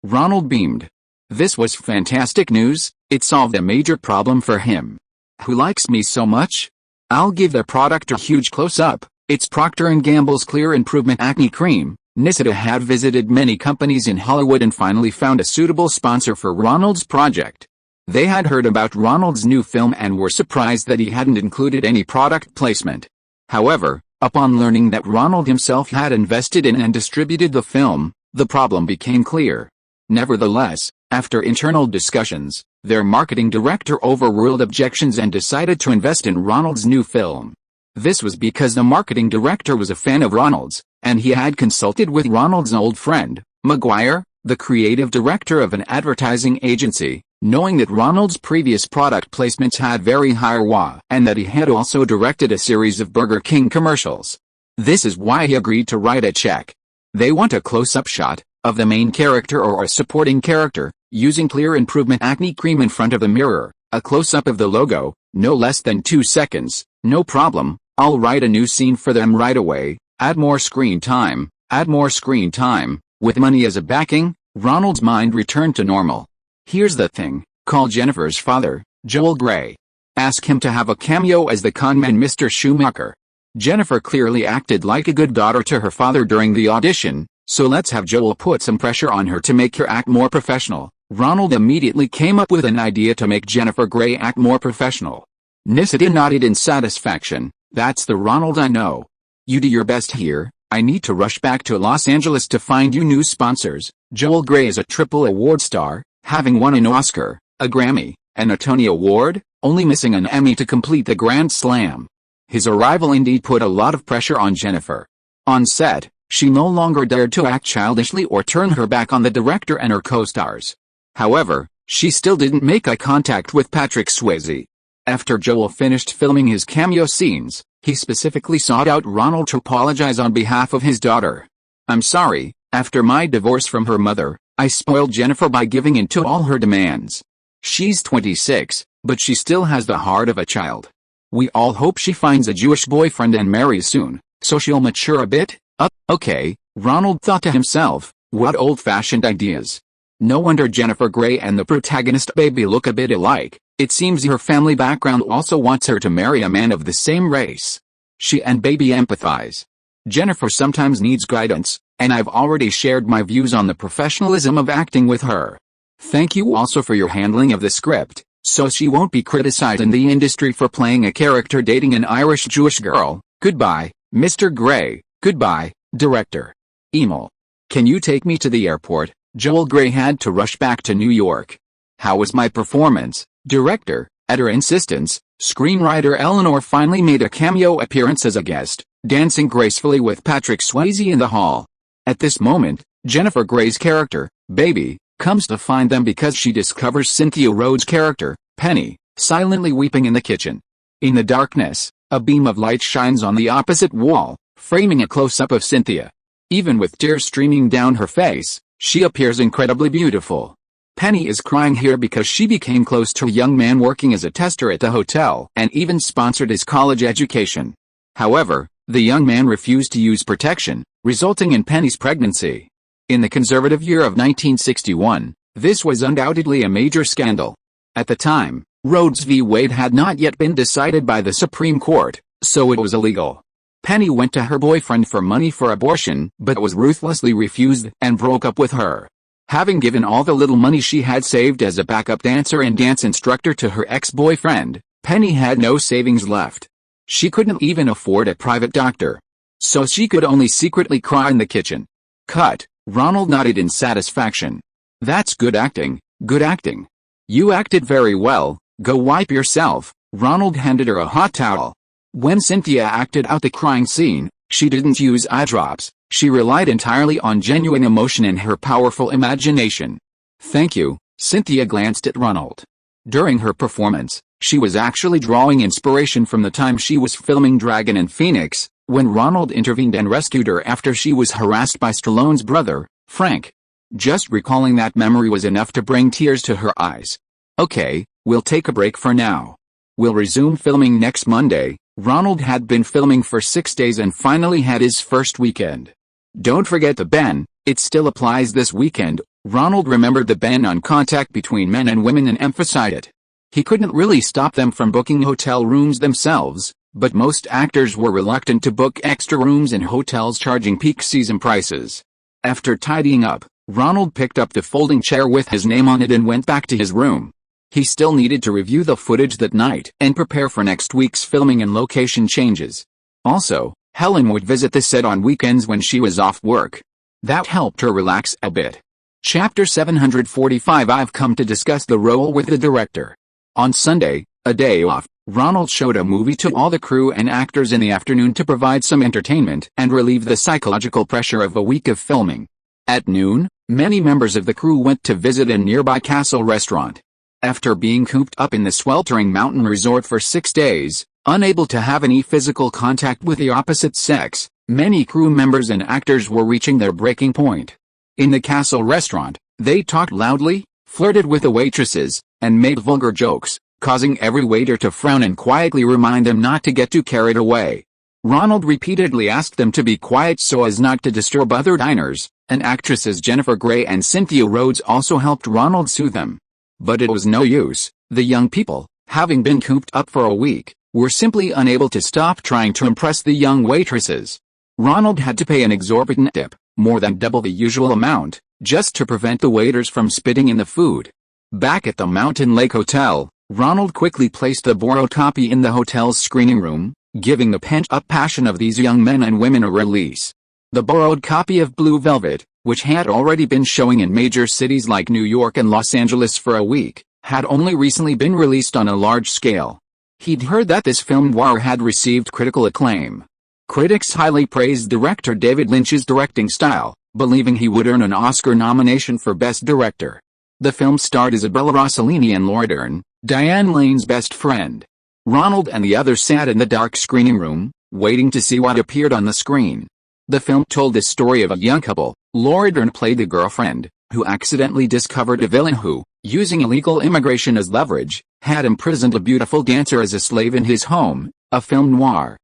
Ronald beamed. This was fantastic news. It solved a major problem for him. "Who likes me so much? I'll give the product a huge close-up. It's Procter & Gamble's Clear Improvement Acne Cream." Nisida had visited many companies in Hollywood and finally found a suitable sponsor for Ronald's project. They had heard about Ronald's new film and were surprised that he hadn't included any product placement. However, upon learning that Ronald himself had invested in and distributed the film, the problem became clear. Nevertheless, after internal discussions, their marketing director overruled objections and decided to invest in Ronald's new film. This was because the marketing director was a fan of Ronald's, and he had consulted with Ronald's old friend, McGuire, the creative director of an advertising agency, knowing that Ronald's previous product placements had very high ROI and that he had also directed a series of Burger King commercials. This is why he agreed to write a check. They want a close-up shot of the main character or a supporting character, using Clear Improvement Acne Cream in front of the mirror, a close-up of the logo, no less than 2 seconds. "No problem, I'll write a new scene for them right away. Add more screen time, add more screen time." With money as a backing, Ronald's mind returned to normal. "Here's the thing, call Jennifer's father, Joel Grey. Ask him to have a cameo as the conman Mr. Schumacher. Jennifer clearly acted like a good daughter to her father during the audition, so let's have Joel put some pressure on her to make her act more professional." Ronald immediately came up with an idea to make Jennifer Grey act more professional. Nisida nodded in satisfaction. "That's the Ronald I know. You do your best here. I need to rush back to Los Angeles to find you new sponsors." Joel Grey is a triple award star, having won an Oscar, a Grammy, and a Tony Award, only missing an Emmy to complete the Grand Slam. His arrival indeed put a lot of pressure on Jennifer. On set, she no longer dared to act childishly or turn her back on the director and her co-stars. However, she still didn't make eye contact with Patrick Swayze. After Joel finished filming his cameo scenes, he specifically sought out Ronald to apologize on behalf of his daughter. "I'm sorry, after my divorce from her mother, I spoiled Jennifer by giving in to all her demands. She's 26, but she still has the heart of a child. We all hope she finds a Jewish boyfriend and marries soon, so she'll mature a bit." Okay, Ronald thought to himself, what old-fashioned ideas. No wonder Jennifer Grey and the protagonist baby look a bit alike. It seems her family background also wants her to marry a man of the same race. She and baby empathize. Jennifer sometimes needs guidance, and I've already shared my views on the professionalism of acting with her. Thank you also for your handling of the script, so she won't be criticized in the industry for playing a character dating an Irish Jewish girl. Goodbye, Mr. Grey. Goodbye, director. Email. Can you take me to the airport? Joel Grey had to rush back to New York. "How was my performance, director?" At her insistence, screenwriter Eleanor finally made a cameo appearance as a guest, dancing gracefully with Patrick Swayze in the hall. At this moment, Jennifer Grey's character, Baby, comes to find them because she discovers Cynthia Rhodes' character, Penny, silently weeping in the kitchen. In the darkness, a beam of light shines on the opposite wall, framing a close-up of Cynthia. Even with tears streaming down her face, she appears incredibly beautiful. Penny is crying here because she became close to a young man working as a tester at the hotel and even sponsored his college education. However, the young man refused to use protection, resulting in Penny's pregnancy. In the conservative year of 1961, this was undoubtedly a major scandal. At the time, Rhodes v. Wade had not yet been decided by the Supreme Court, so it was illegal. Penny went to her boyfriend for money for abortion but was ruthlessly refused and broke up with her. Having given all the little money she had saved as a backup dancer and dance instructor to her ex-boyfriend, Penny had no savings left. She couldn't even afford a private doctor. So she could only secretly cry in the kitchen. Cut. Ronald nodded in satisfaction. "That's good acting, good acting. You acted very well, go wipe yourself." Ronald handed her a hot towel. When Cynthia acted out the crying scene, she didn't use eye drops. She relied entirely on genuine emotion and her powerful imagination. "Thank you." Cynthia glanced at Ronald. During her performance, she was actually drawing inspiration from the time she was filming Dragon in Phoenix, when Ronald intervened and rescued her after she was harassed by Stallone's brother, Frank. Just recalling that memory was enough to bring tears to her eyes. "Okay, we'll take a break for now. We'll resume filming next Monday." Ronald had been filming for 6 days and finally had his first weekend. "Don't forget the ban, it still applies this weekend." Ronald remembered the ban on contact between men and women and emphasized it. He couldn't really stop them from booking hotel rooms themselves, but most actors were reluctant to book extra rooms in hotels charging peak season prices. After tidying up, Ronald picked up the folding chair with his name on it and went back to his room. He still needed to review the footage that night and prepare for next week's filming and location changes. Also, Helen would visit the set on weekends when she was off work. That helped her relax a bit. Chapter 745. I've come to discuss the role with the director. On Sunday, a day off, Ronald showed a movie to all the crew and actors in the afternoon to provide some entertainment and relieve the psychological pressure of a week of filming. At noon, many members of the crew went to visit a nearby castle restaurant. After being cooped up in the sweltering mountain resort for 6 days, unable to have any physical contact with the opposite sex, many crew members and actors were reaching their breaking point. In the castle restaurant, they talked loudly, flirted with the waitresses, and made vulgar jokes, causing every waiter to frown and quietly remind them not to get too carried away. Ronald repeatedly asked them to be quiet so as not to disturb other diners, and actresses Jennifer Grey and Cynthia Rhodes also helped Ronald soothe them. But it was no use. The young people, having been cooped up for a week, were simply unable to stop trying to impress the young waitresses. Ronald had to pay an exorbitant tip, more than double the usual amount, just to prevent the waiters from spitting in the food. Back at the Mountain Lake Hotel, Ronald quickly placed the borrowed copy in the hotel's screening room, giving the pent-up passion of these young men and women a release. The borrowed copy of Blue Velvet, which had already been showing in major cities like New York and Los Angeles for a week, had only recently been released on a large scale. He'd heard that this film noir had received critical acclaim. Critics highly praised director David Lynch's directing style, believing he would earn an Oscar nomination for Best Director. The film starred Isabella Rossellini and Laura Dern, Diane Lane's best friend. Ronald and the others sat in the dark screening room, waiting to see what appeared on the screen. The film told the story of a young couple. Laura Dern played the girlfriend, who accidentally discovered a villain who, using illegal immigration as leverage, had imprisoned a beautiful dancer as a slave in his home, a film noir.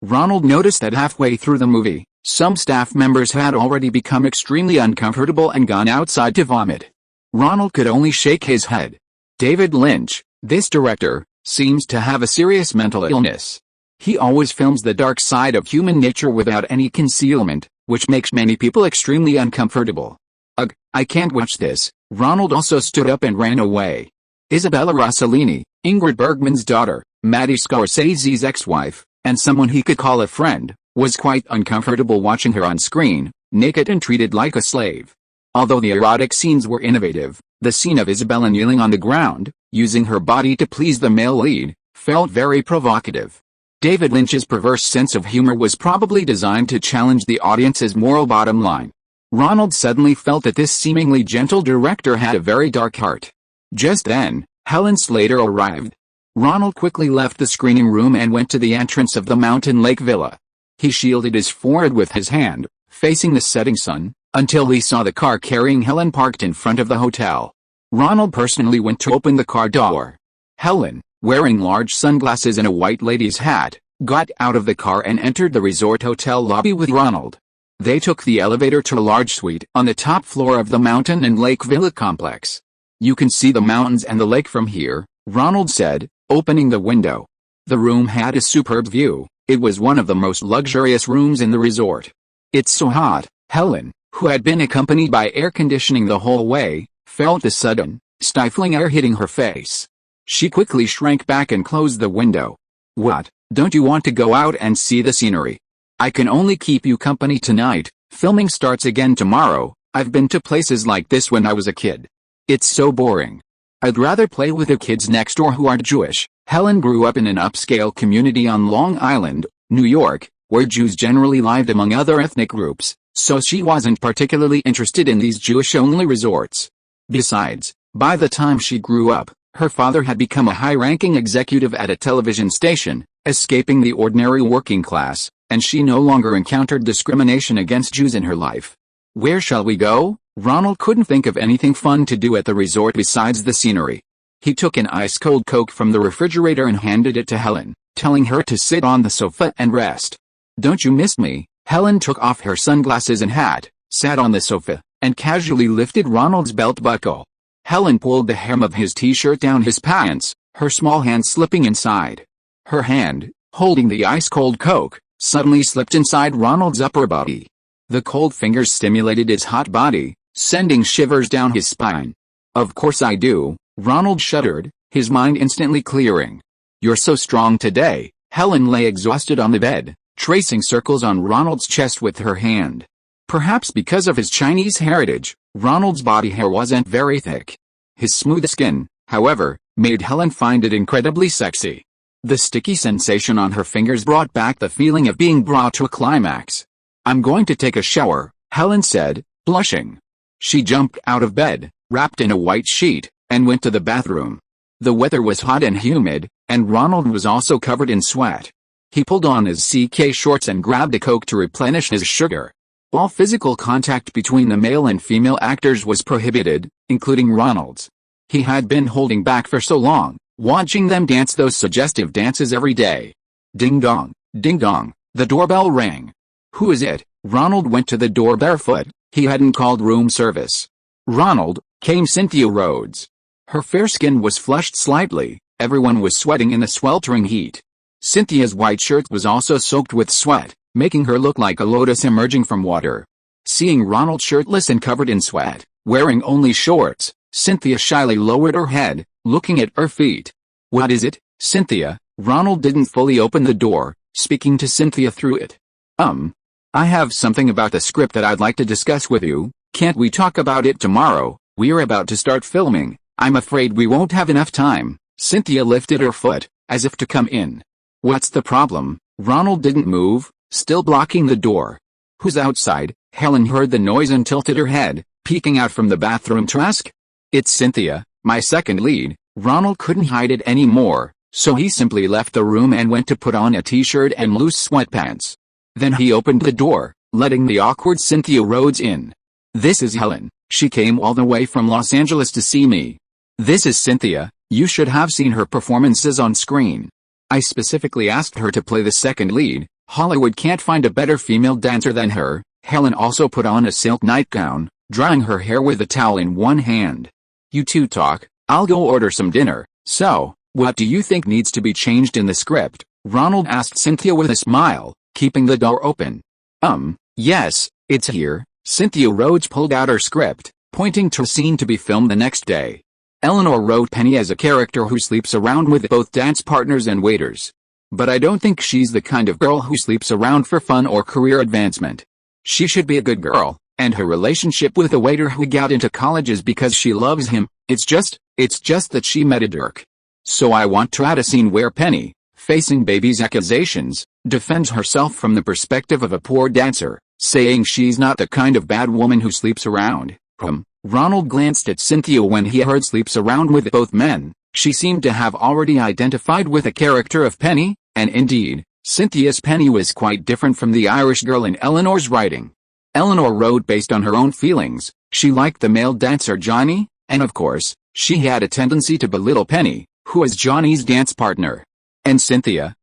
Ronald noticed that halfway through the movie, some staff members had already become extremely uncomfortable and gone outside to vomit. Ronald could only shake his head. David Lynch, this director, seems to have a serious mental illness. He always films the dark side of human nature without any concealment, which makes many people extremely uncomfortable. I can't watch this. Ronald also stood up and ran away. Isabella Rossellini, Ingrid Bergman's daughter, Matty Scorsese's ex-wife, and someone he could call a friend, was quite uncomfortable watching her on screen, naked and treated like a slave. Although the erotic scenes were innovative, the scene of Isabella kneeling on the ground, using her body to please the male lead, felt very provocative. David Lynch's perverse sense of humor was probably designed to challenge the audience's moral bottom line. Ronald suddenly felt that this seemingly gentle director had a very dark heart. Just then, Helen Slater arrived. Ronald quickly left the screening room and went to the entrance of the Mountain Lake Villa. He shielded his forehead with his hand, facing the setting sun, until he saw the car carrying Helen parked in front of the hotel. Ronald personally went to open the car door. Helen, wearing large sunglasses and a white lady's hat, got out of the car and entered the resort hotel lobby with Ronald. They took the elevator to a large suite on the top floor of the Mountain and Lake Villa complex. "You can see the mountains and the lake from here," Ronald said, opening the window. The room had a superb view. It was one of the most luxurious rooms in the resort. "It's so hot," Helen, who had been accompanied by air conditioning the whole way, felt the sudden, stifling air hitting her face. She quickly shrank back and closed the window. "What, don't you want to go out and see the scenery? I can only keep you company tonight. Filming starts again tomorrow. I've been to places like this when I was a kid. It's so boring. I'd rather play with the kids next door who aren't Jewish." Helen grew up in an upscale community on Long Island, New York, where Jews generally lived among other ethnic groups, so she wasn't particularly interested in these Jewish-only resorts. Besides, by the time she grew up, her father had become a high-ranking executive at a television station, escaping the ordinary working class, and she no longer encountered discrimination against Jews in her life. "Where shall we go?" Ronald couldn't think of anything fun to do at the resort besides the scenery. He took an ice-cold Coke from the refrigerator and handed it to Helen, telling her to sit on the sofa and rest. "Don't you miss me?" Helen took off her sunglasses and hat, sat on the sofa, and casually lifted Ronald's belt buckle. Helen pulled the hem of his t-shirt down his pants, her small hand slipping inside. Her hand, holding the ice-cold Coke, suddenly slipped inside Ronald's upper body. The cold fingers stimulated his hot body, sending shivers down his spine. "Of course I do," Ronald shuddered, his mind instantly clearing. "You're so strong today." Helen lay exhausted on the bed, tracing circles on Ronald's chest with her hand. Perhaps because of his Chinese heritage, Ronald's body hair wasn't very thick. His smooth skin, however, made Helen find it incredibly sexy. The sticky sensation on her fingers brought back the feeling of being brought to a climax. "I'm going to take a shower," Helen said, blushing. She jumped out of bed, wrapped in a white sheet, and went to the bathroom. The weather was hot and humid, and Ronald was also covered in sweat. He pulled on his CK shorts and grabbed a Coke to replenish his sugar. All physical contact between the male and female actors was prohibited, including Ronald's. He had been holding back for so long, watching them dance those suggestive dances every day. Ding dong, the doorbell rang. "Who is it?" Ronald went to the door barefoot. He hadn't called room service. "Ronald," came Cynthia Rhodes. Her fair skin was flushed slightly, everyone was sweating in the sweltering heat. Cynthia's white shirt was also soaked with sweat, making her look like a lotus emerging from water. Seeing Ronald shirtless and covered in sweat, wearing only shorts, Cynthia shyly lowered her head, looking at her feet. "What is it, Cynthia?" Ronald didn't fully open the door, speaking to Cynthia through it. I have something about the script that I'd like to discuss with you. Can't we talk about it tomorrow? We're about to start filming. I'm afraid we won't have enough time." Cynthia lifted her foot, as if to come in. "What's the problem?" Ronald didn't move, still blocking the door. "Who's outside?" Helen heard the noise and tilted her head, peeking out from the bathroom to ask. "It's Cynthia, my second lead." Ronald couldn't hide it anymore, so he simply left the room and went to put on a t-shirt and loose sweatpants. Then he opened the door, letting the awkward Cynthia Rhodes in. "This is Helen. She came all the way from Los Angeles to see me. This is Cynthia. You should have seen her performances on screen. I specifically asked her to play the second lead. Hollywood can't find a better female dancer than her." Helen also put on a silk nightgown, drying her hair with a towel in one hand. "You two talk, I'll go order some dinner." "So, what do you think needs to be changed in the script?" Ronald asked Cynthia with a smile, keeping the door open. Yes, it's here." Cynthia Rhodes pulled out her script, pointing to a scene to be filmed the next day. Eleanor wrote Penny as a character who sleeps around with both dance partners and waiters. But I don't think she's the kind of girl who sleeps around for fun or career advancement. She should be a good girl, And her relationship with a waiter who got into college is because she loves him. It's just that she met a jerk. So I want to add a scene where Penny, facing baby's accusations, defends herself from the perspective of a poor dancer, saying she's not the kind of bad woman who sleeps around. Ronald glanced at Cynthia when he heard sleeps around with both men. She seemed to have already identified with the character of Penny, and indeed, Cynthia's Penny was quite different from the Irish girl in Eleanor's writing. Eleanor wrote based on her own feelings. She liked the male dancer Johnny, and of course, she had a tendency to belittle Penny, who was Johnny's dance partner. And Cynthia,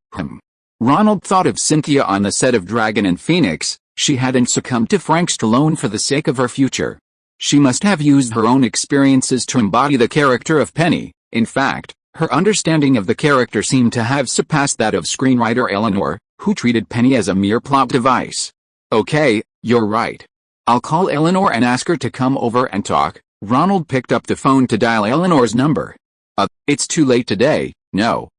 Ronald thought of Cynthia on the set of Dragon and Phoenix. She hadn't succumbed to Frank Stallone for the sake of her future. She must have used her own experiences to embody the character of Penny. In fact, her understanding of the character seemed to have surpassed that of screenwriter Eleanor, who treated Penny as a mere plot device. Okay, you're right. I'll call Eleanor and ask her to come over and talk. Ronald picked up the phone to dial Eleanor's number. It's too late today. No,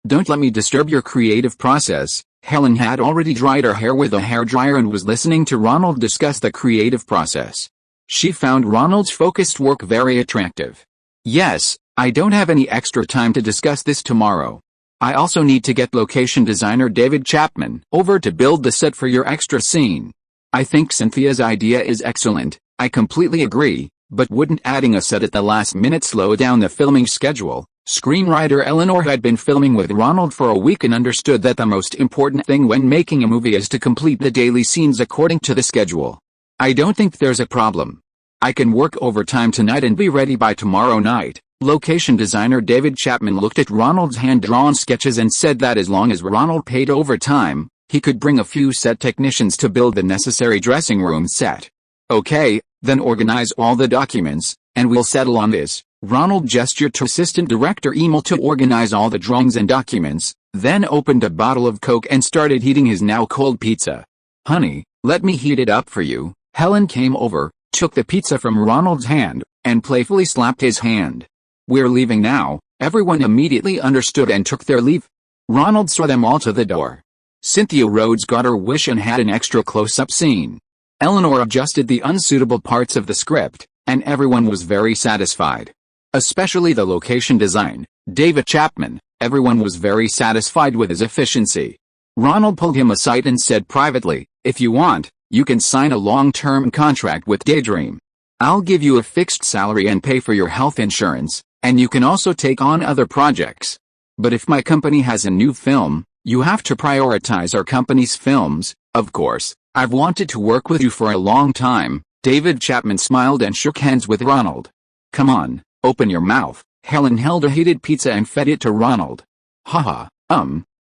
don't let me disturb your creative process. Helen had already dried her hair with a hairdryer and was listening to Ronald discuss the creative process. She found Ronald's focused work very attractive. Yes, I don't have any extra time to discuss this tomorrow. I also need to get location designer David Chapman over to build the set for your extra scene. I think Cynthia's idea is excellent, I completely agree, but wouldn't adding a set at the last minute slow down the filming schedule? Screenwriter Eleanor had been filming with Ronald for a week and understood that the most important thing when making a movie is to complete the daily scenes according to the schedule. I don't think there's a problem. I can work overtime tonight and be ready by tomorrow night. Location designer David Chapman looked at Ronald's hand-drawn sketches and said that as long as Ronald paid overtime, he could bring a few set technicians to build the necessary dressing room set. Okay, then organize all the documents, and we'll settle on this. Ronald gestured to assistant director Emil to organize all the drawings and documents, then opened a bottle of Coke and started heating his now cold pizza. Honey, let me heat it up for you. Helen came over, took the pizza from Ronald's hand, and playfully slapped his hand. We're leaving now. Everyone immediately understood and took their leave. Ronald saw them all to the door. Cynthia Rhodes got her wish and had an extra close-up scene. Eleanor adjusted the unsuitable parts of the script, and everyone was very satisfied. Especially the location design, David Chapman. Everyone was very satisfied with his efficiency. Ronald pulled him aside and said privately, if you want, you can sign a long-term contract with Daydream. I'll give you a fixed salary and pay for your health insurance, and you can also take on other projects. But if my company has a new film, you have to prioritize our company's films. Of course, I've wanted to work with you for a long time. David Chapman smiled and shook hands with Ronald. Come on, open your mouth. Helen held a heated pizza and fed it to Ronald. Haha,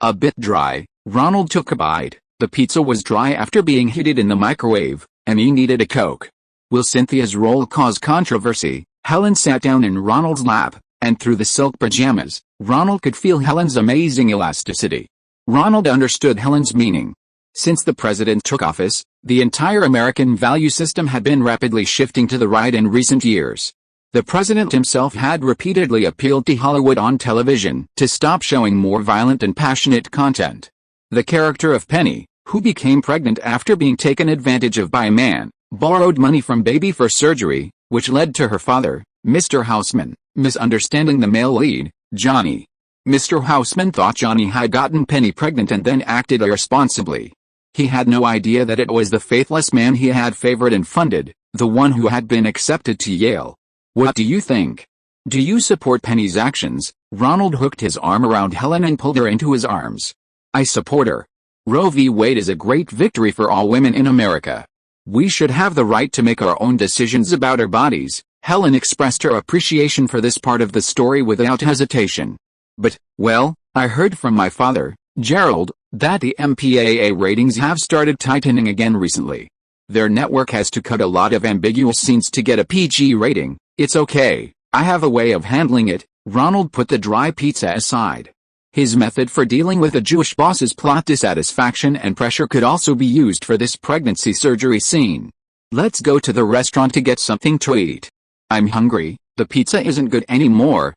a bit dry. Ronald took a bite. The pizza was dry after being heated in the microwave, and he needed a Coke. Will Cynthia's role cause controversy? Helen sat down in Ronald's lap, and through the silk pajamas, Ronald could feel Helen's amazing elasticity. Ronald understood Helen's meaning. Since the president took office, the entire American value system had been rapidly shifting to the right in recent years. The president himself had repeatedly appealed to Hollywood on television to stop showing more violent and passionate content. The character of Penny, who became pregnant after being taken advantage of by a man, borrowed money from baby for surgery, which led to her father, Mr. Houseman, misunderstanding the male lead, Johnny. Mr. Houseman thought Johnny had gotten Penny pregnant and then acted irresponsibly. He had no idea that it was the faithless man he had favored and funded, the one who had been accepted to Yale. What do you think? Do you support Penny's actions? Ronald hooked his arm around Helen and pulled her into his arms. I support her. Roe v. Wade is a great victory for all women in America. We should have the right to make our own decisions about our bodies. Helen expressed her appreciation for this part of the story without hesitation. But, well, I heard from my father, Gerald, that the MPAA ratings have started tightening again recently. Their network has to cut a lot of ambiguous scenes to get a PG rating. It's okay, I have a way of handling it. Ronald put the dry pizza aside. His method for dealing with a Jewish boss's plot dissatisfaction and pressure could also be used for this pregnancy surgery scene. Let's go to the restaurant to get something to eat. I'm hungry, the pizza isn't good anymore,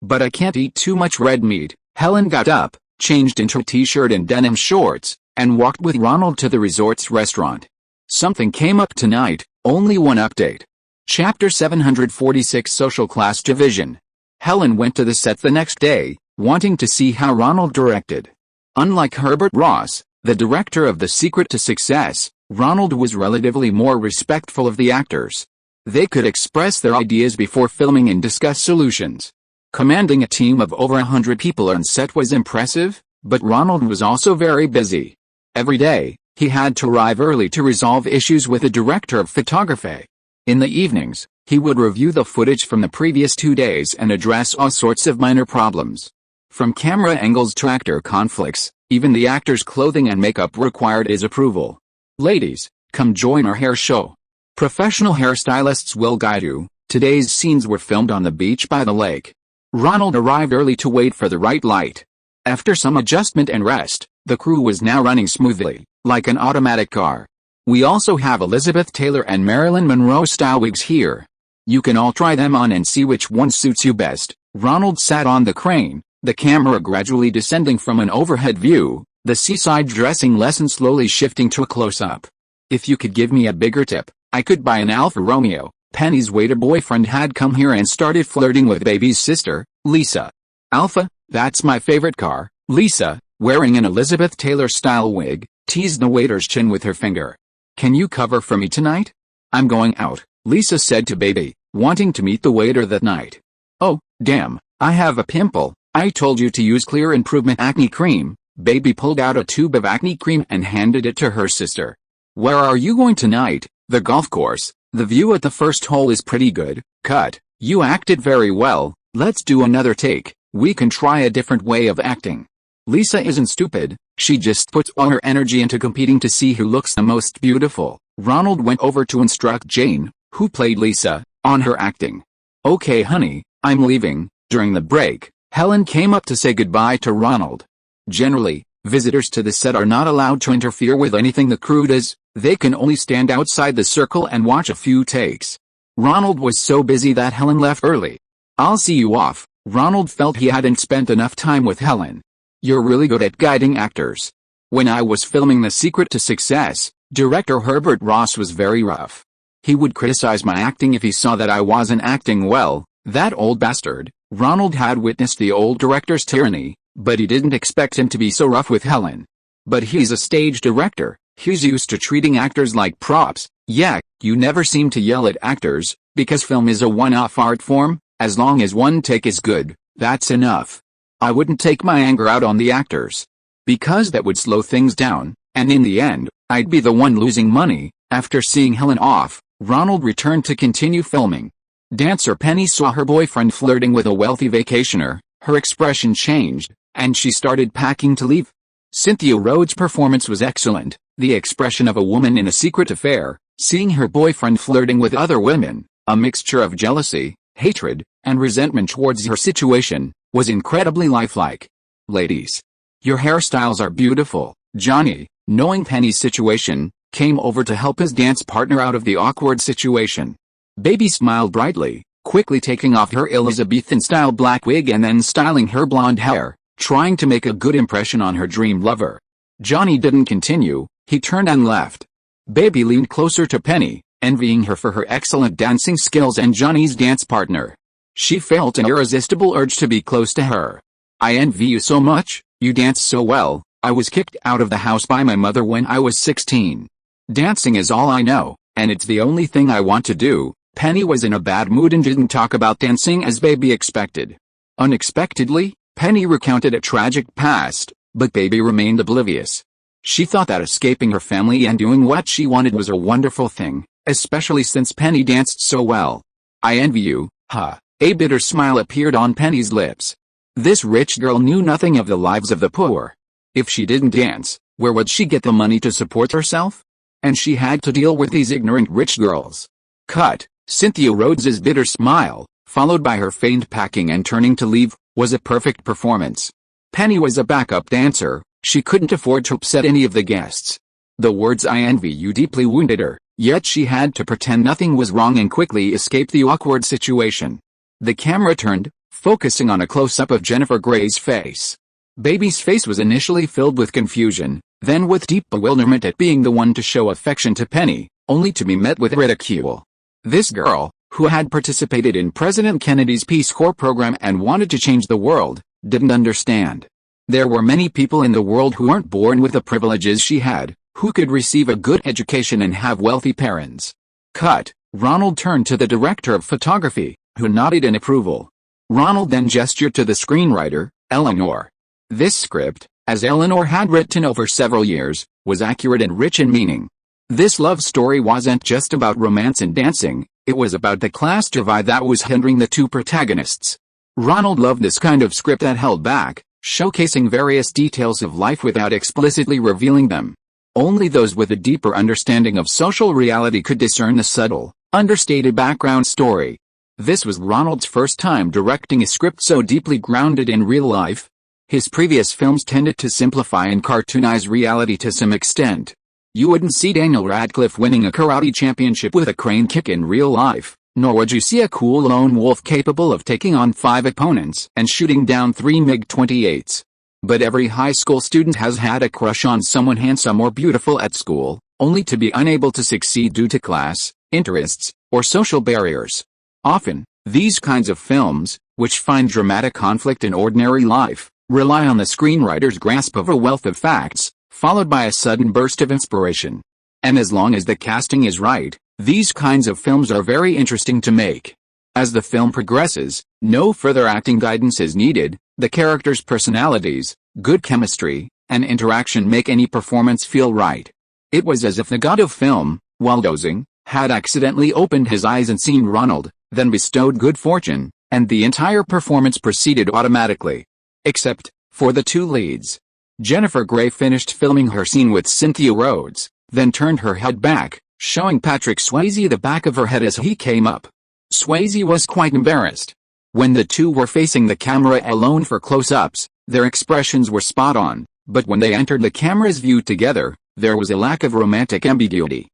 but I can't eat too much red meat. Helen got up, changed into a t-shirt and denim shorts, and walked with Ronald to the resort's restaurant. Something came up tonight, only one update. Chapter 746 Social Class Division. Helen went to the set the next day, wanting to see how Ronald directed. Unlike Herbert Ross, the director of The Secret to Success, Ronald was relatively more respectful of the actors. They could express their ideas before filming and discuss solutions. Commanding a team of over 100 people on set was impressive, but Ronald was also very busy. Every day, he had to arrive early to resolve issues with the director of photography. In the evenings, he would review the footage from the previous 2 days and address all sorts of minor problems. From camera angles to actor conflicts, even the actor's clothing and makeup required his approval. Ladies, come join our hair show. Professional hairstylists will guide you. Today's scenes were filmed on the beach by the lake. Ronald arrived early to wait for the right light. After some adjustment and rest, the crew was now running smoothly, like an automatic car. We also have Elizabeth Taylor and Marilyn Monroe style wigs here. You can all try them on and see which one suits you best. Ronald sat on the crane, the camera gradually descending from an overhead view, the seaside dressing lesson slowly shifting to a close-up. If you could give me a bigger tip, I could buy an Alfa Romeo. Penny's waiter boyfriend had come here and started flirting with baby's sister, Lisa. Alpha, that's my favorite car. Lisa, wearing an Elizabeth Taylor-style wig, teased the waiter's chin with her finger. Can you cover for me tonight? I'm going out, Lisa said to baby, wanting to meet the waiter that night. Oh, damn, I have a pimple. I told you to use Clear Improvement Acne Cream. Baby pulled out a tube of acne cream and handed it to her sister. Where are you going tonight? The golf course. The view at the first hole is pretty good. Cut. You acted very well. Let's do another take. We can try a different way of acting. Lisa isn't stupid. She just puts all her energy into competing to see who looks the most beautiful. Ronald went over to instruct Jane, who played Lisa, on her acting. Okay honey, I'm leaving. During the break, Helen came up to say goodbye to Ronald. Generally, visitors to the set are not allowed to interfere with anything the crew does. They can only stand outside the circle and watch a few takes. Ronald was so busy that Helen left early. I'll see you off. Ronald felt he hadn't spent enough time with Helen. You're really good at guiding actors. When I was filming The Secret to Success, director Herbert Ross was very rough. He would criticize my acting if he saw that I wasn't acting well. That old bastard. Ronald had witnessed the old director's tyranny, but he didn't expect him to be so rough with Helen. But he's a stage director. He's used to treating actors like props. Yeah, you never seem to yell at actors, because film is a one-off art form. As long as one take is good, that's enough. I wouldn't take my anger out on the actors, because that would slow things down, and in the end, I'd be the one losing money. After seeing Helen off, Ronald returned to continue filming. Dancer Penny saw her boyfriend flirting with a wealthy vacationer. Her expression changed, and she started packing to leave. Cynthia Rhodes' performance was excellent. The expression of a woman in a secret affair, seeing her boyfriend flirting with other women, a mixture of jealousy, hatred, and resentment towards her situation, was incredibly lifelike. Ladies, your hairstyles are beautiful. Johnny, knowing Penny's situation, came over to help his dance partner out of the awkward situation. Baby smiled brightly, quickly taking off her Elizabethan-style black wig and then styling her blonde hair, trying to make a good impression on her dream lover. Johnny didn't continue. He turned and left. Baby leaned closer to Penny, envying her for her excellent dancing skills and Johnny's dance partner. She felt an irresistible urge to be close to her. I envy you so much, you dance so well. I was kicked out of the house by my mother when I was 16. Dancing is all I know, and it's the only thing I want to do. Penny was in a bad mood and didn't talk about dancing as Baby expected. Unexpectedly, Penny recounted a tragic past, but Baby remained oblivious. She thought that escaping her family and doing what she wanted was a wonderful thing, especially since Penny danced so well. I envy you, huh? A bitter smile appeared on Penny's lips. This rich girl knew nothing of the lives of the poor. If she didn't dance, where would she get the money to support herself? And she had to deal with these ignorant rich girls. Cut. Cynthia Rhodes's bitter smile, followed by her feigned packing and turning to leave, was a perfect performance. Penny was a backup dancer. She couldn't afford to upset any of the guests. The words "I envy you" deeply wounded her, yet she had to pretend nothing was wrong and quickly escape the awkward situation. The camera turned, focusing on a close-up of Jennifer Grey's face. Baby's face was initially filled with confusion, then with deep bewilderment at being the one to show affection to Penny, only to be met with ridicule. This girl, who had participated in President Kennedy's Peace Corps program and wanted to change the world, didn't understand. There were many people in the world who weren't born with the privileges she had, who could receive a good education and have wealthy parents. Cut. Ronald turned to the director of photography, who nodded in approval. Ronald then gestured to the screenwriter, Eleanor. This script, as Eleanor had written over several years, was accurate and rich in meaning. This love story wasn't just about romance and dancing, it was about the class divide that was hindering the two protagonists. Ronald loved this kind of script that held back, showcasing various details of life without explicitly revealing them. Only those with a deeper understanding of social reality could discern the subtle, understated background story. This was Ronald's first time directing a script so deeply grounded in real life. His previous films tended to simplify and cartoonize reality to some extent. You wouldn't see Daniel Radcliffe winning a karate championship with a crane kick in real life, nor would you see a cool lone wolf capable of taking on 5 opponents and shooting down 3 MiG-28s. But every high school student has had a crush on someone handsome or beautiful at school, only to be unable to succeed due to class, interests, or social barriers. Often, these kinds of films, which find dramatic conflict in ordinary life, rely on the screenwriter's grasp of a wealth of facts, followed by a sudden burst of inspiration. And as long as the casting is right, these kinds of films are very interesting to make. As the film progresses, no further acting guidance is needed. The characters' personalities, good chemistry, and interaction make any performance feel right. It was as if the god of film, while dozing, had accidentally opened his eyes and seen Ronald, then bestowed good fortune, and the entire performance proceeded automatically. Except for the two leads. Jennifer Grey finished filming her scene with Cynthia Rhodes, then turned her head back, showing Patrick Swayze the back of her head as he came up. Swayze was quite embarrassed. When the two were facing the camera alone for close-ups, their expressions were spot on, but when they entered the camera's view together, there was a lack of romantic ambiguity.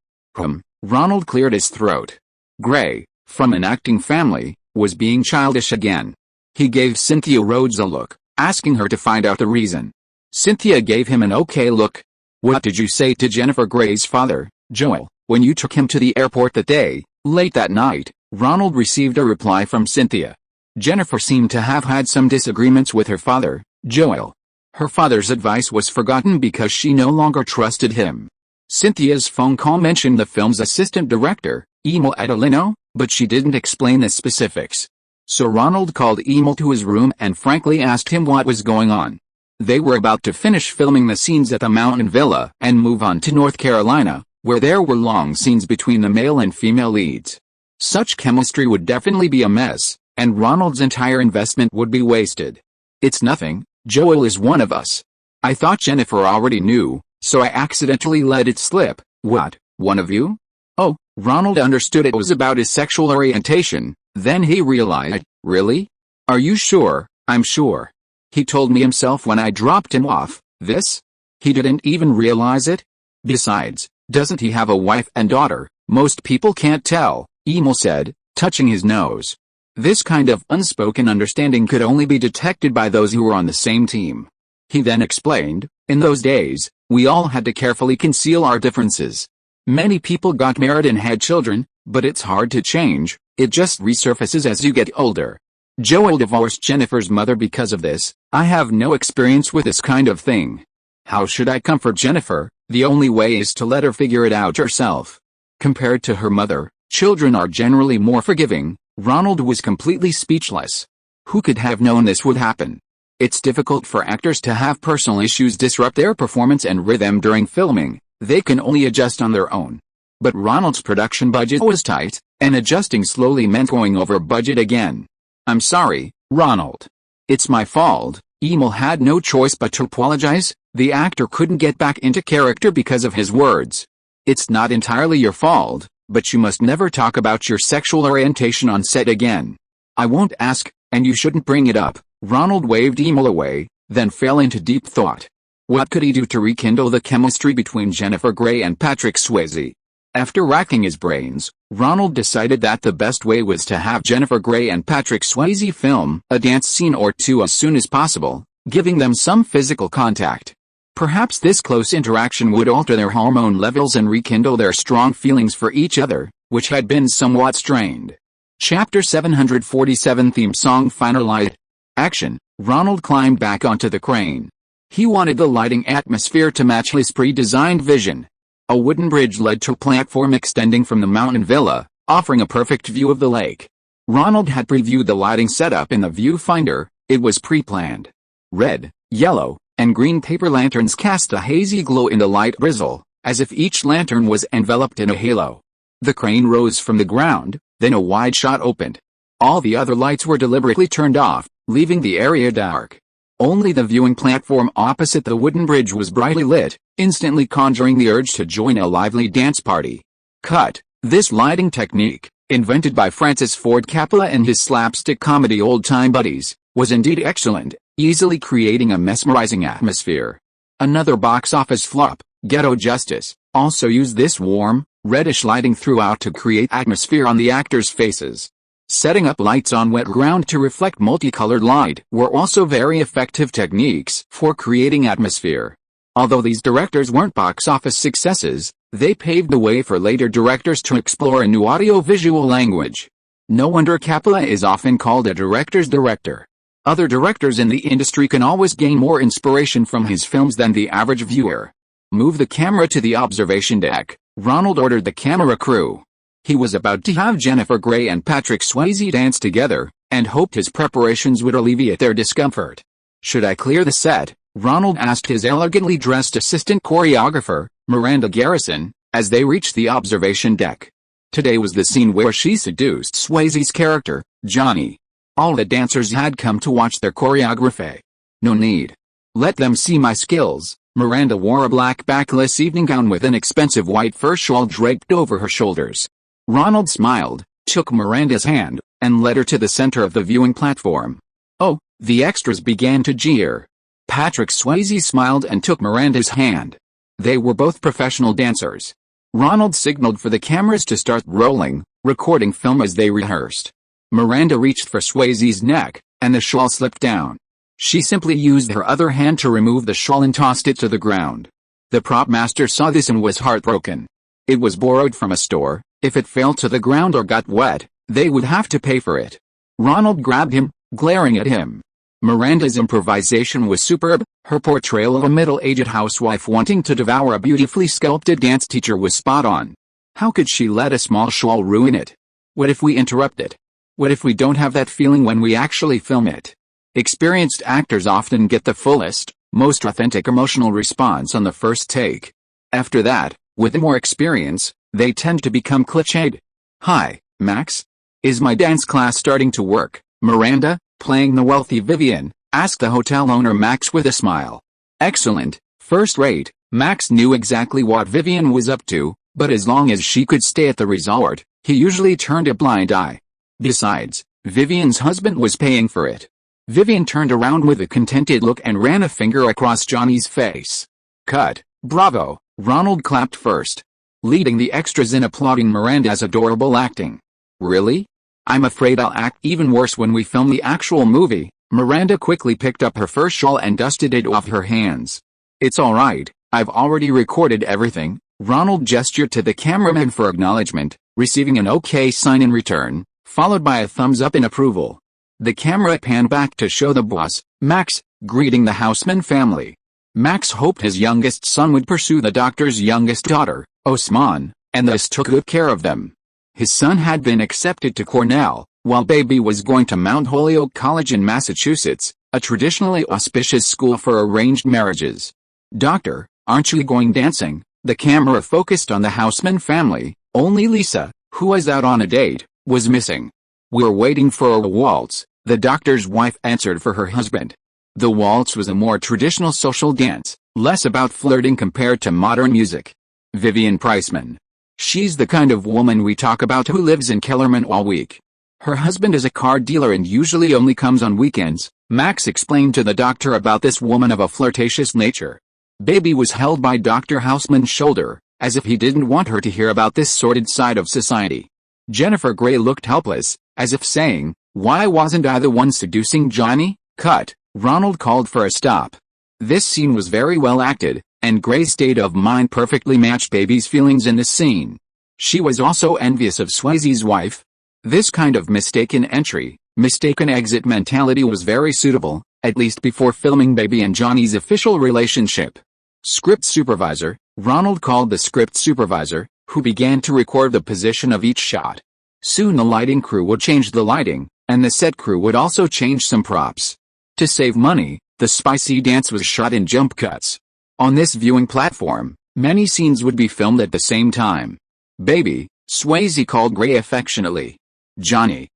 Ronald cleared his throat. Grey, from an acting family, was being childish again. He gave Cynthia Rhodes a look, asking her to find out the reason. Cynthia gave him an okay look. What did you say to Jennifer Grey's father, Joel, when you took him to the airport that day? Late that night, Ronald received a reply from Cynthia. Jennifer seemed to have had some disagreements with her father, Joel. Her father's advice was forgotten because she no longer trusted him. Cynthia's phone call mentioned the film's assistant director, Emil Adelino, but she didn't explain the specifics. So Ronald called Emil to his room and frankly asked him what was going on. They were about to finish filming the scenes at the Mountain Villa and move on to North Carolina, where there were long scenes between the male and female leads. Such chemistry would definitely be a mess, and Ronald's entire investment would be wasted. It's nothing, Joel is one of us. I thought Jennifer already knew, so I accidentally let it slip. What, one of you? Oh, Ronald understood it was about his sexual orientation, then he realized, really? Are you sure? I'm sure. He told me himself when I dropped him off. This? He didn't even realize it? Besides, doesn't he have a wife and daughter? Most people can't tell, Emil said, touching his nose. This kind of unspoken understanding could only be detected by those who were on the same team. He then explained, in those days, we all had to carefully conceal our differences. Many people got married and had children, but it's hard to change, it just resurfaces as you get older. Joel divorced Jennifer's mother because of this. I have no experience with this kind of thing. How should I comfort Jennifer? The only way is to let her figure it out herself. Compared to her mother, children are generally more forgiving. Ronald was completely speechless. Who could have known this would happen? It's difficult for actors to have personal issues disrupt their performance and rhythm during filming. They can only adjust on their own. But Ronald's production budget was tight, and adjusting slowly meant going over budget again. I'm sorry, Ronald. It's my fault. Emil had no choice but to apologize. The actor couldn't get back into character because of his words. It's not entirely your fault, but you must never talk about your sexual orientation on set again. I won't ask, and you shouldn't bring it up. Ronald waved Emil away, then fell into deep thought. What could he do to rekindle the chemistry between Jennifer Grey and Patrick Swayze? After racking his brains, Ronald decided that the best way was to have Jennifer Grey and Patrick Swayze film a dance scene or two as soon as possible, giving them some physical contact. Perhaps this close interaction would alter their hormone levels and rekindle their strong feelings for each other, which had been somewhat strained. Chapter 747 Theme Song Finalized. Action. Ronald climbed back onto the crane. He wanted the lighting atmosphere to match his pre-designed vision. A wooden bridge led to a platform extending from the mountain villa, offering a perfect view of the lake. Ronald had previewed the lighting setup in the viewfinder. It was pre-planned. Red, yellow, and green paper lanterns cast a hazy glow in the light drizzle, as if each lantern was enveloped in a halo. The crane rose from the ground, then a wide shot opened. All the other lights were deliberately turned off, leaving the area dark. Only the viewing platform opposite the wooden bridge was brightly lit, instantly conjuring the urge to join a lively dance party. Cut. This lighting technique, invented by Francis Ford Coppola and his slapstick comedy Old Time Buddies, was indeed excellent, easily creating a mesmerizing atmosphere. Another box office flop, Ghetto Justice, also used this warm, reddish lighting throughout to create atmosphere on the actors' faces. Setting up lights on wet ground to reflect multicolored light were also very effective techniques for creating atmosphere. Although these directors weren't box office successes, they paved the way for later directors to explore a new audio-visual language. No wonder Coppola is often called a director's director. Other directors in the industry can always gain more inspiration from his films than the average viewer. Move the camera to the observation deck, Ronald ordered the camera crew. He was about to have Jennifer Grey and Patrick Swayze dance together, and hoped his preparations would alleviate their discomfort. "Should I clear the set?" Ronald asked his elegantly dressed assistant choreographer, Miranda Garrison, as they reached the observation deck. Today was the scene where she seduced Swayze's character, Johnny. All the dancers had come to watch their choreography. "No need. Let them see my skills." Miranda wore a black backless evening gown with an expensive white fur shawl draped over her shoulders. Ronald smiled, took Miranda's hand, and led her to the center of the viewing platform. "Oh," the extras began to jeer. Patrick Swayze smiled and took Miranda's hand. They were both professional dancers. Ronald signaled for the cameras to start rolling, recording film as they rehearsed. Miranda reached for Swayze's neck, and the shawl slipped down. She simply used her other hand to remove the shawl and tossed it to the ground. The prop master saw this and was heartbroken. It was borrowed from a store. If it fell to the ground or got wet, they would have to pay for it. Ronald grabbed him, glaring at him. Miranda's improvisation was superb. Her portrayal of a middle-aged housewife wanting to devour a beautifully sculpted dance teacher was spot on. How could she let a small shawl ruin it? What if we interrupt it? What if we don't have that feeling when we actually film it? Experienced actors often get the fullest, most authentic emotional response on the first take. After that, with more experience, they tend to become cliched. "Hi, Max? Is my dance class starting to work?" Miranda, playing the wealthy Vivian, asked the hotel owner Max with a smile. "Excellent, first rate." Max knew exactly what Vivian was up to, but as long as she could stay at the resort, he usually turned a blind eye. Besides, Vivian's husband was paying for it. Vivian turned around with a contented look and ran a finger across Johnny's face. "Cut. Bravo." Ronald clapped first, leading the extras in applauding Miranda's adorable acting. "Really? I'm afraid I'll act even worse when we film the actual movie." Miranda quickly picked up her fur shawl and dusted it off her hands. "It's all right, I've already recorded everything." Ronald gestured to the cameraman for acknowledgement, receiving an OK sign in return, followed by a thumbs up in approval. The camera panned back to show the boss, Max, greeting the Houseman family. Max hoped his youngest son would pursue the doctor's youngest daughter, Osman, and thus took good care of them. His son had been accepted to Cornell, while baby was going to Mount Holyoke College in Massachusetts, a traditionally auspicious school for arranged marriages. "Doctor, aren't you going dancing?" The camera focused on the Houseman family. Only Lisa, who was out on a date, was missing. "We're waiting for a waltz," the doctor's wife answered for her husband. The waltz was a more traditional social dance, less about flirting compared to modern music. Vivian Priceman. "She's the kind of woman we talk about who lives in Kellerman all week. Her husband is a car dealer and usually only comes on weekends." Max explained to the doctor about this woman of a flirtatious nature. Baby was held by Dr. Houseman's shoulder, as if he didn't want her to hear about this sordid side of society. Jennifer Grey looked helpless, as if saying, "Why wasn't I the one seducing Johnny?" Cut. Ronald called for a stop. This scene was very well acted, and Gray's state of mind perfectly matched Baby's feelings in this scene. She was also envious of Swayze's wife. This kind of mistaken entry, mistaken exit mentality was very suitable, at least before filming Baby and Johnny's official relationship. Script supervisor. Ronald called the script supervisor, who began to record the position of each shot. Soon the lighting crew would change the lighting, and the set crew would also change some props. To save money, the spicy dance was shot in jump cuts. On this viewing platform, many scenes would be filmed at the same time. Baby, Swayze called Gray affectionately. Johnny,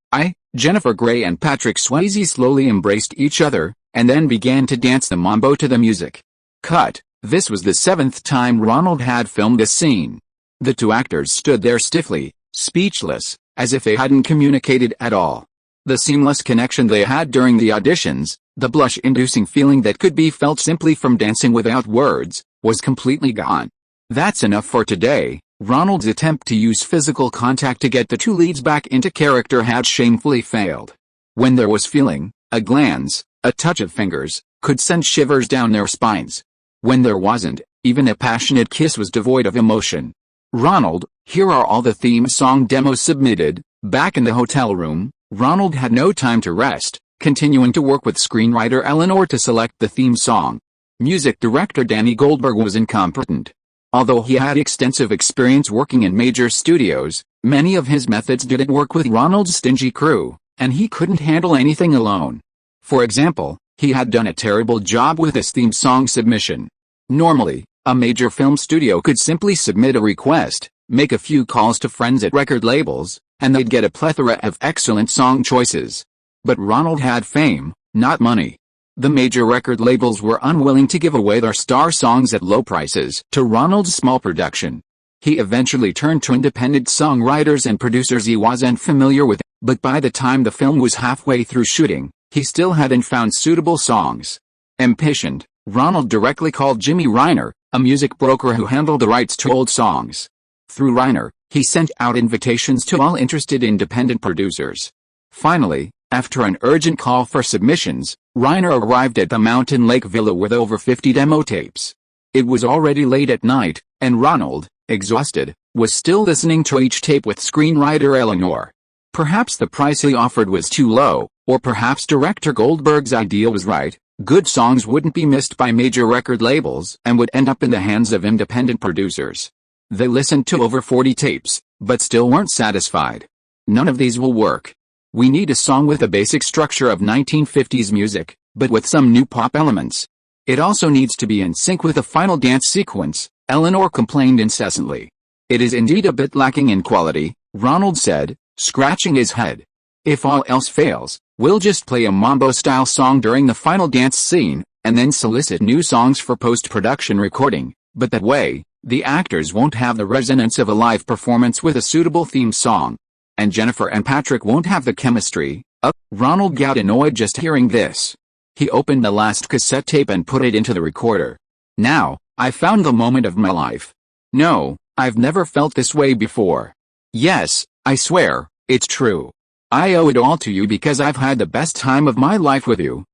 Jennifer Grey and Patrick Swayze slowly embraced each other, and then began to dance the mambo to the music. Cut. This was the 7th time Ronald had filmed this scene. The two actors stood there stiffly, speechless, as if they hadn't communicated at all. The seamless connection they had during the auditions, the blush-inducing feeling that could be felt simply from dancing without words, was completely gone. That's enough for today. Ronald's attempt to use physical contact to get the two leads back into character had shamefully failed. When there was feeling, a glance, a touch of fingers, could send shivers down their spines. When there wasn't, even a passionate kiss was devoid of emotion. Ronald, here are all the theme song demos submitted. Back in the hotel room, Ronald had no time to rest, continuing to work with screenwriter Eleanor to select the theme song. Music director Danny Goldberg was incompetent. Although he had extensive experience working in major studios, many of his methods didn't work with Ronald's stingy crew, and he couldn't handle anything alone. For example, he had done a terrible job with his theme song submission. Normally, a major film studio could simply submit a request, make a few calls to friends at record labels, and they'd get a plethora of excellent song choices. But Ronald had fame, not money. The major record labels were unwilling to give away their star songs at low prices to Ronald's small production. He eventually turned to independent songwriters and producers he wasn't familiar with, but by the time the film was halfway through shooting, he still hadn't found suitable songs. Impatient, Ronald directly called Jimmy Reiner, a music broker who handled the rights to old songs. Through Reiner, he sent out invitations to all interested independent producers. Finally, after an urgent call for submissions, Reiner arrived at the Mountain Lake Villa with over 50 demo tapes. It was already late at night, and Ronald, exhausted, was still listening to each tape with screenwriter Eleanor. Perhaps the price he offered was too low, or perhaps director Goldberg's idea was right. Good songs wouldn't be missed by major record labels and would end up in the hands of independent producers. They listened to over 40 tapes, but still weren't satisfied. None of these will work. We need a song with the basic structure of 1950s music, but with some new pop elements. It also needs to be in sync with the final dance sequence, Eleanor complained incessantly. It is indeed a bit lacking in quality, Ronald said, scratching his head. If all else fails, we'll just play a mambo-style song during the final dance scene, and then solicit new songs for post-production recording, but that way, the actors won't have the resonance of a live performance with a suitable theme song. And Jennifer and Patrick won't have the chemistry. Ronald got annoyed just hearing this. He opened the last cassette tape and put it into the recorder. Now, I found the moment of my life. No, I've never felt this way before. Yes, I swear, it's true. I owe it all to you because I've had the best time of my life with you.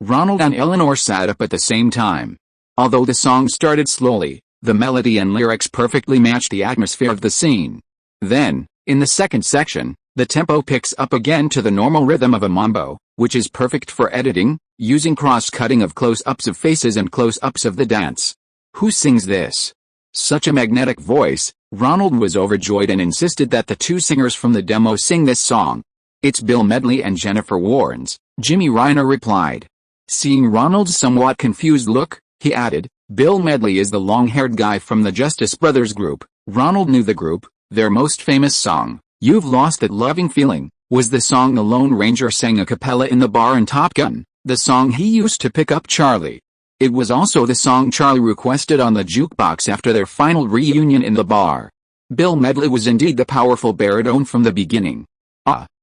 Ronald and Eleanor sat up at the same time. Although the song started slowly, the melody and lyrics perfectly matched the atmosphere of the scene. Then, in the second section, the tempo picks up again to the normal rhythm of a mambo, which is perfect for editing, using cross-cutting of close-ups of faces and close-ups of the dance. Who sings this? Such a magnetic voice. Ronald was overjoyed and insisted that the two singers from the demo sing this song. It's Bill Medley and Jennifer Warnes, Jimmy Reiner replied. Seeing Ronald's somewhat confused look, he added, Bill Medley is the long-haired guy from the Justice Brothers group. Ronald knew the group. Their most famous song, You've Lost That Loving Feeling, was the song the Lone Ranger sang a cappella in the bar in Top Gun, the song he used to pick up Charlie. It was also the song Charlie requested on the jukebox after their final reunion in the bar. Bill Medley was indeed the powerful baritone from the beginning.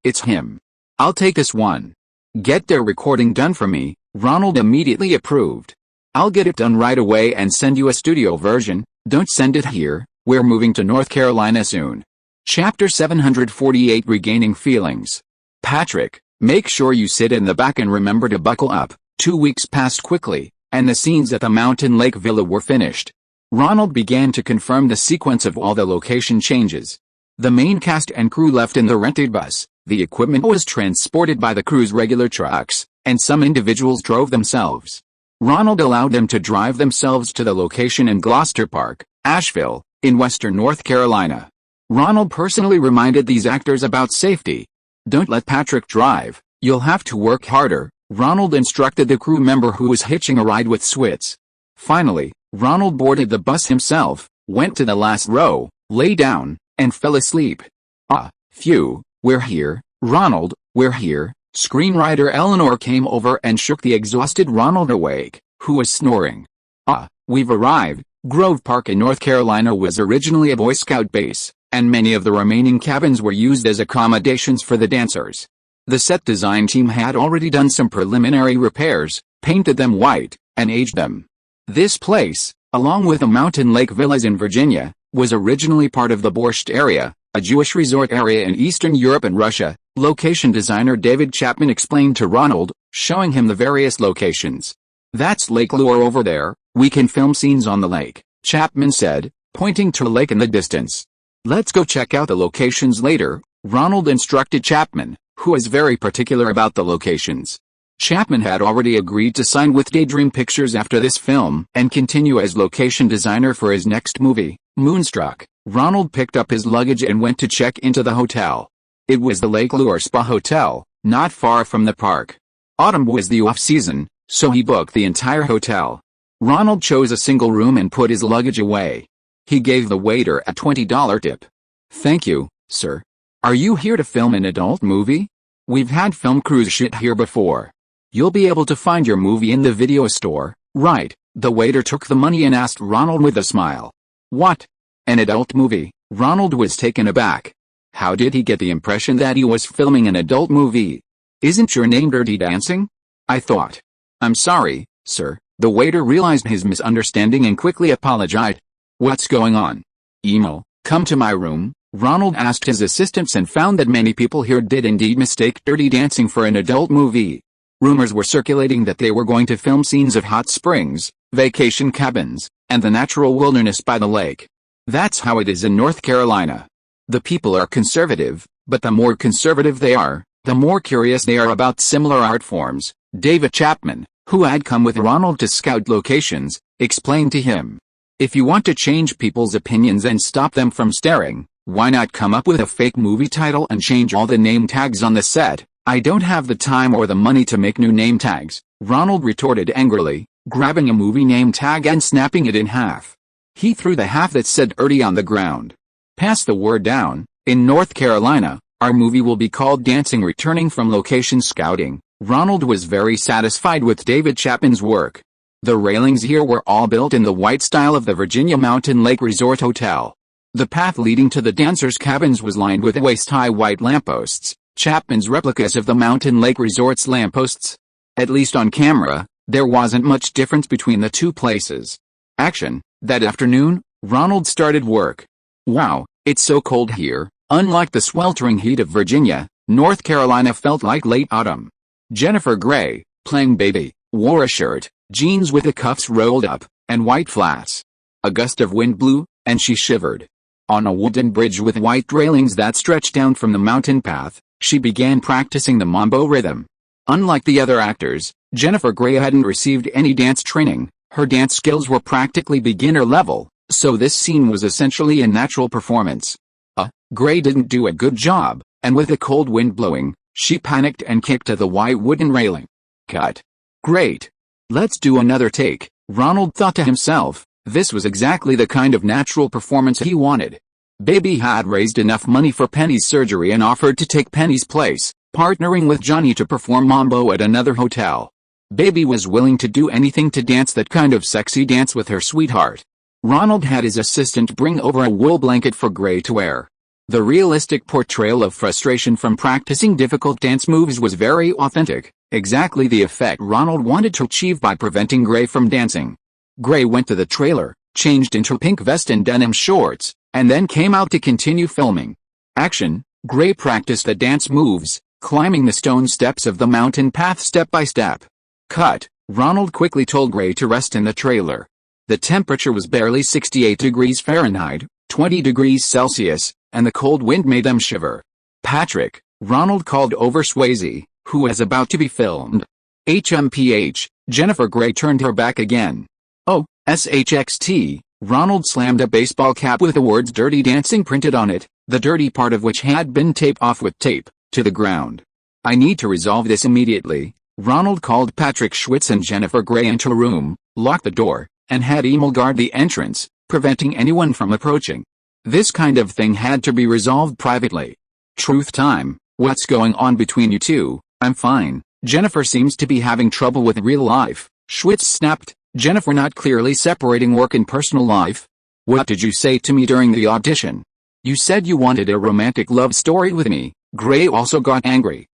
It's him. I'll take this one. Get their recording done for me, Ronald immediately approved. I'll get it done right away and send you a studio version. Don't send it here, we're moving to North Carolina soon. Chapter 748 Regaining Feelings. Patrick, make sure you sit in the back and remember to buckle up. 2 weeks passed quickly, and the scenes at the Mountain Lake Villa were finished. Ronald began to confirm the sequence of all the location changes. The main cast and crew left in the rented bus, the equipment was transported by the crew's regular trucks, and some individuals drove themselves. Ronald allowed them to drive themselves to the location in Gloucester Park, Asheville, in western North Carolina. Ronald personally reminded these actors about safety. "Don't let Patrick drive, you'll have to work harder," Ronald instructed the crew member who was hitching a ride with Switz. Finally, Ronald boarded the bus himself, went to the last row, lay down, and fell asleep. "Ah, phew, we're here, Ronald, we're here." Screenwriter Eleanor came over and shook the exhausted Ronald awake, who was snoring. "Ah, we've arrived." Grove Park in North Carolina was originally a Boy Scout base, and many of the remaining cabins were used as accommodations for the dancers. The set design team had already done some preliminary repairs, painted them white, and aged them. This place, along with the Mountain Lake Villas in Virginia, was originally part of the Borscht area, a Jewish resort area in Eastern Europe and Russia. Location designer David Chapman explained to Ronald, showing him the various locations. "That's Lake Lure over there, we can film scenes on the lake," Chapman said, pointing to a lake in the distance. "Let's go check out the locations later," Ronald instructed Chapman, who is very particular about the locations. Chapman had already agreed to sign with Daydream Pictures after this film and continue as location designer for his next movie, Moonstruck. Ronald picked up his luggage and went to check into the hotel. It was the Lake Lure Spa Hotel, not far from the park. Autumn was the off-season, so he booked the entire hotel. Ronald chose a single room and put his luggage away. He gave the waiter a $20 tip. "Thank you, sir. Are you here to film an adult movie? We've had film crews shoot here before. You'll be able to find your movie in the video store, right?" The waiter took the money and asked Ronald with a smile. "What? An adult movie?" Ronald was taken aback. How did he get the impression that he was filming an adult movie? "Isn't your name Dirty Dancing? I thought." "I'm sorry, sir." The waiter realized his misunderstanding and quickly apologized. "What's going on? Emo, come to my room." Ronald asked his assistants and found that many people here did indeed mistake Dirty Dancing for an adult movie. Rumors were circulating that they were going to film scenes of hot springs, vacation cabins, and the natural wilderness by the lake. That's how it is in North Carolina. The people are conservative, but the more conservative they are, the more curious they are about similar art forms. David Chapman, who had come with Ronald to scout locations, explained to him. "If you want to change people's opinions and stop them from staring, why not come up with a fake movie title and change all the name tags on the set?" "I don't have the time or the money to make new name tags," Ronald retorted angrily, grabbing a movie name tag and snapping it in half. He threw the half that said "Dirty" on the ground. "Pass the word down, in North Carolina, our movie will be called Dancing." Returning from location scouting, Ronald was very satisfied with David Chapman's work. The railings here were all built in the white style of the Virginia Mountain Lake Resort Hotel. The path leading to the dancers' cabins was lined with waist-high white lampposts, Chapman's replicas of the Mountain Lake Resort's lampposts. At least on camera, there wasn't much difference between the two places. Action. That afternoon, Ronald started work. "Wow, it's so cold here." Unlike the sweltering heat of Virginia, North Carolina felt like late autumn. Jennifer Grey, playing Baby, wore a shirt, jeans with the cuffs rolled up, and white flats. A gust of wind blew, and she shivered. On a wooden bridge with white railings that stretched down from the mountain path, she began practicing the mambo rhythm. Unlike the other actors, Jennifer Grey hadn't received any dance training. Her dance skills were practically beginner level, so this scene was essentially a natural performance. Grey didn't do a good job, and with the cold wind blowing, she panicked and kicked at the white wooden railing. Cut. "Great. Let's do another take," Ronald thought to himself. This was exactly the kind of natural performance he wanted. Baby had raised enough money for Penny's surgery and offered to take Penny's place, partnering with Johnny to perform mambo at another hotel. Baby was willing to do anything to dance that kind of sexy dance with her sweetheart. Ronald had his assistant bring over a wool blanket for Grey to wear. The realistic portrayal of frustration from practicing difficult dance moves was very authentic, exactly the effect Ronald wanted to achieve by preventing Grey from dancing. Grey went to the trailer, changed into a pink vest and denim shorts, and then came out to continue filming. Action. Grey practiced the dance moves, climbing the stone steps of the mountain path step by step. Cut. Ronald quickly told Gray to rest in the trailer. The temperature was barely 68 degrees Fahrenheit, 20 degrees Celsius, and the cold wind made them shiver. Patrick, Ronald called over Swayze, who was about to be filmed. HMPH, Jennifer Gray turned her back again. Oh, SHXT, Ronald slammed a baseball cap with the words Dirty Dancing printed on it, the dirty part of which had been taped off with tape, to the ground. I need to resolve this immediately. Ronald called Patrick Schwitz and Jennifer Gray into a room, locked the door, and had Emil guard the entrance, preventing anyone from approaching. This kind of thing had to be resolved privately. Truth time. What's going on between you two? I'm fine. Jennifer seems to be having trouble with real life. Schwitz snapped, Jennifer not clearly separating work and personal life. What did you say to me during the audition? You said you wanted a romantic love story with me. Gray also got angry.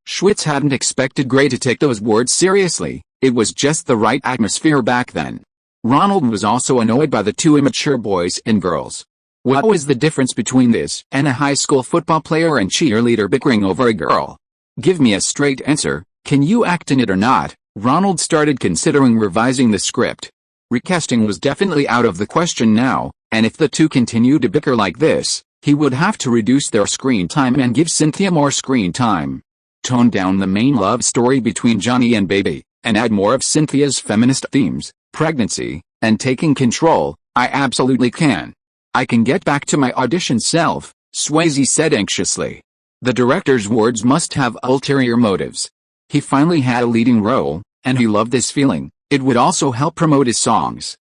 Schwitz hadn't expected Gray to take those words seriously. It was just the right atmosphere back then. Ronald was also annoyed by the two immature boys and girls. What was the difference between this and a high school football player and cheerleader bickering over a girl? Give me a straight answer, can you act in it or not? Ronald started considering revising the script. Recasting was definitely out of the question now, and if the two continued to bicker like this, he would have to reduce their screen time and give Cynthia more screen time. Tone down the main love story between Johnny and Baby, and add more of Cynthia's feminist themes, pregnancy, and taking control. I absolutely can. I can get back to my audition self, Swayze said anxiously. The director's words must have ulterior motives. He finally had a leading role, and he loved this feeling. It would also help promote his songs.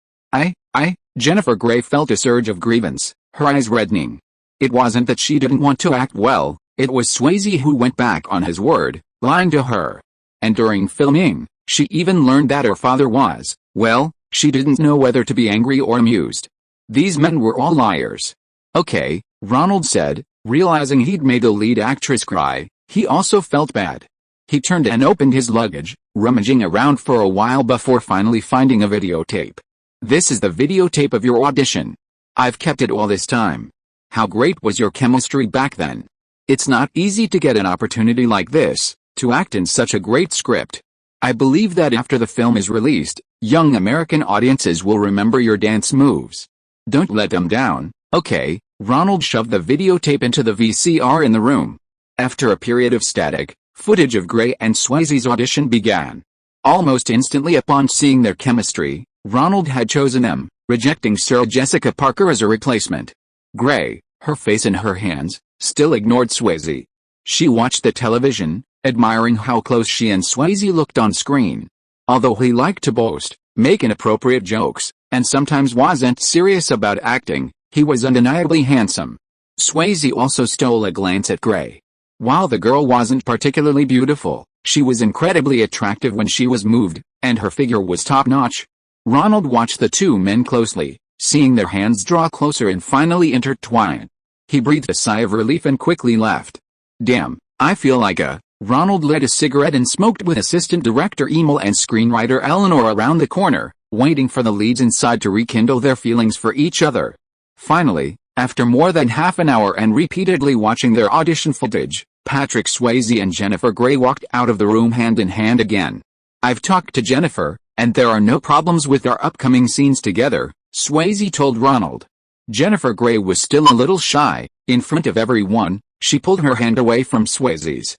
Jennifer Gray felt a surge of grievance, her eyes reddening. It wasn't that she didn't want to act well, it was Swayze who went back on his word, lying to her. And during filming, she even learned that her father was, well, she didn't know whether to be angry or amused. These men were all liars. Okay, Ronald said, realizing he'd made the lead actress cry. He also felt bad. He turned and opened his luggage, rummaging around for a while before finally finding a videotape. This is the videotape of your audition. I've kept it all this time. How great was your chemistry back then? It's not easy to get an opportunity like this, to act in such a great script. I believe that after the film is released, young American audiences will remember your dance moves. Don't let them down, okay? Ronald shoved the videotape into the VCR in the room. After a period of static, footage of Gray and Swayze's audition began. Almost instantly upon seeing their chemistry, Ronald had chosen them, rejecting Sarah Jessica Parker as a replacement. Gray, her face in her hands, still ignored Swayze. She watched the television, admiring how close she and Swayze looked on screen. Although he liked to boast, make inappropriate jokes, and sometimes wasn't serious about acting, he was undeniably handsome. Swayze also stole a glance at Gray. While the girl wasn't particularly beautiful, she was incredibly attractive when she was moved, and her figure was top-notch. Ronald watched the two men closely, seeing their hands draw closer and finally intertwine. He breathed a sigh of relief and quickly left. Damn, I feel like a... Ronald lit a cigarette and smoked with assistant director Emil and screenwriter Eleanor around the corner, waiting for the leads inside to rekindle their feelings for each other. Finally, after more than half an hour and repeatedly watching their audition footage, Patrick Swayze and Jennifer Gray walked out of the room hand in hand again. I've talked to Jennifer, and there are no problems with our upcoming scenes together, Swayze told Ronald. Jennifer Gray was still a little shy. In front of everyone, she pulled her hand away from Swayze's.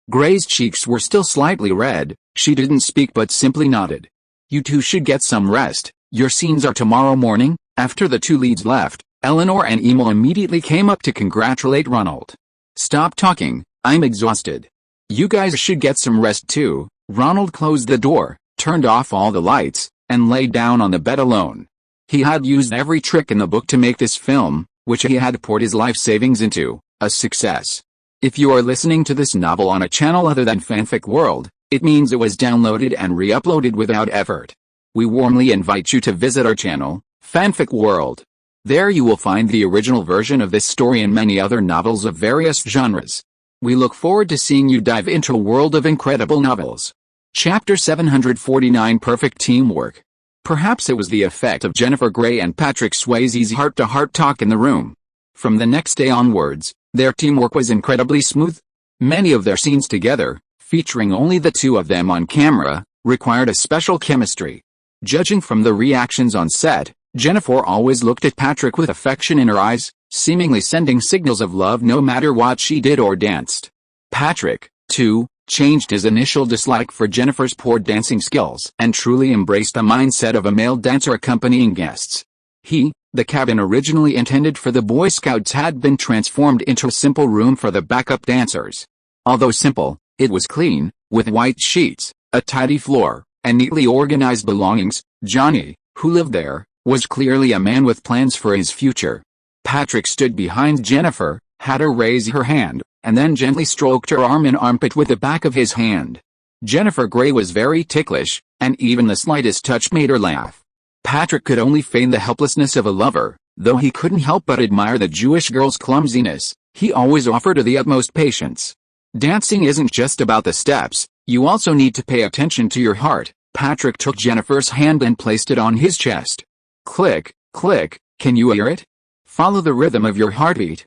Gray's cheeks were still slightly red. She didn't speak but simply nodded. You two should get some rest. Your scenes are tomorrow morning. After the two leads left, Eleanor and Emil immediately came up to congratulate Ronald. Stop talking, I'm exhausted. You guys should get some rest too. Ronald closed the door, turned off all the lights, and lay down on the bed alone. He had used every trick in the book to make this film, which he had poured his life savings into, a success. If you are listening to this novel on a channel other than Fanfic World, it means it was downloaded and re-uploaded without effort. We warmly invite you to visit our channel, Fanfic World. There you will find the original version of this story and many other novels of various genres. We look forward to seeing you dive into a world of incredible novels. Chapter 749 Perfect Teamwork. Perhaps it was the effect of Jennifer Gray and Patrick Swayze's heart-to-heart talk in the room. From the next day onwards, their teamwork was incredibly smooth. Many of their scenes together featuring only the two of them on camera, required a special chemistry. Judging from the reactions on set, Jennifer always looked at Patrick with affection in her eyes, seemingly sending signals of love no matter what she did or danced. Patrick, too, changed his initial dislike for Jennifer's poor dancing skills and truly embraced the mindset of a male dancer accompanying guests. The cabin originally intended for the Boy Scouts had been transformed into a simple room for the backup dancers. Although simple, it was clean, with white sheets, a tidy floor, and neatly organized belongings. Johnny, who lived there, was clearly a man with plans for his future. Patrick stood behind Jennifer, had her raise her hand, and then gently stroked her arm and armpit with the back of his hand. Jennifer Grey was very ticklish, and even the slightest touch made her laugh. Patrick could only feign the helplessness of a lover, though he couldn't help but admire the Jewish girl's clumsiness. He always offered her the utmost patience. Dancing isn't just about the steps, you also need to pay attention to your heart. Patrick took Jennifer's hand and placed it on his chest. Click, click, can you hear it? Follow the rhythm of your heartbeat.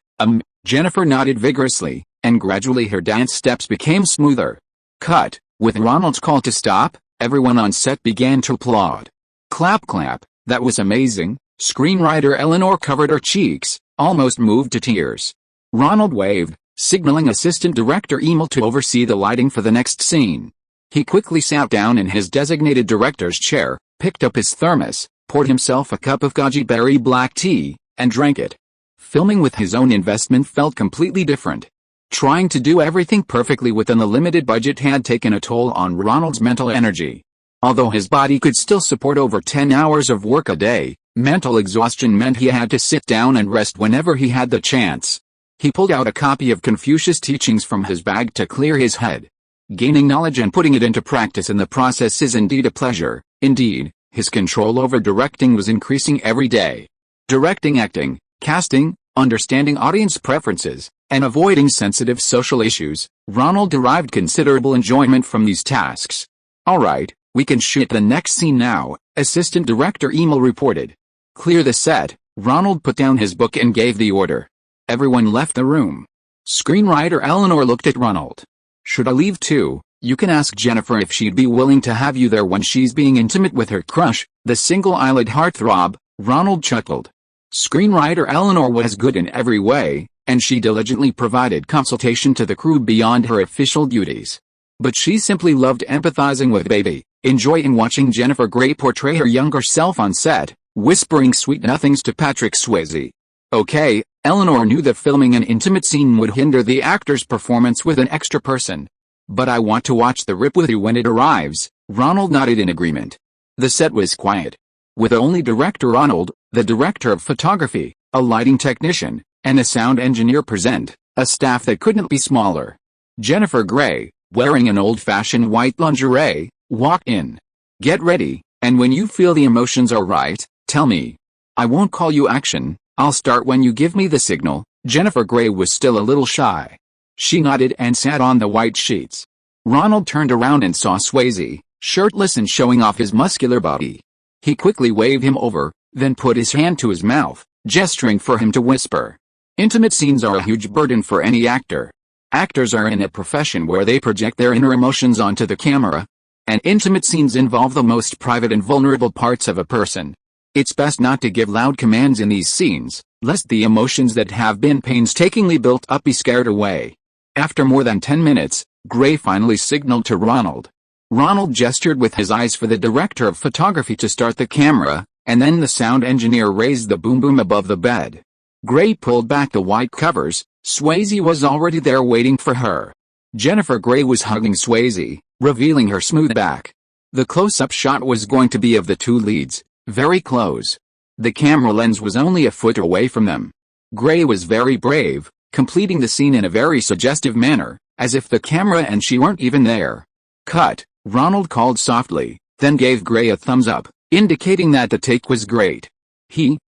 Jennifer nodded vigorously, and gradually her dance steps became smoother. Cut. With Ronald's call to stop, everyone on set began to applaud. Clap clap, that was amazing. Screenwriter Eleanor covered her cheeks, almost moved to tears. Ronald waved, signaling assistant director Emil to oversee the lighting for the next scene. He quickly sat down in his designated director's chair, picked up his thermos, poured himself a cup of goji berry black tea, and drank it. Filming with his own investment felt completely different. Trying to do everything perfectly within the limited budget had taken a toll on Ronald's mental energy. Although his body could still support over 10 hours of work a day, mental exhaustion meant he had to sit down and rest whenever he had the chance. He pulled out a copy of Confucius' teachings from his bag to clear his head. Gaining knowledge and putting it into practice in the process is indeed a pleasure. Indeed, his control over directing was increasing every day. Directing acting, casting, understanding audience preferences, and avoiding sensitive social issues, Ronald derived considerable enjoyment from these tasks. "Alright, we can shoot the next scene now," Assistant Director Emil reported. "Clear the set." Ronald put down his book and gave the order. Everyone left the room. Screenwriter Eleanor looked at Ronald. "Should I leave too? You can ask Jennifer if she'd be willing to have you there when she's being intimate with her crush, the single-eyelid heartthrob," Ronald chuckled. Screenwriter Eleanor was good in every way, and she diligently provided consultation to the crew beyond her official duties. But she simply loved empathizing with Baby, enjoying watching Jennifer Grey portray her younger self on set, whispering sweet nothings to Patrick Swayze. Okay, Eleanor knew that filming an intimate scene would hinder the actor's performance with an extra person. "But I want to watch the rip with you when it arrives." Ronald nodded in agreement. The set was quiet. With only director Ronald, the director of photography, a lighting technician, and a sound engineer present, a staff that couldn't be smaller. Jennifer Grey, wearing an old-fashioned white lingerie, walked in. "Get ready, and when you feel the emotions are right, tell me. I won't call you action, I'll start when you give me the signal." Jennifer Grey was still a little shy. She nodded and sat on the white sheets. Ronald turned around and saw Swayze, shirtless and showing off his muscular body. He quickly waved him over, then put his hand to his mouth, gesturing for him to whisper. Intimate scenes are a huge burden for any actor. Actors are in a profession where they project their inner emotions onto the camera, and intimate scenes involve the most private and vulnerable parts of a person. It's best not to give loud commands in these scenes, lest the emotions that have been painstakingly built up be scared away. After more than 10 minutes, Grey finally signaled to Ronald. Ronald gestured with his eyes for the director of photography to start the camera, and then the sound engineer raised the boom boom above the bed. Grey pulled back the white covers. Swayze was already there waiting for her. Jennifer Grey was hugging Swayze, revealing her smooth back. The close-up shot was going to be of the two leads, very close. The camera lens was only a foot away from them. Grey was very brave, completing the scene in a very suggestive manner, as if the camera and she weren't even there. "Cut," Ronald called softly, then gave Grey a thumbs up, indicating that the take was great.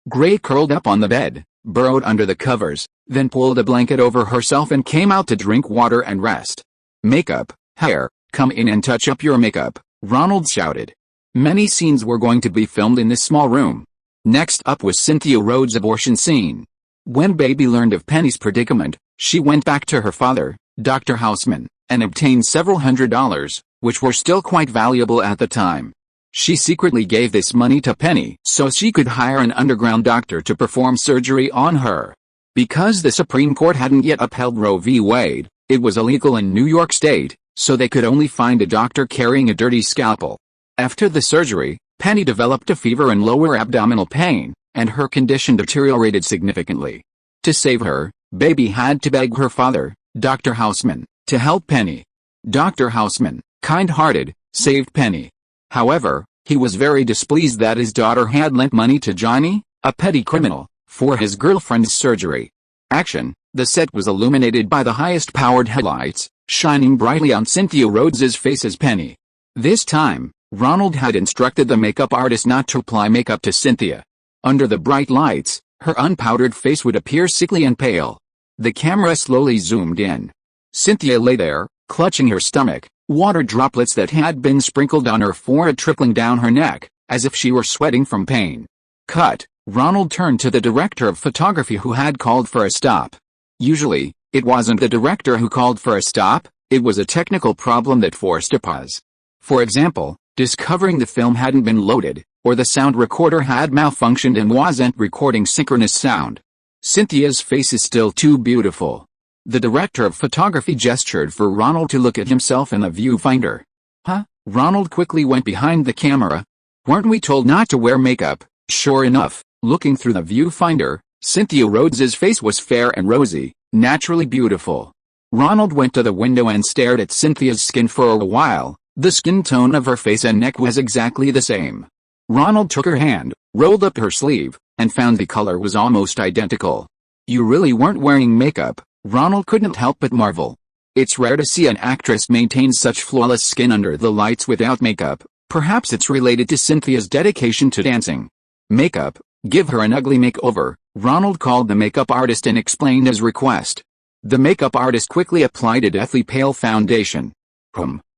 Grey curled up on the bed, burrowed under the covers, then pulled a blanket over herself and came out to drink water and rest. "Makeup, hair, come in and touch up your makeup," Ronald shouted. Many scenes were going to be filmed in this small room. Next up was Cynthia Rhodes' abortion scene. When Baby learned of Penny's predicament, she went back to her father, Dr. Houseman, and obtained several $100s, which were still quite valuable at the time. She secretly gave this money to Penny so she could hire an underground doctor to perform surgery on her. Because the Supreme Court hadn't yet upheld Roe v. Wade, it was illegal in New York State, so they could only find a doctor carrying a dirty scalpel. After the surgery, Penny developed a fever and lower abdominal pain, and her condition deteriorated significantly. To save her, Baby had to beg her father, Dr. Houseman, to help Penny. Dr. Houseman, kind-hearted, saved Penny. However, he was very displeased that his daughter had lent money to Johnny, a petty criminal, for his girlfriend's surgery. Action: the set was illuminated by the highest-powered headlights, shining brightly on Cynthia Rhodes's face as Penny. This time, Ronald had instructed the makeup artist not to apply makeup to Cynthia. Under the bright lights, her unpowdered face would appear sickly and pale. The camera slowly zoomed in. Cynthia lay there, clutching her stomach, water droplets that had been sprinkled on her forehead trickling down her neck, as if she were sweating from pain. Cut. Ronald turned to the director of photography who had called for a stop. Usually, it wasn't the director who called for a stop, it was a technical problem that forced a pause. For example, discovering the film hadn't been loaded, or the sound recorder had malfunctioned and wasn't recording synchronous sound. Cynthia's face is still too beautiful. The director of photography gestured for Ronald to look at himself in the viewfinder. Huh? Ronald quickly went behind the camera. Weren't we told not to wear makeup? Sure enough, looking through the viewfinder, Cynthia Rhodes's face was fair and rosy, naturally beautiful. Ronald went to the window and stared at Cynthia's skin for a while. The skin tone of her face and neck was exactly the same. Ronald took her hand, rolled up her sleeve, and found the color was almost identical. You really weren't wearing makeup, Ronald couldn't help but marvel. It's rare to see an actress maintain such flawless skin under the lights without makeup. Perhaps it's related to Cynthia's dedication to dancing. Makeup, give her an ugly makeover, Ronald called the makeup artist and explained his request. The makeup artist quickly applied a deathly pale foundation.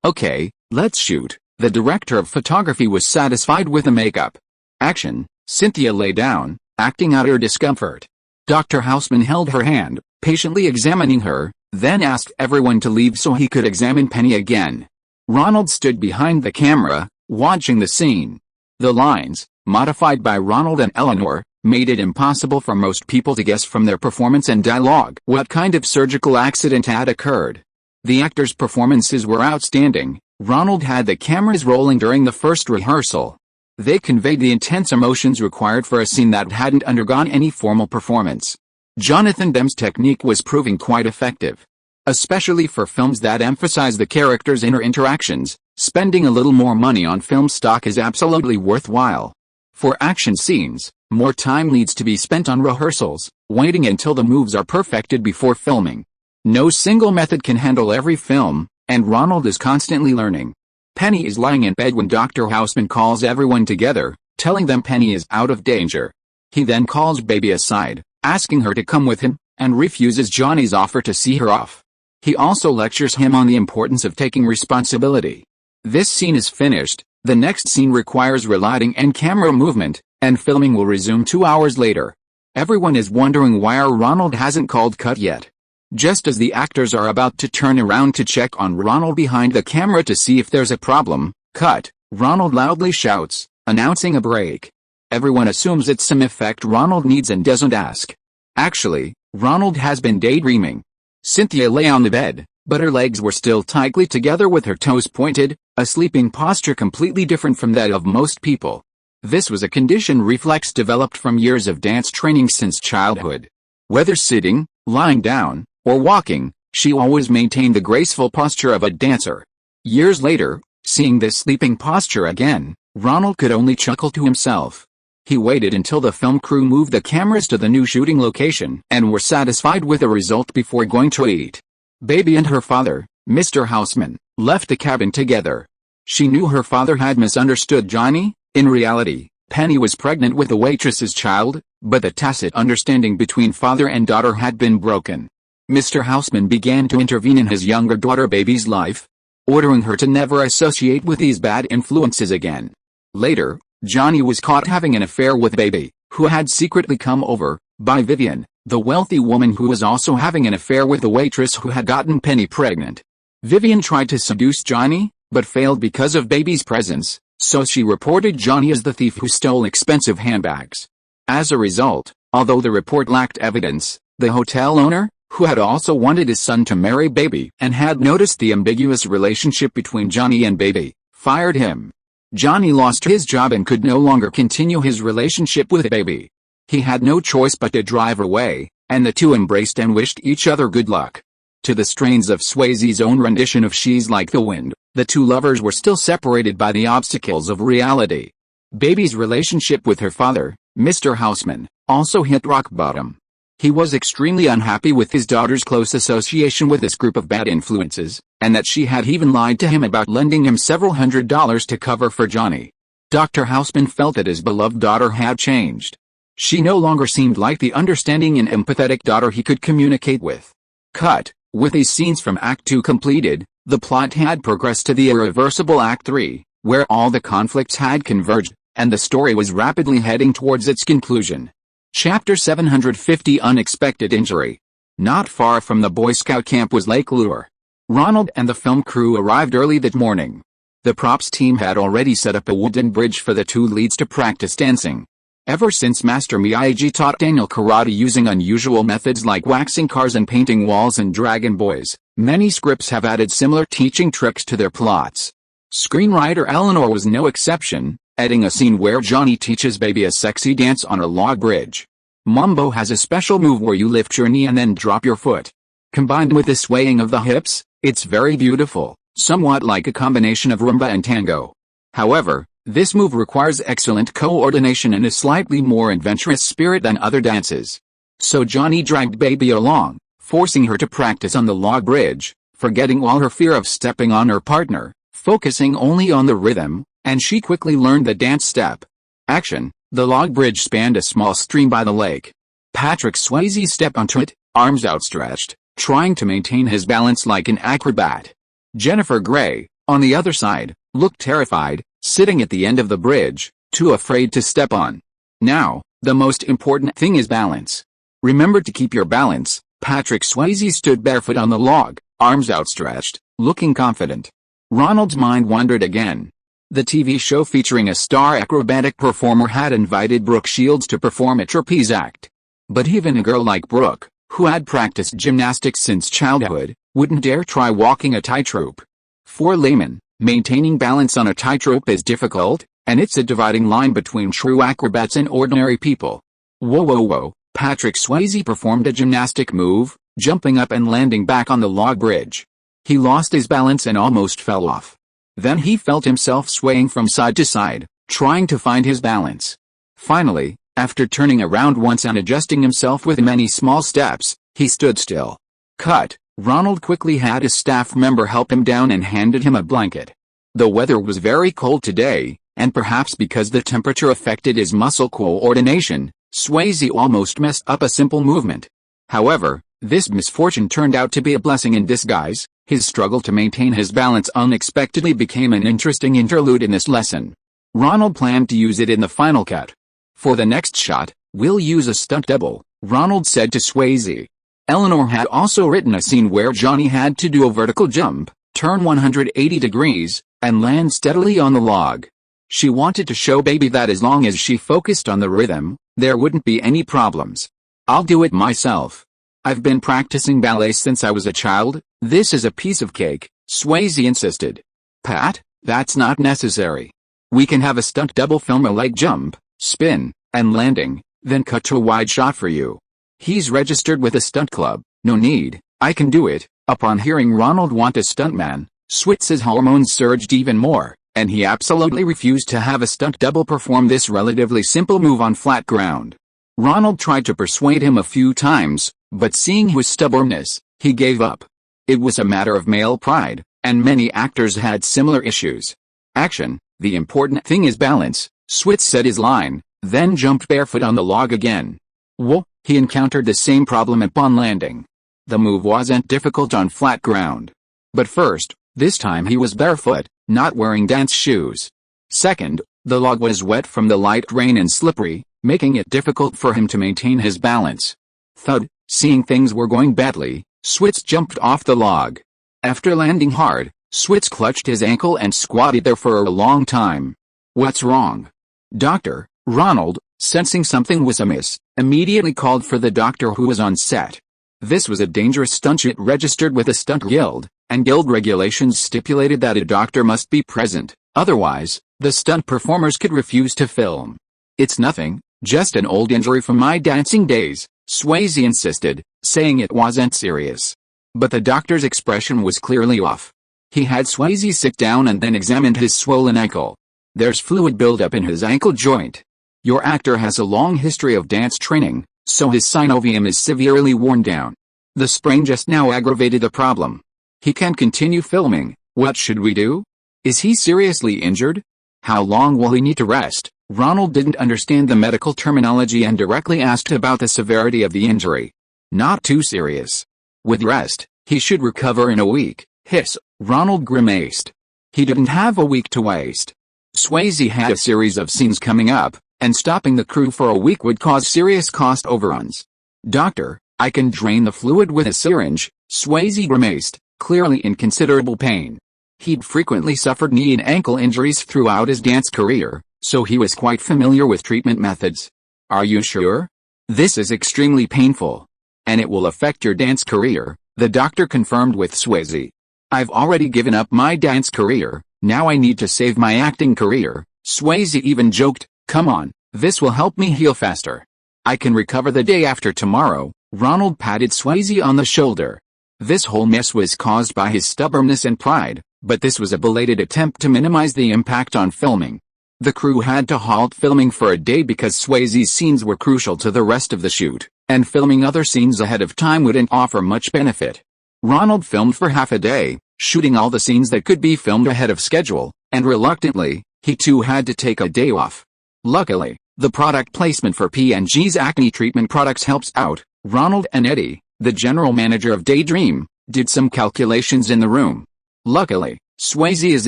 Okay, let's shoot. The director of photography was satisfied with the makeup. Action. Cynthia lay down, acting out her discomfort. Dr. Houseman held her hand, patiently examining her, then asked everyone to leave so he could examine Penny again. Ronald stood behind the camera, watching the scene. The lines, modified by Ronald and Eleanor, made it impossible for most people to guess from their performance and dialogue what kind of surgical accident had occurred. The actors' performances were outstanding. Ronald had the cameras rolling during the first rehearsal. They conveyed the intense emotions required for a scene that hadn't undergone any formal performance. Jonathan Demme's technique was proving quite effective. Especially for films that emphasize the characters' inner interactions, spending a little more money on film stock is absolutely worthwhile. For action scenes, more time needs to be spent on rehearsals, waiting until the moves are perfected before filming. No single method can handle every film, and Ronald is constantly learning. Penny is lying in bed when Dr. Houseman calls everyone together, telling them Penny is out of danger. He then calls Baby aside, asking her to come with him, and refuses Johnny's offer to see her off. He also lectures him on the importance of taking responsibility. This scene is finished. The next scene requires relighting and camera movement, and filming will resume 2 hours later. Everyone is wondering why Ronald hasn't called cut yet. Just as the actors are about to turn around to check on Ronald behind the camera to see if there's a problem, cut, Ronald loudly shouts, announcing a break. Everyone assumes it's some effect Ronald needs and doesn't ask. Actually, Ronald has been daydreaming. Cynthia lay on the bed, but her legs were still tightly together with her toes pointed, a sleeping posture completely different from that of most people. This was a condition reflex developed from years of dance training since childhood. Whether sitting, lying down, or walking, she always maintained the graceful posture of a dancer. Years later, seeing this sleeping posture again, Ronald could only chuckle to himself. He waited until the film crew moved the cameras to the new shooting location and were satisfied with the result before going to eat. Baby and her father, Mr. Houseman, left the cabin together. She knew her father had misunderstood Johnny. In reality, Penny was pregnant with the waitress's child, but the tacit understanding between father and daughter had been broken. Mr. Houseman began to intervene in his younger daughter Baby's life, ordering her to never associate with these bad influences again. Later, Johnny was caught having an affair with Baby, who had secretly come over, by Vivian, the wealthy woman who was also having an affair with the waitress who had gotten Penny pregnant. Vivian tried to seduce Johnny, but failed because of Baby's presence, so she reported Johnny as the thief who stole expensive handbags. As a result, although the report lacked evidence, the hotel owner, who had also wanted his son to marry Baby and had noticed the ambiguous relationship between Johnny and Baby, fired him. Johnny lost his job and could no longer continue his relationship with Baby. He had no choice but to drive away, and the two embraced and wished each other good luck. To the strains of Swayze's own rendition of She's Like the Wind, the two lovers were still separated by the obstacles of reality. Baby's relationship with her father, Mr. Houseman, also hit rock bottom. He was extremely unhappy with his daughter's close association with this group of bad influences, and that she had even lied to him about lending him several $100s to cover for Johnny. Dr. Houseman felt that his beloved daughter had changed. She no longer seemed like the understanding and empathetic daughter he could communicate with. Cut. With these scenes from Act 2 completed, the plot had progressed to the irreversible Act 3, where all the conflicts had converged, and the story was rapidly heading towards its conclusion. Chapter 750 Unexpected Injury. Not far from the Boy Scout camp was Lake Lure. Ronald and the film crew arrived early that morning. The props team had already set up a wooden bridge for the two leads to practice dancing. Ever since Master Miyagi taught Daniel karate using unusual methods like waxing cars and painting walls in Dragon Boys, many scripts have added similar teaching tricks to their plots. Screenwriter Eleanor was no exception, adding a scene where Johnny teaches Baby a sexy dance on a log bridge. Mumbo has a special move where you lift your knee and then drop your foot. Combined with the swaying of the hips, it's very beautiful, somewhat like a combination of rumba and tango. However, this move requires excellent coordination and a slightly more adventurous spirit than other dances. So Johnny dragged Baby along, forcing her to practice on the log bridge, forgetting all her fear of stepping on her partner, focusing only on the rhythm, and she quickly learned the dance step. Action. The log bridge spanned a small stream by the lake. Patrick Swayze stepped onto it, arms outstretched, trying to maintain his balance like an acrobat. Jennifer Grey, on the other side, looked terrified, sitting at the end of the bridge, too afraid to step on. Now, the most important thing is balance. Remember to keep your balance. Patrick Swayze stood barefoot on the log, arms outstretched, looking confident. Ronald's mind wandered again. The TV show featuring a star acrobatic performer had invited Brooke Shields to perform a trapeze act. But even a girl like Brooke, who had practiced gymnastics since childhood, wouldn't dare try walking a tightrope. For laymen, maintaining balance on a tightrope is difficult, and it's a dividing line between true acrobats and ordinary people. Whoa whoa whoa, Patrick Swayze performed a gymnastic move, jumping up and landing back on the log bridge. He lost his balance and almost fell off. Then he felt himself swaying from side to side, trying to find his balance. Finally, after turning around once and adjusting himself with many small steps, he stood still. Cut. Ronald quickly had a staff member help him down and handed him a blanket. The weather was very cold today, and perhaps because the temperature affected his muscle coordination, Swayze almost messed up a simple movement. However, this misfortune turned out to be a blessing in disguise. His struggle to maintain his balance unexpectedly became an interesting interlude in this lesson. Ronald planned to use it in the final cut. For the next shot, we'll use a stunt double, Ronald said to Swayze. Eleanor had also written a scene where Johnny had to do a vertical jump, turn 180 degrees, and land steadily on the log. She wanted to show Baby that as long as she focused on the rhythm, there wouldn't be any problems. I'll do it myself. I've been practicing ballet since I was a child. This is a piece of cake, Swayze insisted. Pat, that's not necessary. We can have a stunt double film a leg jump, spin, and landing, then cut to a wide shot for you. He's registered with a stunt club, no need, I can do it. Upon hearing Ronald want a stuntman, Switz's hormones surged even more, and he absolutely refused to have a stunt double perform this relatively simple move on flat ground. Ronald tried to persuade him a few times, but seeing his stubbornness, he gave up. It was a matter of male pride, and many actors had similar issues. Action. The important thing is balance, Switz said his line, then jumped barefoot on the log again. Whoa, he encountered the same problem upon landing. The move wasn't difficult on flat ground. But first, this time he was barefoot, not wearing dance shoes. Second, the log was wet from the light rain and slippery, making it difficult for him to maintain his balance. Thud, seeing things were going badly, Switz jumped off the log. After landing hard, Switz clutched his ankle and squatted there for a long time. "What's wrong?" "Doctor," Ronald, sensing something was amiss, immediately called for the doctor who was on set. This was a dangerous stunt shoot registered with the Stunt Guild, and guild regulations stipulated that a doctor must be present, otherwise, the stunt performers could refuse to film. "It's nothing, just an old injury from my dancing days," Swayze insisted, saying it wasn't serious. But the doctor's expression was clearly off. He had Swayze sit down and then examined his swollen ankle. "There's fluid buildup in his ankle joint. Your actor has a long history of dance training, so his synovium is severely worn down. The sprain just now aggravated the problem. He can't continue filming. What should we do? Is he seriously injured? How long will he need to rest?" Ronald didn't understand the medical terminology and directly asked about the severity of the injury. "Not too serious. With rest, he should recover in a week." "Hiss," Ronald grimaced. He didn't have a week to waste. Swayze had a series of scenes coming up, and stopping the crew for a week would cause serious cost overruns. "Doctor, I can drain the fluid with a syringe," Swayze grimaced, clearly in considerable pain. He'd frequently suffered knee and ankle injuries throughout his dance career, so he was quite familiar with treatment methods. "Are you sure? This is extremely painful. And it will affect your dance career," the doctor confirmed with Swayze. "I've already given up my dance career, now I need to save my acting career." Swayze even joked, "Come on, this will help me heal faster. I can recover the day after tomorrow." Ronald patted Swayze on the shoulder. This whole mess was caused by his stubbornness and pride, but this was a belated attempt to minimize the impact on filming. The crew had to halt filming for a day because Swayze's scenes were crucial to the rest of the shoot, and filming other scenes ahead of time wouldn't offer much benefit. Ronald filmed for half a day, shooting all the scenes that could be filmed ahead of schedule, and reluctantly, he too had to take a day off. Luckily, the product placement for P&G's acne treatment products helps out. Ronald and Eddie, the general manager of Daydream, did some calculations in the room. Luckily, Swayze is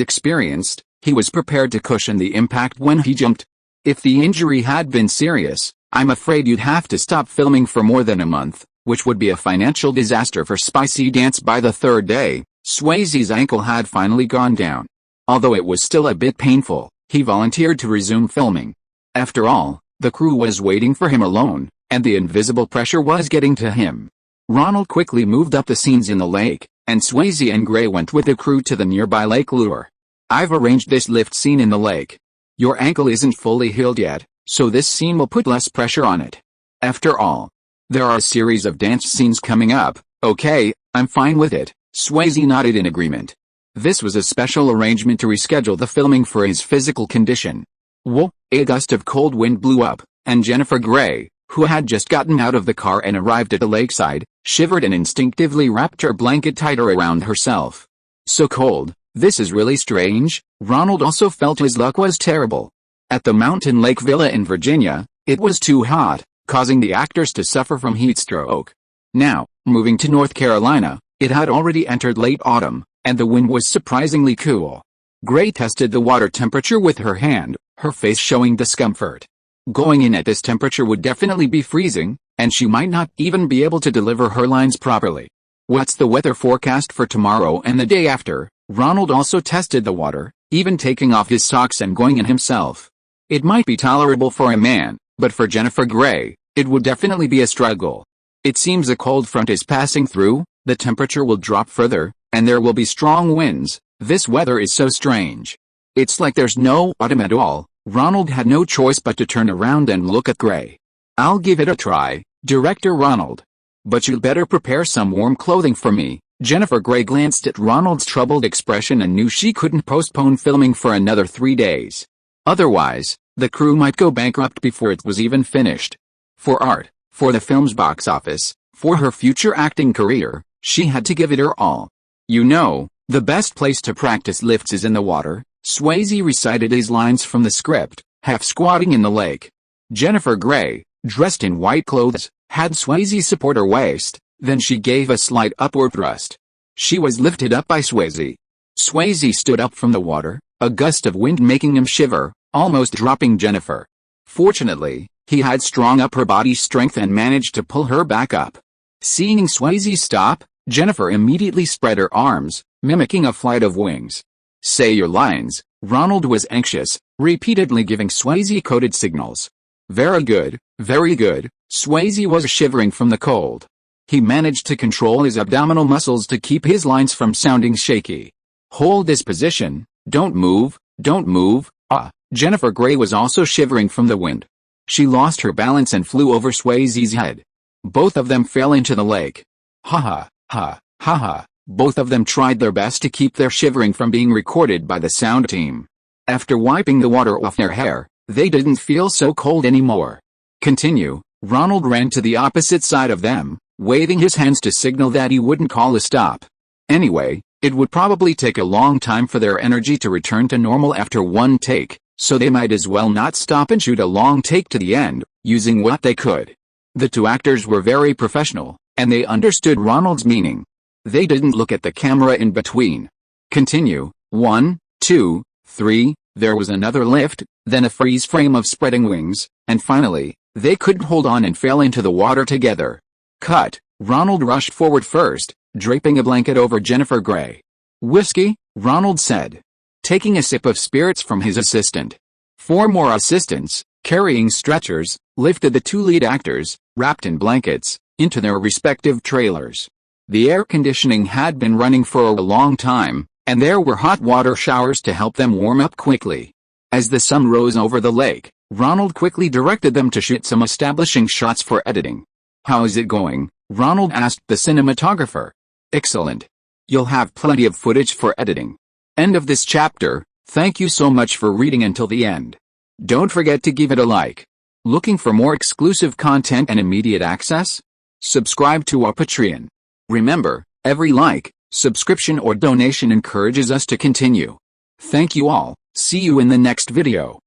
experienced, he was prepared to cushion the impact when he jumped. If the injury had been serious, I'm afraid you'd have to stop filming for more than a month, which would be a financial disaster for Spicy Dance. By the third day, Swayze's ankle had finally gone down. Although it was still a bit painful, he volunteered to resume filming. After all, the crew was waiting for him alone, and the invisible pressure was getting to him. Ronald quickly moved up the scenes in the lake, and Swayze and Gray went with the crew to the nearby Lake Lure. "I've arranged this lift scene in the lake. Your ankle isn't fully healed yet, so this scene will put less pressure on it. After all, there are a series of dance scenes coming up." "Okay, I'm fine with it," Swayze nodded in agreement. This was a special arrangement to reschedule the filming for his physical condition. Whoa, a gust of cold wind blew up, and Jennifer Gray, who had just gotten out of the car and arrived at the lakeside, shivered and instinctively wrapped her blanket tighter around herself. "So cold, this is really strange." Ronald also felt his luck was terrible. At the Mountain Lake Villa in Virginia, it was too hot, causing the actors to suffer from heat stroke. Now, moving to North Carolina, it had already entered late autumn, and the wind was surprisingly cool. Gray tested the water temperature with her hand, her face showing discomfort. Going in at this temperature would definitely be freezing, and she might not even be able to deliver her lines properly. "What's the weather forecast for tomorrow and the day after?" Ronald also tested the water, even taking off his socks and going in himself. It might be tolerable for a man, but for Jennifer Gray, it would definitely be a struggle. "It seems a cold front is passing through, the temperature will drop further, and there will be strong winds. This weather is so strange. It's like there's no autumn at all." Ronald had no choice but to turn around and look at Gray. "I'll give it a try, Director Ronald. But you'd better prepare some warm clothing for me." Jennifer Gray glanced at Ronald's troubled expression and knew she couldn't postpone filming for another 3 days. Otherwise, the crew might go bankrupt before it was even finished. For art, for the film's box office, for her future acting career, she had to give it her all. "You know, the best place to practice lifts is in the water." Swayze recited his lines from the script, half squatting in the lake. Jennifer Gray, dressed in white clothes, had Swayze support her waist, then she gave a slight upward thrust. She was lifted up by Swayze. Swayze stood up from the water, a gust of wind making him shiver, almost dropping Jennifer. Fortunately, he had strong upper body strength and managed to pull her back up. Seeing Swayze stop, Jennifer immediately spread her arms, mimicking a flight of wings. Say your lines. Ronald was anxious, repeatedly giving Swayze coded signals. Very good, very good. Swayze was shivering from the cold. He managed to control his abdominal muscles to keep his lines from sounding shaky. Hold this position, don't move, don't move. Jennifer Grey was also shivering from the wind. She lost her balance and flew over Swayze's head. Both of them fell into the lake. Ha ha, ha, ha ha. Both of them tried their best to keep their shivering from being recorded by the sound team. After wiping the water off their hair, they didn't feel so cold anymore. Continue. Ronald ran to the opposite side of them, waving his hands to signal that he wouldn't call a stop. Anyway, it would probably take a long time for their energy to return to normal after one take, so they might as well not stop and shoot a long take to the end, using what they could. The two actors were very professional, and they understood Ronald's meaning. They didn't look at the camera in between. Continue. 1, 2, 3, there was another lift, then a freeze frame of spreading wings, and finally, they couldn't hold on and fell into the water together. Cut. Ronald rushed forward first, draping a blanket over Jennifer Grey. Whiskey? Ronald said, taking a sip of spirits from his assistant. 4 more assistants, carrying stretchers, lifted the 2 lead actors, wrapped in blankets, into their respective trailers. The air conditioning had been running for a long time, and there were hot water showers to help them warm up quickly. As the sun rose over the lake, Ronald quickly directed them to shoot some establishing shots for editing. How's it going? Ronald asked the cinematographer. Excellent. You'll have plenty of footage for editing. End of this chapter. Thank you so much for reading until the end. Don't forget to give it a like. Looking for more exclusive content and immediate access? Subscribe to our Patreon. Remember, every like, subscription or donation encourages us to continue. Thank you all. See you in the next video.